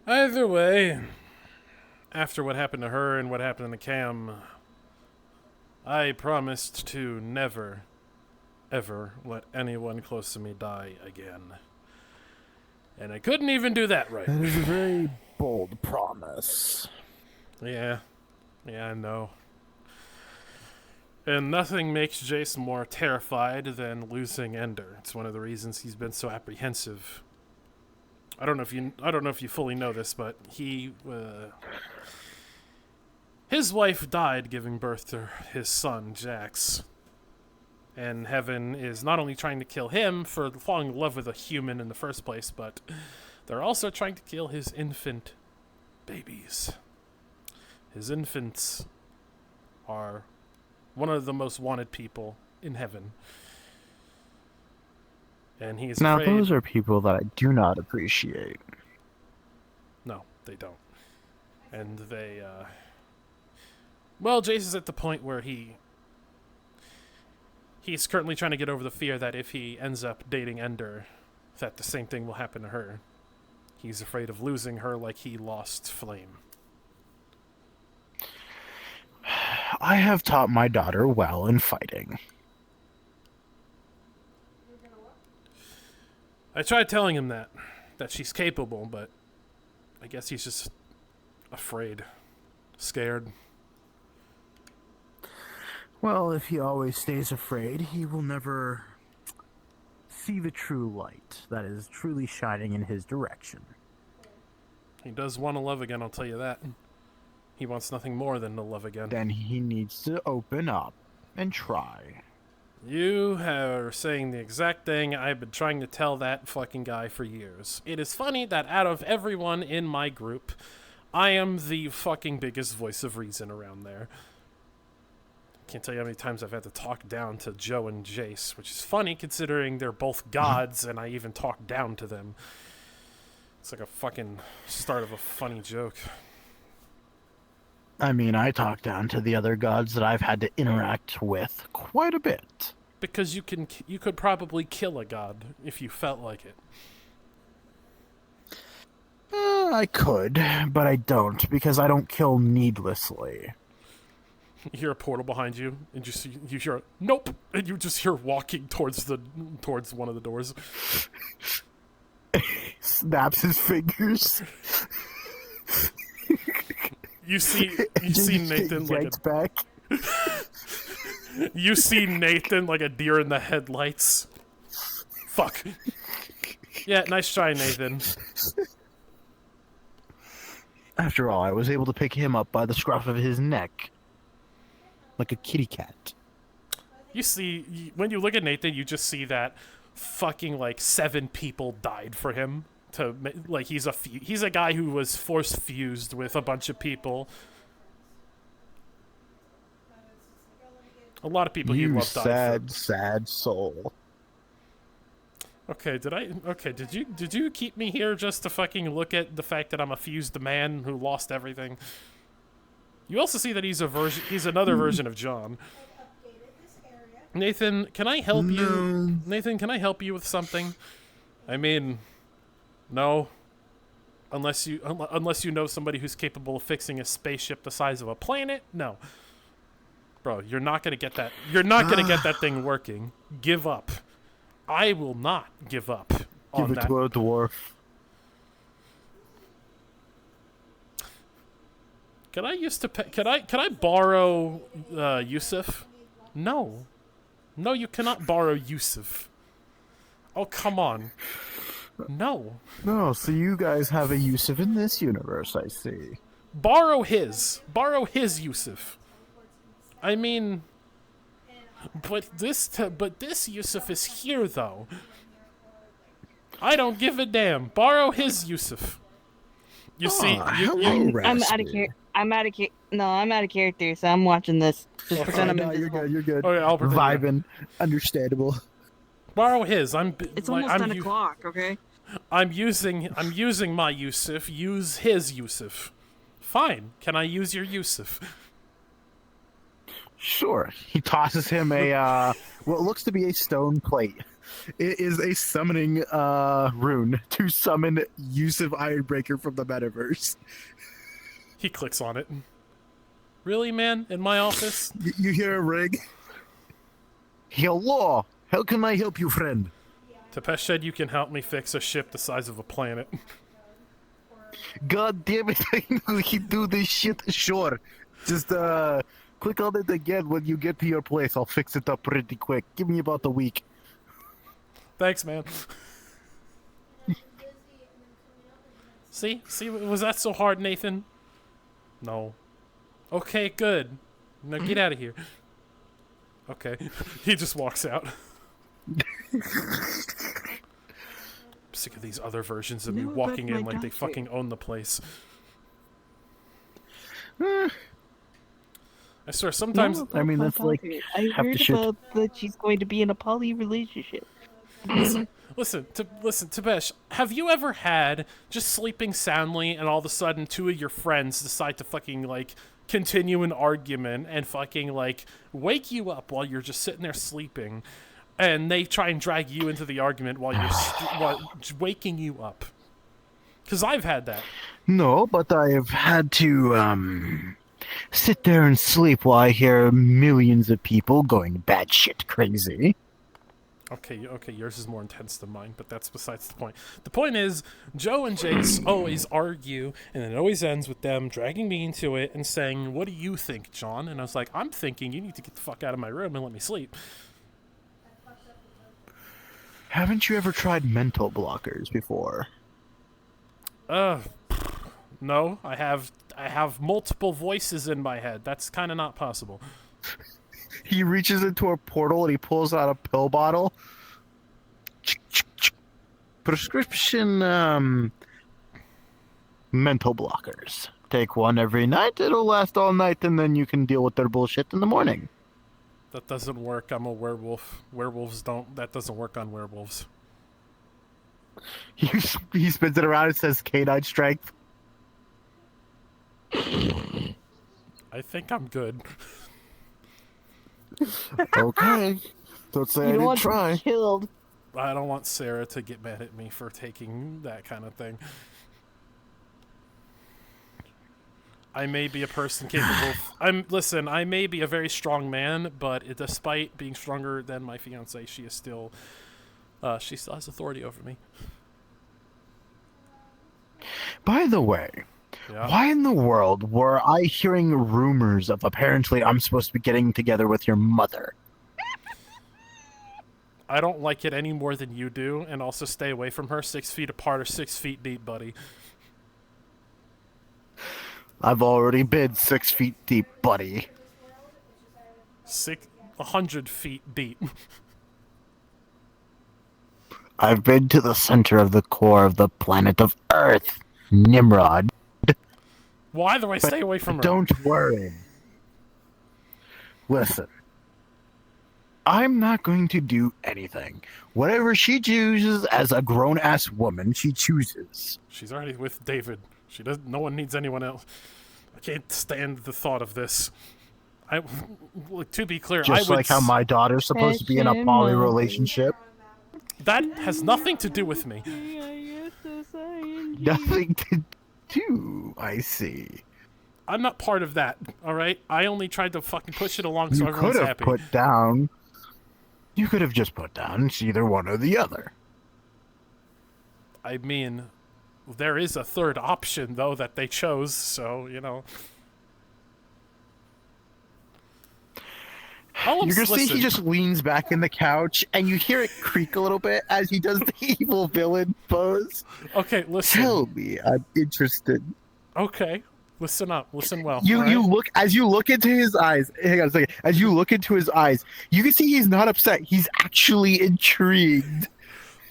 Either way, after what happened to her and what happened to Cam, I promised to never, ever let anyone close to me die again. And I couldn't even do that right. That is a very bold promise. Yeah, I know. And nothing makes Jace more terrified than losing Ender. It's one of the reasons he's been so apprehensive. I don't know if you fully know this, but his wife died giving birth to his son, Jax. And Heaven is not only trying to kill him for falling in love with a human in the first place, but they're also trying to kill his infant babies. His infants are one of the most wanted people in Heaven. And he's Now, afraid... those are people that I do not appreciate. No, they don't. And they, well, Jace is at the point where he's currently trying to get over the fear that if he ends up dating Ender, that the same thing will happen to her. He's afraid of losing her like he lost Flame. I have taught my daughter well in fighting. I tried telling him that she's capable, but I guess he's just afraid, scared. Well, if he always stays afraid, he will never see the true light that is truly shining in his direction. He does want to love again, I'll tell you that. He wants nothing more than to love again. Then he needs to open up and try. You are saying the exact thing I've been trying to tell that fucking guy for years. It is funny that out of everyone in my group, I am the fucking biggest voice of reason around there. Can't tell you how many times I've had to talk down to Joe and Jace, which is funny considering they're both gods and I even talk down to them. It's like a fucking start of a funny joke. I mean, I talk down to the other gods that I've had to interact with quite a bit. Because you could probably kill a god if you felt like it. I could, but I don't, because I don't kill needlessly. You hear a portal behind you, and you hear a, nope, and you just hear walking towards one of the doors. Snaps his fingers. You see Nathan like back. You see Nathan like a deer in the headlights. Fuck. Yeah, nice try, Nathan. After all, I was able to pick him up by the scruff of his neck. Like a kitty cat. You see, when you look at Nathan, you just see that fucking like 7 people died for him. Like he's a guy who was force fused with a bunch of people. A lot of people he loved died. Sad soul. Okay, did you keep me here just to fucking look at the fact that I'm a fused man who lost everything? You also see that he's another version of John. Nathan, can I help you? Nathan, can I help you with something? I mean, no. Unless you know somebody who's capable of fixing a spaceship the size of a planet, no. Bro, you're not gonna get that. You're not gonna get that thing working. Give up. I will not give up on Give it to a dwarf. Can I borrow Yusuf? No. No, you cannot borrow Yusuf. Oh, come on. No. No, so you guys have a Yusuf in this universe, I see. Borrow his Yusuf. I mean, but this Yusuf is here though. I don't give a damn. Borrow his Yusuf. You see, I'm out of character. I'm out of character, so I'm watching this. Just pretend I'm no, you're invisible. good. You're good. Oh, yeah, I'll pretend. Vibing. Understandable. Borrow his. It's almost 10 o'clock. Okay. I'm using my Yusuf. Use his Yusuf. Fine. Can I use your Yusuf? Sure. He tosses him a what looks to be a stone plate. It is a summoning rune to summon Yusuf Ironbreaker from the metaverse. He clicks on it. Really, man? In my office? You hear a ring? Hello. How can I help you, friend? Tepesh said you can help me fix a ship the size of a planet. God damn it, I know he do this shit. Sure. Just click on it again when you get to your place. I'll fix it up pretty quick. Give me about a week. Thanks, man. See, was that so hard, Nathan? No. Okay, good. Now get out of here. Okay. He just walks out. I'm sick of these other versions of me walking in like they fucking own the place. I swear, sometimes... I mean, that's like... I heard about that she's going to be in a poly relationship. Listen, Tepesh, have you ever had just sleeping soundly and all of a sudden two of your friends decide to fucking, like, continue an argument and fucking, like, wake you up while you're just sitting there sleeping, and they try and drag you into the argument while you're waking you up? Because I've had that. No, but I've had to, sit there and sleep while I hear millions of people going batshit crazy. Okay, yours is more intense than mine, but that's besides the point. The point is, Joe and Jace always argue, and it always ends with them dragging me into it and saying, "What do you think, John?" And I was like, "I'm thinking you need to get the fuck out of my room and let me sleep." Haven't you ever tried mental blockers before? No, I have multiple voices in my head. That's kind of not possible. He reaches into a portal and he pulls out a pill bottle. Prescription, mental blockers. Take one every night, it'll last all night, and then you can deal with their bullshit in the morning. That doesn't work. I'm a werewolf. Werewolves don't. That doesn't work on werewolves. He spins it around and says canine strength. I think I'm good. Okay. Don't say I didn't try. Killed. I don't want Sarah to get mad at me for taking that kind of thing. I may be a person capable of... Listen, I may be a very strong man, but despite being stronger than my fiancée, she is still... she still has authority over me. By the way, why in the world were I hearing rumors of apparently I'm supposed to be getting together with your mother? I don't like it any more than you do, and also stay away from her. 6 feet apart or 6 feet deep, buddy. I've already been 6 feet deep, buddy. 100 feet deep. I've been to the center of the core of the planet of Earth, Nimrod. Why do I stay away from her? Don't worry. Listen. I'm not going to do anything. Whatever she chooses as a grown-ass woman, she chooses. She's already with David. No one needs anyone else. I can't stand the thought of this. To be clear, Just like how my daughter's supposed to be in a poly relationship. That has nothing to do with me. Nothing to do, I see. I'm not part of that, alright? I only tried to fucking push it along so everyone's happy. You could have just put down it's either one or the other. I mean, there is a third option, though, that they chose, so, you know. You can see he just leans back in the couch, and you hear it creak a little bit as he does the evil villain pose. Okay, listen. Tell me, I'm interested. Okay, listen up. Listen well. You look into his eyes. Hang on a second. As you look into his eyes, you can see he's not upset. He's actually intrigued.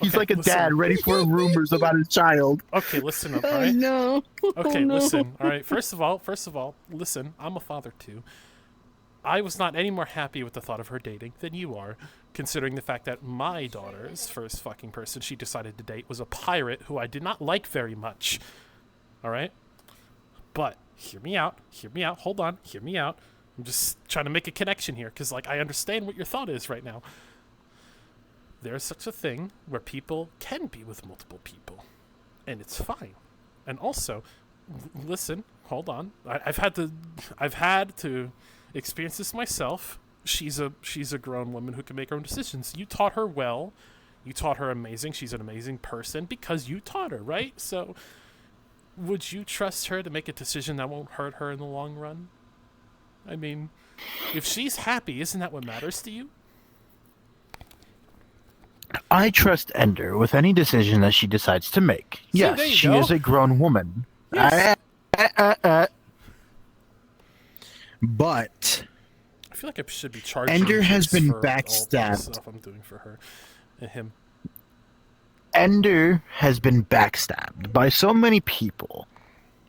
He's Okay, like a listen. dad ready for rumors about his child. Okay, listen up, Oh, alright? no. Okay, Oh, no. listen. Alright, first of all, listen, I'm a father too. I was not any more happy with the thought of her dating than you are, considering the fact that my daughter's first fucking person she decided to date was a pirate who I did not like very much. Alright? But, hear me out, hold on, hear me out. I'm just trying to make a connection here, because, like, I understand what your thought is right now. There's such a thing where people can be with multiple people, and it's fine. And also, listen, hold on. I've had to experience this myself. She's a grown woman who can make her own decisions. You taught her well. You taught her amazing. She's an amazing person because you taught her, right? So, would you trust her to make a decision that won't hurt her in the long run? I mean, if she's happy, isn't that what matters to you? I trust Ender with any decision that she decides to make. See, Yes, there you she go. is a grown woman. Yes. But I feel like I should be charging Ender has Jace been for all the backstabbed. stuff I'm doing for her and him. Ender has been backstabbed by so many people.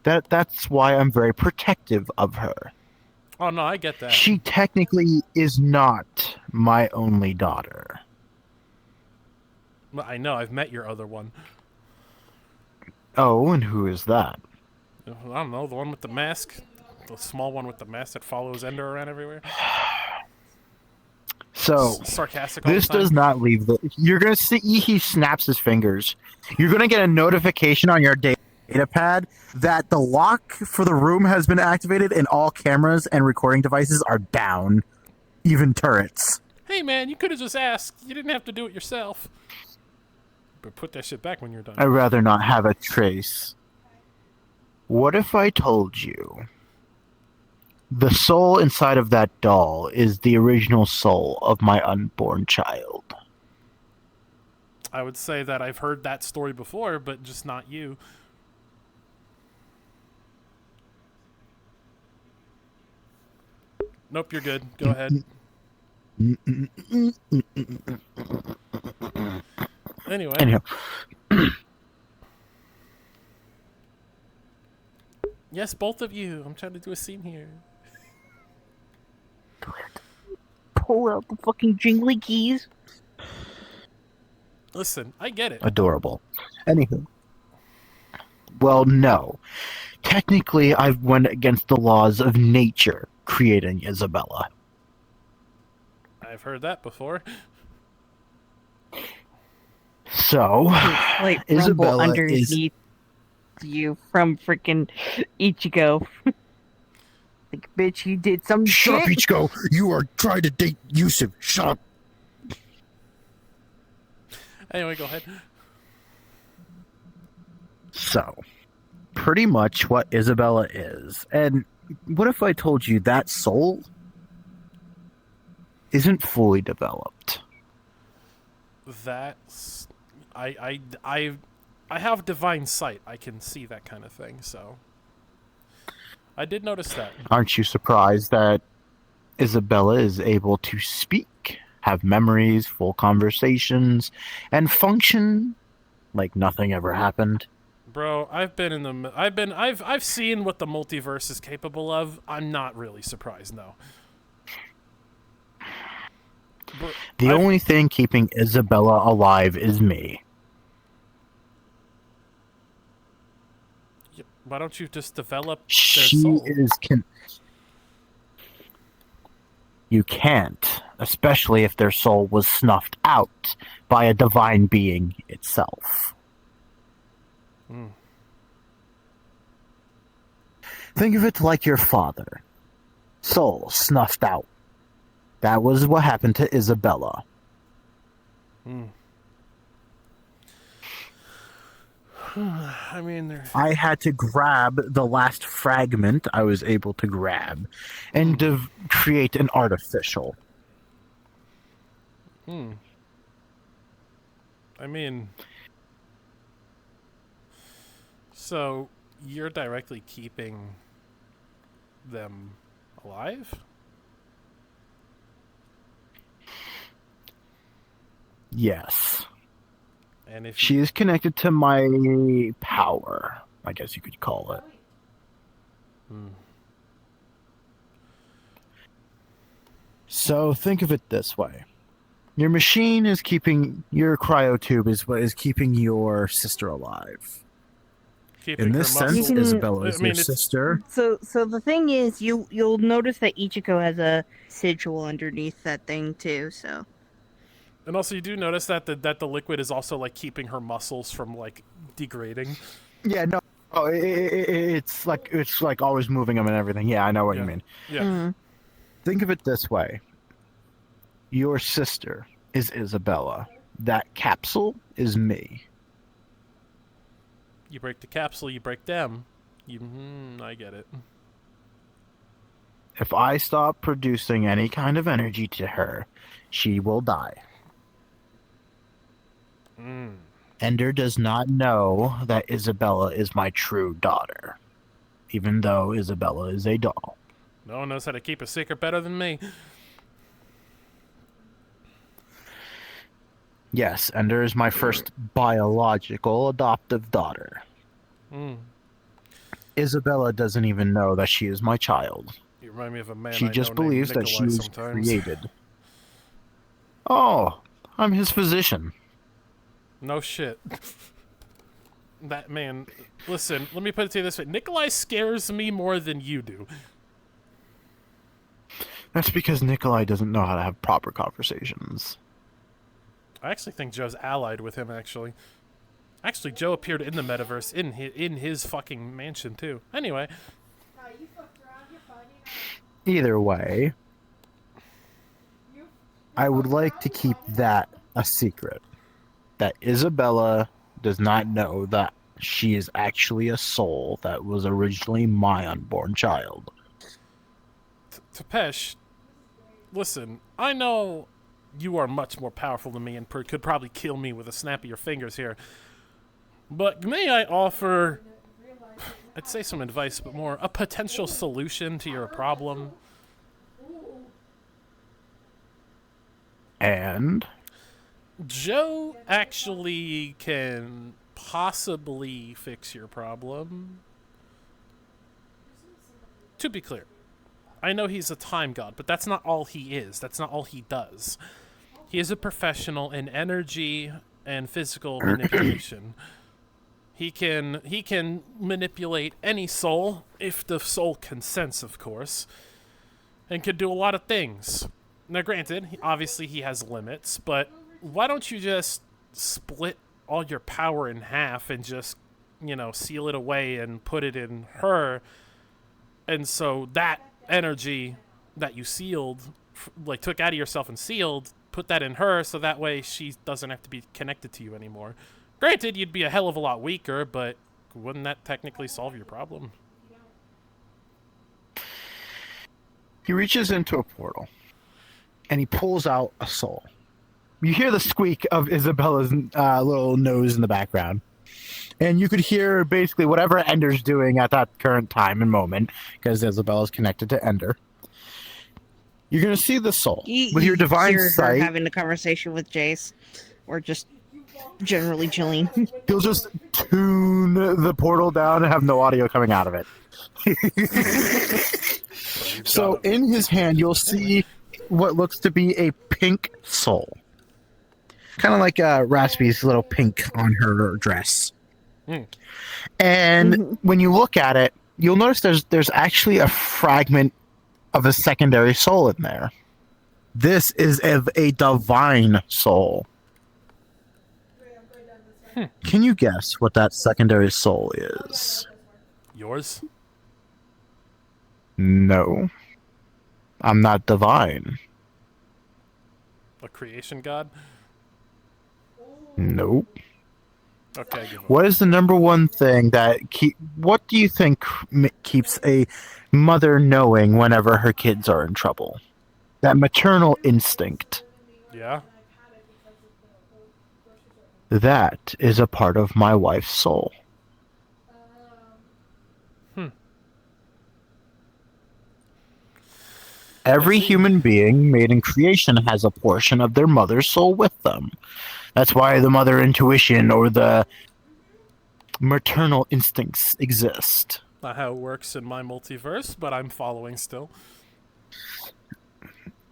That's why I'm very protective of her. Oh no, I get that. She technically is not my only daughter. Well, I know. I've met your other one. Oh, and who is that? I don't know, the one with the mask, the small one with the mask that follows Ender around everywhere. So, Sarcastic all this the time. does not leave the... You're going to see he snaps his fingers. You're going to get a notification on your data pad that the lock for the room has been activated and all cameras and recording devices are down. Even turrets. Hey man, you could have just asked. You didn't have to do it yourself. But put that shit back when you're done. I'd rather not have a trace. What if I told you the soul inside of that doll is the original soul of my unborn child? I would say that I've heard that story before, but just not you. Nope, you're good. Go ahead. Anyway. Anyhow. Yes, both of you. I'm trying to do a scene here. Pull out the fucking jingly keys. Listen, I get it. Adorable. Anywho. Well, no. Technically, I've went against the laws of nature creating Isabella. I've heard that before. So, Like rumble Isabella underneath is... you from freaking Ichigo. Like, bitch, you did some Shut up, shit. Ichigo! You are trying to date Yusuf. Shut up! Anyway, go ahead. So, pretty much what Isabella is. And what if I told you that soul isn't fully developed? That's... I have divine sight. I can see that kind of thing, so... I did notice that. Aren't you surprised that Isabella is able to speak, have memories, full conversations, and function like nothing ever happened? Bro, I've been in the... I've seen what the multiverse is capable of. I'm not really surprised, no. The only thing keeping Isabella alive is me. Why don't you just develop their She soul? is... You can't, especially if their soul was snuffed out by a divine being itself. Mm. Think of it like your father. Soul snuffed out. That was what happened to Isabella. Hmm. I mean, I had to grab the last fragment I was able to grab and create an artificial. Hmm. I mean... So, you're directly keeping them alive? Yes. And if She is connected to my power, I guess you could call it. So think of it this way. Your machine is keeping your cryotube is what is keeping your sister alive. keeping In her this sense, muscles- Isabella is I mean, your it's- sister. So the thing is, you'll notice that Ichiko has a sigil underneath that thing too. So And also, you do notice that the liquid is also like keeping her muscles from like degrading. Yeah, no, it's like always moving them and everything. Yeah, I know what you mean. Yeah. Think of it this way. Your sister is Isabella. That capsule is me. You break the capsule, you break them. I get it. If I stop producing any kind of energy to her, she will die. Ender does not know that Isabella is my true daughter, even though Isabella is a doll. No one knows how to keep a secret better than me. Yes, Ender is my first biological adoptive daughter. Isabella doesn't even know that she is my child. You remind me of a man She I just know named believes that she Nikolai was sometimes. created. Oh, I'm his physician. No shit. That man. Listen, let me put it to you this way. Nikolai scares me more than you do. That's because Nikolai doesn't know how to have proper conversations. I actually think Joe's allied with him, actually. Actually, Joe appeared in the metaverse in his fucking mansion, too. Anyway. Either way, I would like to keep that a secret. That Isabella does not know that she is actually a soul that was originally my unborn child. Tepesh, listen, I know you are much more powerful than me and could probably kill me with a snap of your fingers here. But may I offer, I'd say some advice, but more a potential solution to your problem? And? Joe actually can possibly fix your problem. To be clear, I know he's a time god, but that's not all he is. That's not all he does. He is a professional in energy and physical manipulation. He can manipulate any soul, if the soul consents, of course, and can do a lot of things. Now, granted, obviously he has limits, but why don't you just split all your power in half and just, seal it away and put it in her, and so that energy that you sealed, took out of yourself and sealed, put that in her, so that way she doesn't have to be connected to you anymore. Granted, you'd be a hell of a lot weaker, but wouldn't that technically solve your problem? He reaches into a portal, and he pulls out a soul. You hear the squeak of Isabella's little nose in the background. And you could hear basically whatever Ender's doing at that current time and moment, because Isabella's connected to Ender. You're going to see the soul. With your divine hear her sight, having a conversation with Jace, or just generally chilling. he'll just tune the portal down and have no audio coming out of it. So in his hand, you'll see what looks to be a pink soul. Kind of like Raspi's little pink on her dress. And when you look at it, you'll notice there's actually a fragment of a secondary soul in there. This is a divine soul. Can you guess what that secondary soul is? Yours? No. I'm not divine. A creation god? Nope. Okay, I give up. What is the number one thing that what do you think keeps a mother knowing whenever her kids are in trouble? That maternal instinct. Yeah? That is a part of my wife's soul. Every human being made in creation has a portion of their mother's soul with them. That's why the mother intuition or the maternal instincts exist. Not how it works in my multiverse, but I'm following still.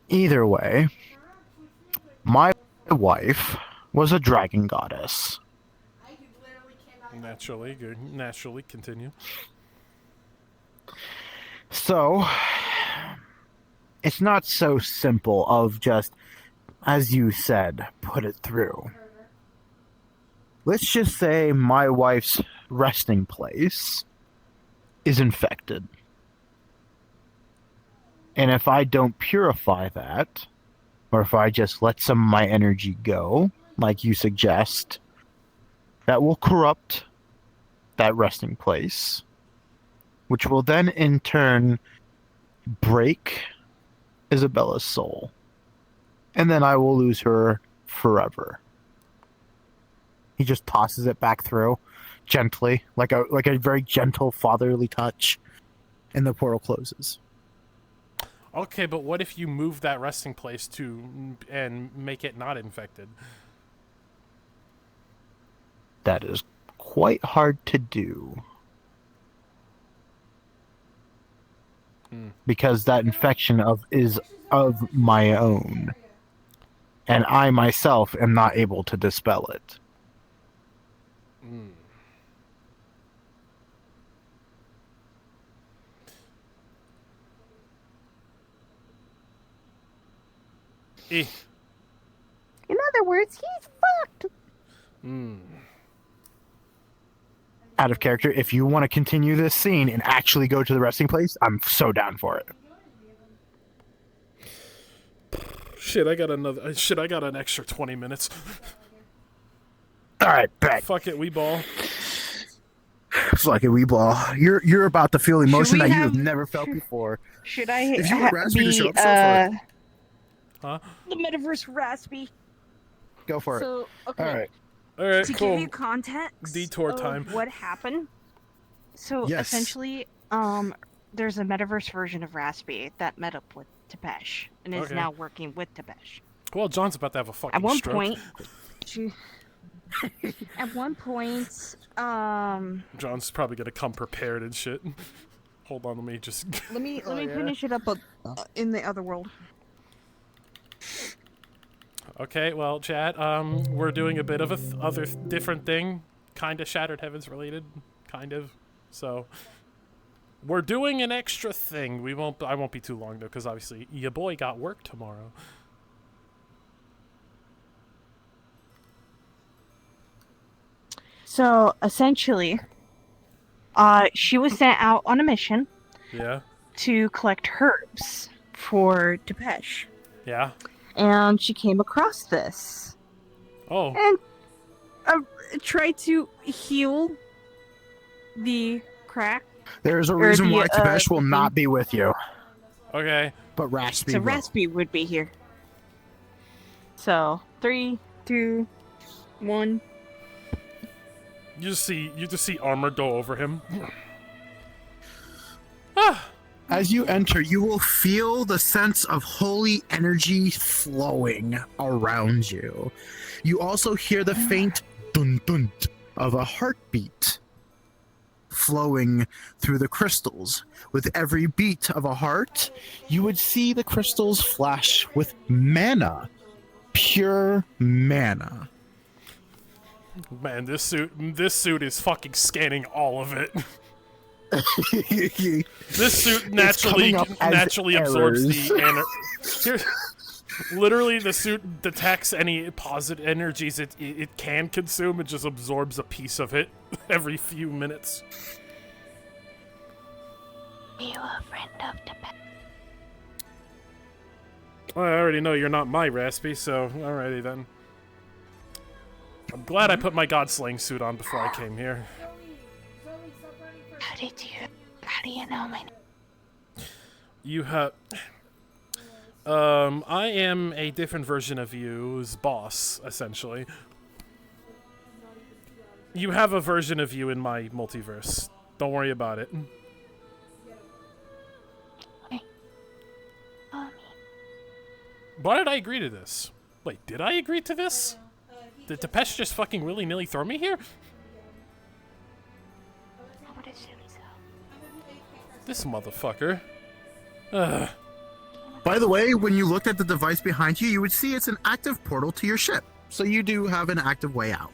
Either way, my wife was a dragon goddess. Naturally, good. Naturally, continue. So, it's not so simple of just, as you said, put it through. Let's just say my wife's resting place is infected. And if I don't purify that, or if I just let some of my energy go, like you suggest, that will corrupt that resting place, which will then in turn break Isabella's soul. And then I will lose her forever. He just tosses it back through gently, like a very gentle fatherly touch, and the portal closes. Okay, but what if you move that resting place and make it not infected? That is quite hard to do. Because that infection is of my own. And I myself am not able to dispel it. In other words, he's fucked. Out of character, if you want to continue this scene and actually go to the resting place, I'm so down for it. Shit, I got an extra 20 minutes. Alright, bet. Fuck it, we ball. Fuck it, we ball. You're about to feel emotion that you have never felt before. Should I If you want Raspy to show up, so Huh? the metaverse Raspy? Go for it. So, okay. Alright. Alright, To cool. give you context Detour of time. what happened, so Yes. essentially, there's a metaverse version of Raspy that met up with Tepesh and is Okay. now working with Tepesh. Well, John's about to have a fucking At one stroke. point, at one point, John's probably gonna come prepared and shit. Hold on, let me just... let me finish it up in the other world. Okay, well, chat, we're doing a bit of a different thing, kind of Shattered Heavens related, kind of. So, we're doing an extra thing. I won't be too long though, because obviously your boy got work tomorrow. So essentially, she was sent out on a mission. Yeah. To collect herbs for Tepesh. Yeah. And she came across this. Oh. And tried to heal the crack. There's a reason why the, Tepesh will not be with you. Okay. But Raspy So will. Raspy would be here. So 3, 2, 1. You just see armor go over him. As you enter, you will feel the sense of holy energy flowing around you. You also hear the faint dun-dun of a heartbeat flowing through the crystals. With every beat of a heart, you would see the crystals flash with mana. Pure mana. Man, this suit is fucking scanning all of it. This suit naturally absorbs the literally the suit detects any positive energies it can consume and just absorbs a piece of it every few minutes. Are you a friend of Tepesh? Well, I already know you're not my Raspy, so alrighty then. I'm glad I put my God-slaying suit on before I came here. How do you know my name? You have... I am a different version of you's boss, essentially. You have a version of you in my multiverse. Don't worry about it. Why did I agree to this? Wait, did I agree to this? Did Tepesh just fucking willy-nilly throw me here? I would assume so. This motherfucker. Ugh. By the way, when you looked at the device behind you, you would see it's an active portal to your ship. So you do have an active way out.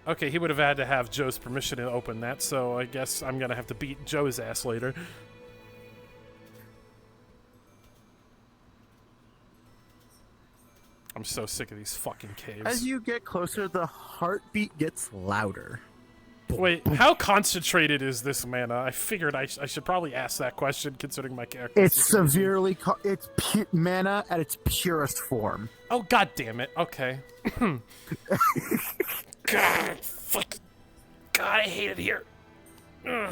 Okay, he would have had to have Joe's permission to open that, so I guess I'm gonna have to beat Joe's ass later. I'm so sick of these fucking caves. As you get closer, the heartbeat gets louder. Wait, how concentrated is this mana? I figured I should probably ask that question considering my character. It's severely... it's mana at its purest form. Oh, god damn it. Okay. God, fuck. God, I hate it here. Ugh.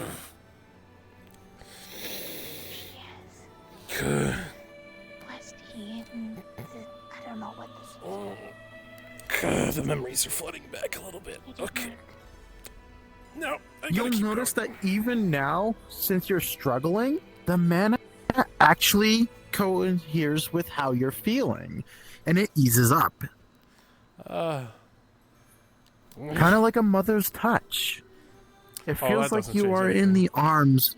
Good. I don't know what this is. God, the memories are flooding back a little bit. Okay. No, You'll notice that even now, since you're struggling, the mana actually coheres with how you're feeling, and it eases up. Kind of like a mother's touch. It feels like you are in the arms.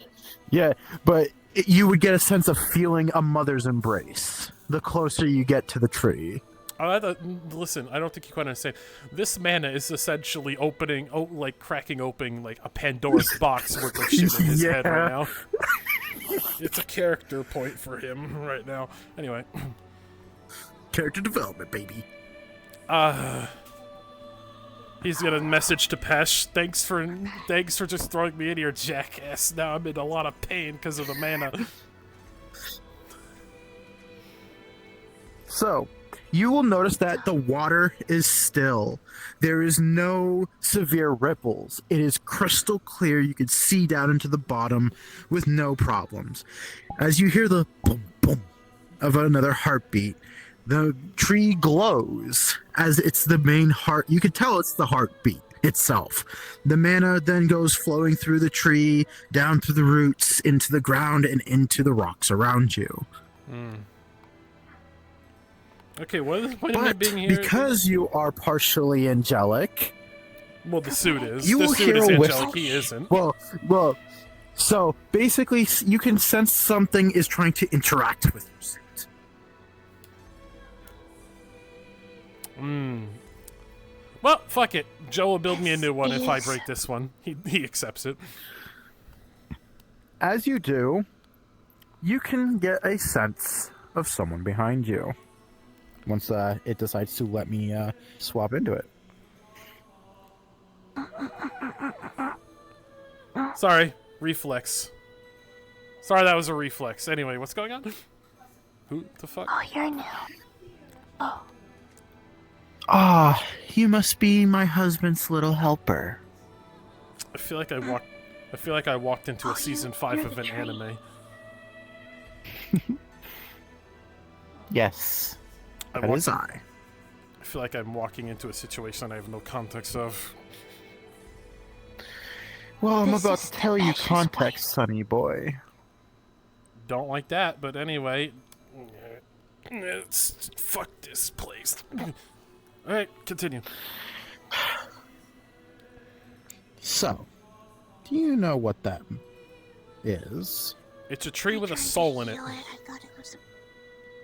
Yeah, but you would get a sense of feeling a mother's embrace the closer you get to the tree. Listen, I don't think you quite understand. This mana is essentially cracking open like a Pandora's box worth of shit in his head right now. It's a character point for him right now. Anyway. Character development, baby. He's gonna message to Pesh. Thanks for just throwing me in here, jackass. Now I'm in a lot of pain because of the mana. So, you will notice that the water is still. There is no severe ripples. It is crystal clear. You can see down into the bottom with no problems. As you hear the boom, boom of another heartbeat, the tree glows as it's the main heart. You can tell it's the heartbeat itself. The mana then goes flowing through the tree, down through the roots, into the ground, and into the rocks around you. Okay, what is the point of me being here? Because you are partially angelic... Well, the suit is. You the will suit hear is a angelic, whistle. he isn't. Well, so basically you can sense something is trying to interact with your suit. Well, fuck it. Joe will build me a new one if I break this one. He accepts it. As you do, you can get a sense of someone behind you. Once it decides to let me swap into it. Sorry, reflex. Sorry, that was a reflex. Anyway, what's going on? Who the fuck? Oh, you're new. Oh. Ah, you must be my husband's little helper. I feel like I walked into a season 5 of an anime. Yes. That is I. I feel like I'm walking into a situation I have no context of. Well, I'm about to tell you context, sonny boy. Don't like that, but anyway. Fuck this place. Alright, continue. So, do you know what that is? It's a tree with a soul in it.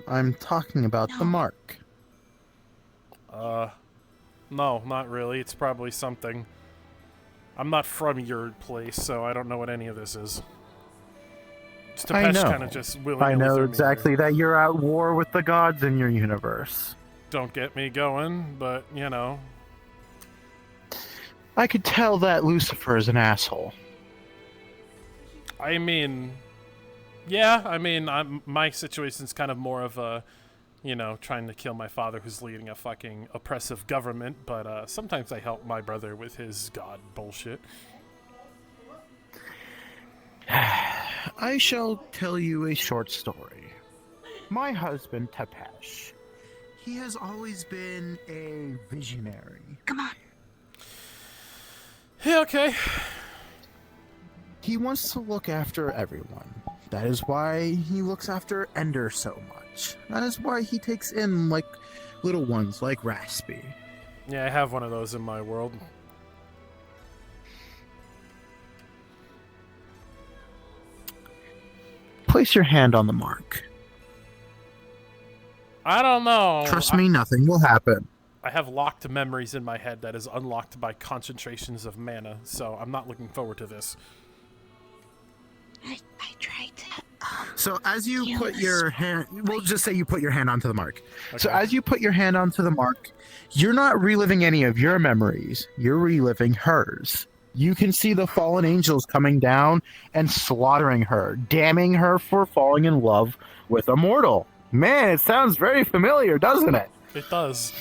I'm talking about the mark. No, not really. It's probably something. I'm not from your place, so I don't know what any of this is. I know. Kind of just I know exactly that you're at war with the gods in your universe. Don't get me going, but, you know. I could tell that Lucifer is an asshole. I mean... Yeah, I mean, my situation's kind of more of a, you know, trying to kill my father who's leading a fucking oppressive government, but sometimes I help my brother with his god bullshit. I shall tell you a short story. My husband, Tepesh, he has always been a visionary. Come on. Yeah, okay. He wants to look after everyone. That is why he looks after Ender so much. That is why he takes in, like, little ones like Raspy. Yeah, I have one of those in my world. Place your hand on the mark. I don't know. Trust me, nothing will happen. I have locked memories in my head that is unlocked by concentrations of mana, so I'm not looking forward to this. I tried to. So as you put your hand, we'll just say you put your hand onto the mark. So Okay. as you put your hand onto the mark, you're not reliving any of your memories. You're reliving hers. You can see the fallen angels coming down and slaughtering her, damning her for falling in love with a mortal. Man, it sounds very familiar, doesn't it? It does.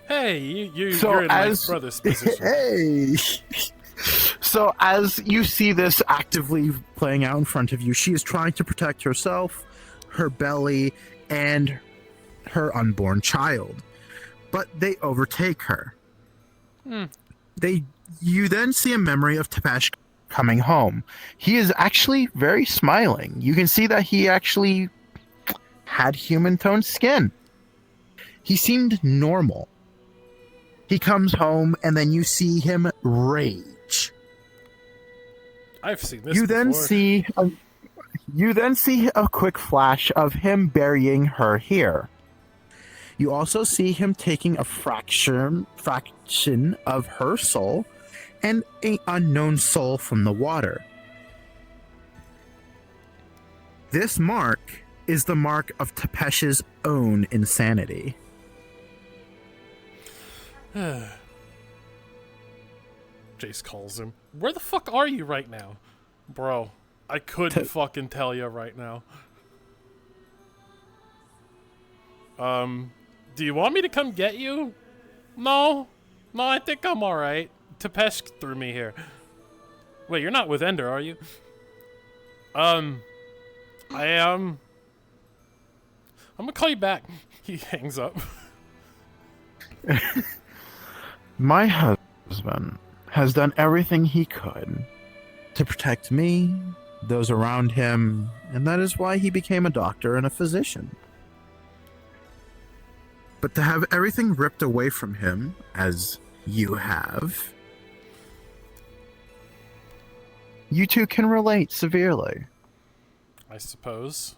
Hey, you're So in my as- brother's position. Hey. So as you see this actively playing out in front of you, she is trying to protect herself, her belly, and her unborn child. But they overtake her. Hmm. You then see a memory of Tepesh coming home. He is actually very smiling. You can see that he actually had human toned skin. He seemed normal. He comes home and then you see him rage. I've seen this You then before. see a quick flash of him burying her here. You also see him taking a fraction of her soul and an unknown soul from the water. This mark is the mark of Tepesh's own insanity. Jace calls him. Where the fuck are you right now? Bro, I couldn't fucking tell you right now. Do you want me to come get you? No? No, I think I'm alright. Tepesh threw me here. Wait, you're not with Ender, are you? I am. I'm gonna call you back. He hangs up. My husband has done everything he could to protect me, those around him, and that is why he became a doctor and a physician. But to have everything ripped away from him, as you have, you two can relate severely. I suppose.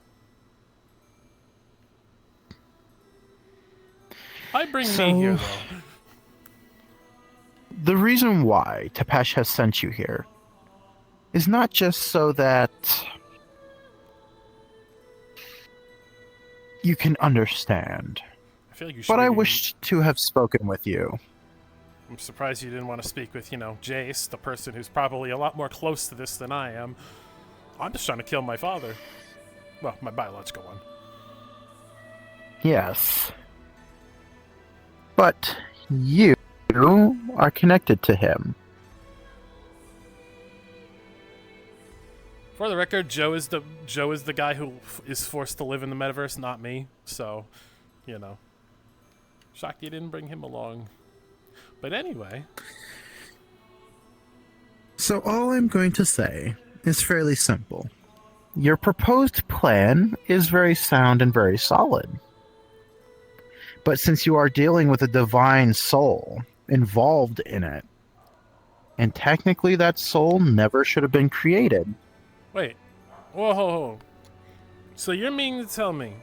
I bring me here, though. The reason why Tepesh has sent you here is not just so that you can understand, I feel like you should but I maybe- wished to have spoken with you. I'm surprised you didn't want to speak with, Jace, the person who's probably a lot more close to this than I am. I'm just trying to kill my father. Well, my biological one. Yes. But you are connected to him. For the record, Joe is the guy who is forced to live in the metaverse, not me. So, shocked you didn't bring him along. But anyway. So all I'm going to say is fairly simple. Your proposed plan is very sound and very solid. But since you are dealing with a divine soul involved in it, and technically that soul never should have been created. Wait. Whoa. So you're meaning to tell me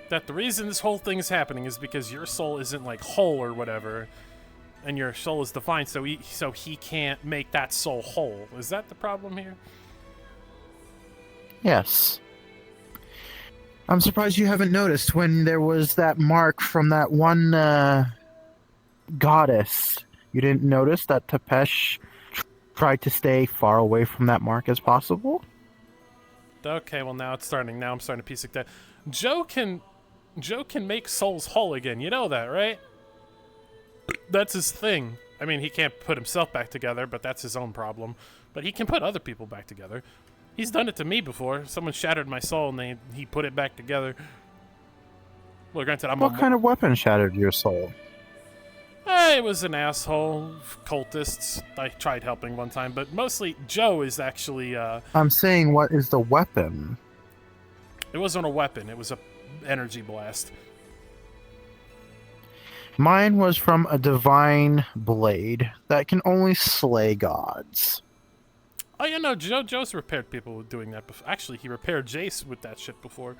that the reason this whole thing is happening is because your soul isn't like whole or whatever, and your soul is divine, so he can't make that soul whole. Is that the problem here? Yes. I'm surprised you haven't noticed when there was that mark from that one goddess. You didn't notice that Tepesh tried to stay far away from that mark as possible? Okay, well now it's starting. Now I'm starting to piece it together. Joe can make souls whole again. You know that, right? That's his thing. I mean, he can't put himself back together, but that's his own problem. But he can put other people back together. He's done it to me before. Someone shattered my soul and he put it back together. Well, granted, What kind of weapon shattered your soul? It was an asshole. Cultists. I tried helping one time, but mostly Joe is actually, I'm saying, what is the weapon? It wasn't a weapon. It was a energy blast. Mine was from a divine blade that can only slay gods. Oh, yeah, no, Joe's repaired people with doing that before. Actually, he repaired Jace with that shit before.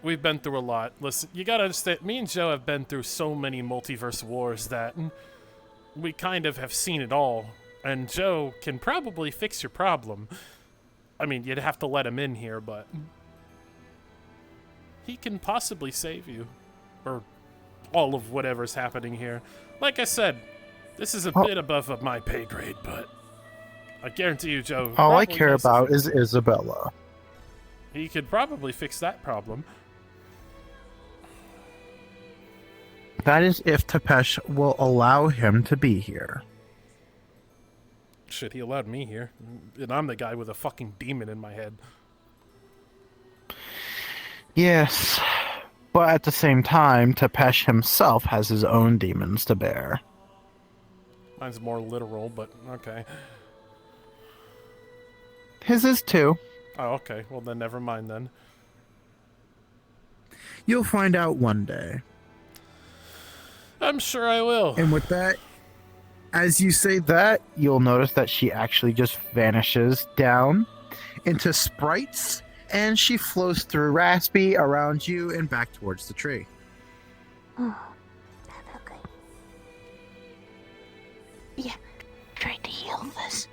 We've been through a lot. Listen, you gotta understand, me and Joe have been through so many multiverse wars that we kind of have seen it all. And Joe can probably fix your problem. I mean, you'd have to let him in here, but he can possibly save you. Or all of whatever's happening here. Like I said, this is a bit above my pay grade, but I guarantee you, Joe. All I care about is Isabella. He could probably fix that problem. That is if Tepesh will allow him to be here. Shit, he allowed me here. And I'm the guy with a fucking demon in my head. Yes, but at the same time, Tepesh himself has his own demons to bear. Mine's more literal, but okay. His is too. Oh, okay. Well, then never mind then. You'll find out one day. I'm sure I will. And with that, as you say that, you'll notice that she actually just vanishes down into sprites, and she flows through Raspy, around you, and back towards the tree. Oh, okay. Yeah, tried to heal this.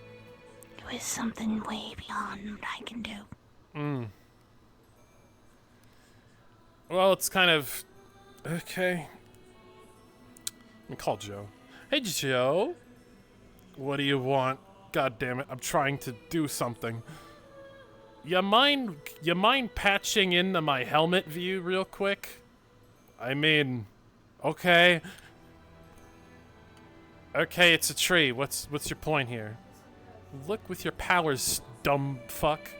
It was something way beyond what I can do. Well, it's kind of... Okay. Let me call Joe. Hey, Joe. What do you want? God damn it, I'm trying to do something. You mind patching into my helmet view real quick? I mean, okay. Okay, it's a tree. What's your point here? Look with your powers, dumb fuck.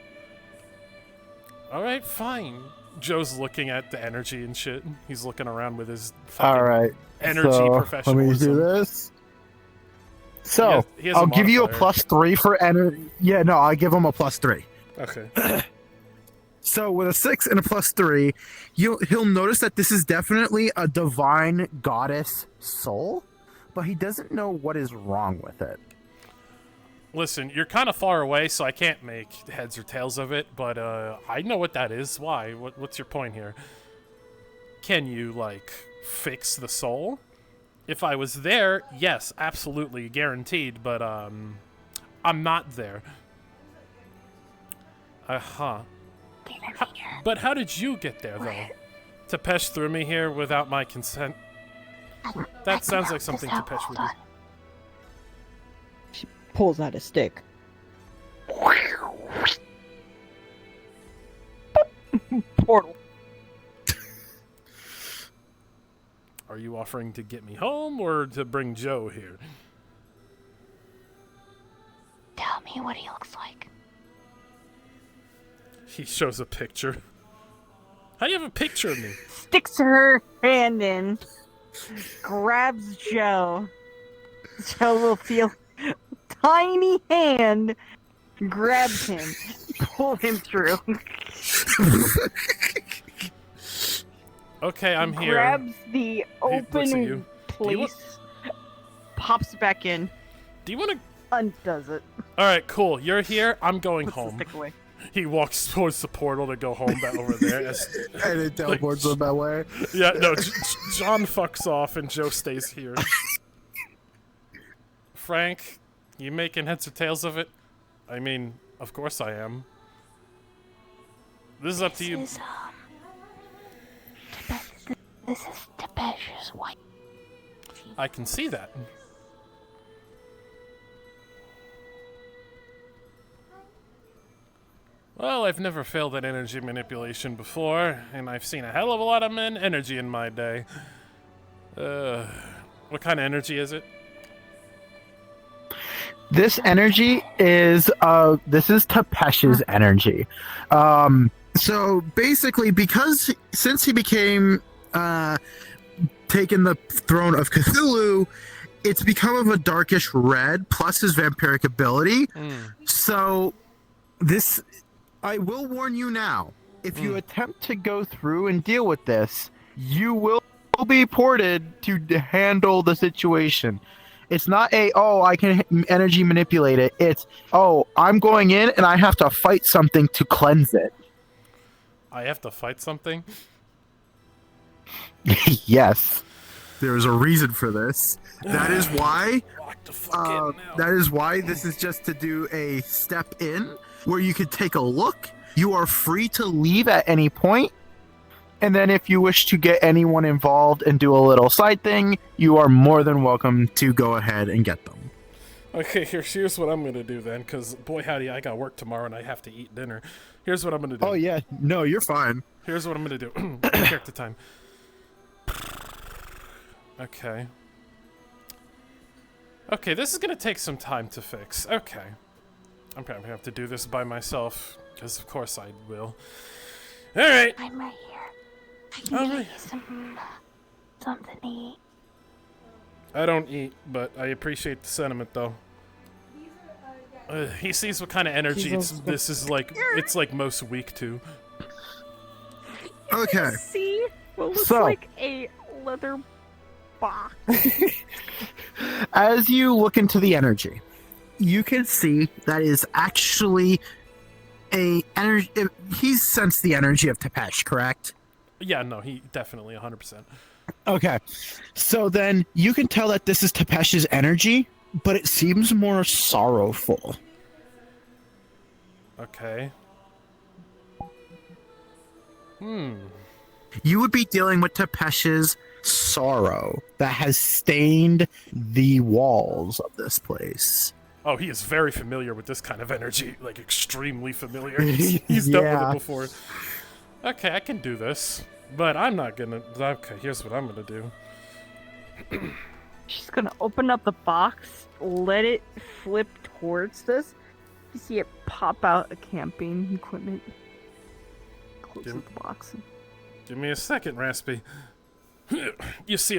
Alright, fine. Joe's looking at the energy and shit. He's looking around with his fucking energy professionalism. Let me do this. So, he has a I'll give you a modifier. +3 for energy. Yeah, no, I'll give him a +3. Okay. So with a 6 and a +3, he'll notice that this is definitely a divine goddess soul, but he doesn't know what is wrong with it. Listen, you're kind of far away, so I can't make heads or tails of it, but I know what that is. Why? What's your point here? Can you, like, fix the soul? If I was there, yes, absolutely, guaranteed, but I'm not there. Uh-huh. But how did you get there, though? Tepesh threw me here without my consent? That sounds like something Tepesh would do. She pulls out a stick. Portal. Are you offering to get me home or to bring Joe here? Tell me what he looks like. He shows a picture. How do you have a picture of me? Sticks her hand in. Grabs Joe. Joe will feel tiny hand. Grabs him. Pull him through. Okay, I'm here. Grabs the looks at open you. place. Pops back in. Do you want to... Undoes it. Alright, cool. You're here. I'm going Puts the home. stick away. He walks towards the portal to go home back over there. And it teleports him that way. Yeah, no, John fucks off and Joe stays here. Frank, you making heads or tails of it? I mean, of course I am. This is up to you. This is Tepesh's wife. I can see that. Well, I've never failed at energy manipulation before, and I've seen a hell of a lot of energy in my day. What kind of energy is it? This energy is this is Tepesh's energy. So basically, since he became taken the throne of Cthulhu, it's become of a darkish red plus his vampiric ability. So this, I will warn you now, if you attempt to go through and deal with this, you will will be ported to handle the situation. It's not I can energy manipulate it. It's, I'm going in and I have to fight something to cleanse it. I have to fight something? Yes. There is a reason for this. That is why. That is why this is just to do a step in where you could take a look. You are free to leave at any point. And then if you wish to get anyone involved and do a little side thing, you are more than welcome to go ahead and get them. Okay, here's what I'm gonna do then, because boy howdy, I got work tomorrow and I have to eat dinner. Here's what I'm gonna do. Oh yeah, no, you're fine. Here's what I'm gonna do. Character time. Okay. Okay, this is gonna take some time to fix. Okay. I'm probably gonna have to do this by myself, because of course I will. Alright. I'm right here. I can get you something to eat. I don't eat, but I appreciate the sentiment, though. He sees what kind of energy this is like. It's like most weak to. Okay. See what looks So- like a leather box. As you look into the energy, You can see that is actually a energy. He's sensed the energy of Tepesh, correct? Yeah, no, he definitely 100%. okay. So then you can tell that this is Tepesh's energy, but it seems more sorrowful. Okay. You would be dealing with Tepesh's Sorrow that has stained the walls of this place. Oh, he is very familiar with this kind of energy. Like, extremely familiar. He's dealt with Yeah. it before. Okay, I can do this. But I'm not gonna... Okay, here's what I'm gonna do. She's gonna open up the box, let it flip towards this. You see it pop out a camping equipment. Closes the box. Give me a second, Raspy. You see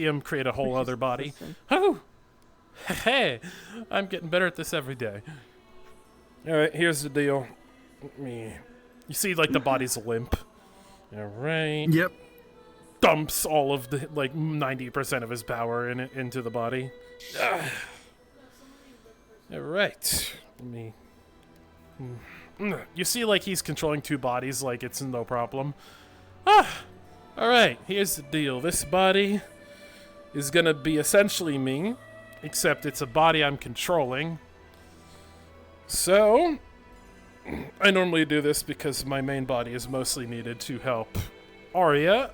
him create a whole other body. Oh! Hey! I'm getting better at this every day. Alright, here's the deal. You see, like, the body's limp. Alright. Yep. Dumps all of the, like, 90% of his power into the body. Alright. You see, like, he's controlling two bodies like it's no problem. Alright, here's the deal. This body is gonna be essentially me, except it's a body I'm controlling. So, I normally do this because my main body is mostly needed to help Arya.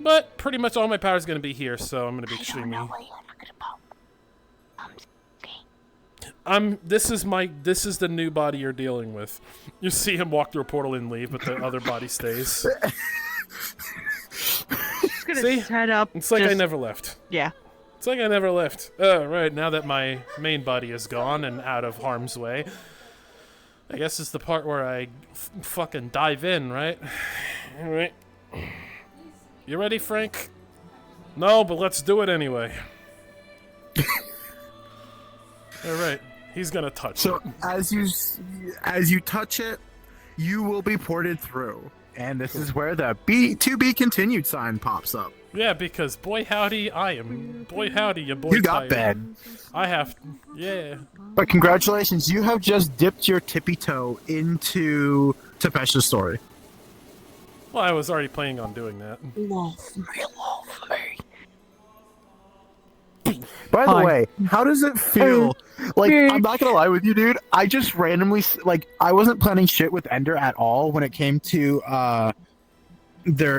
But pretty much all my power is gonna be here, so I'm gonna be extremely... This is the new body you're dealing with. You see him walk through a portal and leave, but the other body stays. She's gonna See? set up. It's like I never left. Yeah. It's like I never left. Oh, right, now that my main body is gone and out of harm's way, I guess it's the part where I fucking dive in, right? Alright. You ready, Frank? No, but let's do it anyway. Alright. He's gonna touch So it. as you touch it, you will be ported through. And this is where the to be continued sign pops up. Yeah, because boy howdy, boy howdy, your boy You got tired. bed. I have, yeah. But congratulations, you have just dipped your tippy toe into Tepesh's story. Well, I was already planning on doing that. Love me. By the Hi. way, how does it feel? Like, I'm not gonna lie with you, dude. I just randomly, like, I wasn't planning shit with Ender at all when it came to their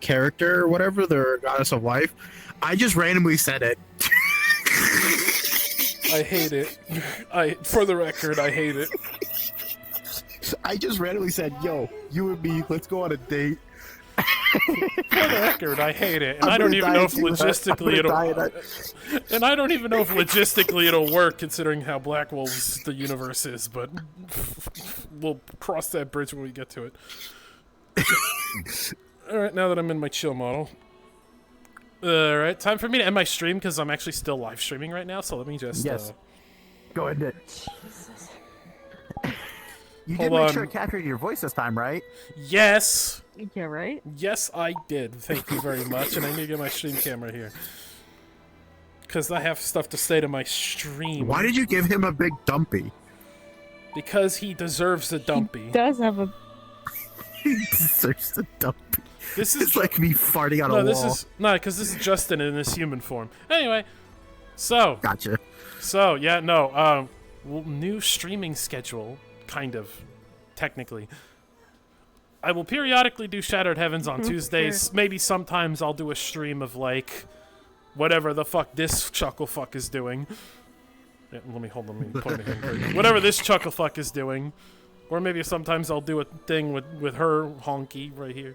character or whatever, their goddess of life. I just randomly said it. I hate it. For the record, I hate it. I just randomly said, "Yo, you and me, let's go on a date." For the record, I hate it, and I'm I don't gonna even die know if too, I'm logistically gonna it'll. die And I don't even know if logistically it'll work, considering how Black Wolves the universe is. But we'll cross that bridge when we get to it. All right, now that I'm in my chill model. All right, time for me to end my stream because I'm actually still live streaming right now. So let me just. Yes. Go ahead. You Hold did make on. sure I captured your voice this time, right? Yes. Yeah, right? Yes, I did. Thank you very much. And I need to get my stream camera here. Because I have stuff to say to my stream. Why did you give him a big dumpy? Because he deserves a dumpy. Does have a. He deserves a dumpy. This is It's like me farting on a wall. this is no, because this is Justin in his human form. Anyway, so Gotcha. So yeah, no, new streaming schedule, kind of, technically. I will periodically do Shattered Heavens on Tuesdays. Sure. Maybe sometimes I'll do a stream of like, whatever the fuck this chuckle fuck is doing. Yeah, let me point at him. Whatever this chuckle fuck is doing, or maybe sometimes I'll do a thing with her honky right here.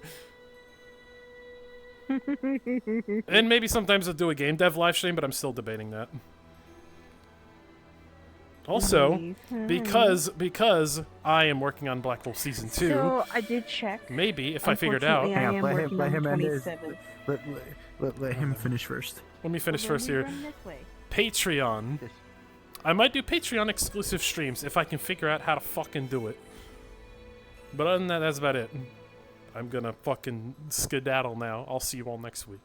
And maybe sometimes I'll do a game dev live stream, but I'm still debating that. Also, because I am working on Black Wolf Season 2, So I did check. maybe if I figured out... Unfortunately, I am working let on him the end his. 27th. Let him finish first. Let me finish Well, first then we here. run this way. Patreon. I might do Patreon exclusive streams if I can figure out how to fucking do it. But other than that, that's about it. I'm gonna fucking skedaddle now. I'll see you all next week.